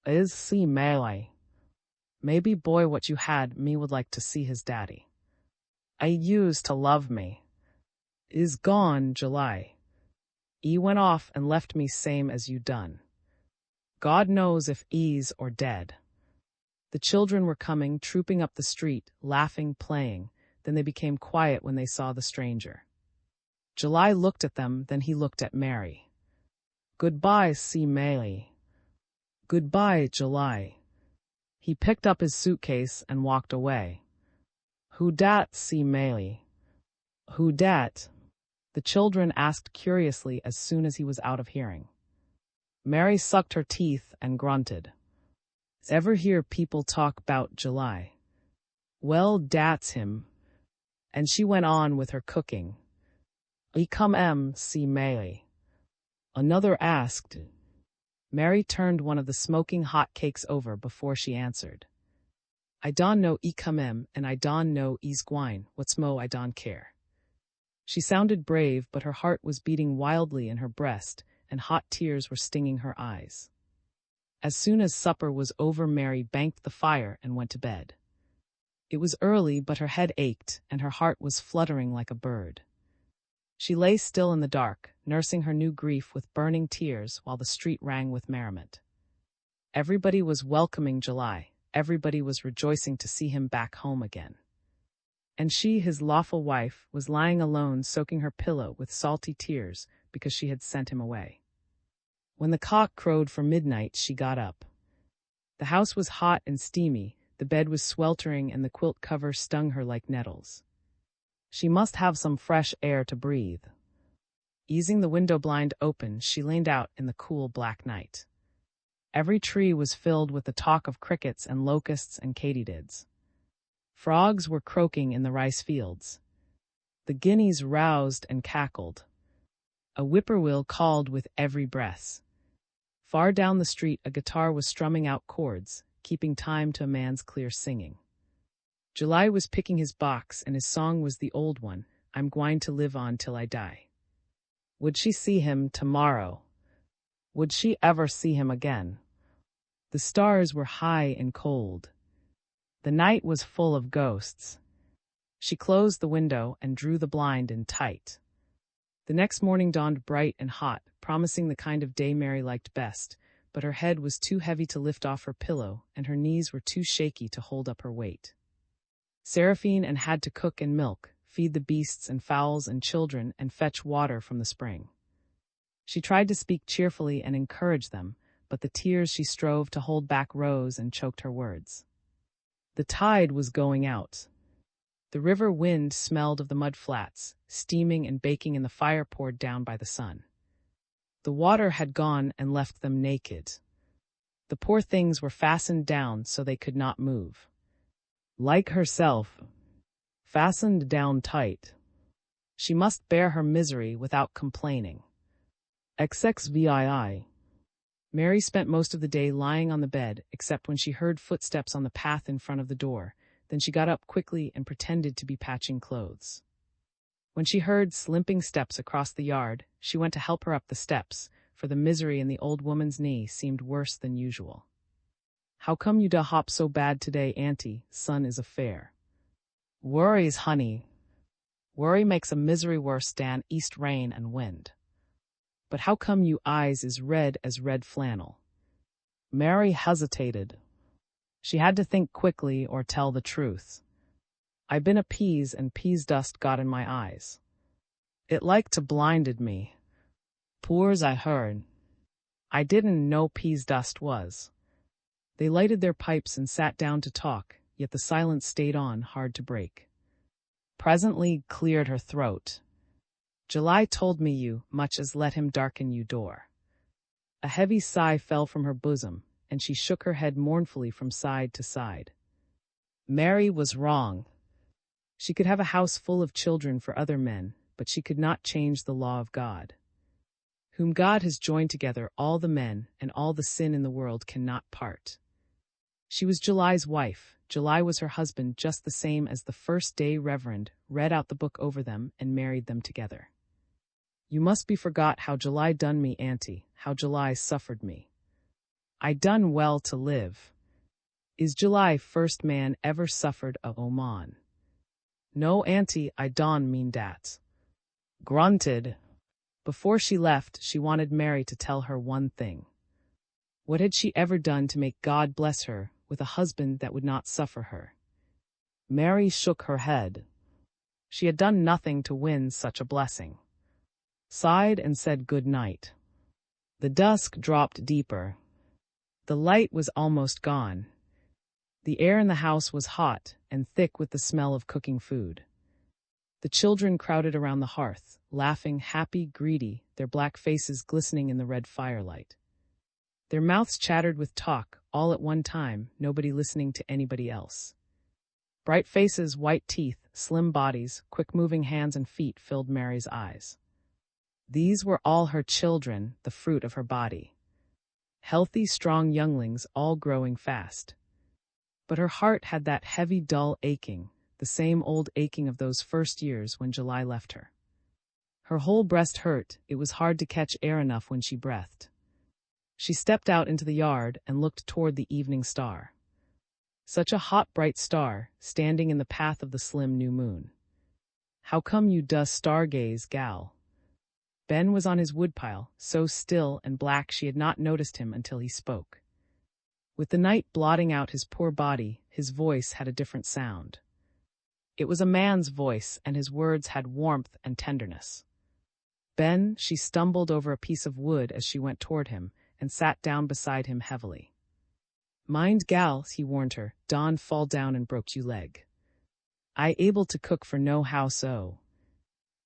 Is see Malay. Maybe boy what you had me would like to see his daddy. I used to love me. Is gone, July. E went off and left me same as you done. God knows if E's or dead. The children were coming, trooping up the street, laughing, playing. Then they became quiet when they saw the stranger. July looked at them, then he looked at Mary. Goodbye, see Mary. Goodbye, July. He picked up his suitcase and walked away. Who dat, see Mary? Who dat? The children asked curiously as soon as he was out of hearing. Mary sucked her teeth and grunted. Ever hear people talk 'bout July? Well, dat's him. And she went on with her cooking. E come see Mary. Another asked. Mary turned one of the smoking hot cakes over before she answered. I don't know e come and I don't know e's gwine, what's mo I don't care. She sounded brave, but her heart was beating wildly in her breast, and hot tears were stinging her eyes. As soon as supper was over, Mary banked the fire and went to bed. It was early, but her head ached, and her heart was fluttering like a bird. She lay still in the dark, nursing her new grief with burning tears while the street rang with merriment. Everybody was welcoming July, everybody was rejoicing to see him back home again. And she, his lawful wife, was lying alone soaking her pillow with salty tears because she had sent him away. When the cock crowed for midnight, she got up. The house was hot and steamy, the bed was sweltering, and the quilt cover stung her like nettles. She must have some fresh air to breathe. Easing the window blind open, she leaned out in the cool black night. Every tree was filled with the talk of crickets and locusts and katydids. Frogs were croaking in the rice fields. The guineas roused and cackled. A whippoorwill called with every breath. Far down the street, a guitar was strumming out chords, keeping time to a man's clear singing. July was picking his box, and his song was the old one, I'm gwine to live on till I die. Would she see him tomorrow? Would she ever see him again? The stars were high and cold. The night was full of ghosts. She closed the window and drew the blind in tight. The next morning dawned bright and hot, promising the kind of day Mary liked best, but her head was too heavy to lift off her pillow, and her knees were too shaky to hold up her weight. Seraphine had to cook and milk, feed the beasts and fowls and children, and fetch water from the spring. She tried to speak cheerfully and encourage them, but the tears she strove to hold back rose and choked her words. The tide was going out. The river wind smelled of the mud flats, steaming and baking in the fire poured down by the sun. The water had gone and left them naked. The poor things were fastened down so they could not move. Like herself, fastened down tight. She must bear her misery without complaining. XXVII. Mary spent most of the day lying on the bed, except when she heard footsteps on the path in front of the door. Then she got up quickly and pretended to be patching clothes. When she heard slimping steps across the yard, she went to help her up the steps, for the misery in the old woman's knee seemed worse than usual. How come you da hop so bad today, auntie? Sun is a fair. Worries, honey. Worry makes a misery worse than east rain and wind. But how come you eyes is red as red flannel? Mary hesitated. She had to think quickly or tell the truth. I been a peas and peas dust got in my eyes. It like to blinded me. Poor's I heard. I didn't know peas dust was. They lighted their pipes and sat down to talk, yet the silence stayed on, hard to break. Presently cleared her throat. July told me you much as let him darken you door. A heavy sigh fell from her bosom, and she shook her head mournfully from side to side. Mary was wrong. She could have a house full of children for other men, but she could not change the law of God. Whom God has joined together, all the men and all the sin in the world cannot part. She was July's wife. July was her husband, just the same as the first day Reverend read out the book over them and married them together. You must be forgot how July done me, auntie, how July suffered me. I done well to live. Is July first man ever suffered a Oman? No, auntie, I don't mean dat. Grunted. Before she left, she wanted Mary to tell her one thing. What had she ever done to make God bless her with a husband that would not suffer her? Mary shook her head. She had done nothing to win such a blessing. Sighed and said good night. The dusk dropped deeper. The light was almost gone. The air in the house was hot and thick with the smell of cooking food. The children crowded around the hearth, laughing, happy, greedy, their black faces glistening in the red firelight. Their mouths chattered with talk, all at one time, nobody listening to anybody else. Bright faces, white teeth, slim bodies, quick-moving hands and feet filled Mary's eyes. These were all her children, the fruit of her body. Healthy, strong younglings, all growing fast. But her heart had that heavy, dull aching, the same old aching of those first years when July left her. Her whole breast hurt, it was hard to catch air enough when she breathed. She stepped out into the yard and looked toward the evening star. Such a hot, bright star, standing in the path of the slim new moon. "How come you does stargaze, gal?" Ben was on his woodpile, so still and black she had not noticed him until he spoke. With the night blotting out his poor body, his voice had a different sound. It was a man's voice, and his words had warmth and tenderness. "Ben," she stumbled over a piece of wood as she went toward him, and sat down beside him heavily. "Mind, gal," he warned her, "Don fall down and broke you leg. I able to cook for no how so."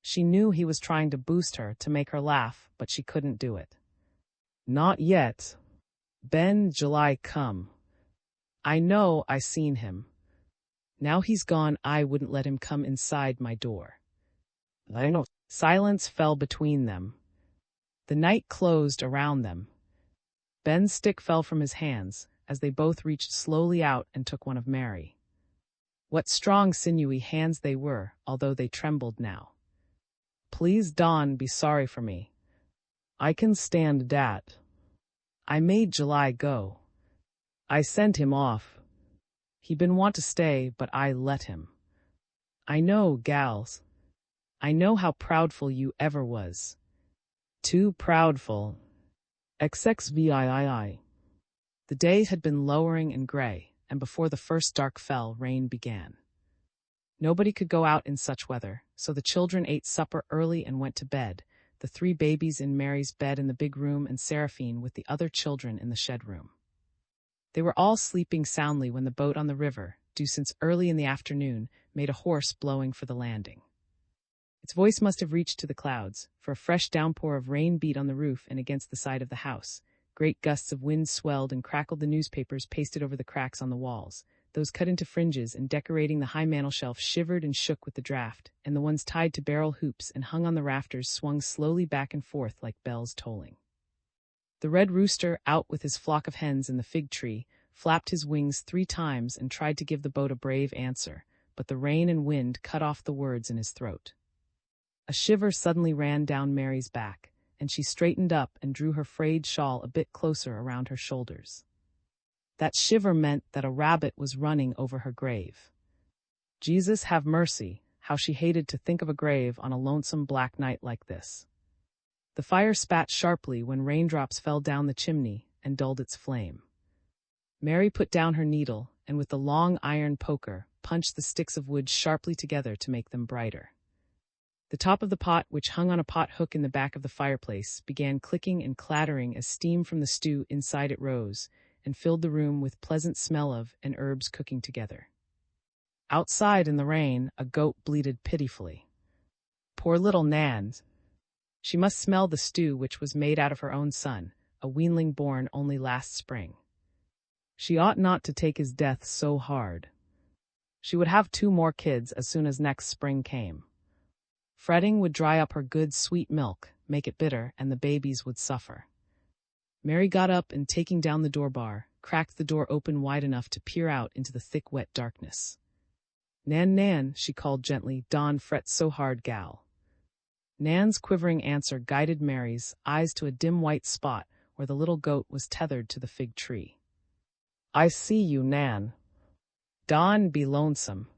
She knew he was trying to boost her, to make her laugh, but she couldn't do it. "Not yet. Ben, July come. I know, I seen him. Now he's gone, I wouldn't let him come inside my door." I know. Silence fell between them. The night closed around them. Ben's stick fell from his hands, as they both reached slowly out and took one of Mary. What strong, sinewy hands they were, although they trembled now. "Please, Don, be sorry for me. I can stand dat. I made July go. I sent him off. He been want to stay, but I let him. I know, gals. I know how proudful you ever was. Too proudful. XXVIII." The day had been lowering and gray, and before the first dark fell, rain began. Nobody could go out in such weather, so the children ate supper early and went to bed, the 3 babies in Mary's bed in the big room and Seraphine with the other children in the shed room. They were all sleeping soundly when the boat on the river, due since early in the afternoon, made a hoarse blowing for the landing. Its voice must have reached to the clouds, for a fresh downpour of rain beat on the roof and against the side of the house. Great gusts of wind swelled and crackled the newspapers pasted over the cracks on the walls. Those cut into fringes and decorating the high mantelshelf shivered and shook with the draft, and the ones tied to barrel hoops and hung on the rafters swung slowly back and forth like bells tolling. The red rooster, out with his flock of hens in the fig tree, flapped his wings 3 times and tried to give the boat a brave answer, but the rain and wind cut off the words in his throat. A shiver suddenly ran down Mary's back, and she straightened up and drew her frayed shawl a bit closer around her shoulders. That shiver meant that a rabbit was running over her grave. Jesus have mercy, how she hated to think of a grave on a lonesome black night like this. The fire spat sharply when raindrops fell down the chimney and dulled its flame. Mary put down her needle and with the long iron poker punched the sticks of wood sharply together to make them brighter. The top of the pot, which hung on a pot hook in the back of the fireplace, began clicking and clattering as steam from the stew inside it rose and filled the room with pleasant smell of and herbs cooking together. Outside in the rain, a goat bleated pitifully. Poor little Nan. She must smell the stew which was made out of her own son, a weanling born only last spring. She ought not to take his death so hard. She would have 2 more kids as soon as next spring came. Fretting would dry up her good sweet milk, make it bitter, and the babies would suffer. Mary got up and, taking down the door bar, cracked the door open wide enough to peer out into the thick, wet darkness. "Nan, Nan," she called gently, "Don frets so hard, gal." Nan's quivering answer guided Mary's eyes to a dim white spot where the little goat was tethered to the fig tree. "I see you, Nan. Don be lonesome.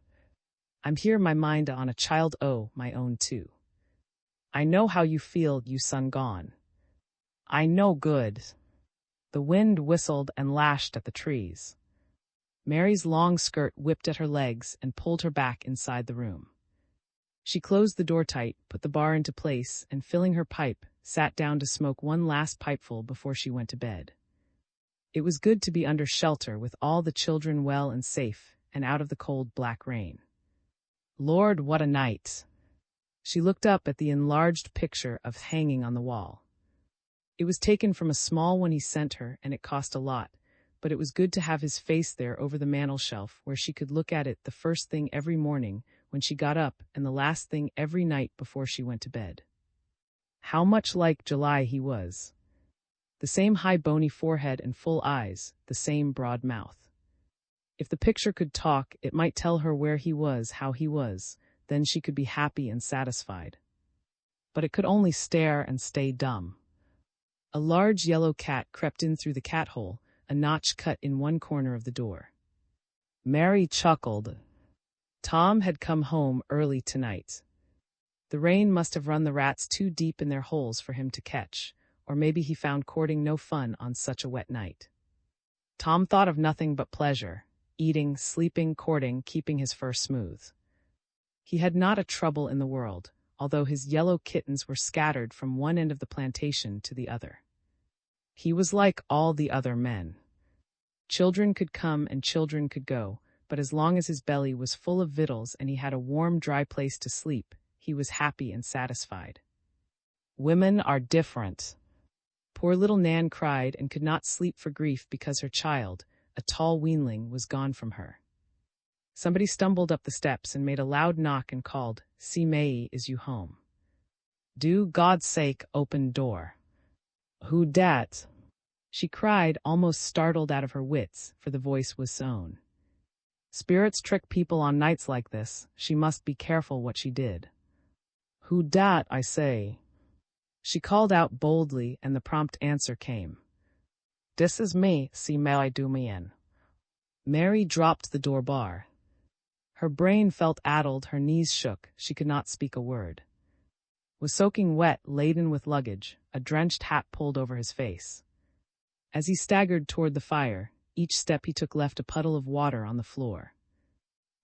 I'm here my mind on a child my own too. I know how you feel, you son gone. I know good." The wind whistled and lashed at the trees. Mary's long skirt whipped at her legs and pulled her back inside the room. She closed the door tight, put the bar into place, and filling her pipe, sat down to smoke one last pipeful before she went to bed. It was good to be under shelter with all the children well and safe, and out of the cold black rain. Lord, what a night! She looked up at the enlarged picture of hanging on the wall. It was taken from a small one he sent her, and it cost a lot, but it was good to have his face there over the mantel-shelf where she could look at it the first thing every morning when she got up and the last thing every night before she went to bed. How much like July he was. The same high bony forehead and full eyes, the same broad mouth. If the picture could talk, it might tell her where he was, how he was. Then she could be happy and satisfied. But it could only stare and stay dumb. A large yellow cat crept in through the cat hole, a notch cut in one corner of the door. Mary chuckled. Tom had come home early tonight. The rain must have run the rats too deep in their holes for him to catch, or maybe he found courting no fun on such a wet night. Tom thought of nothing but pleasure, eating, sleeping, courting, keeping his fur smooth. He had not a trouble in the world, although his yellow kittens were scattered from one end of the plantation to the other. He was like all the other men. Children could come and children could go, but as long as his belly was full of victuals and he had a warm, dry place to sleep, he was happy and satisfied. Women are different. Poor little Nan cried and could not sleep for grief because her child, a tall weanling, was gone from her. Somebody stumbled up the steps and made a loud knock and called, "See May, is you home? Do God's sake open door." "Who dat?" she cried, almost startled out of her wits, for the voice was Sown. Spirits trick people on nights like this. She must be careful what she did. "Who dat, I say?" She called out boldly, and the prompt answer came. "Dis is me, see may I do me in." Mary dropped the door bar. Her brain felt addled, her knees shook, she could not speak a word. Was soaking wet, laden with luggage, a drenched hat pulled over his face. As he staggered toward the fire, each step he took left a puddle of water on the floor.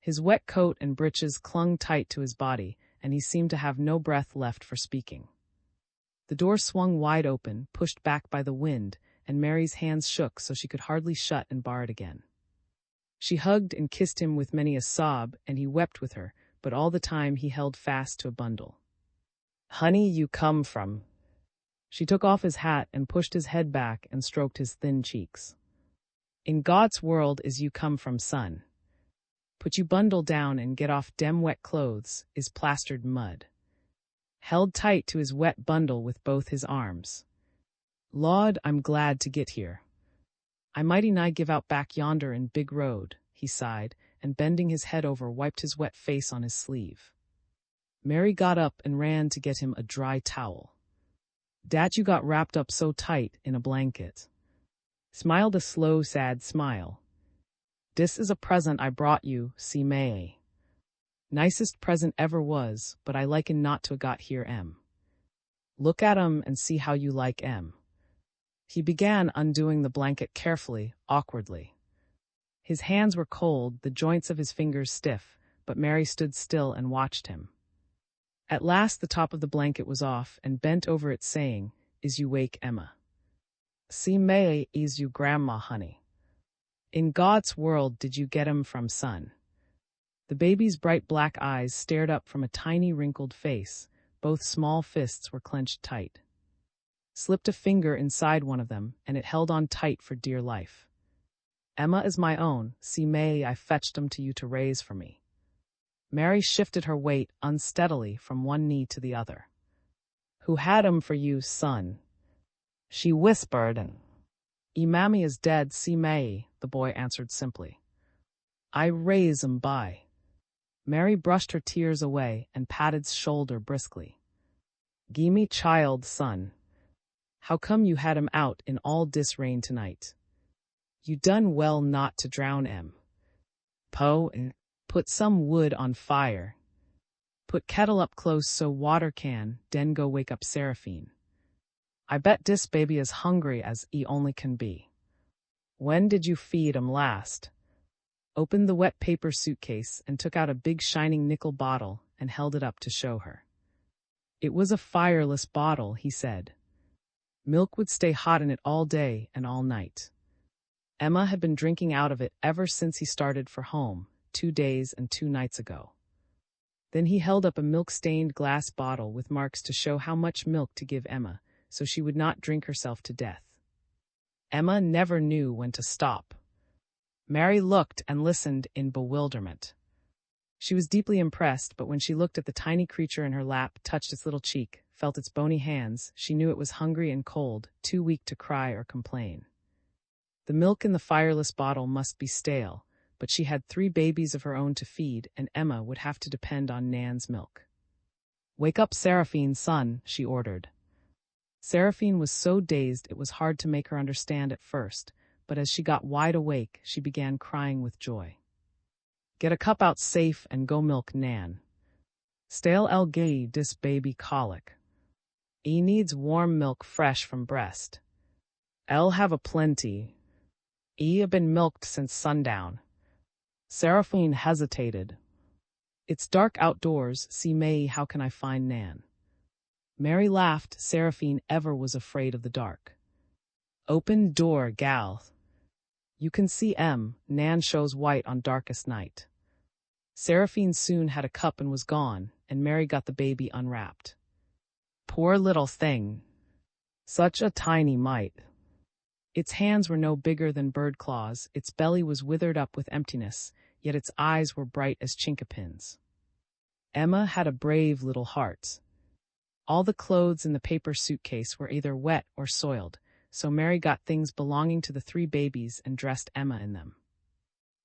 His wet coat and breeches clung tight to his body, and he seemed to have no breath left for speaking. The door swung wide open, pushed back by the wind, and Mary's hands shook so she could hardly shut and bar it again. She hugged and kissed him with many a sob, and he wept with her, but all the time he held fast to a bundle. "Honey, you come from..." She took off his hat and pushed his head back and stroked his thin cheeks. "In God's world is you come from, son. Put you bundle down and get off dem wet clothes, is plastered mud." Held tight to his wet bundle with both his arms. "Lord, I'm glad to get here. I mighty nigh give out back yonder in big road," he sighed, and bending his head over, wiped his wet face on his sleeve. Mary got up and ran to get him a dry towel. "Dat you got wrapped up so tight in a blanket." Smiled a slow, sad smile. "Dis is a present I brought you, see May. Nicest present ever was, but I liken not to a got here em. Look at 'em and see how you like em." He began undoing the blanket carefully, awkwardly. His hands were cold, the joints of his fingers stiff, but Mary stood still and watched him. At last the top of the blanket was off, and bent over it saying, "Is you wake, Emma? See May, is you grandma, honey? In God's world did you get 'em from, son?" The baby's bright black eyes stared up from a tiny wrinkled face. Both small fists were clenched tight. Slipped a finger inside one of them, and it held on tight for dear life. "Emma is my own, see May, I fetched 'em to you to raise for me." Mary shifted her weight unsteadily from one knee to the other. "Who had 'em for you, son?" she whispered, and "Mammy is dead, see May," the boy answered simply. "I raise 'em by." Mary brushed her tears away and patted his shoulder briskly. "Gimme child, son. How come you had 'em out in all dis rain tonight? You done well not to drown 'em. Po, and put some wood on fire. Put kettle up close so water can, den go wake up Seraphine. I bet dis baby as hungry as e only can be. When did you feed 'em last?" Opened the wet paper suitcase and took out a big shining nickel bottle and held it up to show her. It was a fireless bottle, he said. Milk would stay hot in it all day and all night. Emma had been drinking out of it ever since he started for home, 2 days and 2 nights ago. Then he held up a milk-stained glass bottle with marks to show how much milk to give Emma, so she would not drink herself to death. Emma never knew when to stop. Mary looked and listened in bewilderment. She was deeply impressed, but when she looked at the tiny creature in her lap, touched its little cheek, felt its bony hands, she knew it was hungry and cold, too weak to cry or complain. The milk in the fireless bottle must be stale, but she had 3 babies of her own to feed, and Emma would have to depend on Nan's milk. "Wake up, Seraphine, son," she ordered. Seraphine was so dazed it was hard to make her understand at first, but as she got wide awake, she began crying with joy. "Get a cup out safe and go milk Nan. Stale el gay dis baby colic. E needs warm milk fresh from breast. El have a plenty. E have been milked since sundown." Seraphine hesitated. "It's dark outdoors, see May, how can I find Nan?" Mary laughed. Seraphine ever was afraid of the dark. "Open door, gal. You can see Nan shows white on darkest night." Seraphine soon had a cup and was gone, and Mary got the baby unwrapped. Poor little thing. Such a tiny mite. Its hands were no bigger than bird claws, its belly was withered up with emptiness, yet its eyes were bright as chinkapins. Emma had a brave little heart. All the clothes in the paper suitcase were either wet or soiled, so Mary got things belonging to the 3 babies and dressed Emma in them.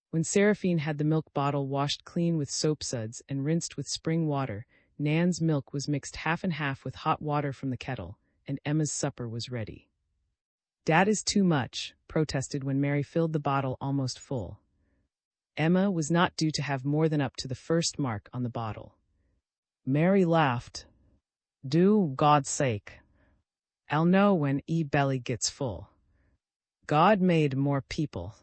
When Seraphine had the milk bottle washed clean with soap suds and rinsed with spring water, Nan's milk was mixed half and half with hot water from the kettle, and Emma's supper was ready. "Dad is too much," protested when Mary filled the bottle almost full. Emma was not due to have more than up to the first mark on the bottle. Mary laughed. "Do, God's sake. I'll know when belly gets full. God made more people.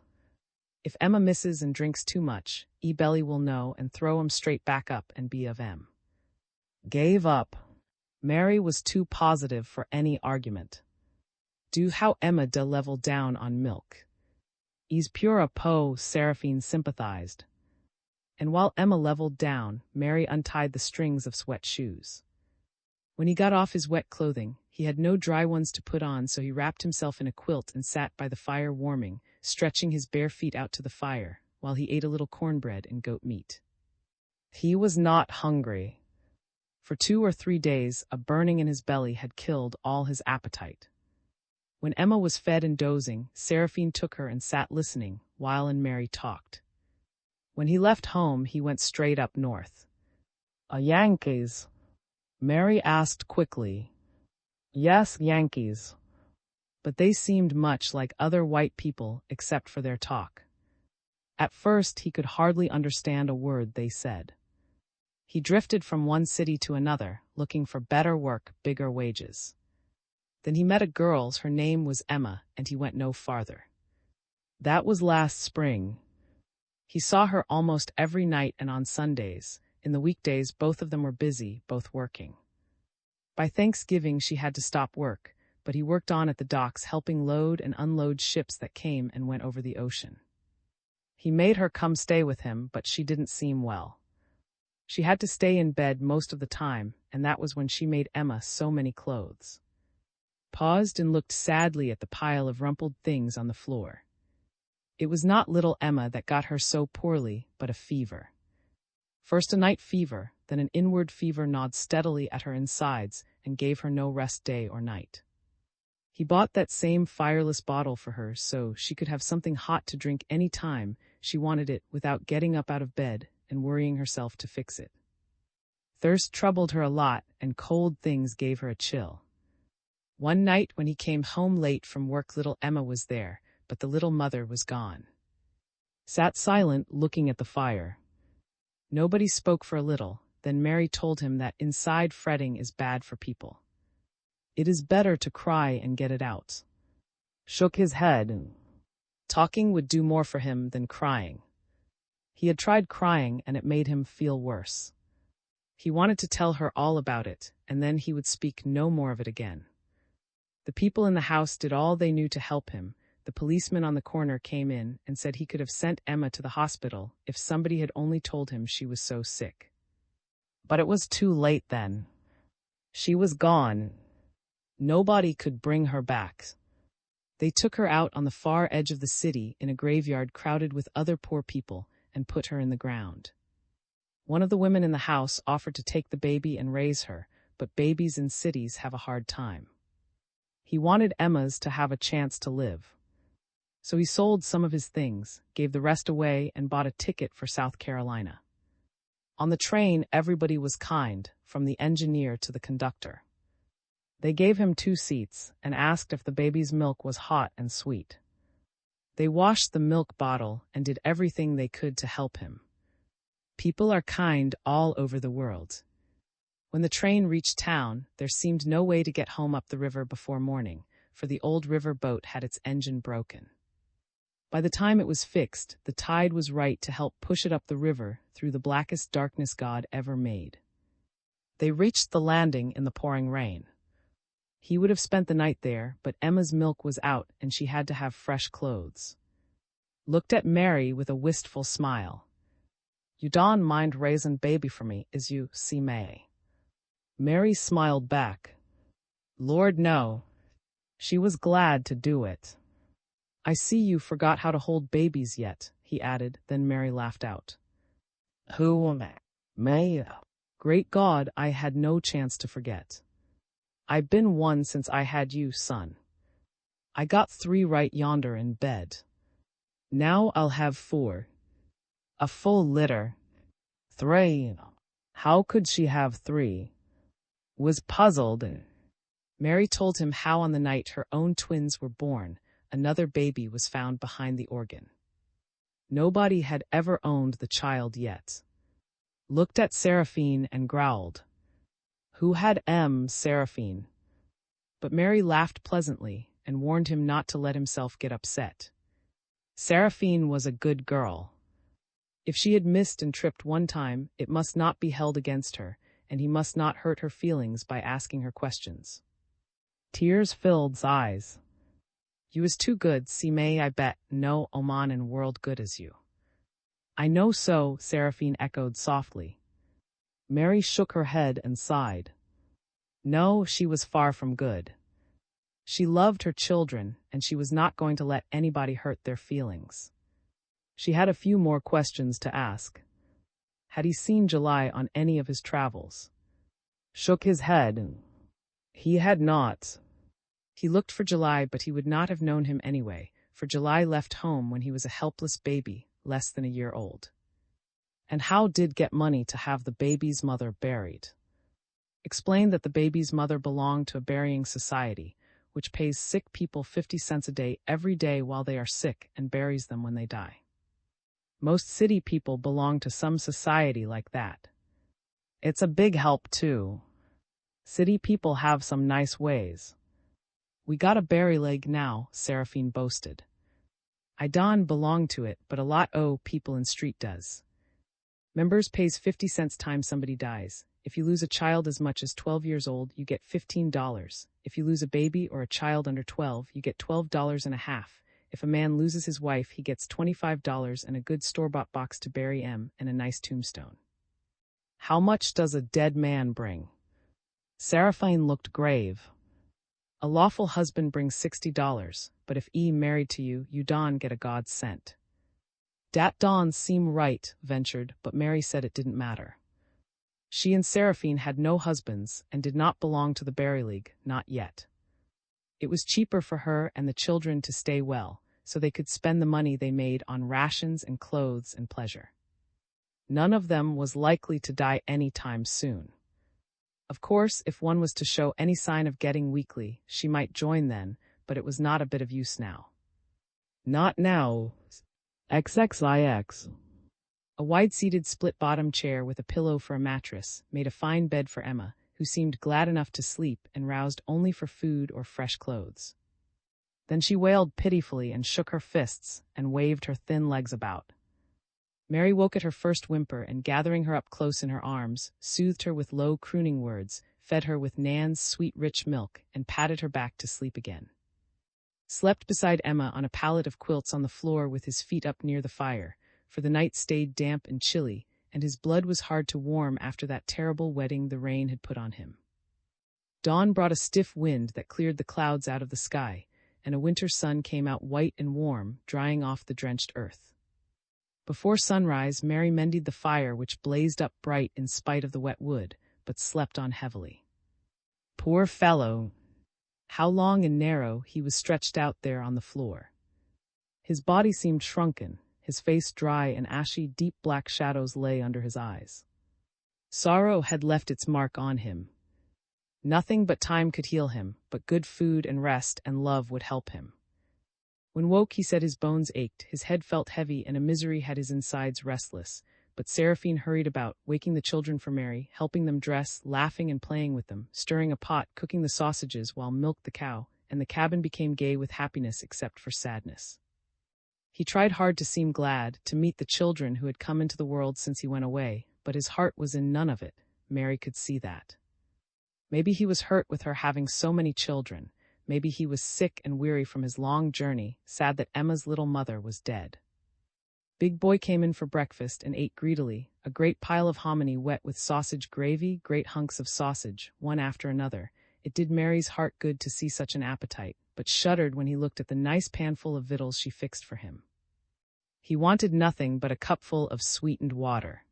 If Emma misses and drinks too much, belly will know and throw 'em straight back up and be of em." Gave up. Mary was too positive for any argument. Do how Emma de level down on milk. "E's pure a po," Seraphine sympathized. And while Emma leveled down, Mary untied the strings of sweat shoes. When he got off his wet clothing, he had no dry ones to put on, so he wrapped himself in a quilt and sat by the fire warming, stretching his bare feet out to the fire, while he ate a little cornbread and goat meat. He was not hungry. For 2 or 3 days, a burning in his belly had killed all his appetite. When Emma was fed and dozing, Seraphine took her and sat listening, while and Mary talked. When he left home, he went straight up north. "A Yankees?" Mary asked quickly. "Yes, Yankees." But they seemed much like other white people except for their talk. At first, he could hardly understand a word they said. He drifted from one city to another, looking for better work, bigger wages. Then he met a girl, her name was Emma, and he went no farther. That was last spring. He saw her almost every night and on Sundays. In the weekdays, both of them were busy, both working. By Thanksgiving, she had to stop work, but he worked on at the docks, helping load and unload ships that came and went over the ocean. He made her come stay with him, but she didn't seem well. She had to stay in bed most of the time, and that was when she made Emma so many clothes. Paused and looked sadly at the pile of rumpled things on the floor. It was not little Emma that got her so poorly, but a fever. First a night fever, then an inward fever gnawed steadily at her insides and gave her no rest day or night. He bought that same fireless bottle for her so she could have something hot to drink any time she wanted it without getting up out of bed and worrying herself to fix it. Thirst troubled her a lot, and cold things gave her a chill. One night when he came home late from work, little Emma was there, but the little mother was gone. Sat silent, looking at the fire. Nobody spoke for a little, then Mary told him that inside fretting is bad for people. It is better to cry and get it out. Shook his head. Talking would do more for him than crying. He had tried crying and it made him feel worse. He wanted to tell her all about it, and then he would speak no more of it again. The people in the house did all they knew to help him. The policeman on the corner came in and said he could have sent Emma to the hospital if somebody had only told him she was so sick. But it was too late then. She was gone. Nobody could bring her back. They took her out on the far edge of the city in a graveyard crowded with other poor people and put her in the ground. One of the women in the house offered to take the baby and raise her, but babies in cities have a hard time. He wanted Emma's to have a chance to live. So he sold some of his things, gave the rest away, and bought a ticket for South Carolina. On the train, everybody was kind, from the engineer to the conductor. They gave him 2 seats and asked if the baby's milk was hot and sweet. They washed the milk bottle and did everything they could to help him. People are kind all over the world. When the train reached town, there seemed no way to get home up the river before morning, for the old river boat had its engine broken. By the time it was fixed, the tide was right to help push it up the river through the blackest darkness God ever made. They reached the landing in the pouring rain. He would have spent the night there, but Emma's milk was out and she had to have fresh clothes. Looked at Mary with a wistful smile. "You don't mind raising baby for me, is you, see May?" Mary smiled back. "Lord, no." She was glad to do it. "I see you forgot how to hold babies yet," he added, then Mary laughed out. "Who am I? May?" "Great God, I had no chance to forget. I've been one since I had you, son. I got 3 right yonder in bed. Now I'll have 4. A full litter. 3. How could she have 3? Was puzzled. Mary told him how on the night her own twins were born, another baby was found behind the organ. Nobody had ever owned the child yet. Looked at Seraphine and growled. Who had Seraphine? But Mary laughed pleasantly and warned him not to let himself get upset. Seraphine was a good girl. If she had missed and tripped one time, it must not be held against her, and he must not hurt her feelings by asking her questions. Tears filled his eyes. "You is too good, see May, I bet, no Oman in world good as you." "I know so," Seraphine echoed softly. Mary shook her head and sighed. No, she was far from good. She loved her children, and she was not going to let anybody hurt their feelings. She had a few more questions to ask. Had he seen July on any of his travels? Shook his head. He had not. He looked for July, but he would not have known him anyway, for July left home when he was a helpless baby, less than a year old. And how did get money to have the baby's mother buried? Explained that the baby's mother belonged to a burying society, which pays sick people 50 cents a day every day while they are sick and buries them when they die. Most city people belong to some society like that. It's a big help, too. City people have some nice ways. We got a berry leg now, Seraphine boasted. I don't belong to it, but a lot o' people in street does. Members pays 50 cents time somebody dies. If you lose a child as much as 12 years old, you get $15. If you lose a baby or a child under 12, you get $12.50. If a man loses his wife, he gets $25 and a good store-bought box to bury and a nice tombstone. How much does a dead man bring? Seraphine looked grave. A lawful husband brings $60, but if married to you, you don't get a God's cent. Dat don't seem right, ventured, but Mary said it didn't matter. She and Seraphine had no husbands and did not belong to the Berry League, not yet. It was cheaper for her and the children to stay well, so they could spend the money they made on rations and clothes and pleasure. None of them was likely to die any time soon. Of course, if one was to show any sign of getting weakly, she might join then, but it was not a bit of use now. Not now. XXIX. A wide-seated split-bottom chair with a pillow for a mattress made a fine bed for Emma, who seemed glad enough to sleep and roused only for food or fresh clothes. Then she wailed pitifully and shook her fists and waved her thin legs about. Mary woke at her first whimper and, gathering her up close in her arms, soothed her with low crooning words, fed her with Nan's sweet rich milk, and patted her back to sleep again. Slept beside Emma on a pallet of quilts on the floor with his feet up near the fire, for the night stayed damp and chilly, and his blood was hard to warm after that terrible wetting the rain had put on him. Dawn brought a stiff wind that cleared the clouds out of the sky, and a winter sun came out white and warm, drying off the drenched earth. Before sunrise, Mary mended the fire, which blazed up bright in spite of the wet wood, but slept on heavily. Poor fellow! How long and narrow he was stretched out there on the floor. His body seemed shrunken, his face dry and ashy, deep black shadows lay under his eyes. Sorrow had left its mark on him. Nothing but time could heal him, but good food and rest and love would help him. When woke, he said his bones ached, his head felt heavy, and a misery had his insides restless. But Seraphine hurried about, waking the children for Mary, helping them dress, laughing and playing with them, stirring a pot, cooking the sausages while milked the cow, and the cabin became gay with happiness except for sadness. He tried hard to seem glad, to meet the children who had come into the world since he went away, but his heart was in none of it. Mary could see that. Maybe he was hurt with her having so many children. Maybe he was sick and weary from his long journey, sad that Emma's little mother was dead. Big Boy came in for breakfast and ate greedily, a great pile of hominy wet with sausage gravy, great hunks of sausage, one after another. It did Mary's heart good to see such an appetite, but shuddered when he looked at the nice panful of victuals she fixed for him. He wanted nothing but a cupful of sweetened water.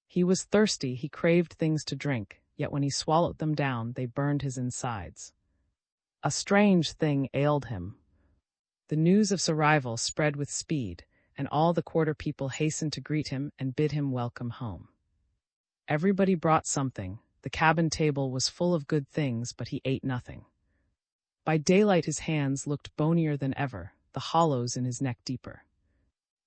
He was thirsty, he craved things to drink, yet when he swallowed them down, they burned his insides. A strange thing ailed him. The news of his arrival spread with speed, and all the quarter people hastened to greet him and bid him welcome home. Everybody brought something. The cabin table was full of good things, but he ate nothing. By daylight his hands looked bonier than ever, the hollows in his neck deeper.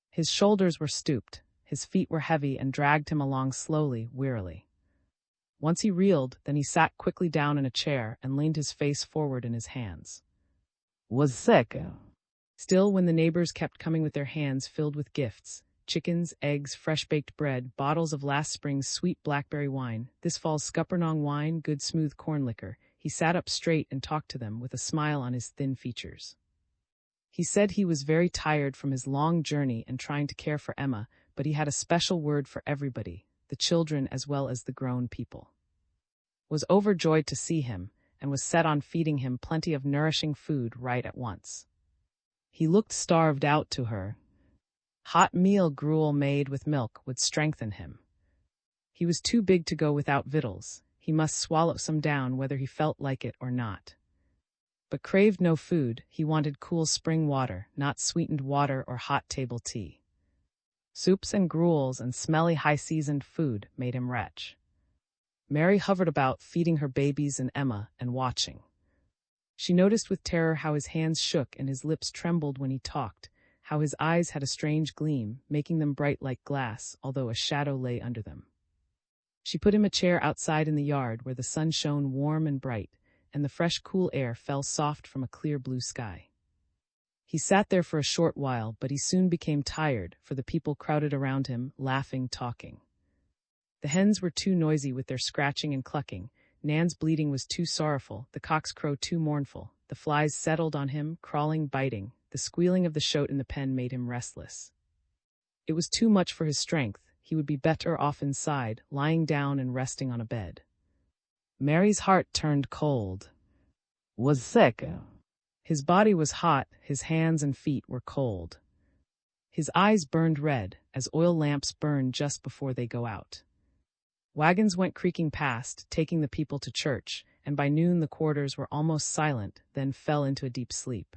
His shoulders were stooped, his feet were heavy and dragged him along slowly, wearily. Once he reeled, then he sat quickly down in a chair and leaned his face forward in his hands. Was sick. Still, when the neighbors kept coming with their hands filled with gifts, chickens, eggs, fresh-baked bread, bottles of last spring's sweet blackberry wine, this fall's scuppernong wine, good smooth corn liquor, he sat up straight and talked to them with a smile on his thin features. He said he was very tired from his long journey and trying to care for Emma, but he had a special word for everybody, the children as well as the grown people. Was overjoyed to see him, and was set on feeding him plenty of nourishing food right at once. He looked starved out to her. Hot meal gruel made with milk would strengthen him. He was too big to go without victuals. He must swallow some down whether he felt like it or not. But craved no food, he wanted cool spring water, not sweetened water or hot table tea. Soups and gruels and smelly high-seasoned food made him retch. Mary hovered about, feeding her babies and Emma, and watching. She noticed with terror how his hands shook and his lips trembled when he talked, how his eyes had a strange gleam, making them bright like glass, although a shadow lay under them. She put him a chair outside in the yard where the sun shone warm and bright, and the fresh cool air fell soft from a clear blue sky. He sat there for a short while, but he soon became tired, for the people crowded around him, laughing, talking. The hens were too noisy with their scratching and clucking, Nan's bleating was too sorrowful, the cock's crow too mournful, the flies settled on him, crawling, biting, the squealing of the shote in the pen made him restless. It was too much for his strength, he would be better off inside, lying down and resting on a bed. Mary's heart turned cold. Was sick. His body was hot, his hands and feet were cold. His eyes burned red, as oil lamps burn just before they go out. Wagons went creaking past, taking the people to church, and by noon the quarters were almost silent, then fell into a deep sleep.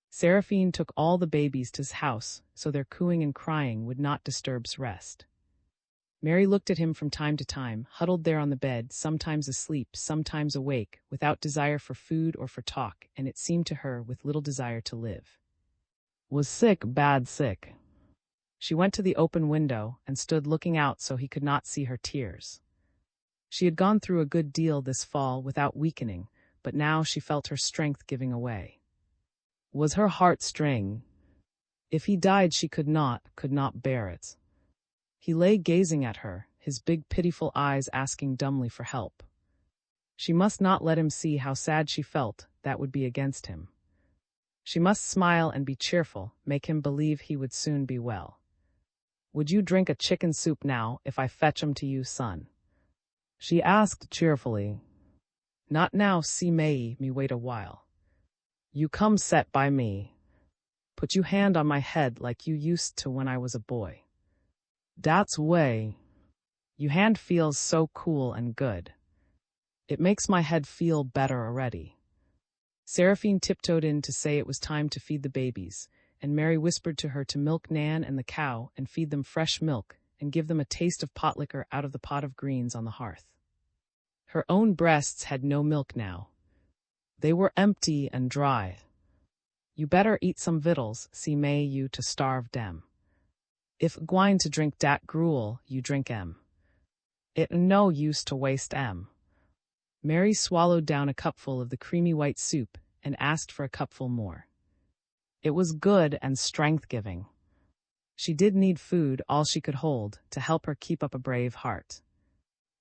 Seraphine took all the babies to his house, so their cooing and crying would not disturb his rest. Mary looked at him from time to time, huddled there on the bed, sometimes asleep, sometimes awake, without desire for food or for talk, and it seemed to her with little desire to live. Was sick, bad sick. She went to the open window and stood looking out so he could not see her tears. She had gone through a good deal this fall without weakening, but now she felt her strength giving away. Was her heart string? If he died she could not bear it. He lay gazing at her, his big pitiful eyes asking dumbly for help. She must not let him see how sad she felt, that would be against him. She must smile and be cheerful, make him believe he would soon be well. Would you drink a chicken soup now, if I fetch 'em to you, son? She asked cheerfully. Not now, see me wait a while. You come set by me. Put you hand on my head like you used to when I was a boy. That's way. You hand feels so cool and good. It makes my head feel better already. Seraphine tiptoed in to say it was time to feed the babies, and Mary whispered to her to milk Nan and the cow and feed them fresh milk and give them a taste of pot liquor out of the pot of greens on the hearth. Her own breasts had no milk now. They were empty and dry. You better eat some victuals, see may you to starve dem. If gwine to drink dat gruel, you drink em. It no use to waste em. Mary swallowed down a cupful of the creamy white soup and asked for a cupful more. It was good and strength-giving. She did need food, all she could hold, to help her keep up a brave heart.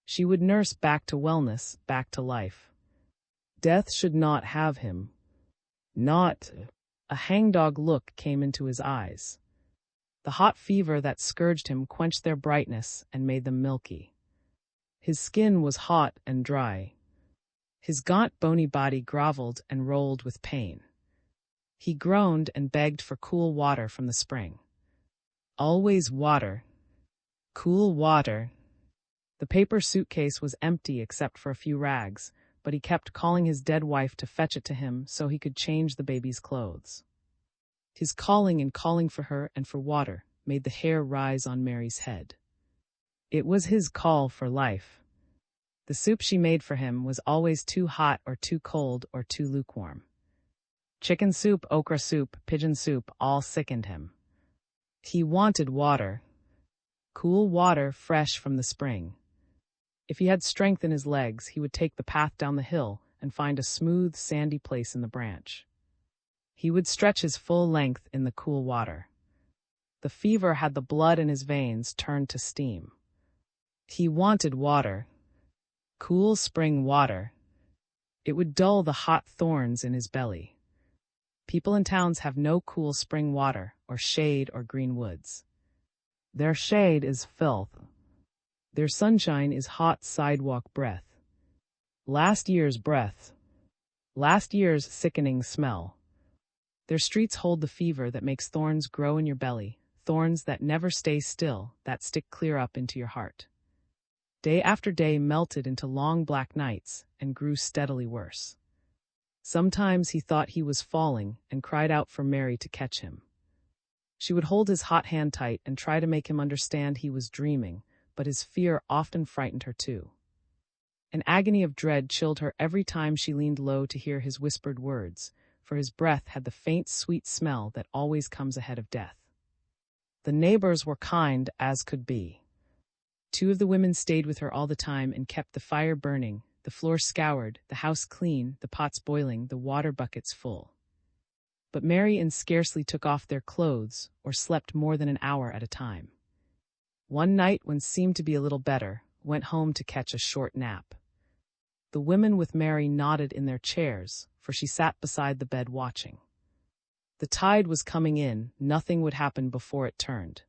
She would nurse back to wellness, back to life. Death should not have him. Not. A hangdog look came into his eyes. The hot fever that scourged him quenched their brightness and made them milky. His skin was hot and dry. His gaunt, bony body groveled and rolled with pain. He groaned and begged for cool water from the spring. Always water. Cool water. The paper suitcase was empty except for a few rags, but he kept calling his dead wife to fetch it to him so he could change the baby's clothes. His calling and calling for her and for water made the hair rise on Mary's head. It was his call for life. The soup she made for him was always too hot or too cold or too lukewarm. Chicken soup, okra soup, pigeon soup all sickened him. He wanted water. Cool water fresh from the spring. If he had strength in his legs, he would take the path down the hill and find a smooth, sandy place in the branch. He would stretch his full length in the cool water. The fever had the blood in his veins turned to steam. He wanted water. Cool spring water. It would dull the hot thorns in his belly. People in towns have no cool spring water or shade or green woods. Their shade is filth. Their sunshine is hot sidewalk breath. Last year's breath. Last year's sickening smell. Their streets hold the fever that makes thorns grow in your belly, thorns that never stay still, that stick clear up into your heart. Day after day melted into long black nights and grew steadily worse. Sometimes he thought he was falling and cried out for Mary to catch him. She would hold his hot hand tight and try to make him understand he was dreaming, but his fear often frightened her too. An agony of dread chilled her every time she leaned low to hear his whispered words, for his breath had the faint, sweet smell that always comes ahead of death. The neighbors were kind as could be. 2 of the women stayed with her all the time and kept the fire burning, the floor scoured, the house clean, the pots boiling, the water buckets full. But Mary and scarcely took off their clothes or slept more than an hour at a time. One night, when seemed to be a little better, went home to catch a short nap. The women with Mary nodded in their chairs, for she sat beside the bed watching. The tide was coming in, nothing would happen before it turned.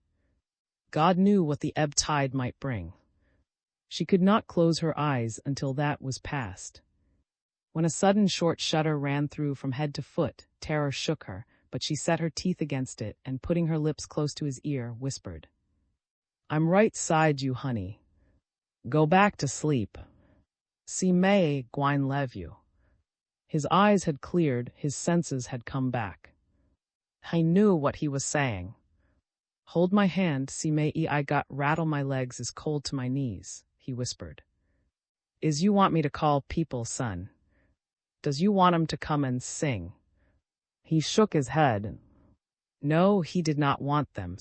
God knew what the ebb tide might bring. She could not close her eyes until that was past. When a sudden short shudder ran through from head to foot, terror shook her, but she set her teeth against it and, putting her lips close to his ear, whispered, "I'm right side you, honey. Go back to sleep. See may gwine leave you." His eyes had cleared, his senses had come back. I knew what he was saying. "Hold my hand, see may I got rattle my legs is cold to my knees," he whispered. "Is you want me to call people, son? Does you want 'em to come and sing?" He shook his head. No, he did not want them.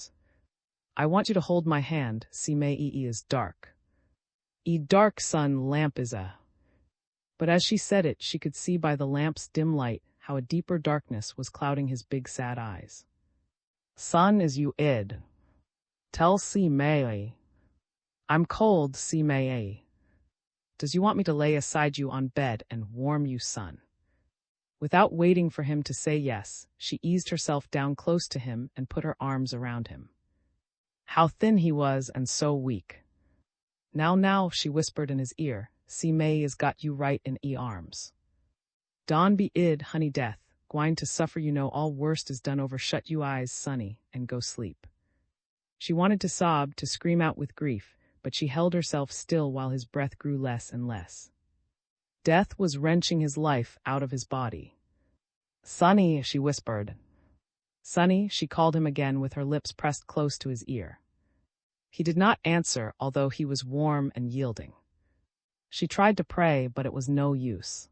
"I want you to hold my hand, see may is dark. Dark sun lamp is a." But as she said it, she could see by the lamp's dim light how a deeper darkness was clouding his big sad eyes. "Sun is you id. Tell see may. I'm cold, see may. Does you want me to lay aside you on bed and warm you, son?" Without waiting for him to say yes, she eased herself down close to him and put her arms around him. How thin he was and so weak. Now, she whispered in his ear, "See may is got you right in arms. Dawn be id, honey death, gwine to suffer you know all worst is done over shut you eyes, sonny, and go sleep." She wanted to sob, to scream out with grief, but she held herself still while his breath grew less and less. Death was wrenching his life out of his body. "Sonny," she whispered. Sonny, she called him again with her lips pressed close to his ear. He did not answer, although he was warm and yielding. She tried to pray, but it was no use.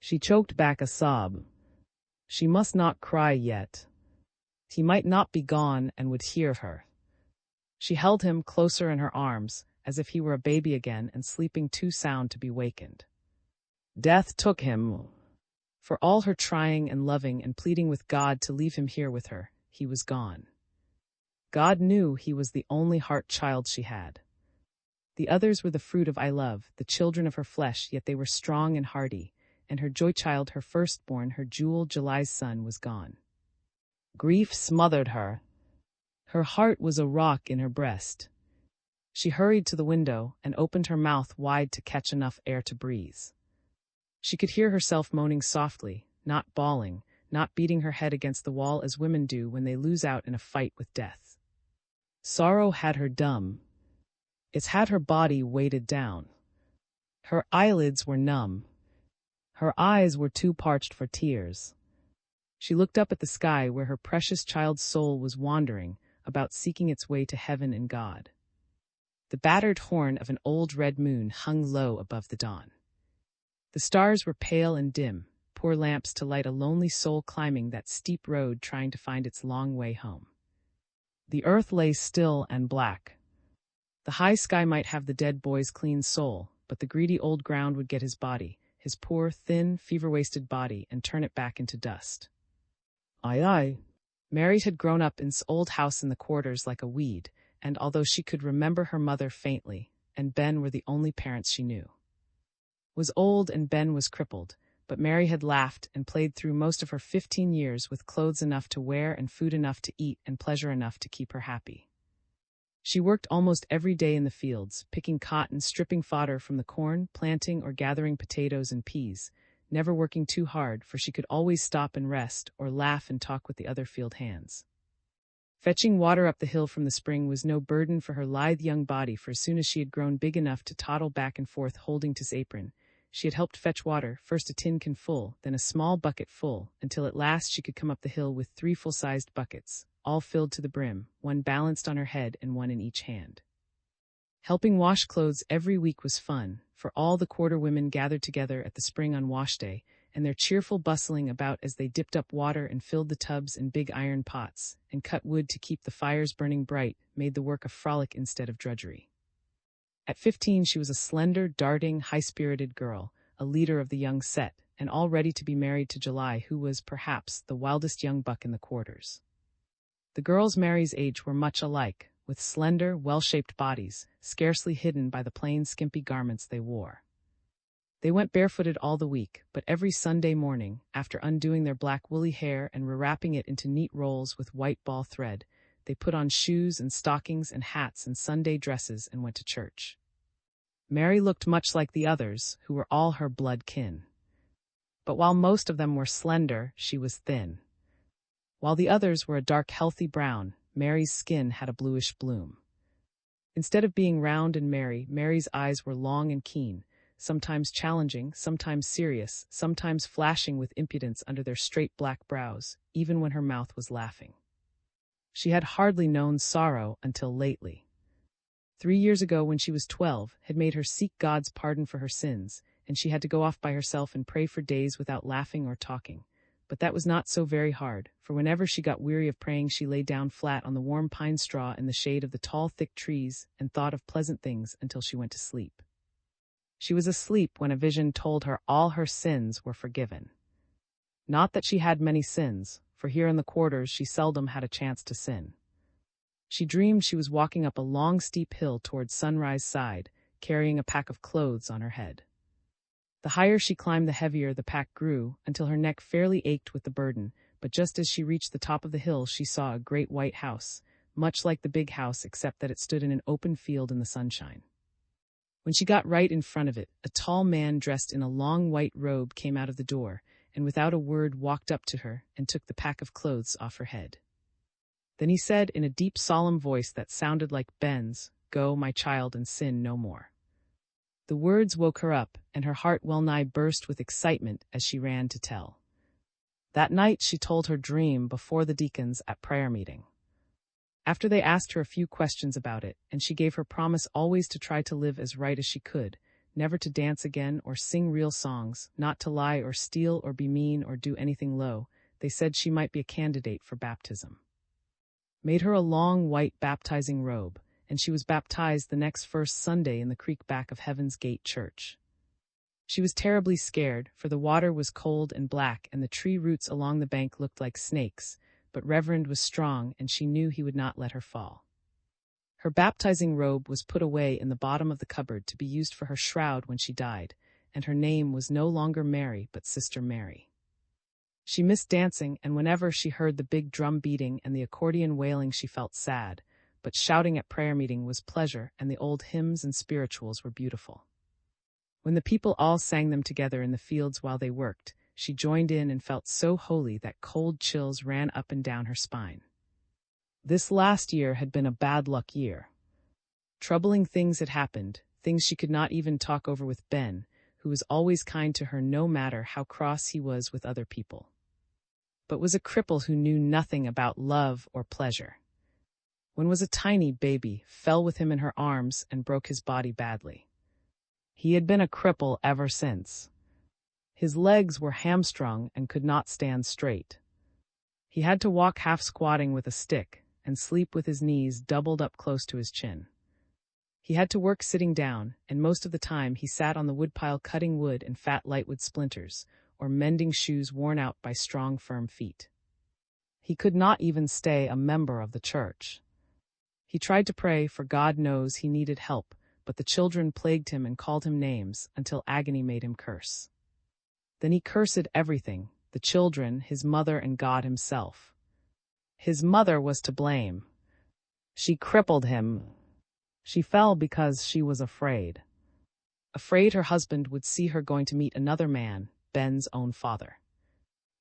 She choked back a sob. She must not cry yet. He might not be gone and would hear her. She held him closer in her arms, as if he were a baby again and sleeping too sound to be wakened. Death took him. For all her trying and loving and pleading with God to leave him here with her, he was gone. God knew he was the only heart child she had. The others were the fruit of I love, the children of her flesh, yet they were strong and hardy, and her joy child, her firstborn, her jewel, July's son, was gone. Grief smothered her. Her heart was a rock in her breast. She hurried to the window and opened her mouth wide to catch enough air to breathe. She could hear herself moaning softly, not bawling, not beating her head against the wall as women do when they lose out in a fight with death. Sorrow had her dumb. It's had her body weighted down. Her eyelids were numb. Her eyes were too parched for tears. She looked up at the sky where her precious child's soul was wandering, about seeking its way to heaven and God. The battered horn of an old red moon hung low above the dawn. The stars were pale and dim, poor lamps to light a lonely soul climbing that steep road trying to find its long way home. The earth lay still and black. The high sky might have the dead boy's clean soul, but the greedy old ground would get his body, his poor, thin, fever-wasted body, and turn it back into dust. Aye. Mary had grown up in this old house in the quarters like a weed, and although she could remember her mother faintly, and Ben were the only parents she knew. Was old and Ben was crippled, but Mary had laughed and played through most of her 15 years with clothes enough to wear and food enough to eat and pleasure enough to keep her happy. She worked almost every day in the fields, picking cotton, stripping fodder from the corn, planting or gathering potatoes and peas, never working too hard, for she could always stop and rest or laugh and talk with the other field hands. Fetching water up the hill from the spring was no burden for her lithe young body, for as soon as she had grown big enough to toddle back and forth holding his apron, she had helped fetch water, first a tin can full, then a small bucket full, until at last she could come up the hill with 3 full-sized buckets, all filled to the brim, one balanced on her head and one in each hand. Helping wash clothes every week was fun, for all the quarter women gathered together at the spring on wash day, and their cheerful bustling about as they dipped up water and filled the tubs in big iron pots, and cut wood to keep the fires burning bright, made the work a frolic instead of drudgery. At 15 she was a slender, darting, high-spirited girl, a leader of the young set, and all ready to be married to July, who was, perhaps, the wildest young buck in the quarters. The girls Mary's age were much alike, with slender, well-shaped bodies, scarcely hidden by the plain, skimpy garments they wore. They went barefooted all the week, but every Sunday morning, after undoing their black woolly hair and rewrapping it into neat rolls with white ball thread, they put on shoes and stockings and hats and Sunday dresses and went to church. Mary looked much like the others, who were all her blood kin. But while most of them were slender, she was thin. While the others were a dark, healthy brown, Mary's skin had a bluish bloom. Instead of being round and merry, Mary's eyes were long and keen, sometimes challenging, sometimes serious, sometimes flashing with impudence under their straight black brows, even when her mouth was laughing. She had hardly known sorrow until lately. 3 years ago, when she was 12, had made her seek God's pardon for her sins, and she had to go off by herself and pray for days without laughing or talking. But that was not so very hard, for whenever she got weary of praying, she lay down flat on the warm pine straw in the shade of the tall, thick trees and thought of pleasant things until she went to sleep. She was asleep when a vision told her all her sins were forgiven. Not that she had many sins, for here in the quarters she seldom had a chance to sin. She dreamed she was walking up a long, steep hill towards Sunrise Side, carrying a pack of clothes on her head. The higher she climbed, the heavier the pack grew, until her neck fairly ached with the burden, but just as she reached the top of the hill she saw a great white house, much like the big house except that it stood in an open field in the sunshine. When she got right in front of it, a tall man dressed in a long white robe came out of the door, and without a word walked up to her and took the pack of clothes off her head. Then he said in a deep, solemn voice that sounded like Ben's, "Go, my child, and sin no more." The words woke her up, and her heart well-nigh burst with excitement as she ran to tell. That night she told her dream before the deacons at prayer meeting. After they asked her a few questions about it, and she gave her promise always to try to live as right as she could, never to dance again or sing real songs, not to lie or steal or be mean or do anything low, they said she might be a candidate for baptism. Made her a long white baptizing robe, and she was baptized the next first Sunday in the creek back of Heaven's Gate Church. She was terribly scared, for the water was cold and black and the tree roots along the bank looked like snakes, but Reverend was strong and she knew he would not let her fall. Her baptizing robe was put away in the bottom of the cupboard to be used for her shroud when she died, and her name was no longer Mary but Sister Mary. She missed dancing, and whenever she heard the big drum beating and the accordion wailing she felt sad, but shouting at prayer meeting was pleasure, and the old hymns and spirituals were beautiful. When the people all sang them together in the fields while they worked, she joined in and felt so holy that cold chills ran up and down her spine. This last year had been a bad luck year. Troubling things had happened, things she could not even talk over with Ben, who was always kind to her no matter how cross he was with other people, but was a cripple who knew nothing about love or pleasure. When was a tiny baby, fell with him in her arms and broke his body badly. He had been a cripple ever since. His legs were hamstrung and could not stand straight. He had to walk half squatting with a stick and sleep with his knees doubled up close to his chin. He had to work sitting down, and most of the time he sat on the woodpile cutting wood and fat lightwood splinters, or mending shoes worn out by strong, firm feet. He could not even stay a member of the church. He tried to pray, for God knows he needed help, but the children plagued him and called him names until agony made him curse. Then he cursed everything, the children, his mother, and God himself. His mother was to blame. She crippled him. She fell because she was afraid. Afraid her husband would see her going to meet another man, Ben's own father.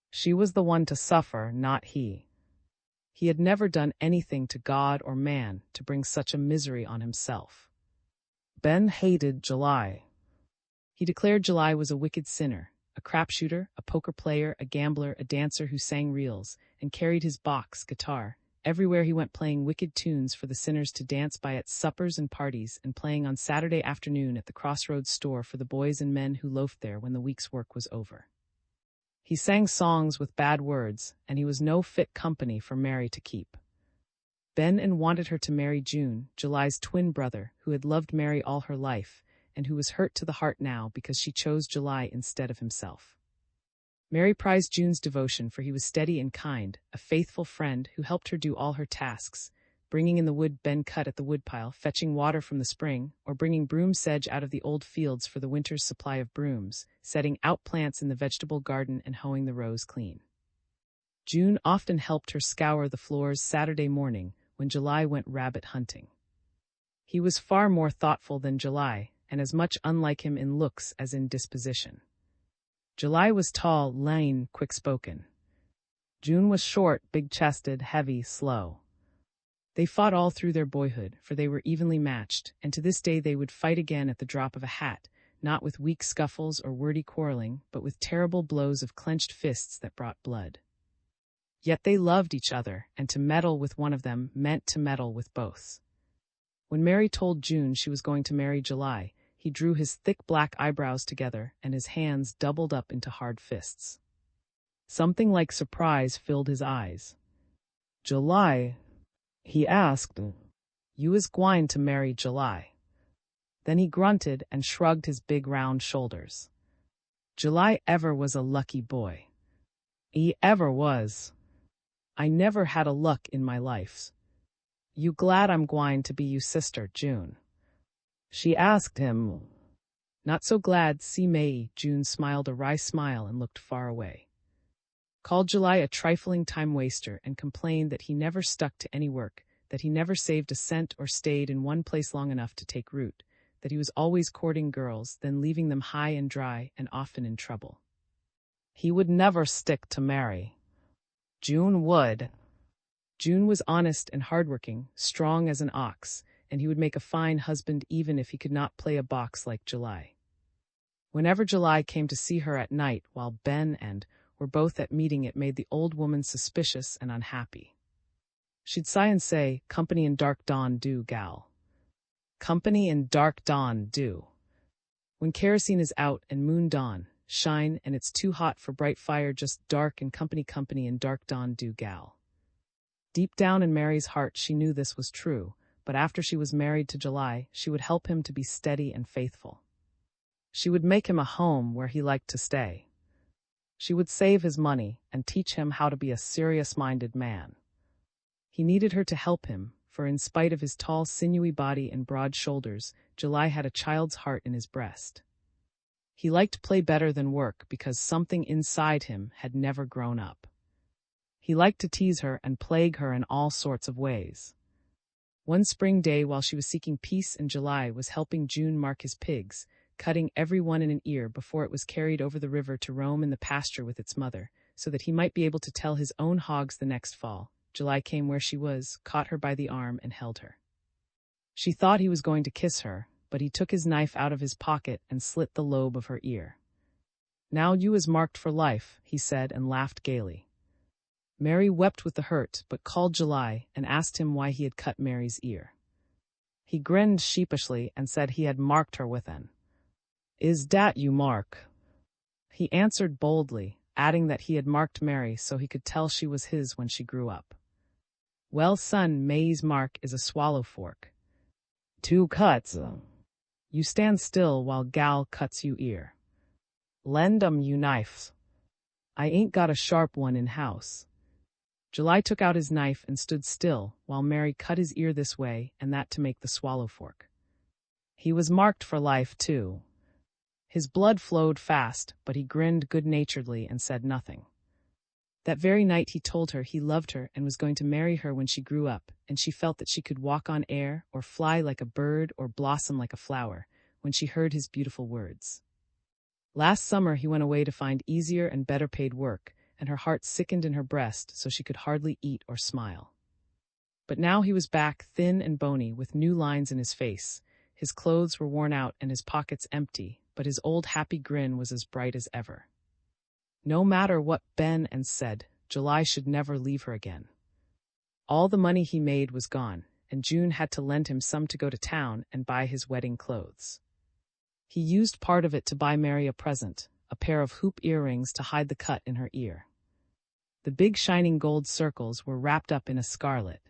She was the one to suffer, not he. He had never done anything to God or man to bring such a misery on himself. Ben hated July. He declared July was a wicked sinner, a crapshooter, a poker player, a gambler, a dancer who sang reels, and carried his box guitar everywhere he went, playing wicked tunes for the sinners to dance by at suppers and parties, and playing on Saturday afternoon at the Crossroads store for the boys and men who loafed there when the week's work was over. He sang songs with bad words, and he was no fit company for Mary to keep. Ben wanted her to marry June, July's twin brother, who had loved Mary all her life, and who was hurt to the heart now because she chose July instead of himself. Mary prized June's devotion, for he was steady and kind, a faithful friend who helped her do all her tasks, bringing in the wood Ben cut at the woodpile, fetching water from the spring, or bringing broom sedge out of the old fields for the winter's supply of brooms, setting out plants in the vegetable garden and hoeing the rows clean. June often helped her scour the floors Saturday morning when July went rabbit hunting. He was far more thoughtful than July, and as much unlike him in looks as in disposition. July was tall, lean, quick-spoken. June was short, big-chested, heavy, slow. They fought all through their boyhood, for they were evenly matched, and to this day they would fight again at the drop of a hat, not with weak scuffles or wordy quarreling, but with terrible blows of clenched fists that brought blood. Yet they loved each other, and to meddle with one of them meant to meddle with both. When Mary told June she was going to marry July, he drew his thick black eyebrows together and his hands doubled up into hard fists. Something like surprise filled his eyes. "July," he asked, "you is gwine to marry July?" Then he grunted and shrugged his big round shoulders. "July ever was a lucky boy. He ever was. I never had a luck in my life. You glad I'm gwine to be you sister, June?" She asked him. "Not so glad, see May." June smiled a wry smile and looked far away. Called July a trifling time-waster and complained that he never stuck to any work, that he never saved a cent or stayed in one place long enough to take root, that he was always courting girls, then leaving them high and dry and often in trouble. He would never stick to Mary. June would. June was honest and hardworking, strong as an ox, and he would make a fine husband even if he could not play a box like July. Whenever July came to see her at night while Ben were both at meeting. It made the old woman suspicious and unhappy. She'd sigh and say, "Company in dark dawn do, gal. Company in dark dawn do. When kerosene is out and moon dawn shine and it's too hot for bright fire, just dark and company in dark dawn do, gal." Deep down in Mary's heart she knew this was true, but after she was married to July, she would help him to be steady and faithful. She would make him a home where he liked to stay. She would save his money and teach him how to be a serious-minded man. He needed her to help him, for in spite of his tall, sinewy body and broad shoulders, July had a child's heart in his breast. He liked play better than work because something inside him had never grown up. He liked to tease her and plague her in all sorts of ways. One spring day, while she was seeking peace and July was helping June mark his pigs, cutting every one in an ear before it was carried over the river to roam in the pasture with its mother, so that he might be able to tell his own hogs the next fall, July came where she was, caught her by the arm, and held her. She thought he was going to kiss her, but he took his knife out of his pocket and slit the lobe of her ear. "Now you is marked for life," he said, and laughed gaily. Mary wept with the hurt, but called July and asked him why he had cut Mary's ear. He grinned sheepishly and said he had marked her with an. "Is dat you, Mark?" He answered boldly, adding that he had marked Mary so he could tell she was his when she grew up. "Well, son, May's mark is a swallow fork. 2 cuts. You stand still while gal cuts you ear. Lend 'em you knife. I ain't got a sharp one in house." July took out his knife and stood still while Mary cut his ear this way and that to make the swallow fork. He was marked for life, too. His blood flowed fast, but he grinned good-naturedly and said nothing. That very night he told her he loved her and was going to marry her when she grew up, and she felt that she could walk on air or fly like a bird or blossom like a flower when she heard his beautiful words. Last summer he went away to find easier and better paid work, and her heart sickened in her breast so she could hardly eat or smile. But now he was back, thin and bony, with new lines in his face. His clothes were worn out and his pockets empty, but his old happy grin was as bright as ever. No matter what Ben and said, July should never leave her again. All the money he made was gone, and June had to lend him some to go to town and buy his wedding clothes. He used part of it to buy Mary a present, a pair of hoop earrings to hide the cut in her ear. The big shining gold circles were wrapped up in a scarlet.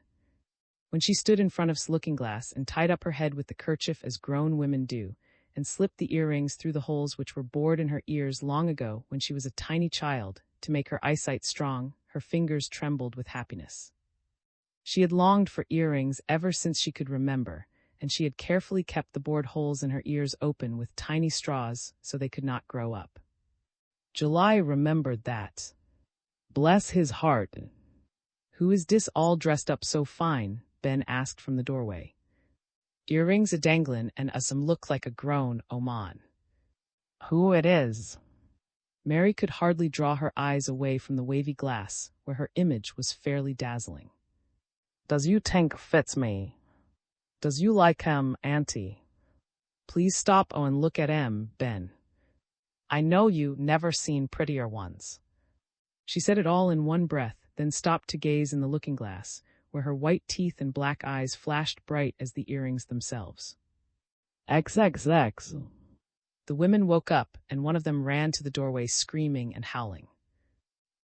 When she stood in front of his looking-glass and tied up her head with the kerchief as grown women do, and slipped the earrings through the holes which were bored in her ears long ago when she was a tiny child, to make her eyesight strong, her fingers trembled with happiness. She had longed for earrings ever since she could remember, and she had carefully kept the bored holes in her ears open with tiny straws so they could not grow up. July remembered that. "Bless his heart. Who is dis all dressed up so fine?" Ben asked from the doorway. "Earrings a-danglin' and some look like a grown oman." "Who it is?" Mary could hardly draw her eyes away from the wavy glass, where her image was fairly dazzling. "Does you tank fits me? Does you like him, auntie? Please stop and look at em, Ben. I know you never seen prettier ones." She said it all in one breath, then stopped to gaze in the looking-glass, where her white teeth and black eyes flashed bright as the earrings themselves. "XXX." The women woke up, and one of them ran to the doorway screaming and howling.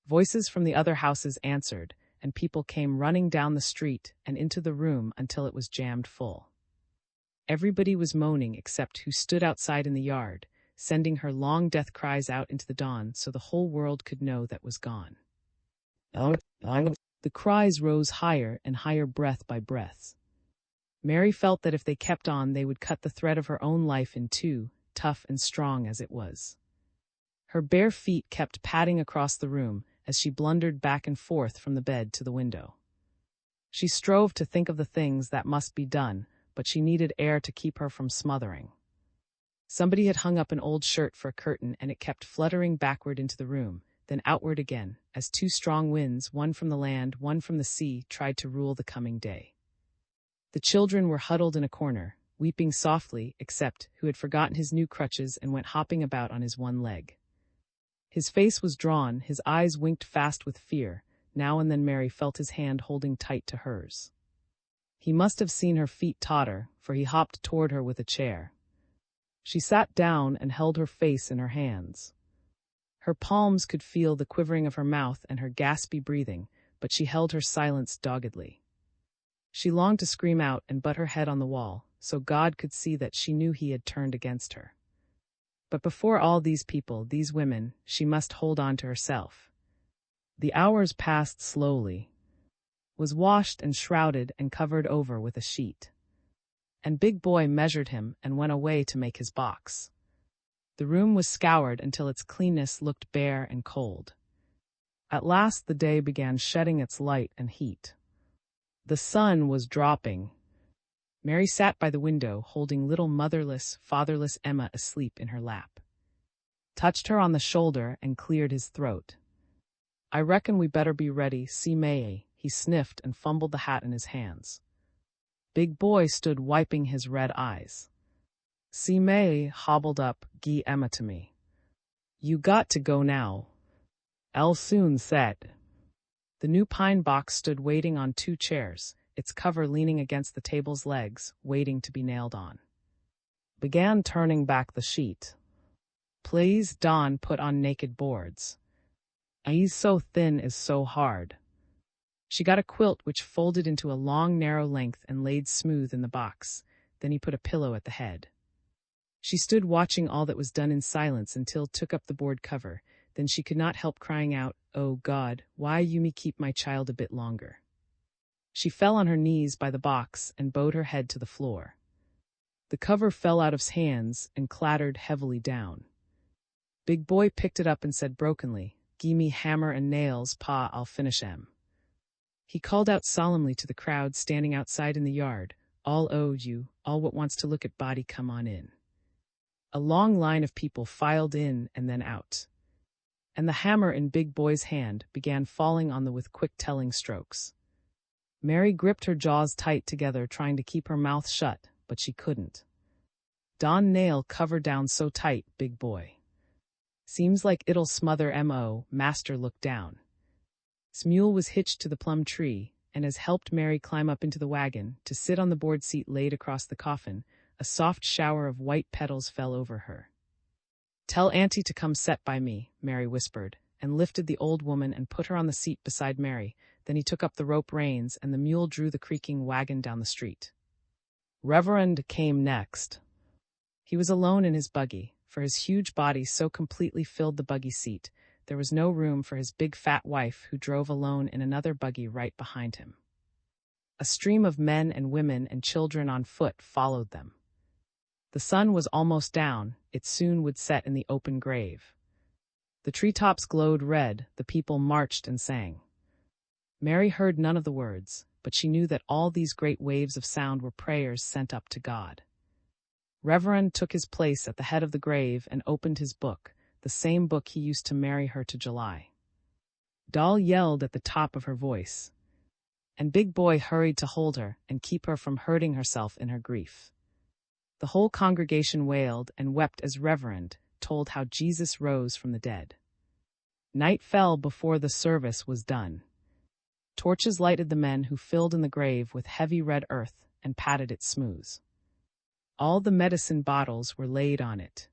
Voices from the other houses answered, and people came running down the street and into the room until it was jammed full. Everybody was moaning except who stood outside in the yard, sending her long death cries out into the dawn so the whole world could know that was gone. The cries rose higher and higher, breath by breath. Mary felt that if they kept on, they would cut the thread of her own life in two, tough and strong as it was. Her bare feet kept padding across the room as she blundered back and forth from the bed to the window. She strove to think of the things that must be done, but she needed air to keep her from smothering. Somebody had hung up an old shirt for a curtain, and it kept fluttering backward into the room, then outward again, as 2 strong winds, one from the land, one from the sea, tried to rule the coming day. The children were huddled in a corner, weeping softly, except who had forgotten his new crutches and went hopping about on his one leg. His face was drawn, his eyes winked fast with fear. Now and then Mary felt his hand holding tight to hers. He must have seen her feet totter, for he hopped toward her with a chair. She sat down and held her face in her hands. Her palms could feel the quivering of her mouth and her gaspy breathing, but she held her silence doggedly. She longed to scream out and butt her head on the wall, so God could see that she knew he had turned against her. But before all these people, these women, she must hold on to herself. The hours passed slowly, was washed and shrouded and covered over with a sheet. And Big Boy measured him and went away to make his box. The room was scoured until its cleanness looked bare and cold. At last the day began shedding its light and heat. The sun was dropping. Mary sat by the window, holding little motherless, fatherless Emma asleep in her lap. Touched her on the shoulder and cleared his throat. "I reckon we better be ready, see May." He sniffed and fumbled the hat in his hands. Big Boy stood wiping his red eyes. "See May," hobbled up, "Gee Emma to me. You got to go now. I'll soon set." The new pine box stood waiting on two chairs, its cover leaning against the table's legs, waiting to be nailed on. Began turning back the sheet. "Please, Don put on naked boards. He's so thin is so hard." She got a quilt which folded into a long, narrow length and laid smooth in the box. Then he put a pillow at the head. She stood watching all that was done in silence until took up the board cover. Then she could not help crying out, "Oh God, why you me keep my child a bit longer?" She fell on her knees by the box and bowed her head to the floor. The cover fell out of his hands and clattered heavily down. Big Boy picked it up and said brokenly, "Gimme me hammer and nails, Pa, I'll finish 'em." He called out solemnly to the crowd standing outside in the yard, "All o' you, all what wants to look at body, come on in." A long line of people filed in and then out. And the hammer in Big Boy's hand began falling on with quick telling strokes. Mary gripped her jaws tight together, trying to keep her mouth shut, but she couldn't. Don nail covered down so tight, Big Boy. "Seems like it'll smother M.O." Master looked down. His mule was hitched to the plum tree, and as helped Mary climb up into the wagon, to sit on the board seat laid across the coffin, a soft shower of white petals fell over her. "Tell Auntie to come set by me," Mary whispered, and lifted the old woman and put her on the seat beside Mary. Then he took up the rope reins, and the mule drew the creaking wagon down the street. Reverend came next. He was alone in his buggy, for his huge body so completely filled the buggy seat. There was no room for his big fat wife, who drove alone in another buggy right behind him. A stream of men and women and children on foot followed them. The sun was almost down, it soon would set in the open grave. The treetops glowed red, the people marched and sang. Mary heard none of the words, but she knew that all these great waves of sound were prayers sent up to God. Reverend took his place at the head of the grave and opened his book, the same book he used to marry her to July. Doll yelled at the top of her voice, and Big Boy hurried to hold her and keep her from hurting herself in her grief. The whole congregation wailed and wept as Reverend told how Jesus rose from the dead. Night fell before the service was done. Torches lighted the men who filled in the grave with heavy red earth and patted it smooth. All the medicine bottles were laid on it.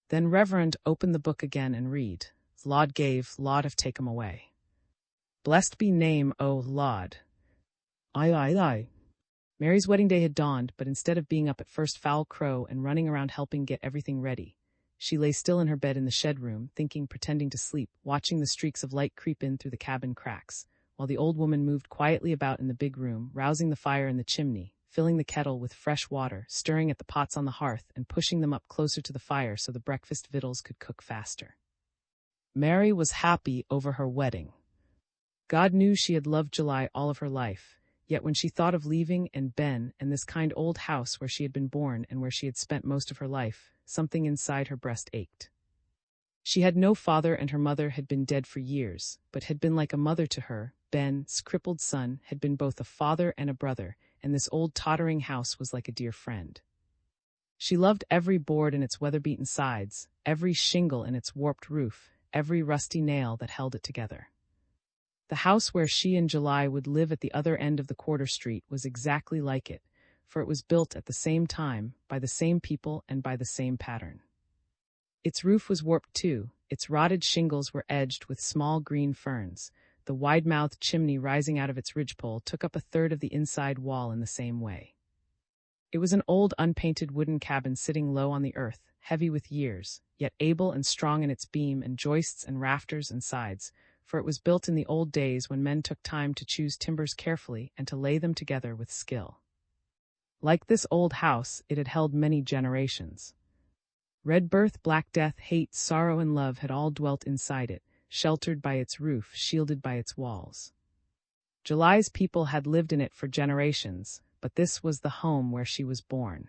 Then Reverend opened the book again and read, "Laud gave, Laud have take 'em away. Blessed be name, O Laud." Aye. Mary's wedding day had dawned, but instead of being up at first foul crow and running around helping get everything ready, she lay still in her bed in the shed room, thinking, pretending to sleep, watching the streaks of light creep in through the cabin cracks, while the old woman moved quietly about in the big room, rousing the fire in the chimney, filling the kettle with fresh water, stirring at the pots on the hearth, and pushing them up closer to the fire so the breakfast victuals could cook faster. Mary was happy over her wedding. God knew she had loved July all of her life, yet when she thought of leaving and Ben and this kind old house where she had been born and where she had spent most of her life, something inside her breast ached. She had no father and her mother had been dead for years, but had been like a mother to her. Ben's crippled son had been both a father and a brother, and this old tottering house was like a dear friend. She loved every board in its weather-beaten sides, every shingle in its warped roof, every rusty nail that held it together. The house where she and July would live at the other end of the quarter street was exactly like it, for it was built at the same time, by the same people and by the same pattern. Its roof was warped too, its rotted shingles were edged with small green ferns, the wide-mouthed chimney rising out of its ridgepole took up a third of the inside wall in the same way. It was an old unpainted wooden cabin sitting low on the earth, heavy with years, yet able and strong in its beam and joists and rafters and sides, for it was built in the old days when men took time to choose timbers carefully and to lay them together with skill. Like this old house, it had held many generations. Red birth, black death, hate, sorrow, and love had all dwelt inside it, sheltered by its roof, shielded by its walls. July's people had lived in it for generations, but this was the home where she was born.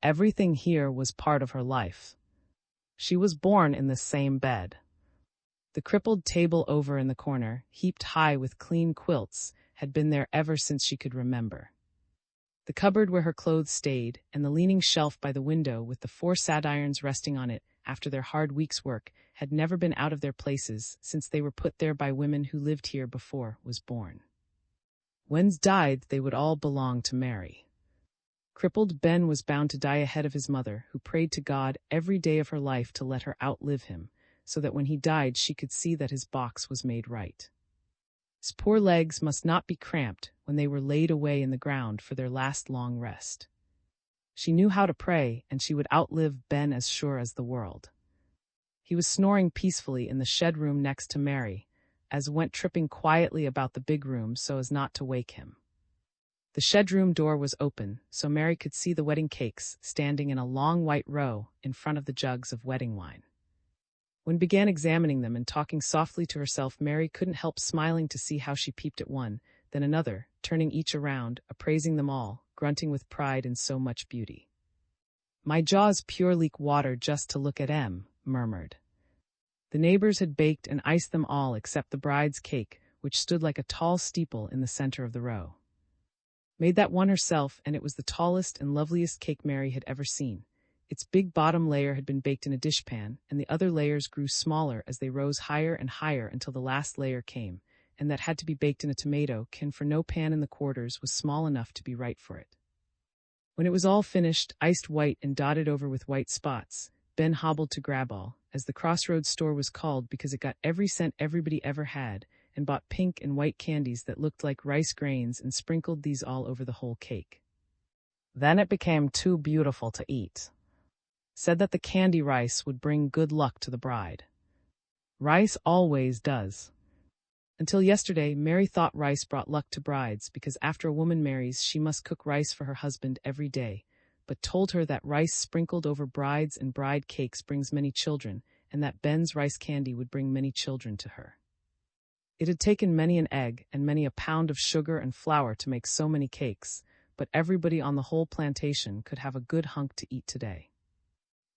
Everything here was part of her life. She was born in the same bed. The crippled table over in the corner, heaped high with clean quilts, had been there ever since she could remember. The cupboard where her clothes stayed, and the leaning shelf by the window with the 4 sadirons resting on it after their hard week's work, had never been out of their places since they were put there by women who lived here before was born. When's died, they would all belong to Mary. Crippled Ben was bound to die ahead of his mother, who prayed to God every day of her life to let her outlive him, so that when he died she could see that his box was made right. His poor legs must not be cramped when they were laid away in the ground for their last long rest. She knew how to pray, and she would outlive Ben as sure as the world. He was snoring peacefully in the shed room next to Mary, as went tripping quietly about the big room so as not to wake him. The shed room door was open, so Mary could see the wedding cakes standing in a long white row in front of the jugs of wedding wine. When began examining them and talking softly to herself, Mary couldn't help smiling to see how she peeped at one, then another, turning each around, appraising them all, grunting with pride in so much beauty. "My jaws pure leak water just to look at 'em," murmured. The neighbors had baked and iced them all except the bride's cake, which stood like a tall steeple in the center of the row. Made that one herself, and it was the tallest and loveliest cake Mary had ever seen. Its big bottom layer had been baked in a dishpan, and the other layers grew smaller as they rose higher and higher until the last layer came, and that had to be baked in a tomato can, for no pan in the quarters was small enough to be right for it. When it was all finished, iced white and dotted over with white spots, Ben hobbled to grab all, as the Crossroads store was called because it got every cent everybody ever had, and bought pink and white candies that looked like rice grains and sprinkled these all over the whole cake. Then it became too beautiful to eat. Said that the candy rice would bring good luck to the bride. Rice always does. Until yesterday, Mary thought rice brought luck to brides because after a woman marries, she must cook rice for her husband every day, but told her that rice sprinkled over brides and bride cakes brings many children, and that Ben's rice candy would bring many children to her. It had taken many an egg and many a pound of sugar and flour to make so many cakes, but everybody on the whole plantation could have a good hunk to eat today.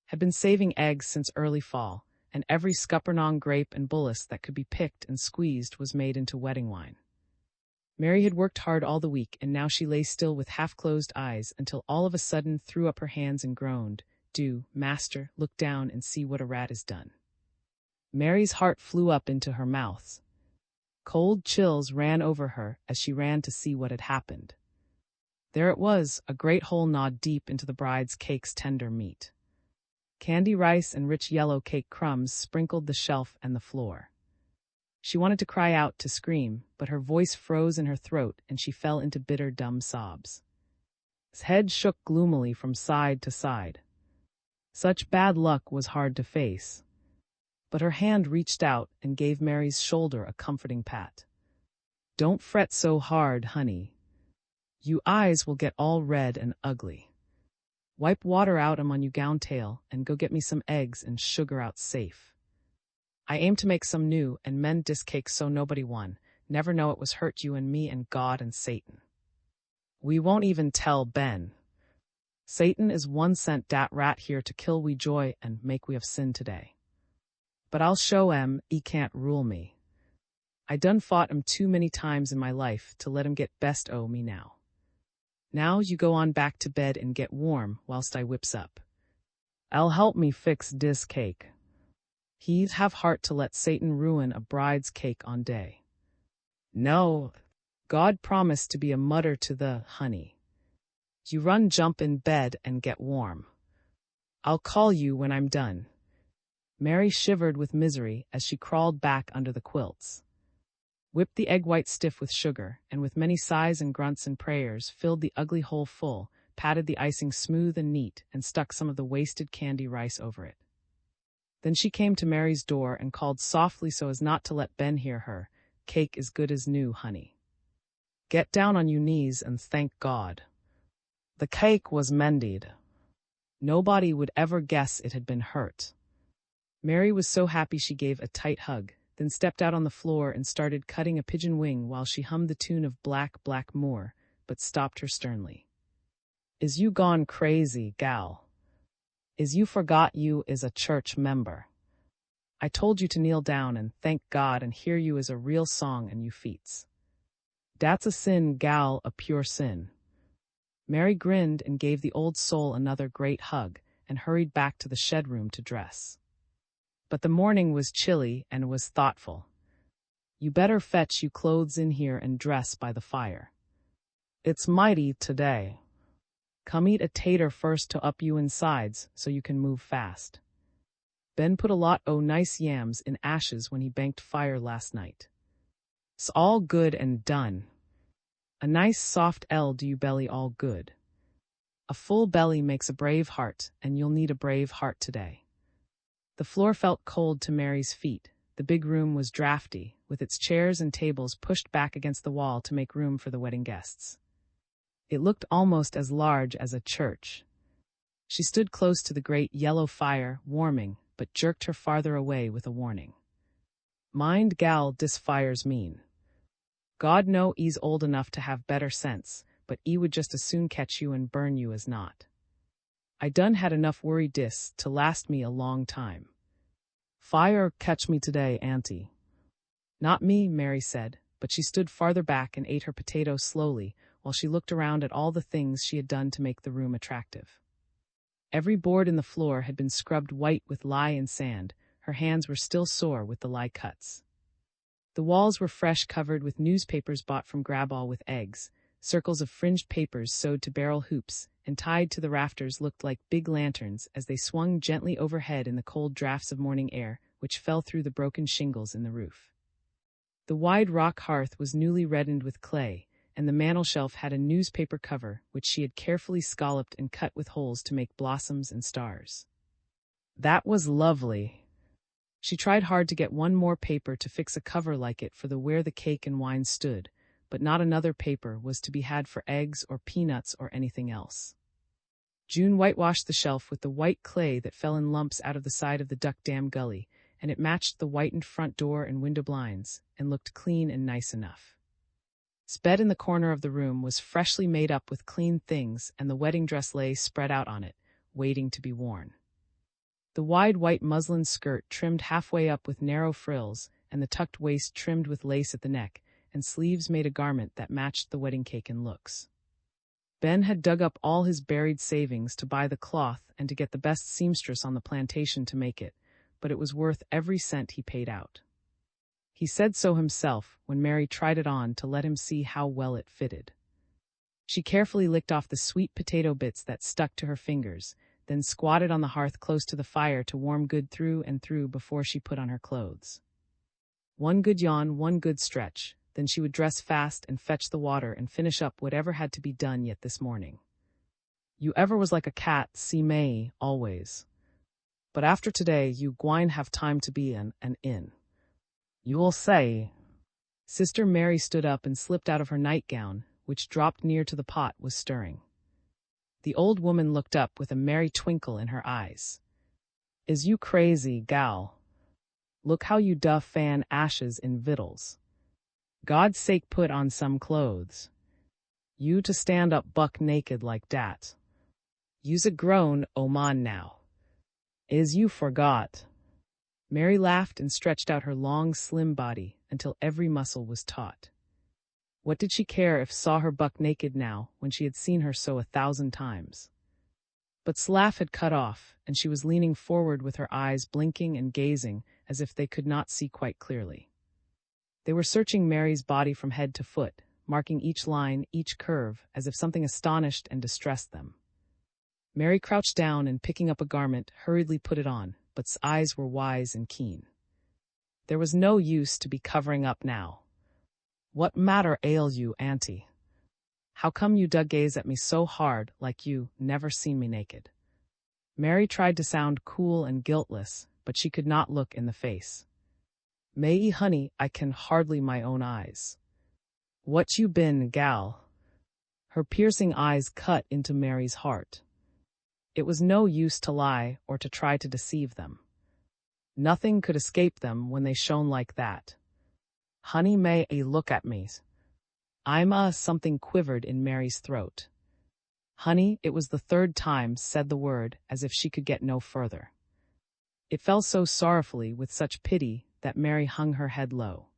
Had been saving eggs since early fall, and every scuppernong grape and bullace that could be picked and squeezed was made into wedding wine. Mary had worked hard all the week, and now she lay still with half-closed eyes until all of a sudden threw up her hands and groaned, "Do, master, look down and see what a rat has done." Mary's heart flew up into her mouth. Cold chills ran over her as she ran to see what had happened. There it was, a great hole gnawed deep into the bride's cake's tender meat. Candy rice and rich yellow cake crumbs sprinkled the shelf and the floor. She wanted to cry out, to scream, but her voice froze in her throat and she fell into bitter, dumb sobs. His head shook gloomily from side to side. Such bad luck was hard to face. But her hand reached out and gave Mary's shoulder a comforting pat. "Don't fret so hard, honey. You eyes will get all red and ugly. Wipe water out 'em on you gown tail and go get me some eggs and sugar out safe. I aim to make some new and mend dis cake so nobody won. Never know it was hurt you and me and God and Satan. We won't even tell Ben. Satan is one sent dat rat here to kill we joy and make we have sin today. But I'll show 'em he can't rule me. I done fought 'em too many times in my life to let 'em get best o' me now. Now you go on back to bed and get warm whilst I whips up. I'll help me fix dis cake." He'd have heart to let Satan ruin a bride's cake on day. No, God promised to be a mother to the honey. You run jump in bed and get warm. I'll call you when I'm done. Mary shivered with misery as she crawled back under the quilts. Whipped the egg white stiff with sugar, and with many sighs and grunts and prayers, filled the ugly hole full, patted the icing smooth and neat, and stuck some of the wasted candy rice over it. Then she came to Mary's door and called softly so as not to let Ben hear her, "Cake is good as new, honey. Get down on your knees and thank God." The cake was mended. Nobody would ever guess it had been hurt. Mary was so happy she gave a tight hug, then stepped out on the floor and started cutting a pigeon wing while she hummed the tune of Black, Black Moor, but stopped her sternly. "Is you gone crazy, gal? Is you forgot you is a church member? I told you to kneel down and thank God and hear you is a real song and you feets. Dat's a sin, gal, a pure sin." Mary grinned and gave the old soul another great hug and hurried back to the shed room to dress. But the morning was chilly and was thoughtful. "You better fetch you clothes in here and dress by the fire. It's mighty today. Come eat a tater first to up you insides so you can move fast. Ben put a lot o' nice yams in ashes when he banked fire last night. 'S all good and done. A nice soft do you belly all good. A full belly makes a brave heart, and you'll need a brave heart today." The floor felt cold to Mary's feet. The big room was drafty, with its chairs and tables pushed back against the wall to make room for the wedding guests. It looked almost as large as a church. She stood close to the great yellow fire, warming, but jerked her farther away with a warning. "Mind, gal, dis fire's mean. God know e's old enough to have better sense, but e would just as soon catch you and burn you as not. I done had enough worry dis to last me a long time. Fire catch me today, auntie." "Not me," Mary said, but she stood farther back and ate her potato slowly while she looked around at all the things she had done to make the room attractive. Every board in the floor had been scrubbed white with lye and sand. Her hands were still sore with the lye cuts. The walls were fresh, covered with newspapers bought from Grab-All with eggs. Circles of fringed papers sewed to barrel hoops and tied to the rafters looked like big lanterns as they swung gently overhead in the cold drafts of morning air, which fell through the broken shingles in the roof. The wide rock hearth was newly reddened with clay, and the mantel-shelf had a newspaper cover which she had carefully scalloped and cut with holes to make blossoms and stars. That was lovely. She tried hard to get one more paper to fix a cover like it for the where the cake and wine stood, but not another paper was to be had for eggs or peanuts or anything else. June whitewashed the shelf with the white clay that fell in lumps out of the side of the duck dam gully, and it matched the whitened front door and window blinds, and looked clean and nice enough. Its bed in the corner of the room was freshly made up with clean things, and the wedding dress lay spread out on it, waiting to be worn. The wide white muslin skirt trimmed halfway up with narrow frills, and the tucked waist trimmed with lace at the neck, and sleeves made a garment that matched the wedding cake in looks. Ben had dug up all his buried savings to buy the cloth and to get the best seamstress on the plantation to make it, but it was worth every cent he paid out. He said so himself when Mary tried it on to let him see how well it fitted. She carefully licked off the sweet potato bits that stuck to her fingers, then squatted on the hearth close to the fire to warm good through and through before she put on her clothes. One good yawn, one good stretch, then she would dress fast and fetch the water and finish up whatever had to be done yet this morning. "You ever was like a cat, see May, always. But after today, you gwine have time to be an in. You'll say." Sister Mary stood up and slipped out of her nightgown, which dropped near to the pot was stirring. The old woman looked up with a merry twinkle in her eyes. "Is you crazy, gal? Look how you duff fan ashes in vittles. God's sake put on some clothes. You to stand up buck naked like dat. You's a grown man now. Is you forgot?" Mary laughed and stretched out her long, slim body until every muscle was taut. What did she care if saw her buck naked now when she had seen her so 1,000 times? But Slav had cut off, and she was leaning forward with her eyes blinking and gazing as if they could not see quite clearly. They were searching Mary's body from head to foot, marking each line, each curve, as if something astonished and distressed them. Mary crouched down and, picking up a garment, hurriedly put it on, but his eyes were wise and keen. There was no use to be covering up now. "What matter ail you, auntie? How come you do gaze at me so hard, like you never seen me naked?" Mary tried to sound cool and guiltless, but she could not look in the face. "May, honey, I can hardly my own eyes. What you been, gal?" Her piercing eyes cut into Mary's heart. It was no use to lie or to try to deceive them. Nothing could escape them when they shone like that. "Honey, may a look at me?" Something quivered in Mary's throat. "Honey," it was the third time said the word, as if she could get no further. It fell so sorrowfully, with such pity, that Mary hung her head low.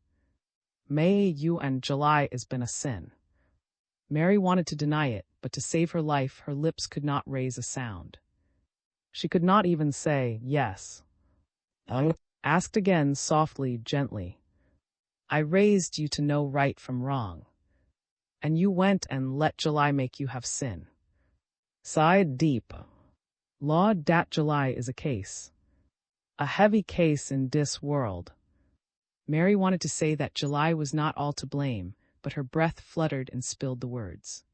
"May, you and July has been a sin." Mary wanted to deny it, but to save her life her lips could not raise a sound. She could not even say, "Yes." Asked again, softly, gently. "I raised you to know right from wrong. And you went and let July make you have sin." Sighed deep. "Lord, dat July is a case. A heavy case in dis world." Mary wanted to say that July was not all to blame, but her breath fluttered and spilled the words.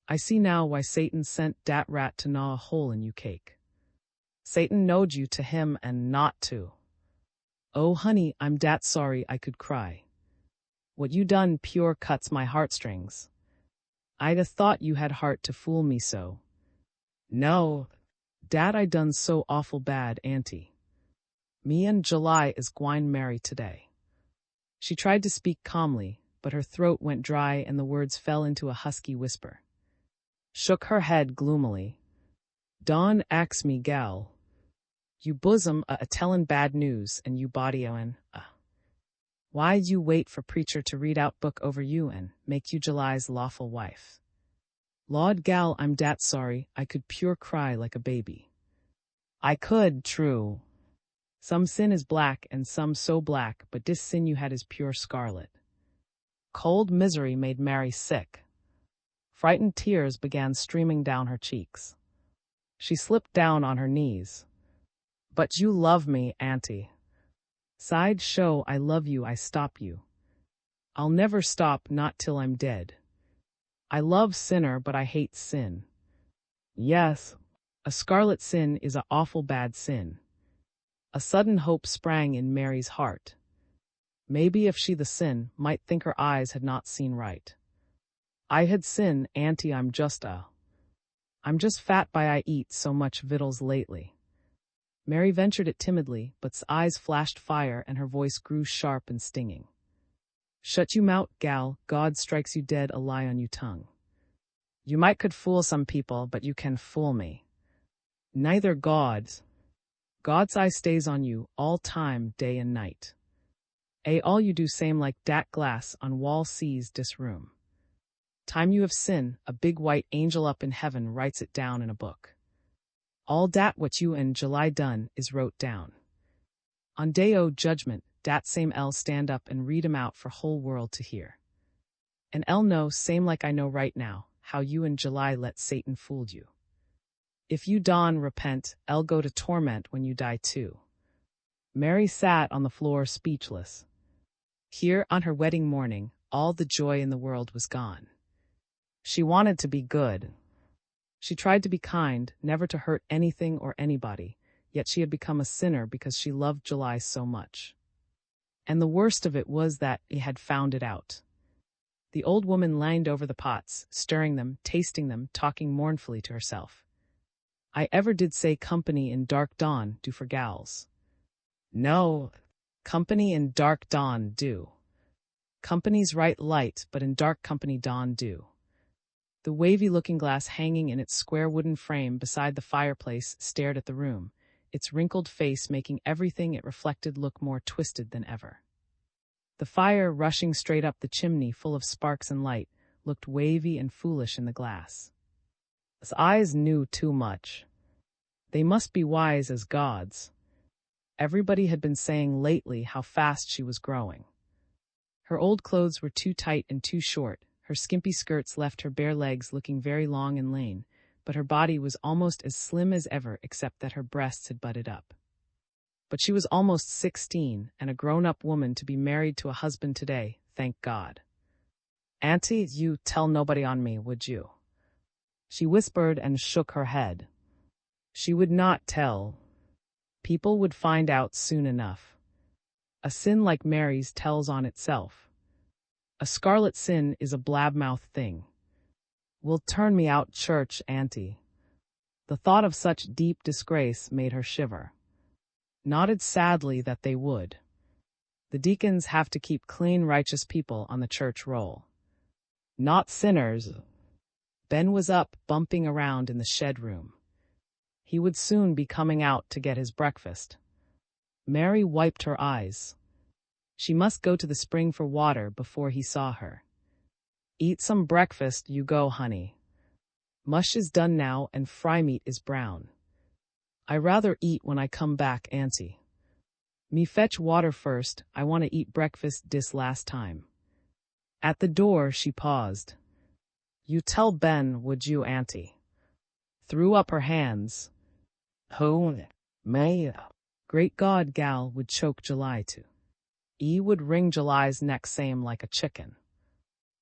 "I see now why Satan sent dat rat to gnaw a hole in you cake. Satan knowed you to him and not to. Oh, honey, I'm dat sorry I could cry. What you done pure cuts my heartstrings. I'd a thought you had heart to fool me so. No, dat I done so awful bad, auntie. Me and July is gwine marry today." She tried to speak calmly, but her throat went dry and the words fell into a husky whisper. Shook her head gloomily. "Don ax me, gal. You bosom a tellin' bad news, and you body oen. Why you wait for preacher to read out book over you and make you July's lawful wife? Lord, gal, I'm dat sorry I could pure cry like a baby. I could, true. Some sin is black and some so black, but dis sin you had is pure scarlet." Cold misery made Mary sick. Frightened tears began streaming down her cheeks. She slipped down on her knees. "But you love me, auntie." Sighed, "Show I love you, I stop you. I'll never stop, not till I'm dead. I love sinner, but I hate sin. Yes, a scarlet sin is a awful bad sin." A sudden hope sprang in Mary's heart. Maybe if she the sin, might think her eyes had not seen right. "I had sin, auntie, I'm just fat by I eat so much victuals lately." Mary ventured it timidly, but's eyes flashed fire and her voice grew sharp and stinging. "Shut you mout, gal, God strikes you dead a lie on you tongue. You might could fool some people, but you can fool me. Neither God's eye stays on you, all time, day and night. All you do same like dat glass on wall sees dis room. Time you have sin, a big white angel up in heaven writes it down in a book. All dat what you and July done is wrote down. On day o' judgment, dat same El stand up and read 'em out for whole world to hear. And El know, same like I know right now, how you and July let Satan fooled you. If you don repent, El go to torment when you die too." Mary sat on the floor speechless. Here, on her wedding morning, all the joy in the world was gone. She wanted to be good. She tried to be kind, never to hurt anything or anybody, yet she had become a sinner because she loved July so much. And the worst of it was that he had found it out. The old woman leaned over the pots, stirring them, tasting them, talking mournfully to herself. "I ever did say company in dark dawn do for gals. No, company in dark dawn do. Company's right light, but in dark company dawn do." The wavy looking-glass hanging in its square wooden frame beside the fireplace stared at the room, its wrinkled face making everything it reflected look more twisted than ever. The fire, rushing straight up the chimney full of sparks and light, looked wavy and foolish in the glass. His eyes knew too much. They must be wise as gods. Everybody had been saying lately how fast she was growing. Her old clothes were too tight and too short, her skimpy skirts left her bare legs looking very long and lean, but her body was almost as slim as ever except that her breasts had butted up. But she was almost 16 and a grown-up woman to be married to a husband today, thank God. "Auntie, you tell nobody on me, would you?" She whispered and shook her head. She would not tell. People would find out soon enough. A sin like Mary's tells on itself. A scarlet sin is a blab-mouthed thing. "Will turn me out church, Auntie." The thought of such deep disgrace made her shiver. Nodded sadly that they would. The deacons have to keep clean, righteous people on the church roll. Not sinners. Ben was up, bumping around in the shed room. He would soon be coming out to get his breakfast. Mary wiped her eyes. She must go to the spring for water before he saw her. "Eat some breakfast, you go, honey. Mush is done now and fry meat is brown. I rather eat when I come back, Auntie. Me fetch water first, I want to eat breakfast dis last time." At the door she paused. "You tell Ben, would you, Auntie?" Threw up her hands. "Who, May? Great God, gal would choke July to. Would wring July's neck same like a chicken."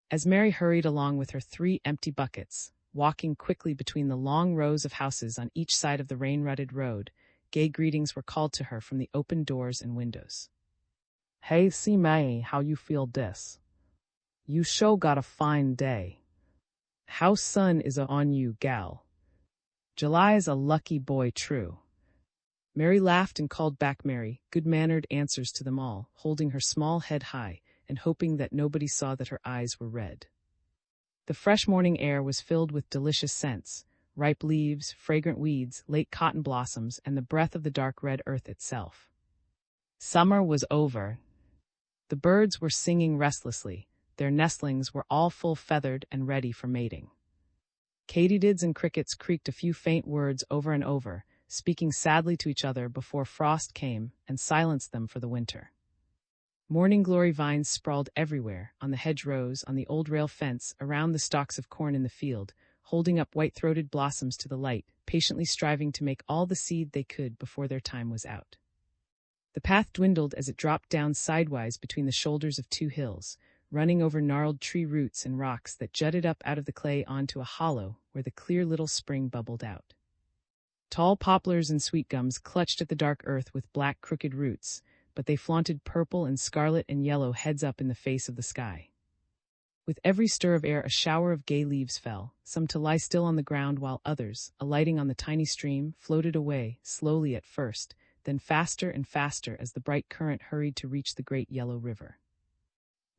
As Mary hurried along with her 3 empty buckets, walking quickly between the long rows of houses on each side of the rain-rutted road, gay greetings were called to her from the open doors and windows. "Hey, see May, how you feel dis? You sho got a fine day. How sun is on you, gal? July's a lucky boy, true." Mary laughed and called back merry, good-mannered answers to them all, holding her small head high and hoping that nobody saw that her eyes were red. The fresh morning air was filled with delicious scents, ripe leaves, fragrant weeds, late cotton blossoms, and the breath of the dark red earth itself. Summer was over. The birds were singing restlessly, their nestlings were all full-feathered and ready for mating. Katydids and crickets creaked a few faint words over and over, speaking sadly to each other before frost came and silenced them for the winter. Morning glory vines sprawled everywhere, on the hedgerows, on the old rail fence, around the stalks of corn in the field, holding up white-throated blossoms to the light, patiently striving to make all the seed they could before their time was out. The path dwindled as it dropped down sidewise between the shoulders of 2 hills, running over gnarled tree roots and rocks that jutted up out of the clay onto a hollow where the clear little spring bubbled out. Tall poplars and sweet gums clutched at the dark earth with black crooked roots, but they flaunted purple and scarlet and yellow heads up in the face of the sky. With every stir of air a shower of gay leaves fell, some to lie still on the ground while others, alighting on the tiny stream, floated away, slowly at first, then faster and faster as the bright current hurried to reach the great yellow river.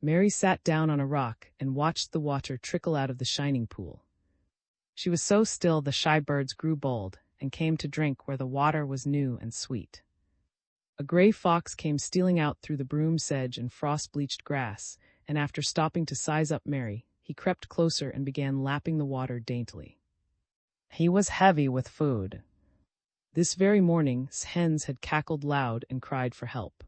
Mary sat down on a rock and watched the water trickle out of the shining pool. She was so still the shy birds grew bold and came to drink where the water was new and sweet. A gray fox came stealing out through the broom sedge and frost-bleached grass, and after stopping to size up Mary, he crept closer and began lapping the water daintily. He was heavy with food. This very morning, hens had cackled loud and cried for help.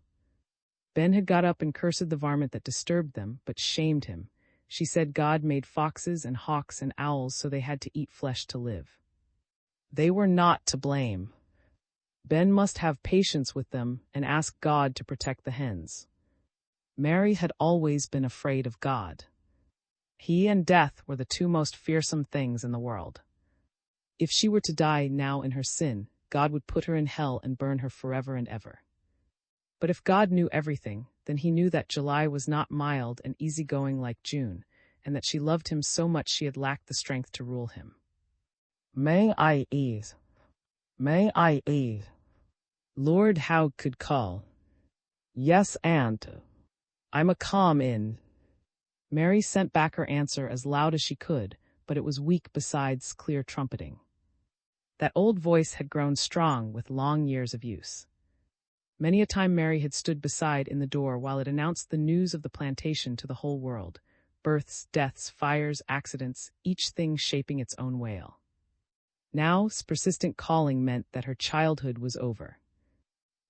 Ben had got up and cursed the varmint that disturbed them, but shamed him. She said God made foxes and hawks and owls so they had to eat flesh to live. They were not to blame. Ben must have patience with them and ask God to protect the hens. Mary had always been afraid of God. He and death were the 2 most fearsome things in the world. If she were to die now in her sin, God would put her in hell and burn her forever and ever. But if God knew everything, then he knew that July was not mild and easygoing like June, and that she loved him so much she had lacked the strength to rule him. "May I eat? May I eat?" Lord how could call. "Yes, Aunt. I'm a come in." Mary sent back her answer as loud as she could, but it was weak besides clear trumpeting. That old voice had grown strong with long years of use. Many a time Mary had stood beside in the door while it announced the news of the plantation to the whole world, births, deaths, fires, accidents, each thing shaping its own wail. Now's persistent calling meant that her childhood was over.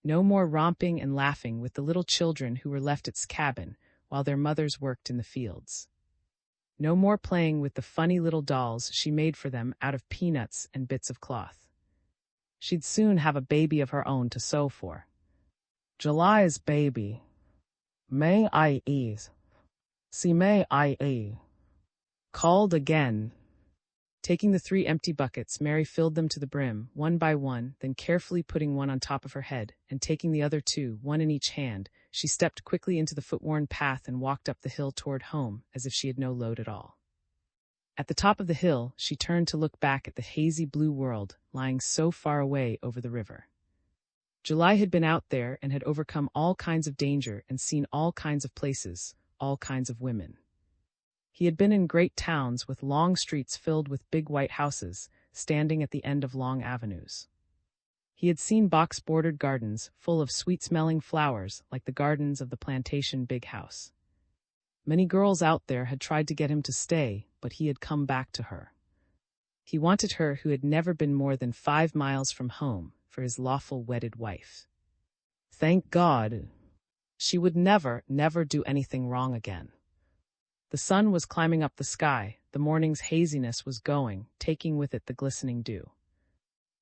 No more romping and laughing with the little children who were left at the cabin while their mothers worked in the fields. No more playing with the funny little dolls she made for them out of peanuts and bits of cloth. She'd soon have a baby of her own to sew for. July's baby. May I eat? See may I eat? Called again. Taking the 3 empty buckets, Mary filled them to the brim, one by one, then carefully putting one on top of her head, and taking the other 2, one in each hand, she stepped quickly into the foot-worn path and walked up the hill toward home, as if she had no load at all. At the top of the hill, she turned to look back at the hazy blue world, lying so far away over the river. July had been out there and had overcome all kinds of danger and seen all kinds of places, all kinds of women. He had been in great towns with long streets filled with big white houses, standing at the end of long avenues. He had seen box-bordered gardens full of sweet-smelling flowers like the gardens of the plantation big house. Many girls out there had tried to get him to stay, but he had come back to her. He wanted her who had never been more than 5 miles from home for his lawful wedded wife. Thank God! She would never, never do anything wrong again. The sun was climbing up the sky, the morning's haziness was going, taking with it the glistening dew.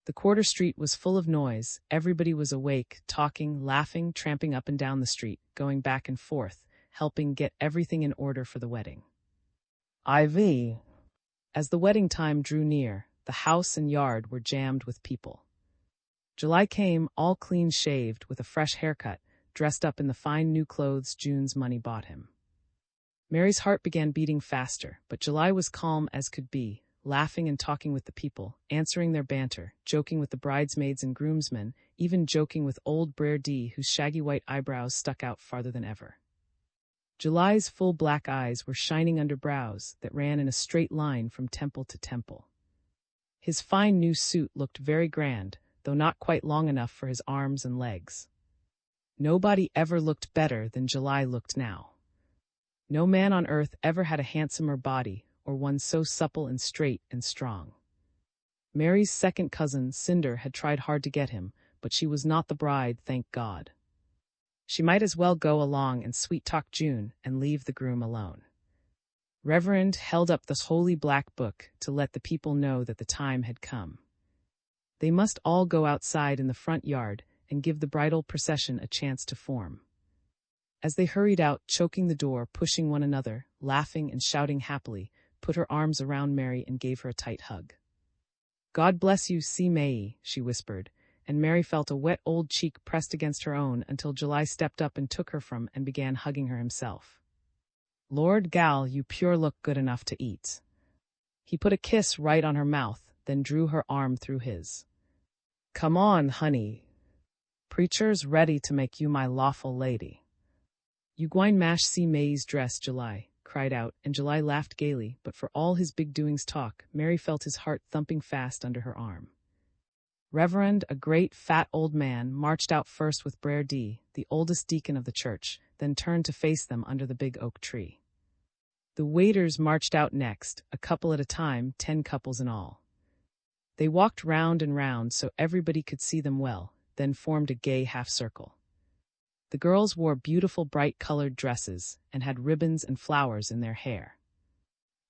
The quarter street was full of noise, everybody was awake, talking, laughing, tramping up and down the street, going back and forth, helping get everything in order for the wedding. IV. As the wedding time drew near, the house and yard were jammed with people. July came, all clean-shaved, with a fresh haircut, dressed up in the fine new clothes June's money bought him. Mary's heart began beating faster, but July was calm as could be, laughing and talking with the people, answering their banter, joking with the bridesmaids and groomsmen, even joking with old Brer D, whose shaggy white eyebrows stuck out farther than ever. July's full black eyes were shining under brows that ran in a straight line from temple to temple. His fine new suit looked very grand, though not quite long enough for his arms and legs. Nobody ever looked better than July looked now. No man on earth ever had a handsomer body, or one so supple and straight and strong. Mary's second cousin, Cinder, had tried hard to get him, but she was not the bride, thank God. She might as well go along and sweet-talk June and leave the groom alone. Reverend held up the holy black book to let the people know that the time had come. They must all go outside in the front yard and give the bridal procession a chance to form. As they hurried out, choking the door, pushing one another, laughing and shouting happily, put her arms around Mary and gave her a tight hug. God bless you, see May, she whispered, and Mary felt a wet old cheek pressed against her own until July stepped up and took her from and began hugging her himself. Lord gal, you pure look good enough to eat. He put a kiss right on her mouth, then drew her arm through his. Come on, honey. Preacher's ready to make you my lawful lady. You gwine mash see May's dress, July cried out, and July laughed gaily, but for all his big doings talk, Mary felt his heart thumping fast under her arm. Reverend, a great, fat old man, marched out first with Brer D, the oldest deacon of the church, then turned to face them under the big oak tree. The waiters marched out next, a couple at a time, 10 couples in all. They walked round and round so everybody could see them well, then formed a gay half-circle. The girls wore beautiful bright-colored dresses and had ribbons and flowers in their hair.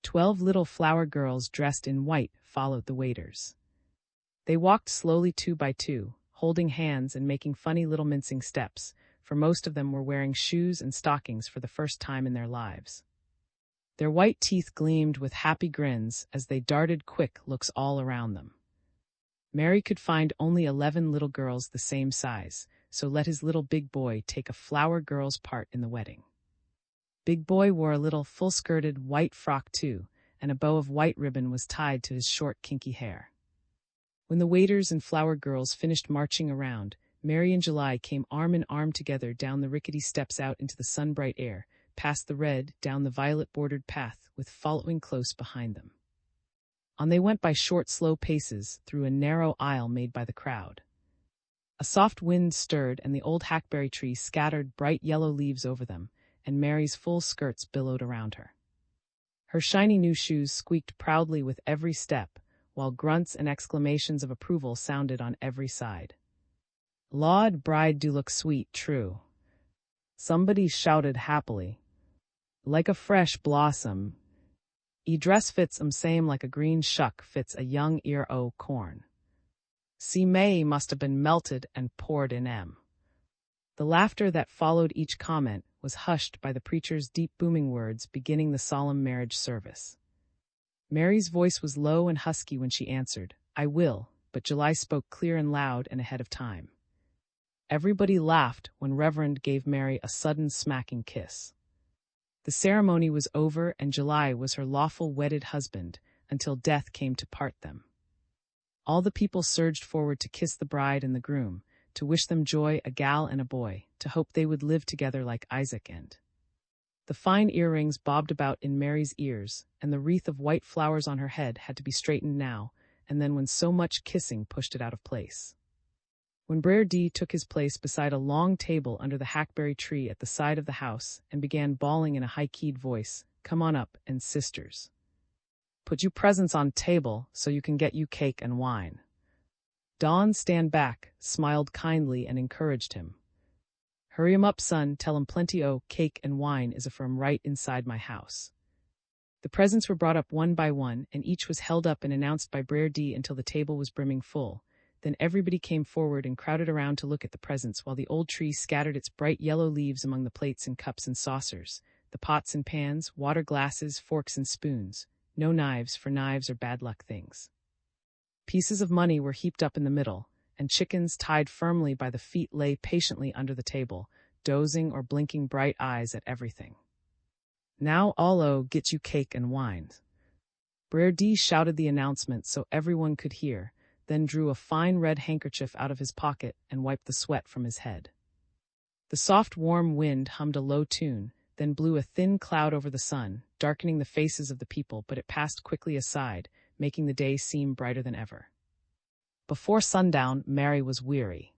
12 little flower girls dressed in white followed the waiters. They walked slowly 2 by 2, holding hands and making funny little mincing steps, for most of them were wearing shoes and stockings for the first time in their lives. Their white teeth gleamed with happy grins as they darted quick looks all around them. Mary could find only 11 little girls the same size, so let his little big boy take a flower girl's part in the wedding. Big boy wore a little full-skirted white frock too, and a bow of white ribbon was tied to his short kinky hair. When the waiters and flower girls finished marching around, Mary and July came arm in arm together down the rickety steps out into the sun-bright air, past the red, down the violet-bordered path, with following close behind them. On they went by short, slow paces through a narrow aisle made by the crowd. A soft wind stirred and the old hackberry tree scattered bright yellow leaves over them, and Mary's full skirts billowed around her. Her shiny new shoes squeaked proudly with every step, while grunts and exclamations of approval sounded on every side. "Laud, bride do look sweet, true." Somebody shouted happily. "Like a fresh blossom. E dress fits same like a green shuck fits a young ear o' corn. See May must have been melted and poured in em." The laughter that followed each comment was hushed by the preacher's deep booming words beginning the solemn marriage service. Mary's voice was low and husky when she answered, "I will," but July spoke clear and loud and ahead of time. Everybody laughed when Reverend gave Mary a sudden smacking kiss. The ceremony was over and July was her lawful wedded husband until death came to part them. All the people surged forward to kiss the bride and the groom, to wish them joy, a gal and a boy, to hope they would live together like Isaac and. The fine earrings bobbed about in Mary's ears, and the wreath of white flowers on her head had to be straightened now and then when so much kissing pushed it out of place. When Brer D took his place beside a long table under the hackberry tree at the side of the house and began bawling in a high-keyed voice, "Come on up, and sisters. Put you presents on table so you can get you cake and wine." Don stand back, smiled kindly and encouraged him. "Hurry 'em up, son, tell 'em plenty o' cake and wine is a from right inside my house." The presents were brought up one by one, and each was held up and announced by Brer D until the table was brimming full. Then everybody came forward and crowded around to look at the presents while the old tree scattered its bright yellow leaves among the plates and cups and saucers, the pots and pans, water glasses, forks and spoons. No knives, for knives are bad luck things. Pieces of money were heaped up in the middle, and chickens tied firmly by the feet lay patiently under the table, dozing or blinking bright eyes at everything. "Now all get you cake and wine." Brer D shouted the announcement so everyone could hear, then drew a fine red handkerchief out of his pocket and wiped the sweat from his head. The soft warm wind hummed a low tune, then blew a thin cloud over the sun, darkening the faces of the people, but it passed quickly aside, making the day seem brighter than ever. Before sundown, Mary was weary.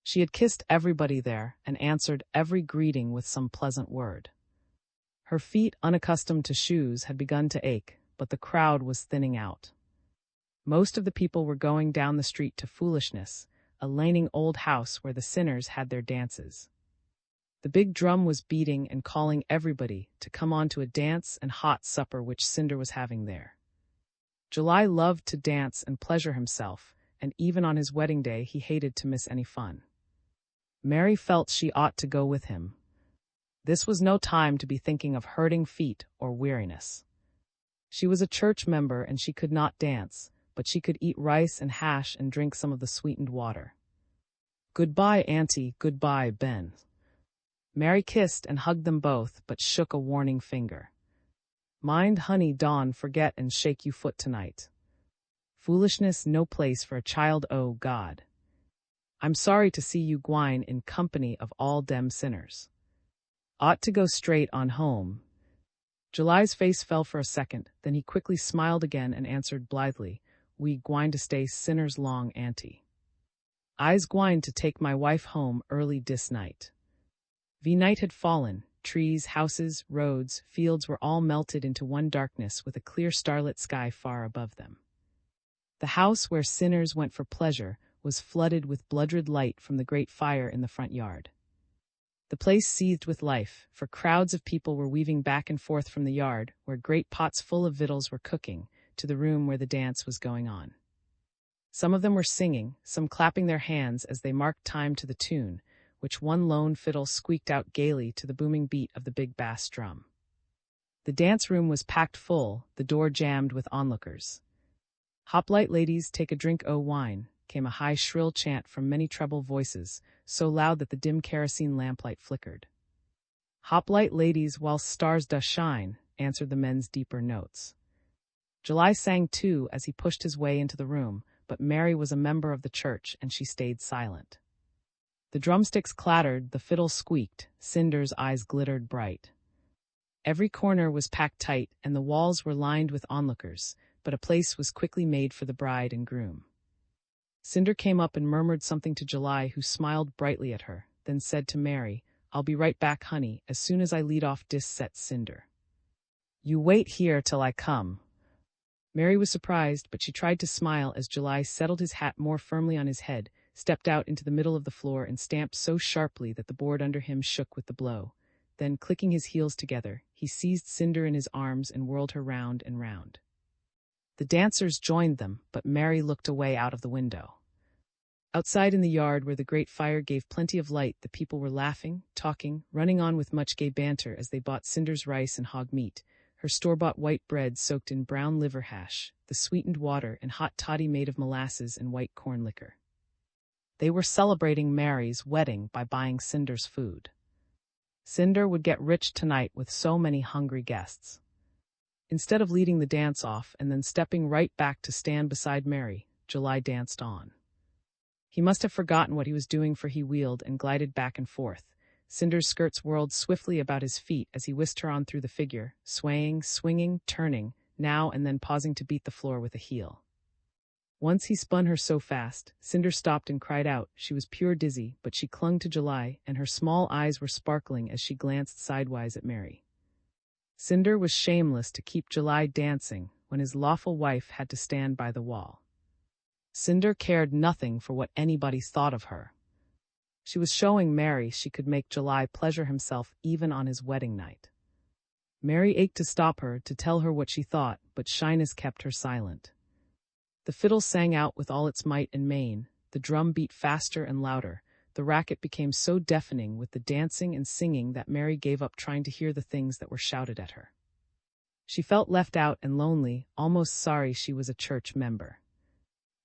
She had kissed everybody there and answered every greeting with some pleasant word. Her feet, unaccustomed to shoes, had begun to ache, but the crowd was thinning out. Most of the people were going down the street to Foolishness, a laning old house where the sinners had their dances. The big drum was beating and calling everybody to come on to a dance and hot supper which Cinder was having there. July loved to dance and pleasure himself, and even on his wedding day he hated to miss any fun. Mary felt she ought to go with him. This was no time to be thinking of hurting feet or weariness. She was a church member and she could not dance, but she could eat rice and hash and drink some of the sweetened water. "Goodbye, Auntie, goodbye, Ben." Mary kissed and hugged them both, but shook a warning finger. "Mind, honey, Dawn, forget and shake you foot tonight. Foolishness no place for a child o' God. I'm sorry to see you gwine in company of all dem sinners. Ought to go straight on home." July's face fell for a second, then he quickly smiled again and answered blithely, "We gwine to stay sinners long, Auntie. I's gwine to take my wife home early dis night." The night had fallen. Trees, houses, roads, fields were all melted into one darkness with a clear starlit sky far above them. The house where sinners went for pleasure was flooded with blood-red light from the great fire in the front yard. The place seethed with life, for crowds of people were weaving back and forth from the yard, where great pots full of victuals were cooking, to the room where the dance was going on. Some of them were singing, some clapping their hands as they marked time to the tune, which one lone fiddle squeaked out gaily to the booming beat of the big bass drum. The dance room was packed full, the door jammed with onlookers. "Hoplite ladies, take a drink o' wine," came a high shrill chant from many treble voices, so loud that the dim kerosene lamplight flickered. "Hoplite ladies, whilst stars doth shine," answered the men's deeper notes. July sang too as he pushed his way into the room, but Mary was a member of the church and she stayed silent. The drumsticks clattered, the fiddle squeaked, Cinder's eyes glittered bright. Every corner was packed tight and the walls were lined with onlookers, but a place was quickly made for the bride and groom. Cinder came up and murmured something to July, who smiled brightly at her, then said to Mary, "I'll be right back, honey, as soon as I lead off dis set Cinder. You wait here till I come." Mary was surprised, but she tried to smile as July settled his hat more firmly on his head, stepped out into the middle of the floor and stamped so sharply that the board under him shook with the blow. Then, clicking his heels together, he seized Cinder in his arms and whirled her round and round. The dancers joined them, but Mary looked away out of the window. Outside in the yard where the great fire gave plenty of light, the people were laughing, talking, running on with much gay banter as they bought Cinder's rice and hog meat, her store-bought white bread soaked in brown liver hash, the sweetened water and hot toddy made of molasses and white corn liquor. They were celebrating Mary's wedding by buying Cinder's food. Cinder would get rich tonight with so many hungry guests. Instead of leading the dance off and then stepping right back to stand beside Mary, July danced on. He must have forgotten what he was doing, for he wheeled and glided back and forth. Cinder's skirts whirled swiftly about his feet as he whisked her on through the figure, swaying, swinging, turning, now and then pausing to beat the floor with a heel. Once he spun her so fast, Cinder stopped and cried out. She was pure dizzy, but she clung to July, and her small eyes were sparkling as she glanced sidewise at Mary. Cinder was shameless to keep July dancing when his lawful wife had to stand by the wall. Cinder cared nothing for what anybody thought of her. She was showing Mary she could make July pleasure himself even on his wedding night. Mary ached to stop her, to tell her what she thought, but shyness kept her silent. The fiddle sang out with all its might and main, the drum beat faster and louder, the racket became so deafening with the dancing and singing that Mary gave up trying to hear the things that were shouted at her. She felt left out and lonely, almost sorry she was a church member.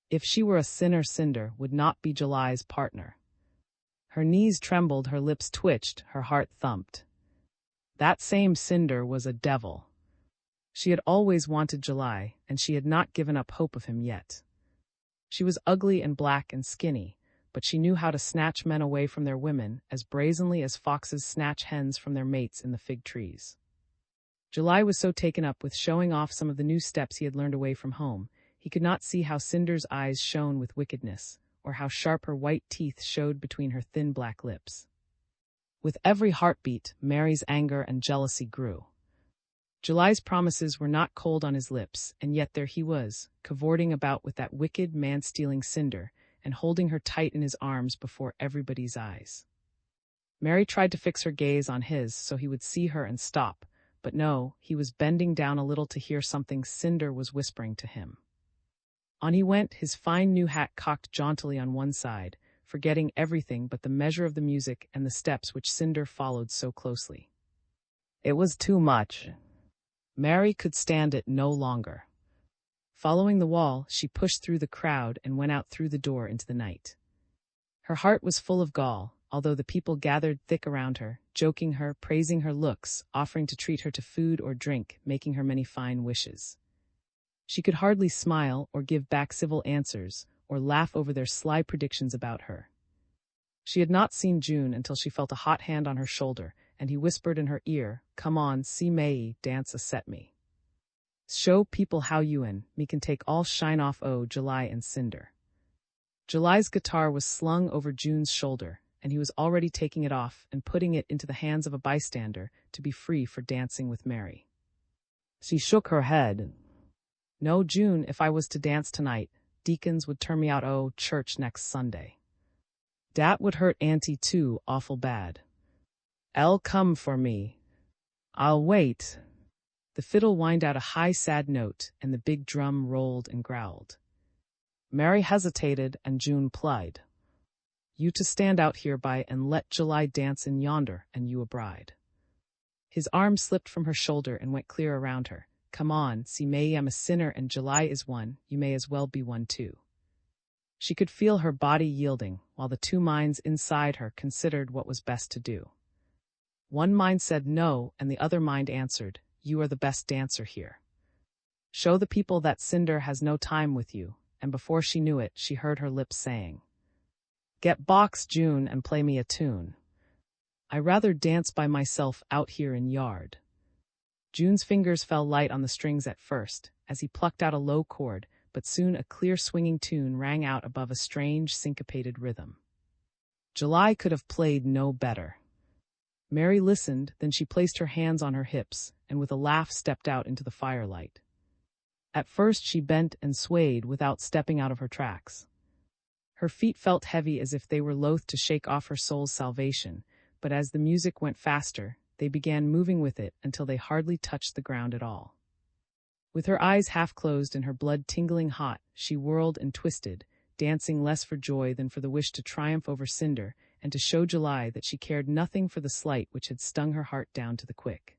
If she were a sinner, Cinder would not be July's partner. Her knees trembled, her lips twitched, her heart thumped. That same Cinder was a devil. She had always wanted July, and she had not given up hope of him yet. She was ugly and black and skinny, but she knew how to snatch men away from their women as brazenly as foxes snatch hens from their mates in the fig trees. July was so taken up with showing off some of the new steps he had learned away from home, he could not see how Cinder's eyes shone with wickedness, or how sharp her white teeth showed between her thin black lips. With every heartbeat, Mary's anger and jealousy grew. July's promises were not cold on his lips, and yet there he was, cavorting about with that wicked, man-stealing Cinder, and holding her tight in his arms before everybody's eyes. Mary tried to fix her gaze on his so he would see her and stop, but no, he was bending down a little to hear something Cinder was whispering to him. On he went, his fine new hat cocked jauntily on one side, forgetting everything but the measure of the music and the steps which Cinder followed so closely. It was too much. Mary could stand it no longer. Following the wall, she pushed through the crowd and went out through the door into the night. Her heart was full of gall, although the people gathered thick around her, joking her, praising her looks, offering to treat her to food or drink, making her many fine wishes. She could hardly smile or give back civil answers, or laugh over their sly predictions about her. She had not seen June until she felt a hot hand on her shoulder, and he whispered in her ear, "Come on, see May dance a set me. Show people how you and me can take all shine off July and Cinder." July's guitar was slung over June's shoulder, and he was already taking it off and putting it into the hands of a bystander to be free for dancing with Mary. She shook her head. "No, June, if I was to dance tonight, deacons would turn me out church next Sunday. Dat would hurt Auntie too awful bad. Elle come for me. I'll wait." The fiddle whined out a high sad note, and the big drum rolled and growled. Mary hesitated, and June plied. "You to stand out here by and let July dance in yonder, and you a bride." His arm slipped from her shoulder and went clear around her. "Come on, see May am a sinner and July is one, you may as well be one too." She could feel her body yielding, while the two minds inside her considered what was best to do. One mind said no, and the other mind answered, "You are the best dancer here. Show the people that Cinder has no time with you," and before she knew it, she heard her lips saying, "Get box, June, and play me a tune. I rather dance by myself out here in yard." June's fingers fell light on the strings at first, as he plucked out a low chord, but soon a clear swinging tune rang out above a strange syncopated rhythm. July could have played no better. Mary listened, then she placed her hands on her hips, and with a laugh stepped out into the firelight. At first she bent and swayed without stepping out of her tracks. Her feet felt heavy as if they were loath to shake off her soul's salvation, but as the music went faster, they began moving with it until they hardly touched the ground at all. With her eyes half closed and her blood tingling hot, she whirled and twisted, dancing less for joy than for the wish to triumph over Cinder and to show July that she cared nothing for the slight which had stung her heart down to the quick.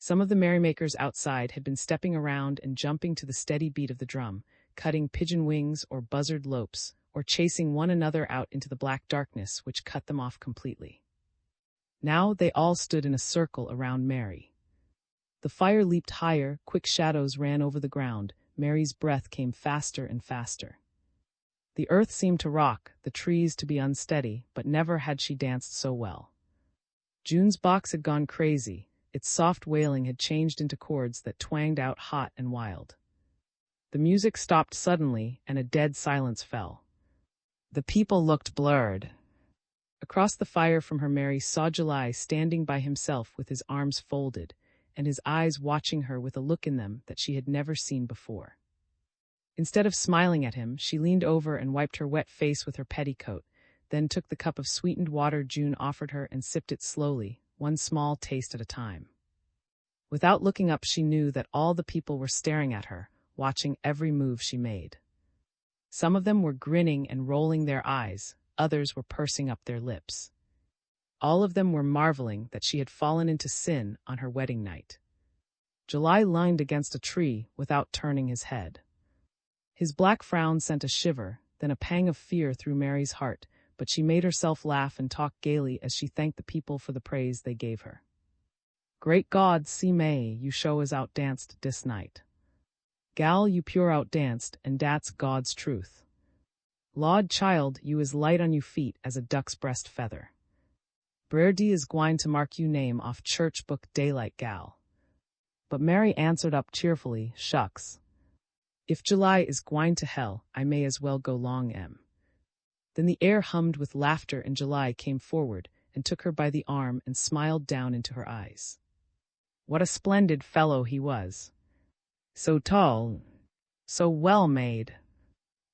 Some of the merrymakers outside had been stepping around and jumping to the steady beat of the drum, cutting pigeon wings or buzzard lopes, or chasing one another out into the black darkness which cut them off completely. Now they all stood in a circle around Mary. The fire leaped higher, quick shadows ran over the ground, Mary's breath came faster and faster. The earth seemed to rock, the trees to be unsteady, but never had she danced so well. June's box had gone crazy, its soft wailing had changed into chords that twanged out hot and wild. The music stopped suddenly, and a dead silence fell. The people looked blurred. Across the fire from her Mary saw July standing by himself with his arms folded, and his eyes watching her with a look in them that she had never seen before. Instead of smiling at him, she leaned over and wiped her wet face with her petticoat, then took the cup of sweetened water June offered her and sipped it slowly, one small taste at a time. Without looking up, she knew that all the people were staring at her, watching every move she made. Some of them were grinning and rolling their eyes, others were pursing up their lips. All of them were marveling that she had fallen into sin on her wedding night. July leaned against a tree without turning his head. His black frown sent a shiver, then a pang of fear through Mary's heart, but she made herself laugh and talk gaily as she thanked the people for the praise they gave her. "Great God, see May, you show as outdanced dis night. Gal, you pure outdanced, and dat's God's truth. Lawd child, you is light on you feet as a duck's breast feather. Brer D is gwine to mark you name off church book daylight gal." But Mary answered up cheerfully, "Shucks. If July is gwine to hell, I may as well go long em." Then the air hummed with laughter and July came forward and took her by the arm and smiled down into her eyes. What a splendid fellow he was. So tall, so well made.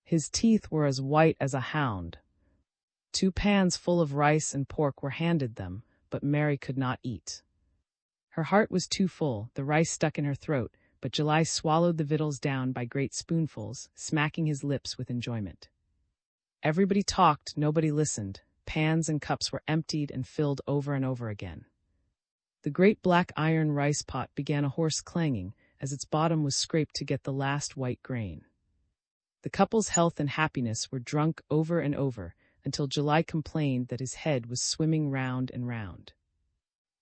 His teeth were as white as a hound. 2 pans full of rice and pork were handed them, but Mary could not eat. Her heart was too full, the rice stuck in her throat, but July swallowed the victuals down by great spoonfuls, smacking his lips with enjoyment. Everybody talked, nobody listened. Pans and cups were emptied and filled over and over again. The great black iron rice pot began a hoarse clanging as its bottom was scraped to get the last white grain. The couple's health and happiness were drunk over and over until July complained that his head was swimming round and round.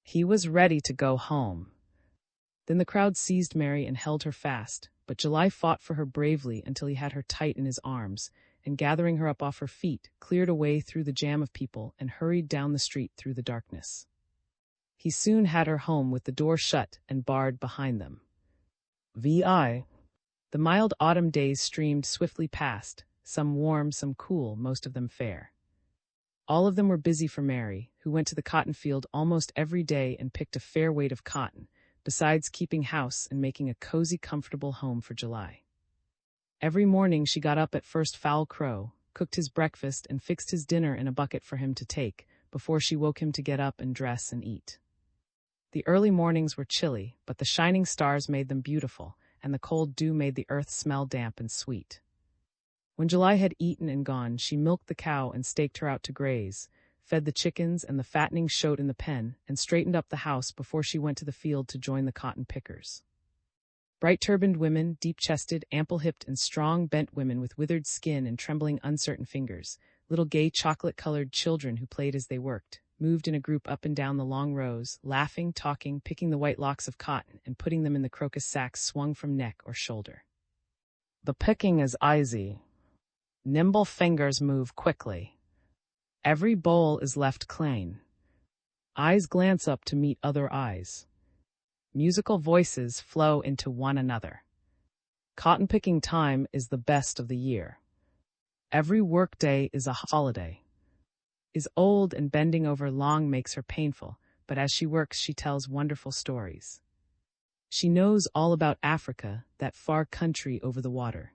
He was ready to go home. Then the crowd seized Mary and held her fast, but July fought for her bravely until he had her tight in his arms, and gathering her up off her feet, cleared a way through the jam of people and hurried down the street through the darkness. He soon had her home with the door shut and barred behind them. The mild autumn days streamed swiftly past, some warm, some cool, most of them fair. All of them were busy for Mary, who went to the cotton field almost every day and picked a fair weight of cotton, besides keeping house and making a cozy, comfortable home for July. Every morning she got up at first fowl crow, cooked his breakfast and fixed his dinner in a bucket for him to take, before she woke him to get up and dress and eat. The early mornings were chilly, but the shining stars made them beautiful, and the cold dew made the earth smell damp and sweet. When July had eaten and gone, she milked the cow and staked her out to graze, fed the chickens and the fattening shote in the pen, and straightened up the house before she went to the field to join the cotton pickers. Bright-turbaned women, deep-chested, ample-hipped, and strong, bent women with withered skin and trembling, uncertain fingers, little gay chocolate-colored children who played as they worked, moved in a group up and down the long rows, laughing, talking, picking the white locks of cotton and putting them in the crocus sacks swung from neck or shoulder. The picking is easy. Nimble fingers move quickly. Every bowl is left clean. Eyes glance up to meet other eyes. Musical voices flow into one another. Cotton-picking time is the best of the year. Every workday is a holiday. Is old and bending over long makes her painful, but as she works she tells wonderful stories. She knows all about Africa, that far country over the water.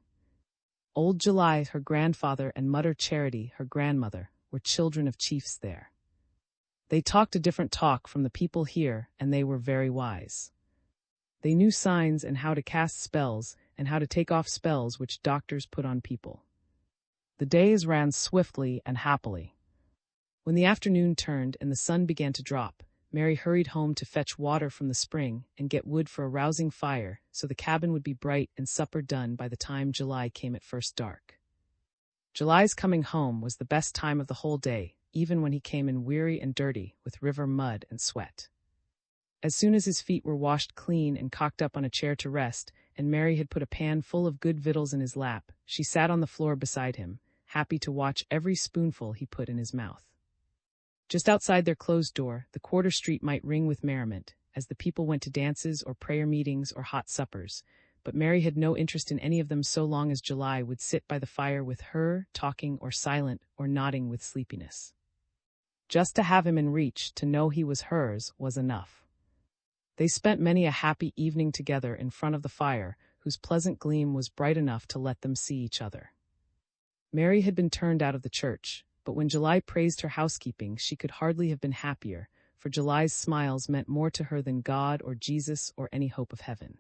Old July, her grandfather, and Mother Charity, her grandmother, were children of chiefs there. They talked a different talk from the people here, and they were very wise. They knew signs and how to cast spells, and how to take off spells which doctors put on people. The days ran swiftly and happily. When the afternoon turned and the sun began to drop, Mary hurried home to fetch water from the spring and get wood for a rousing fire so the cabin would be bright and supper done by the time July came at first dark. July's coming home was the best time of the whole day, even when he came in weary and dirty with river mud and sweat. As soon as his feet were washed clean and cocked up on a chair to rest, and Mary had put a pan full of good victuals in his lap, she sat on the floor beside him, happy to watch every spoonful he put in his mouth. Just outside their closed door, the quarter street might ring with merriment, as the people went to dances or prayer meetings or hot suppers, but Mary had no interest in any of them so long as July would sit by the fire with her, talking or silent or nodding with sleepiness. Just to have him in reach, to know he was hers, was enough. They spent many a happy evening together in front of the fire, whose pleasant gleam was bright enough to let them see each other. Mary had been turned out of the church, but when July praised her housekeeping, she could hardly have been happier, for July's smiles meant more to her than God or Jesus or any hope of heaven.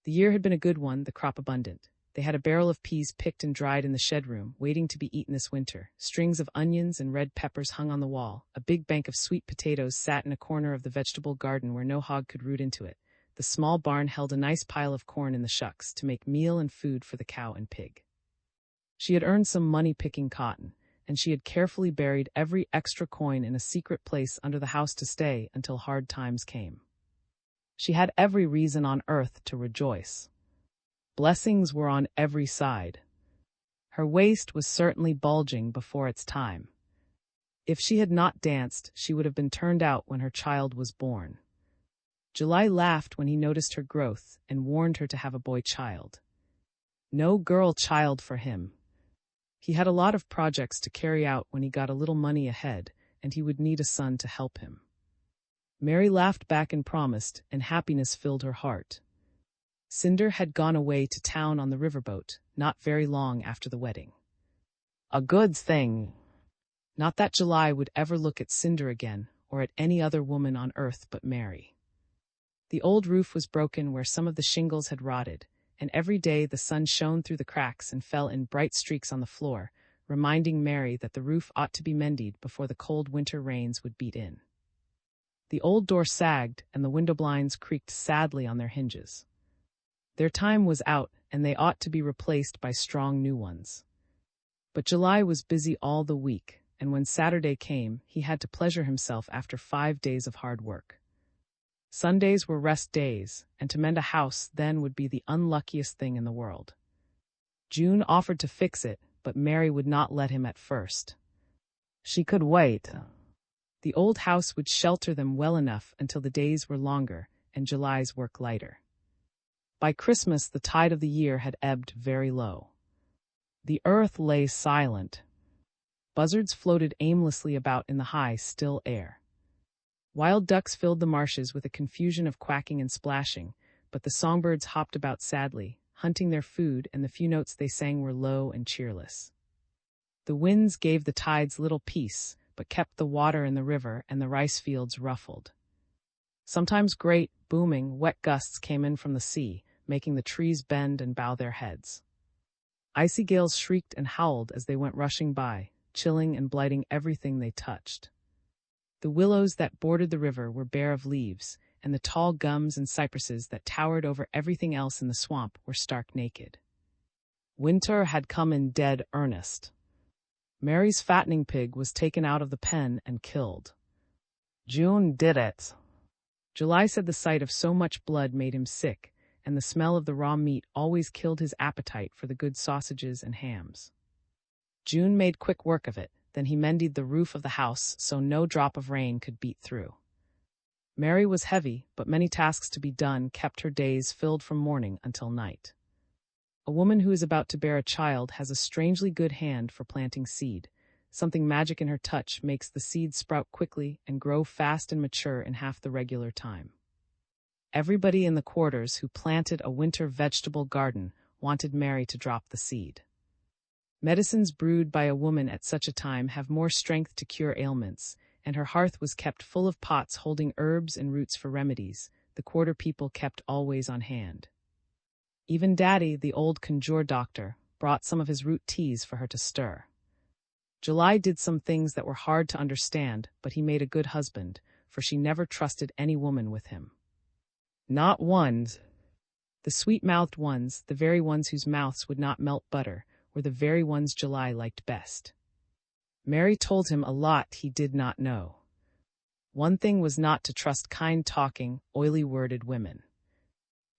The year had been a good one, the crop abundant. They had a barrel of peas picked and dried in the shed room, waiting to be eaten this winter. Strings of onions and red peppers hung on the wall. A big bank of sweet potatoes sat in a corner of the vegetable garden where no hog could root into it. The small barn held a nice pile of corn in the shucks to make meal and food for the cow and pig. She had earned some money picking cotton, and she had carefully buried every extra coin in a secret place under the house to stay until hard times came. She had every reason on earth to rejoice. Blessings were on every side. Her waist was certainly bulging before its time. If she had not danced, she would have been turned out when her child was born. July laughed when he noticed her growth and warned her to have a boy child. No girl child for him. He had a lot of projects to carry out when he got a little money ahead, and he would need a son to help him. Mary laughed back and promised, and happiness filled her heart. Cinder had gone away to town on the riverboat, not very long after the wedding. A good thing. Not that July would ever look at Cinder again, or at any other woman on earth but Mary. The old roof was broken where some of the shingles had rotted, and every day the sun shone through the cracks and fell in bright streaks on the floor, reminding Mary that the roof ought to be mended before the cold winter rains would beat in. The old door sagged, and the window blinds creaked sadly on their hinges. Their time was out, and they ought to be replaced by strong new ones. But July was busy all the week, and when Saturday came, he had to pleasure himself after 5 days of hard work. Sundays were rest days, and to mend a house then would be the unluckiest thing in the world. June offered to fix it, but Mary would not let him at first. She could wait. The old house would shelter them well enough until the days were longer and July's work lighter. By Christmas, the tide of the year had ebbed very low. The earth lay silent. Buzzards floated aimlessly about in the high, still air. Wild ducks filled the marshes with a confusion of quacking and splashing, but the songbirds hopped about sadly, hunting their food, and the few notes they sang were low and cheerless. The winds gave the tides little peace, but kept the water in the river and the rice fields ruffled. Sometimes great, booming, wet gusts came in from the sea, making the trees bend and bow their heads. Icy gales shrieked and howled as they went rushing by, chilling and blighting everything they touched. The willows that bordered the river were bare of leaves, and the tall gums and cypresses that towered over everything else in the swamp were stark naked. Winter had come in dead earnest. Mary's fattening pig was taken out of the pen and killed. June did it. July said the sight of so much blood made him sick, and the smell of the raw meat always killed his appetite for the good sausages and hams. June made quick work of it. Then he mended the roof of the house so no drop of rain could beat through. Mary was heavy, but many tasks to be done kept her days filled from morning until night. A woman who is about to bear a child has a strangely good hand for planting seed. Something magic in her touch makes the seed sprout quickly and grow fast and mature in half the regular time. Everybody in the quarters who planted a winter vegetable garden wanted Mary to drop the seed. Medicines brewed by a woman at such a time have more strength to cure ailments, and her hearth was kept full of pots holding herbs and roots for remedies, the quarter people kept always on hand. Even Daddy, the old conjure doctor, brought some of his root teas for her to stir. July did some things that were hard to understand, but he made a good husband, for she never trusted any woman with him. Not ones. The sweet-mouthed ones, the very ones whose mouths would not melt butter, were the very ones July liked best. Mary told him a lot he did not know. One thing was not to trust kind-talking, oily-worded women.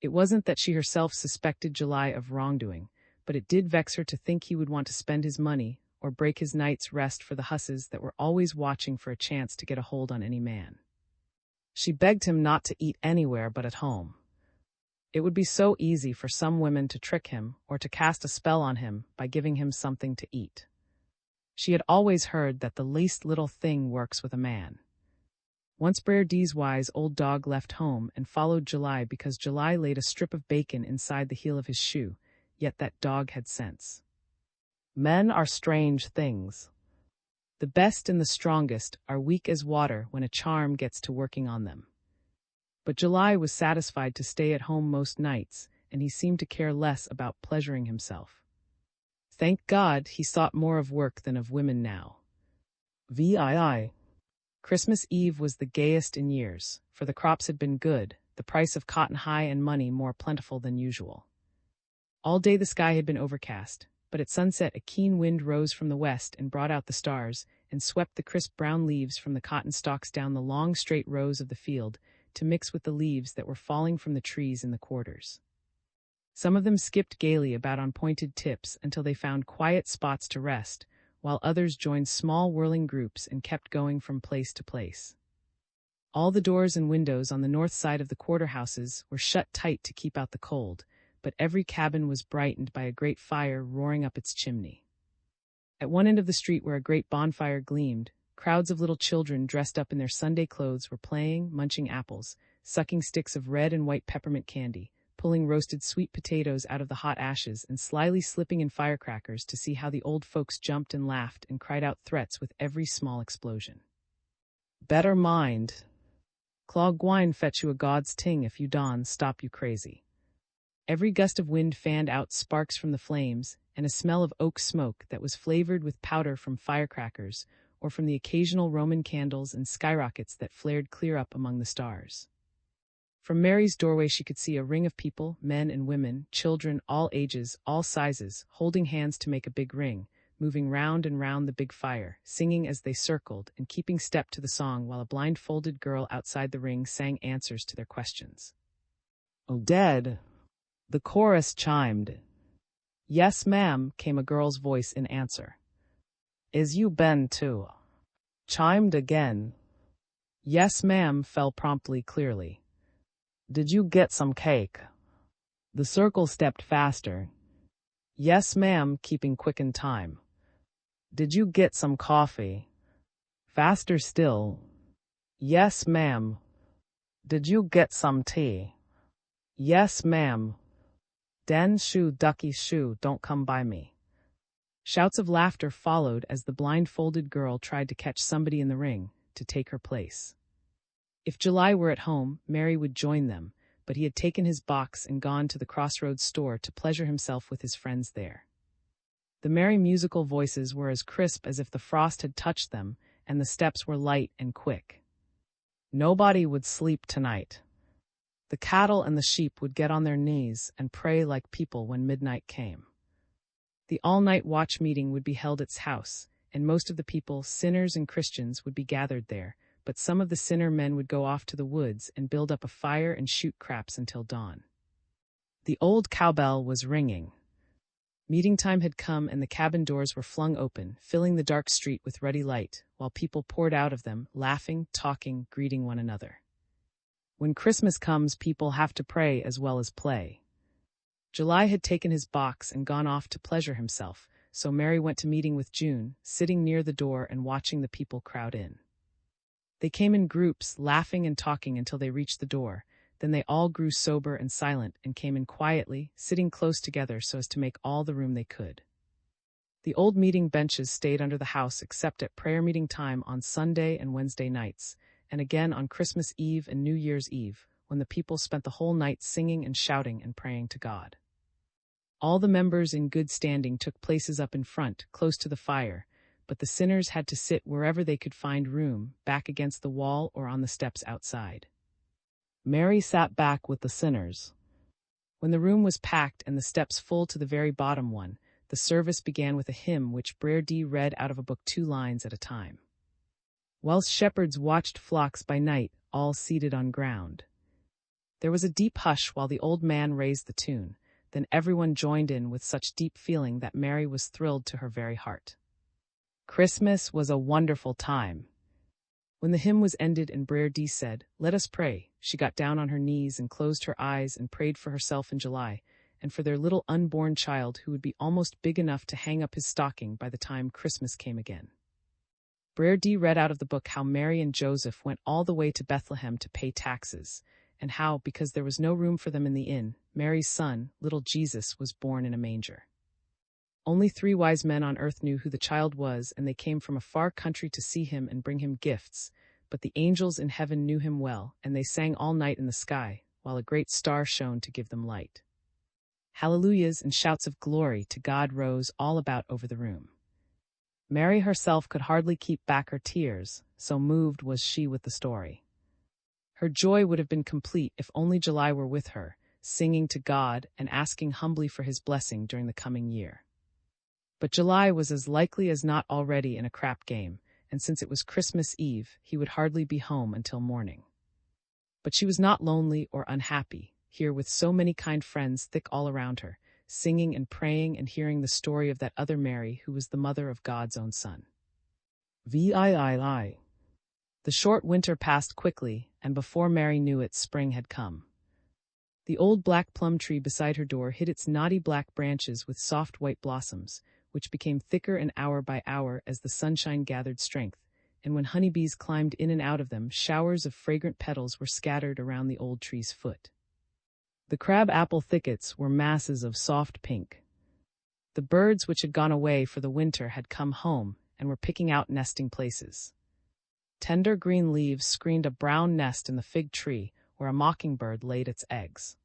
It wasn't that she herself suspected July of wrongdoing, but it did vex her to think he would want to spend his money or break his night's rest for the husses that were always watching for a chance to get a hold on any man. She begged him not to eat anywhere but at home. It would be so easy for some women to trick him or to cast a spell on him by giving him something to eat. She had always heard that the least little thing works with a man. Once Brer D's wise old dog left home and followed July because July laid a strip of bacon inside the heel of his shoe, yet that dog had sense. Men are strange things. The best and the strongest are weak as water when a charm gets to working on them. But July was satisfied to stay at home most nights, and he seemed to care less about pleasuring himself. Thank God he sought more of work than of women now. VII. Christmas Eve was the gayest in years, for the crops had been good, the price of cotton high and money more plentiful than usual. All day the sky had been overcast, but at sunset a keen wind rose from the west and brought out the stars, and swept the crisp brown leaves from the cotton stalks down the long straight rows of the field, to mix with the leaves that were falling from the trees in the quarters. Some of them skipped gaily about on pointed tips until they found quiet spots to rest, while others joined small whirling groups and kept going from place to place. All the doors and windows on the north side of the quarter houses were shut tight to keep out the cold, but every cabin was brightened by a great fire roaring up its chimney. At one end of the street where a great bonfire gleamed, crowds of little children dressed up in their Sunday clothes were playing, munching apples, sucking sticks of red and white peppermint candy, pulling roasted sweet potatoes out of the hot ashes, and slyly slipping in firecrackers to see how the old folks jumped and laughed and cried out threats with every small explosion. Better mind. Claw gwine fetch you a god's ting if you don stop you crazy. Every gust of wind fanned out sparks from the flames, and a smell of oak smoke that was flavored with powder from firecrackers, or from the occasional Roman candles and skyrockets that flared clear up among the stars. From Mary's doorway she could see a ring of people, men and women, children, all ages, all sizes, holding hands to make a big ring, moving round and round the big fire, singing as they circled and keeping step to the song while a blindfolded girl outside the ring sang answers to their questions. "Oh, dead," the chorus chimed. "Yes, ma'am," came a girl's voice in answer. "Is you been too?" chimed again. "Yes, ma'am," fell promptly clearly. "Did you get some cake?" The circle stepped faster. "Yes, ma'am," keeping quick in time. "Did you get some coffee?" Faster still. "Yes, ma'am." "Did you get some tea?" "Yes, ma'am." "Den shoe ducky shoe, don't come by me." Shouts of laughter followed as the blindfolded girl tried to catch somebody in the ring to take her place. If July were at home, Mary would join them, but he had taken his box and gone to the Crossroads store to pleasure himself with his friends there. The merry musical voices were as crisp as if the frost had touched them, and the steps were light and quick. Nobody would sleep tonight. The cattle and the sheep would get on their knees and pray like people when midnight came. The all-night watch meeting would be held at his house, and most of the people, sinners and Christians, would be gathered there, but some of the sinner men would go off to the woods and build up a fire and shoot craps until dawn. The old cowbell was ringing. Meeting time had come and the cabin doors were flung open, filling the dark street with ruddy light, while people poured out of them, laughing, talking, greeting one another. When Christmas comes, people have to pray as well as play. July had taken his box and gone off to pleasure himself, so Mary went to meeting with June, sitting near the door and watching the people crowd in. They came in groups, laughing and talking until they reached the door. Then they all grew sober and silent and came in quietly, sitting close together so as to make all the room they could. The old meeting benches stayed under the house except at prayer meeting time on Sunday and Wednesday nights, and again on Christmas Eve and New Year's Eve, when the people spent the whole night singing and shouting and praying to God. All the members in good standing took places up in front, close to the fire, but the sinners had to sit wherever they could find room, back against the wall or on the steps outside. Mary sat back with the sinners. When the room was packed and the steps full to the very bottom one, the service began with a hymn which Brer D read out of a book 2 lines at a time. Whilst shepherds watched flocks by night, all seated on ground. There was a deep hush while the old man raised the tune, then everyone joined in with such deep feeling that Mary was thrilled to her very heart. Christmas was a wonderful time. When the hymn was ended and Brer D said, "Let us pray," she got down on her knees and closed her eyes and prayed for herself in July, and for their little unborn child who would be almost big enough to hang up his stocking by the time Christmas came again. Brer D read out of the book how Mary and Joseph went all the way to Bethlehem to pay taxes, and how, because there was no room for them in the inn, Mary's son, little Jesus, was born in a manger. Only 3 wise men on earth knew who the child was, and they came from a far country to see him and bring him gifts, but the angels in heaven knew him well, and they sang all night in the sky, while a great star shone to give them light. Hallelujahs and shouts of glory to God rose all about over the room. Mary herself could hardly keep back her tears, so moved was she with the story. Her joy would have been complete if only July were with her, singing to God and asking humbly for his blessing during the coming year. But July was as likely as not already in a crap game, and since it was Christmas Eve, he would hardly be home until morning. But she was not lonely or unhappy, here with so many kind friends thick all around her, singing and praying and hearing the story of that other Mary who was the mother of God's own Son. The short winter passed quickly, and before Mary knew it, spring had come. The old black plum tree beside her door hid its knotty black branches with soft white blossoms, which became thicker and hour by hour as the sunshine gathered strength, and when honeybees climbed in and out of them, showers of fragrant petals were scattered around the old tree's foot. The crab-apple thickets were masses of soft pink. The birds which had gone away for the winter had come home and were picking out nesting places. Tender green leaves screened a brown nest in the fig tree where a mockingbird laid its eggs.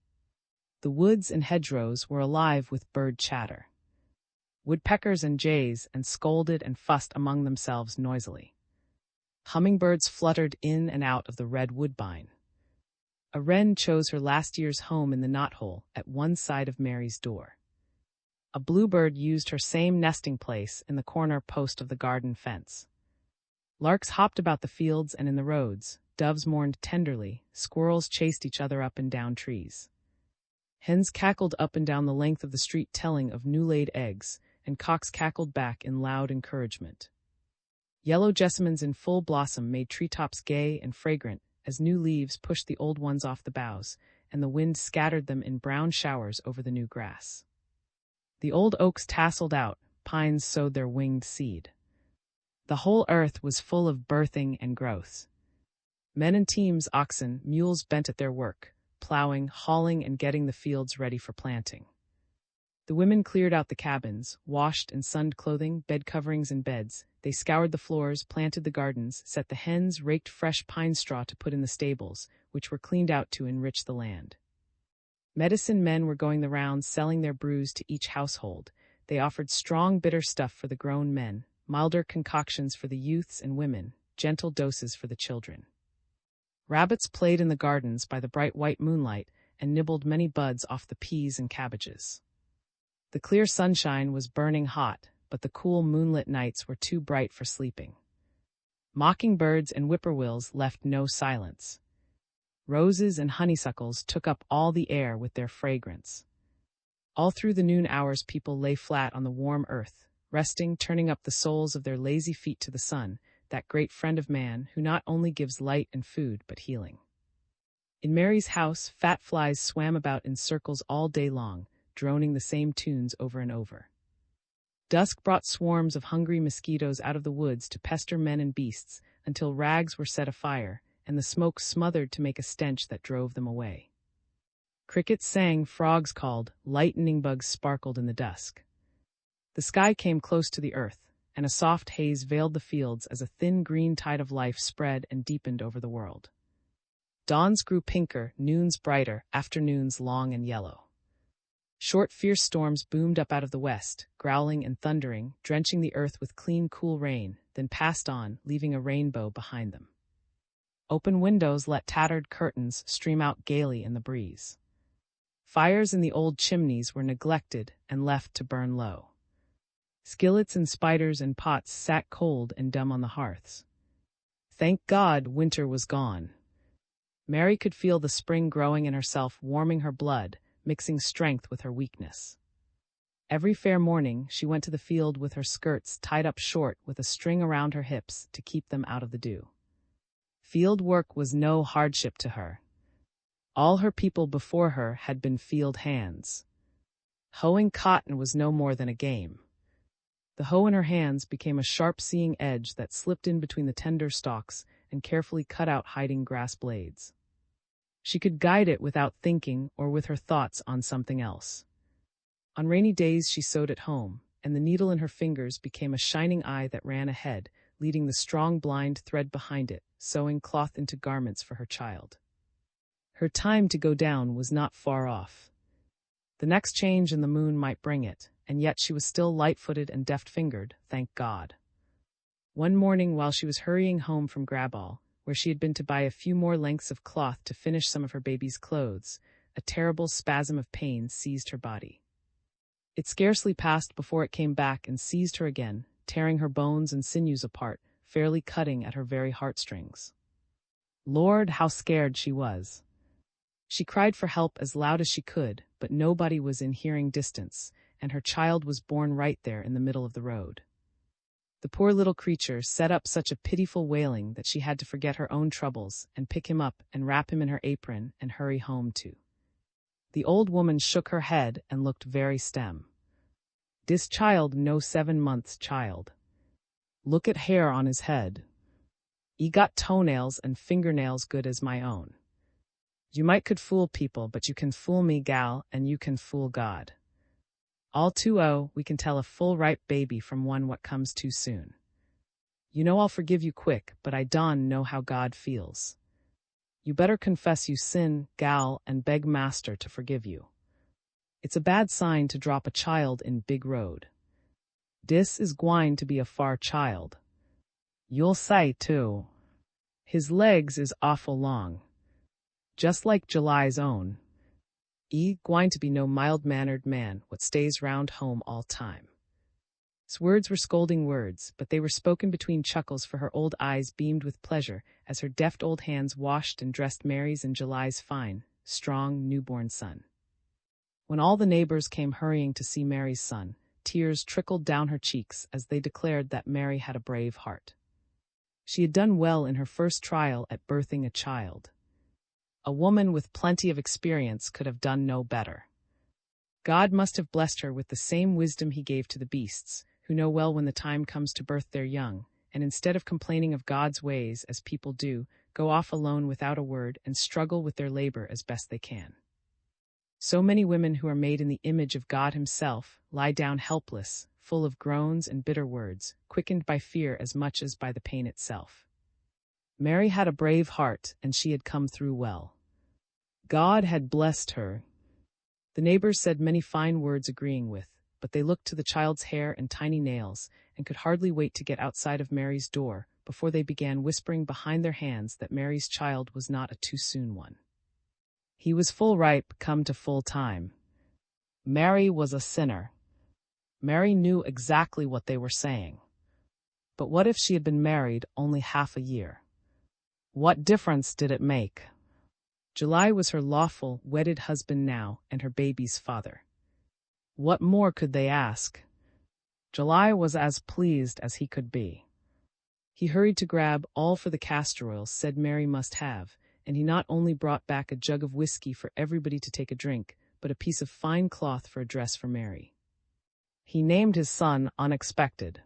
The woods and hedgerows were alive with bird chatter. Woodpeckers and jays scolded and fussed among themselves noisily. Hummingbirds fluttered in and out of the red woodbine. A wren chose her last year's home in the knothole at one side of Mary's door. A bluebird used her same nesting place in the corner post of the garden fence. Larks hopped about the fields and in the roads, doves mourned tenderly, squirrels chased each other up and down trees. Hens cackled up and down the length of the street telling of new-laid eggs, and cocks cackled back in loud encouragement. Yellow jessamines in full blossom made treetops gay and fragrant as new leaves pushed the old ones off the boughs, and the wind scattered them in brown showers over the new grass. The old oaks tasseled out, pines sowed their winged seed. The whole earth was full of birthing and growth. Men and teams, oxen, mules bent at their work, plowing, hauling, and getting the fields ready for planting. The women cleared out the cabins, washed and sunned clothing, bed coverings and beds. They scoured the floors, planted the gardens, set the hens, raked fresh pine straw to put in the stables, which were cleaned out to enrich the land. Medicine men were going the rounds selling their brews to each household. They offered strong, bitter stuff for the grown men, milder concoctions for the youths and women, gentle doses for the children. Rabbits played in the gardens by the bright white moonlight and nibbled many buds off the peas and cabbages. The clear sunshine was burning hot, but the cool moonlit nights were too bright for sleeping. Mockingbirds and whippoorwills left no silence. Roses and honeysuckles took up all the air with their fragrance. All through the noon hours people lay flat on the warm earth, resting, turning up the soles of their lazy feet to the sun, that great friend of man who not only gives light and food but healing. In Mary's house, fat flies swam about in circles all day long, droning the same tunes over and over. Dusk brought swarms of hungry mosquitoes out of the woods to pester men and beasts until rags were set afire, and the smoke smothered to make a stench that drove them away. Crickets sang, frogs called, lightning bugs sparkled in the dusk. The sky came close to the earth, and a soft haze veiled the fields as a thin green tide of life spread and deepened over the world. Dawns grew pinker, noons brighter, afternoons long and yellow. Short, fierce storms boomed up out of the west, growling and thundering, drenching the earth with clean, cool rain, then passed on, leaving a rainbow behind them. Open windows let tattered curtains stream out gaily in the breeze. Fires in the old chimneys were neglected and left to burn low. Skillets and spiders and pots sat cold and dumb on the hearths. Thank God, winter was gone. Mary could feel the spring growing in herself, warming her blood, mixing strength with her weakness. Every fair morning, she went to the field with her skirts tied up short with a string around her hips to keep them out of the dew. Field work was no hardship to her. All her people before her had been field hands. Hoeing cotton was no more than a game. The hoe in her hands became a sharp-seeing edge that slipped in between the tender stalks and carefully cut out hiding grass blades. She could guide it without thinking or with her thoughts on something else. On rainy days she sewed at home, and the needle in her fingers became a shining eye that ran ahead, leading the strong blind thread behind it, sewing cloth into garments for her child. Her time to go down was not far off. The next change in the moon might bring it, and yet she was still light-footed and deft-fingered, thank God. One morning while she was hurrying home from Graball, where she had been to buy a few more lengths of cloth to finish some of her baby's clothes, a terrible spasm of pain seized her body. It scarcely passed before it came back and seized her again, tearing her bones and sinews apart, fairly cutting at her very heartstrings. Lord, how scared she was! She cried for help as loud as she could, but nobody was in hearing distance, and her child was born right there in the middle of the road. The poor little creature set up such a pitiful wailing that she had to forget her own troubles and pick him up and wrap him in her apron and hurry home too. The old woman shook her head and looked very stem. "Dis child no 7 months child. Look at hair on his head. He got toenails and fingernails good as my own. You might could fool people, but you can fool me, gal, and you can fool God. All too we can tell a full ripe baby from one what comes too soon. You know I'll forgive you quick, but I don't know how God feels. You better confess you sin, gal, and beg master to forgive you. It's a bad sign to drop a child in big road. Dis is gwine to be a far child. You'll say too. His legs is awful long. Just like July's own. Gwine to be no mild-mannered man what stays round home all time." His words were scolding words, but they were spoken between chuckles, for her old eyes beamed with pleasure as her deft old hands washed and dressed Mary's and July's fine, strong, newborn son. When all the neighbors came hurrying to see Mary's son, tears trickled down her cheeks as they declared that Mary had a brave heart. She had done well in her first trial at birthing a child. A woman with plenty of experience could have done no better. God must have blessed her with the same wisdom he gave to the beasts, who know well when the time comes to birth their young, and instead of complaining of God's ways as people do, go off alone without a word and struggle with their labor as best they can. So many women who are made in the image of God himself lie down helpless, full of groans and bitter words, quickened by fear as much as by the pain itself. Mary had a brave heart, and she had come through well. God had blessed her. The neighbors said many fine words agreeing with, but they looked to the child's hair and tiny nails, and could hardly wait to get outside of Mary's door before they began whispering behind their hands that Mary's child was not a too soon one. He was full ripe, come to full time. Mary was a sinner. Mary knew exactly what they were saying. But what if she had been married only half a year? What difference did it make? July was her lawful, wedded husband now, and her baby's father. What more could they ask? July was as pleased as he could be. He hurried to grab all for the castor oil said Mary must have, and he not only brought back a jug of whiskey for everybody to take a drink, but a piece of fine cloth for a dress for Mary. He named his son Unexpected.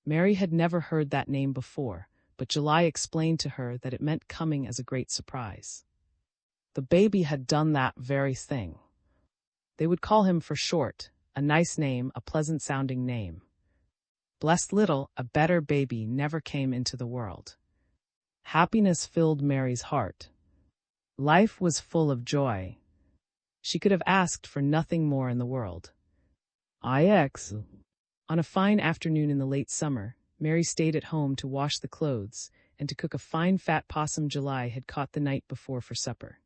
Mary had never heard that name before, but July explained to her that it meant coming as a great surprise. The baby had done that very thing. They would call him for short, a nice name, a pleasant-sounding name. Blessed little, a better baby never came into the world. Happiness filled Mary's heart. Life was full of joy. She could have asked for nothing more in the world. On a fine afternoon in the late summer, Mary stayed at home to wash the clothes and to cook a fine fat possum July had caught the night before for supper.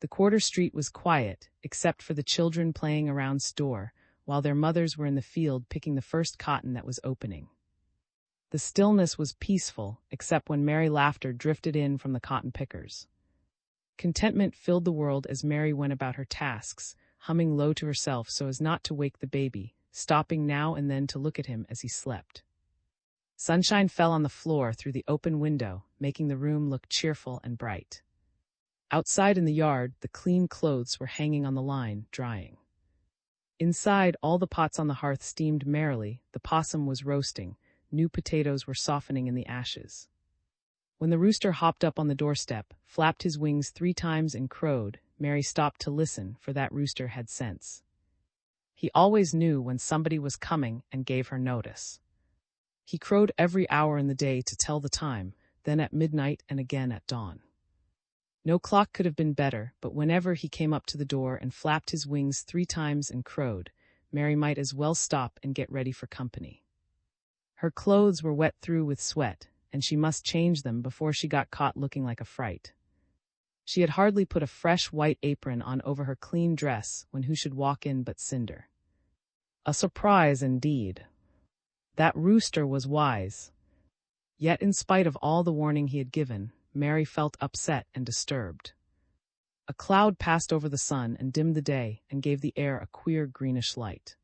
The quarter street was quiet, except for the children playing around store, while their mothers were in the field picking the first cotton that was opening. The stillness was peaceful, except when merry laughter drifted in from the cotton pickers. Contentment filled the world as Mary went about her tasks, humming low to herself so as not to wake the baby, stopping now and then to look at him as he slept. Sunshine fell on the floor through the open window, making the room look cheerful and bright. Outside in the yard, the clean clothes were hanging on the line, drying. Inside, all the pots on the hearth steamed merrily, the possum was roasting, new potatoes were softening in the ashes. When the rooster hopped up on the doorstep, flapped his wings 3 times and crowed, Mary stopped to listen, for that rooster had sense. He always knew when somebody was coming and gave her notice. He crowed every hour in the day to tell the time, then at midnight and again at dawn. No clock could have been better, but whenever he came up to the door and flapped his wings 3 times and crowed, Mary might as well stop and get ready for company. Her clothes were wet through with sweat, and she must change them before she got caught looking like a fright. She had hardly put a fresh white apron on over her clean dress when who should walk in but Cinder. A surprise indeed. That rooster was wise. Yet in spite of all the warning he had given, Mary felt upset and disturbed. A cloud passed over the sun and dimmed the day and gave the air a queer greenish light.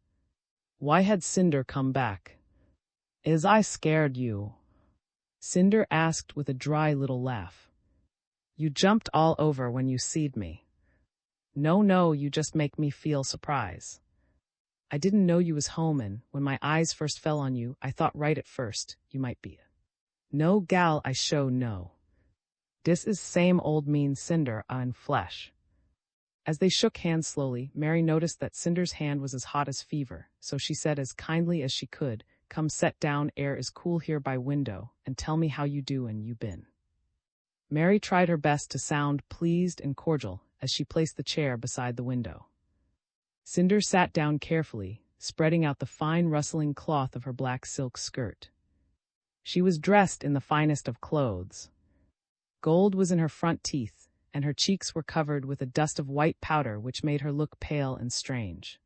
Why had Cinder come back? Is I scared you? Cinder asked with a dry little laugh. You jumped all over when you seed me. No, you just make me feel surprise. I didn't know you was home, and when my eyes first fell on you, I thought right at first you might be. No gal, I show no. Dis is same old mean Cinder in flesh. As they shook hands slowly, Mary noticed that Cinder's hand was as hot as fever, so she said as kindly as she could, Come set down, air is cool here by window, and tell me how you do and you been. Mary tried her best to sound pleased and cordial as she placed the chair beside the window. Cinder sat down carefully, spreading out the fine rustling cloth of her black silk skirt. She was dressed in the finest of clothes. Gold was in her front teeth, and her cheeks were covered with a dust of white powder which made her look pale and strange.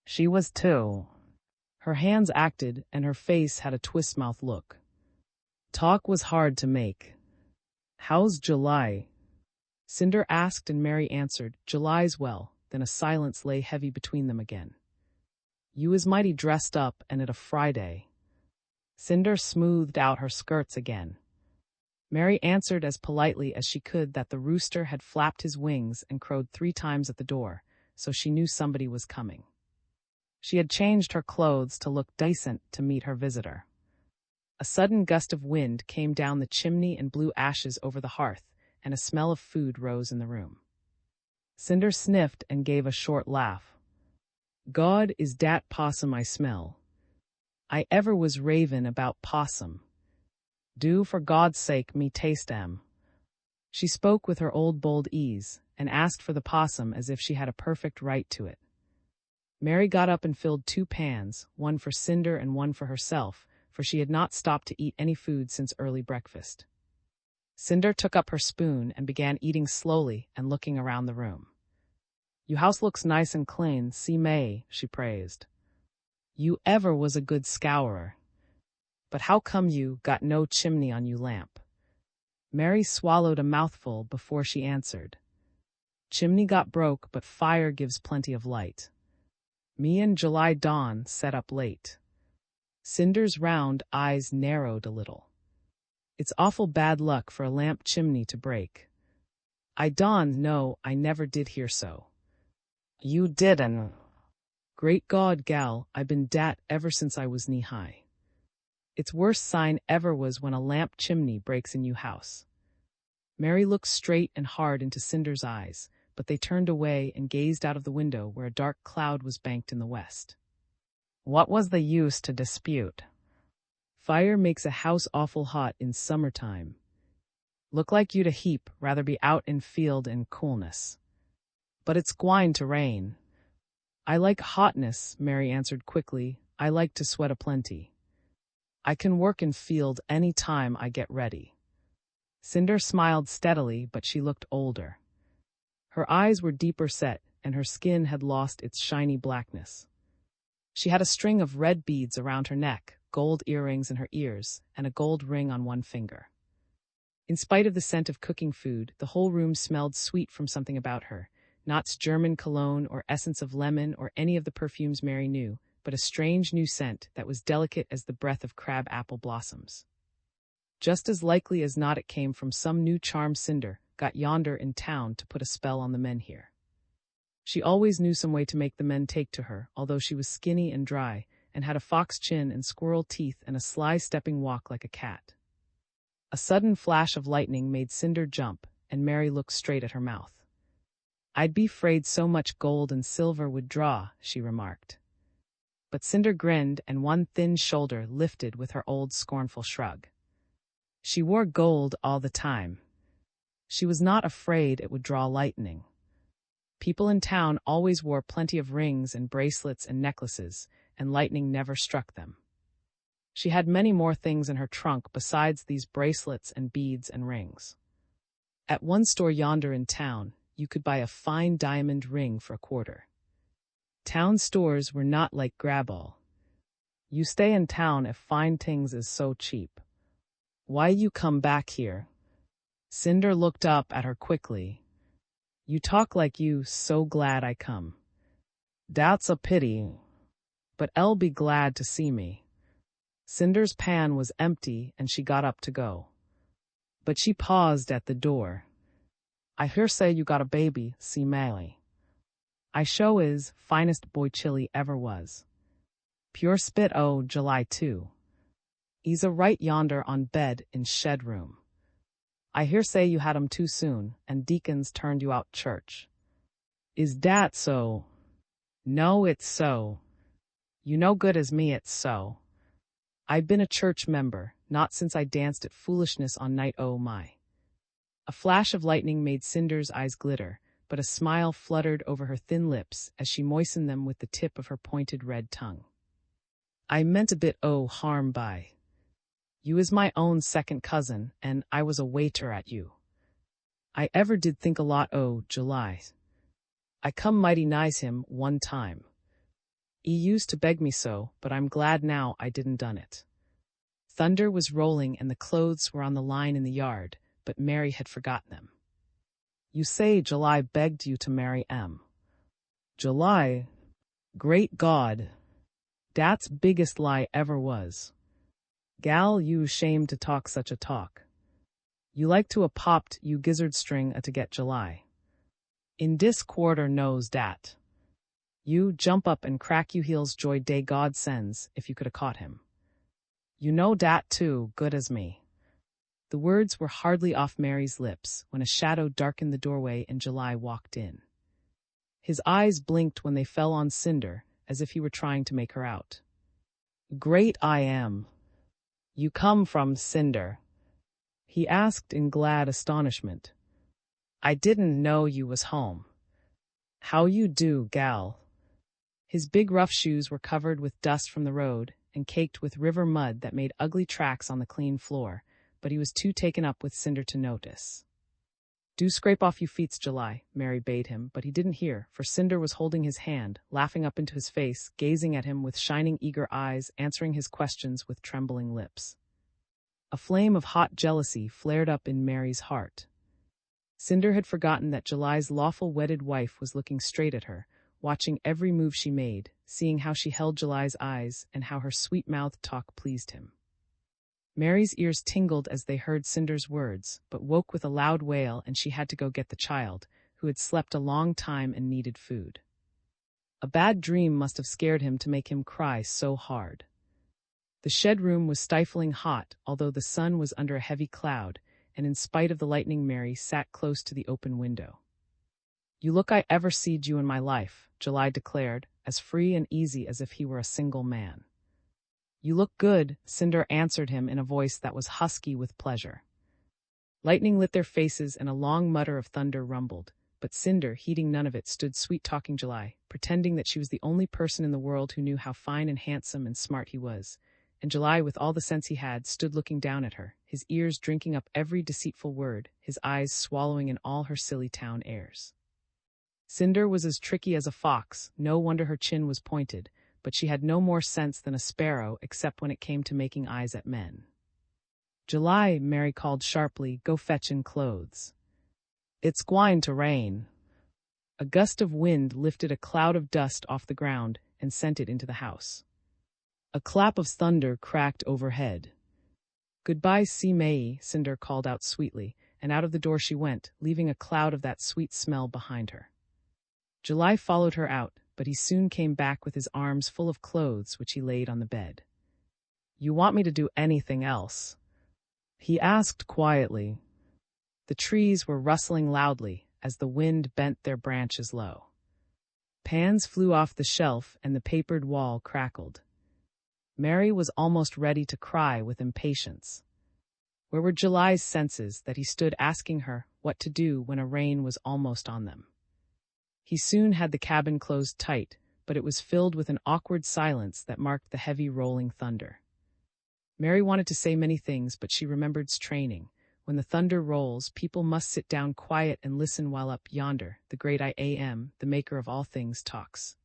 She was too. Her hands acted, and her face had a twist-mouth look. Talk was hard to make. How's July? Cinder asked, and Mary answered, July's well. Then a silence lay heavy between them again. You is mighty dressed up, and it a Friday. Cinder smoothed out her skirts again. Mary answered as politely as she could that the rooster had flapped his wings and crowed 3 times at the door, so she knew somebody was coming. She had changed her clothes to look decent to meet her visitor. A sudden gust of wind came down the chimney and blew ashes over the hearth, and a smell of food rose in the room. Cinder sniffed and gave a short laugh. God is dat possum I smell. I ever was ravin' about possum. Do for God's sake me taste 'em. She spoke with her old bold ease, and asked for the possum as if she had a perfect right to it. Mary got up and filled 2 pans, one for Cinder and one for herself, for she had not stopped to eat any food since early breakfast. Cinder took up her spoon and began eating slowly and looking around the room. You house looks nice and clean, see May, she praised. You ever was a good scourer. But how come you got no chimney on you lamp? Mary swallowed a mouthful before she answered. Chimney got broke, but fire gives plenty of light. Me and July Dawn set up late. Cinder's round eyes narrowed a little. It's awful bad luck for a lamp chimney to break. I Dawn, no, I never did hear so. You didn't. Great God, gal, I been dat ever since I was knee-high. Its worst sign ever was when a lamp chimney breaks in your house. Mary looked straight and hard into Cinder's eyes, but they turned away and gazed out of the window where a dark cloud was banked in the west. What was the use to dispute? Fire makes a house awful hot in summertime. Look like you'd a heap rather be out in field in coolness. But it's gwine to rain. I like hotness, Mary answered quickly. I like to sweat a plenty. I can work in field any time I get ready. Cinder smiled steadily, but she looked older. Her eyes were deeper set, and her skin had lost its shiny blackness. She had a string of red beads around her neck, gold earrings in her ears, and a gold ring on one finger. In spite of the scent of cooking food, the whole room smelled sweet from something about her, not German cologne or essence of lemon or any of the perfumes Mary knew, but a strange new scent that was delicate as the breath of crab-apple blossoms. Just as likely as not it came from some new charm Cinder got yonder in town to put a spell on the men here. She always knew some way to make the men take to her, although she was skinny and dry, and had a fox chin and squirrel teeth and a sly stepping walk like a cat. A sudden flash of lightning made Cinder jump, and Mary looked straight at her mouth. I'd be 'fraid so much gold and silver would draw, she remarked. But Cinder grinned, and one thin shoulder lifted with her old scornful shrug. She wore gold all the time. She was not afraid it would draw lightning. People in town always wore plenty of rings and bracelets and necklaces, and lightning never struck them. She had many more things in her trunk besides these bracelets and beads and rings. At one store yonder in town, you could buy a fine diamond ring for a quarter. Town stores were not like grab-all. You stay in town if fine things is so cheap. Why you come back here? Cinder looked up at her quickly. You talk like you so glad I come. That's a pity. But I'll be glad to see me. Cinder's pan was empty and she got up to go. But she paused at the door. I hear say you got a baby, see Mally. I show is finest boy chili ever was. Pure spit o' July too. He's a right yonder on bed in shed room. I hear say you had 'em too soon, and deacons turned you out church. Is dat so? No, it's so. You no good as me, it's so. I've been a church member, not since I danced at foolishness on night oh my. A flash of lightning made Cinder's eyes glitter, but a smile fluttered over her thin lips as she moistened them with the tip of her pointed red tongue. I meant a bit harm by. You is my own second cousin, and I was a waiter at you. I ever did think a lot July. I come mighty nice him one time. He used to beg me so, but I'm glad now I didn't done it. Thunder was rolling and the clothes were on the line in the yard, but Mary had forgotten them. You say July begged you to marry M. July? Great God! Dat's biggest lie ever was. Gal, you shamed to talk such a talk. You like to a popped you gizzard string to get July. In dis quarter knows dat. You jump up and crack you heels joy day God sends if you could a caught him. You know dat too, good as me. The words were hardly off Mary's lips when a shadow darkened the doorway and July walked in. His eyes blinked when they fell on Cinder, as if he were trying to make her out. Great I am. You come from Cinder? He asked in glad astonishment. I didn't know you was home. How you do, gal? His big rough shoes were covered with dust from the road and caked with river mud that made ugly tracks on the clean floor, but he was too taken up with Cinder to notice. Do scrape off you feets, July, Mary bade him, but he didn't hear, for Cinder was holding his hand, laughing up into his face, gazing at him with shining eager eyes, answering his questions with trembling lips. A flame of hot jealousy flared up in Mary's heart. Cinder had forgotten that July's lawful wedded wife was looking straight at her, watching every move she made, seeing how she held July's eyes and how her sweet-mouthed talk pleased him. Mary's ears tingled as they heard Cinder's words, but woke with a loud wail and she had to go get the child, who had slept a long time and needed food. A bad dream must have scared him to make him cry so hard. The shed room was stifling hot, although the sun was under a heavy cloud, and in spite of the lightning Mary sat close to the open window. "You look I ever seed you in my life," July declared, as free and easy as if he were a single man. "You look good," Cinder answered him in a voice that was husky with pleasure. Lightning lit their faces and a long mutter of thunder rumbled, but Cinder, heeding none of it, stood sweet-talking July, pretending that she was the only person in the world who knew how fine and handsome and smart he was. And July, with all the sense he had, stood looking down at her, his ears drinking up every deceitful word, his eyes swallowing in all her silly town airs. Cinder was as tricky as a fox, no wonder her chin was pointed, but she had no more sense than a sparrow except when it came to making eyes at men. "July," Mary called sharply, "go fetchin' clothes. It's gwine to rain." A gust of wind lifted a cloud of dust off the ground and sent it into the house. A clap of thunder cracked overhead. "Goodbye, see May," Cinder called out sweetly, and out of the door she went, leaving a cloud of that sweet smell behind her. July followed her out, but he soon came back with his arms full of clothes which he laid on the bed. "You want me to do anything else?" he asked quietly. The trees were rustling loudly as the wind bent their branches low. Pans flew off the shelf and the papered wall crackled. Mary was almost ready to cry with impatience. Where were July's senses that he stood asking her what to do when a rain was almost on them? He soon had the cabin closed tight, but it was filled with an awkward silence that marked the heavy rolling thunder. Mary wanted to say many things, but she remembered's training. When the thunder rolls, people must sit down quiet and listen while up yonder, the great I Am, the maker of all things, talks.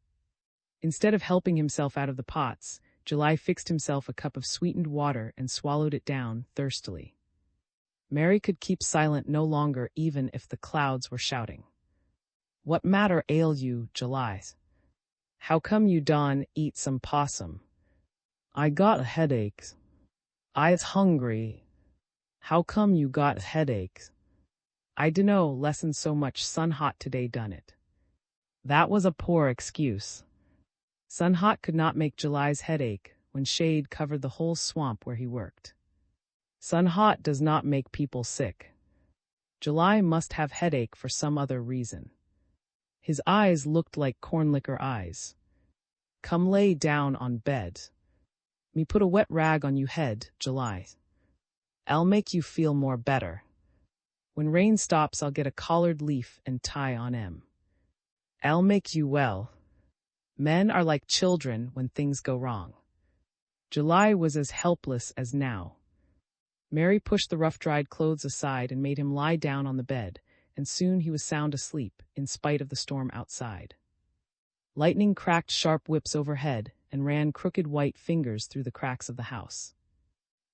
Instead of helping himself out of the pots, July fixed himself a cup of sweetened water and swallowed it down thirstily. Mary could keep silent no longer, even if the clouds were shouting. "What matter ail you, July? How come you done eat some possum?" "I got a headache." "I's hungry." "How come you got a headache?" "I dunno, lesson so much sun hot today done it." That was a poor excuse. Sun hot could not make July's head ache when shade covered the whole swamp where he worked. Sun hot does not make people sick. July must have headache for some other reason. His eyes looked like corn liquor eyes. "Come lay down on bed. Me put a wet rag on you head, July. I'll make you feel more better. When rain stops, I'll get a collared leaf and tie on 'em. I'll make you well." Men are like children when things go wrong. July was as helpless as now. Mary pushed the rough-dried clothes aside and made him lie down on the bed, and soon he was sound asleep, in spite of the storm outside. Lightning cracked sharp whips overhead and ran crooked white fingers through the cracks of the house.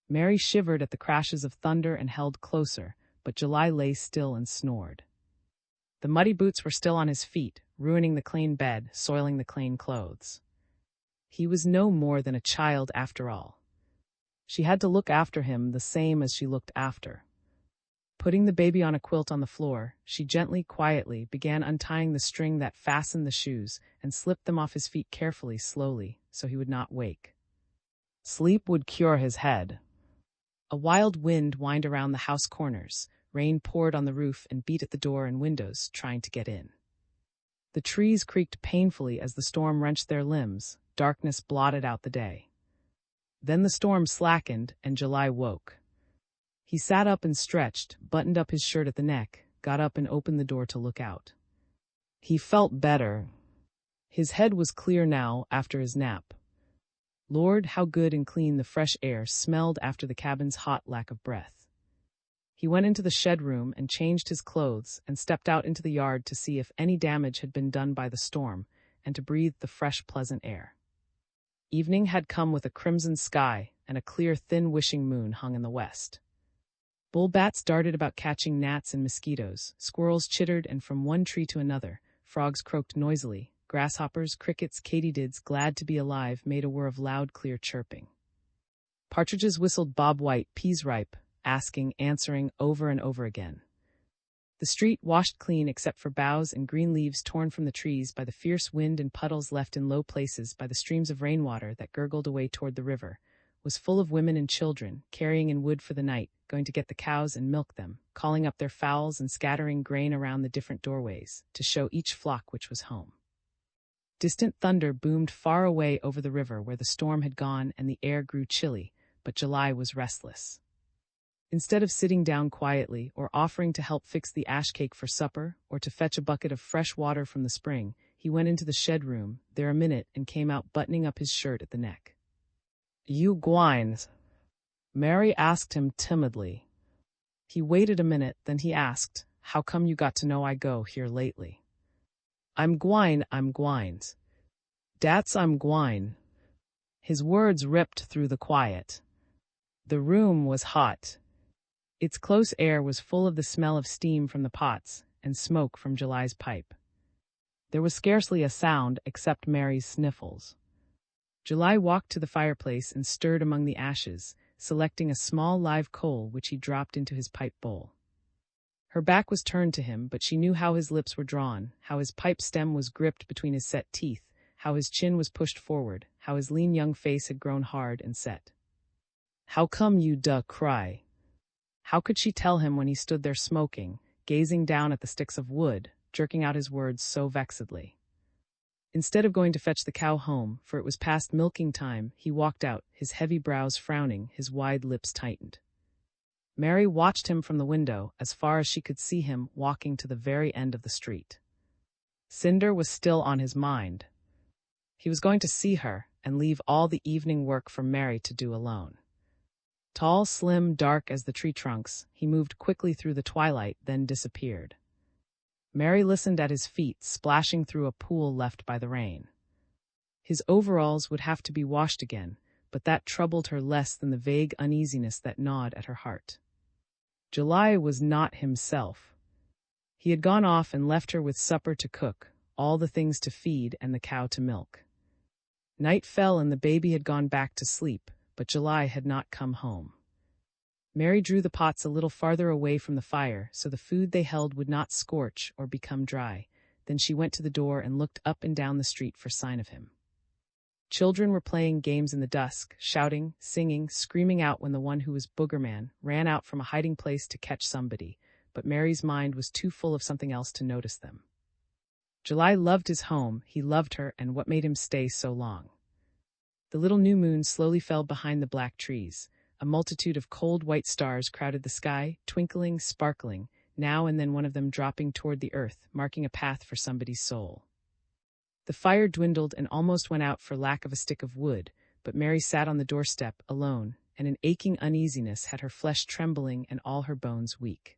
Mary shivered at the crashes of thunder and held closer, but July lay still and snored. The muddy boots were still on his feet, ruining the clean bed, soiling the clean clothes. He was no more than a child after all. She had to look after him the same as she looked after. Putting the baby on a quilt on the floor, she gently, quietly began untying the string that fastened the shoes and slipped them off his feet carefully, slowly, so he would not wake. Sleep would cure his head. A wild wind whined around the house corners. Rain poured on the roof and beat at the door and windows, trying to get in. The trees creaked painfully as the storm wrenched their limbs. Darkness blotted out the day. Then the storm slackened, and July woke. He sat up and stretched, buttoned up his shirt at the neck, got up and opened the door to look out. He felt better. His head was clear now after his nap. Lord, how good and clean the fresh air smelled after the cabin's hot lack of breath. He went into the shed room and changed his clothes and stepped out into the yard to see if any damage had been done by the storm and to breathe the fresh, pleasant air. Evening had come with a crimson sky, and a clear, thin wishing moon hung in the west. Bull-bats darted about catching gnats and mosquitoes, squirrels chittered, and from one tree to another, frogs croaked noisily, grasshoppers, crickets, katydids, glad to be alive, made a whir of loud, clear chirping. Partridges whistled bob white, peas ripe, asking, answering, over and over again. The street, washed clean except for boughs and green leaves torn from the trees by the fierce wind and puddles left in low places by the streams of rainwater that gurgled away toward the river, was full of women and children, carrying in wood for the night, going to get the cows and milk them, calling up their fowls and scattering grain around the different doorways, to show each flock which was home. Distant thunder boomed far away over the river where the storm had gone and the air grew chilly, but July was restless. Instead of sitting down quietly or offering to help fix the ash cake for supper or to fetch a bucket of fresh water from the spring, he went into the shed room, there a minute, and came out buttoning up his shirt at the neck. "You gwines?" Mary asked him timidly. He waited a minute, then he asked, "How come you got to know I go here lately?" I'm gwines. Dat's I'm gwine." His words ripped through the quiet. The room was hot. Its close air was full of the smell of steam from the pots and smoke from July's pipe. There was scarcely a sound except Mary's sniffles. July walked to the fireplace and stirred among the ashes, selecting a small live coal which he dropped into his pipe bowl. Her back was turned to him, but she knew how his lips were drawn, how his pipe stem was gripped between his set teeth, how his chin was pushed forward, how his lean young face had grown hard and set. "How come you cry?" How could she tell him when he stood there smoking, gazing down at the sticks of wood, jerking out his words so vexedly? Instead of going to fetch the cow home, for it was past milking time, he walked out, his heavy brows frowning, his wide lips tightened. Mary watched him from the window, as far as she could see him walking to the very end of the street. Cinder was still on his mind. He was going to see her, and leave all the evening work for Mary to do alone. Tall, slim, dark as the tree trunks, he moved quickly through the twilight, then disappeared. Mary listened at his feet, splashing through a pool left by the rain. His overalls would have to be washed again, but that troubled her less than the vague uneasiness that gnawed at her heart. July was not himself. He had gone off and left her with supper to cook, all the things to feed and the cow to milk. Night fell and the baby had gone back to sleep, but July had not come home. Mary drew the pots a little farther away from the fire so the food they held would not scorch or become dry. Then she went to the door and looked up and down the street for sign of him. Children were playing games in the dusk, shouting, singing, screaming out when the one who was Boogerman ran out from a hiding place to catch somebody, but Mary's mind was too full of something else to notice them. July loved his home, he loved her, and what made him stay so long. The little new moon slowly fell behind the black trees. A multitude of cold white stars crowded the sky, twinkling, sparkling, now and then one of them dropping toward the earth, marking a path for somebody's soul. The fire dwindled and almost went out for lack of a stick of wood, but Mary sat on the doorstep, alone, and an aching uneasiness had her flesh trembling and all her bones weak.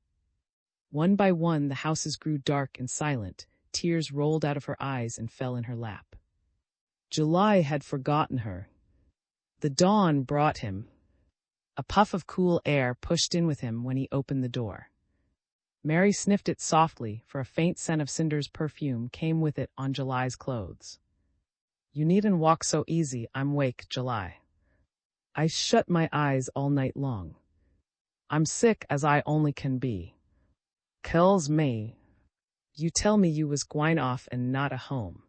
One by one the houses grew dark and silent, tears rolled out of her eyes and fell in her lap. July had forgotten her. The dawn brought him. A puff of cool air pushed in with him when he opened the door. Mary sniffed it softly, for a faint scent of Cinder's perfume came with it on July's clothes. "You needn't walk so easy, I'm wake, July. I shut my eyes all night long. I'm sick as I only can be. Kills me. You tell me you was gwine off and not a home."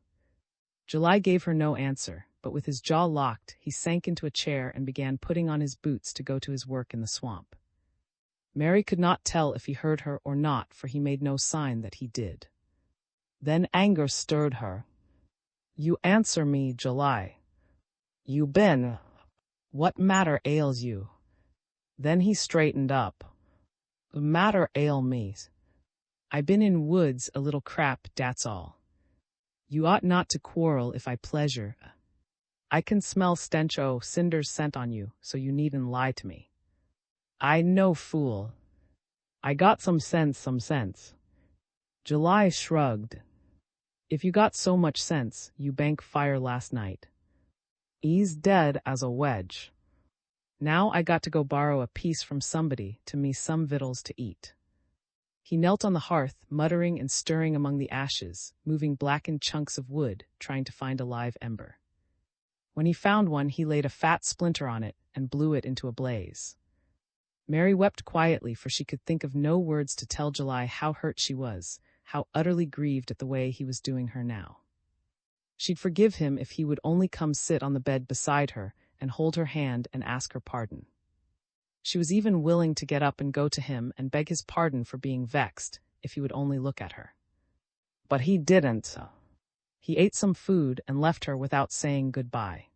July gave her no answer, but with his jaw locked, he sank into a chair and began putting on his boots to go to his work in the swamp. Mary could not tell if he heard her or not, for he made no sign that he did. Then anger stirred her. "You answer me, July. You been. What matter ails you?" Then he straightened up. "The matter ail me. I been in woods a little crap, dat's all. You ought not to quarrel if I pleasure. I can smell stench o' Cinder's scent on you, so you needn't lie to me. I no fool. I got some sense. July shrugged. "If you got so much sense, you bank fire last night. 'E's dead as a wedge. Now I got to go borrow a piece from somebody to me some victuals to eat." He knelt on the hearth, muttering and stirring among the ashes, moving blackened chunks of wood, trying to find a live ember. When he found one, he laid a fat splinter on it and blew it into a blaze. Mary wept quietly, for she could think of no words to tell July how hurt she was, how utterly grieved at the way he was doing her now. She'd forgive him if he would only come sit on the bed beside her and hold her hand and ask her pardon. She was even willing to get up and go to him and beg his pardon for being vexed, if he would only look at her. But he didn't. He ate some food and left her without saying goodbye.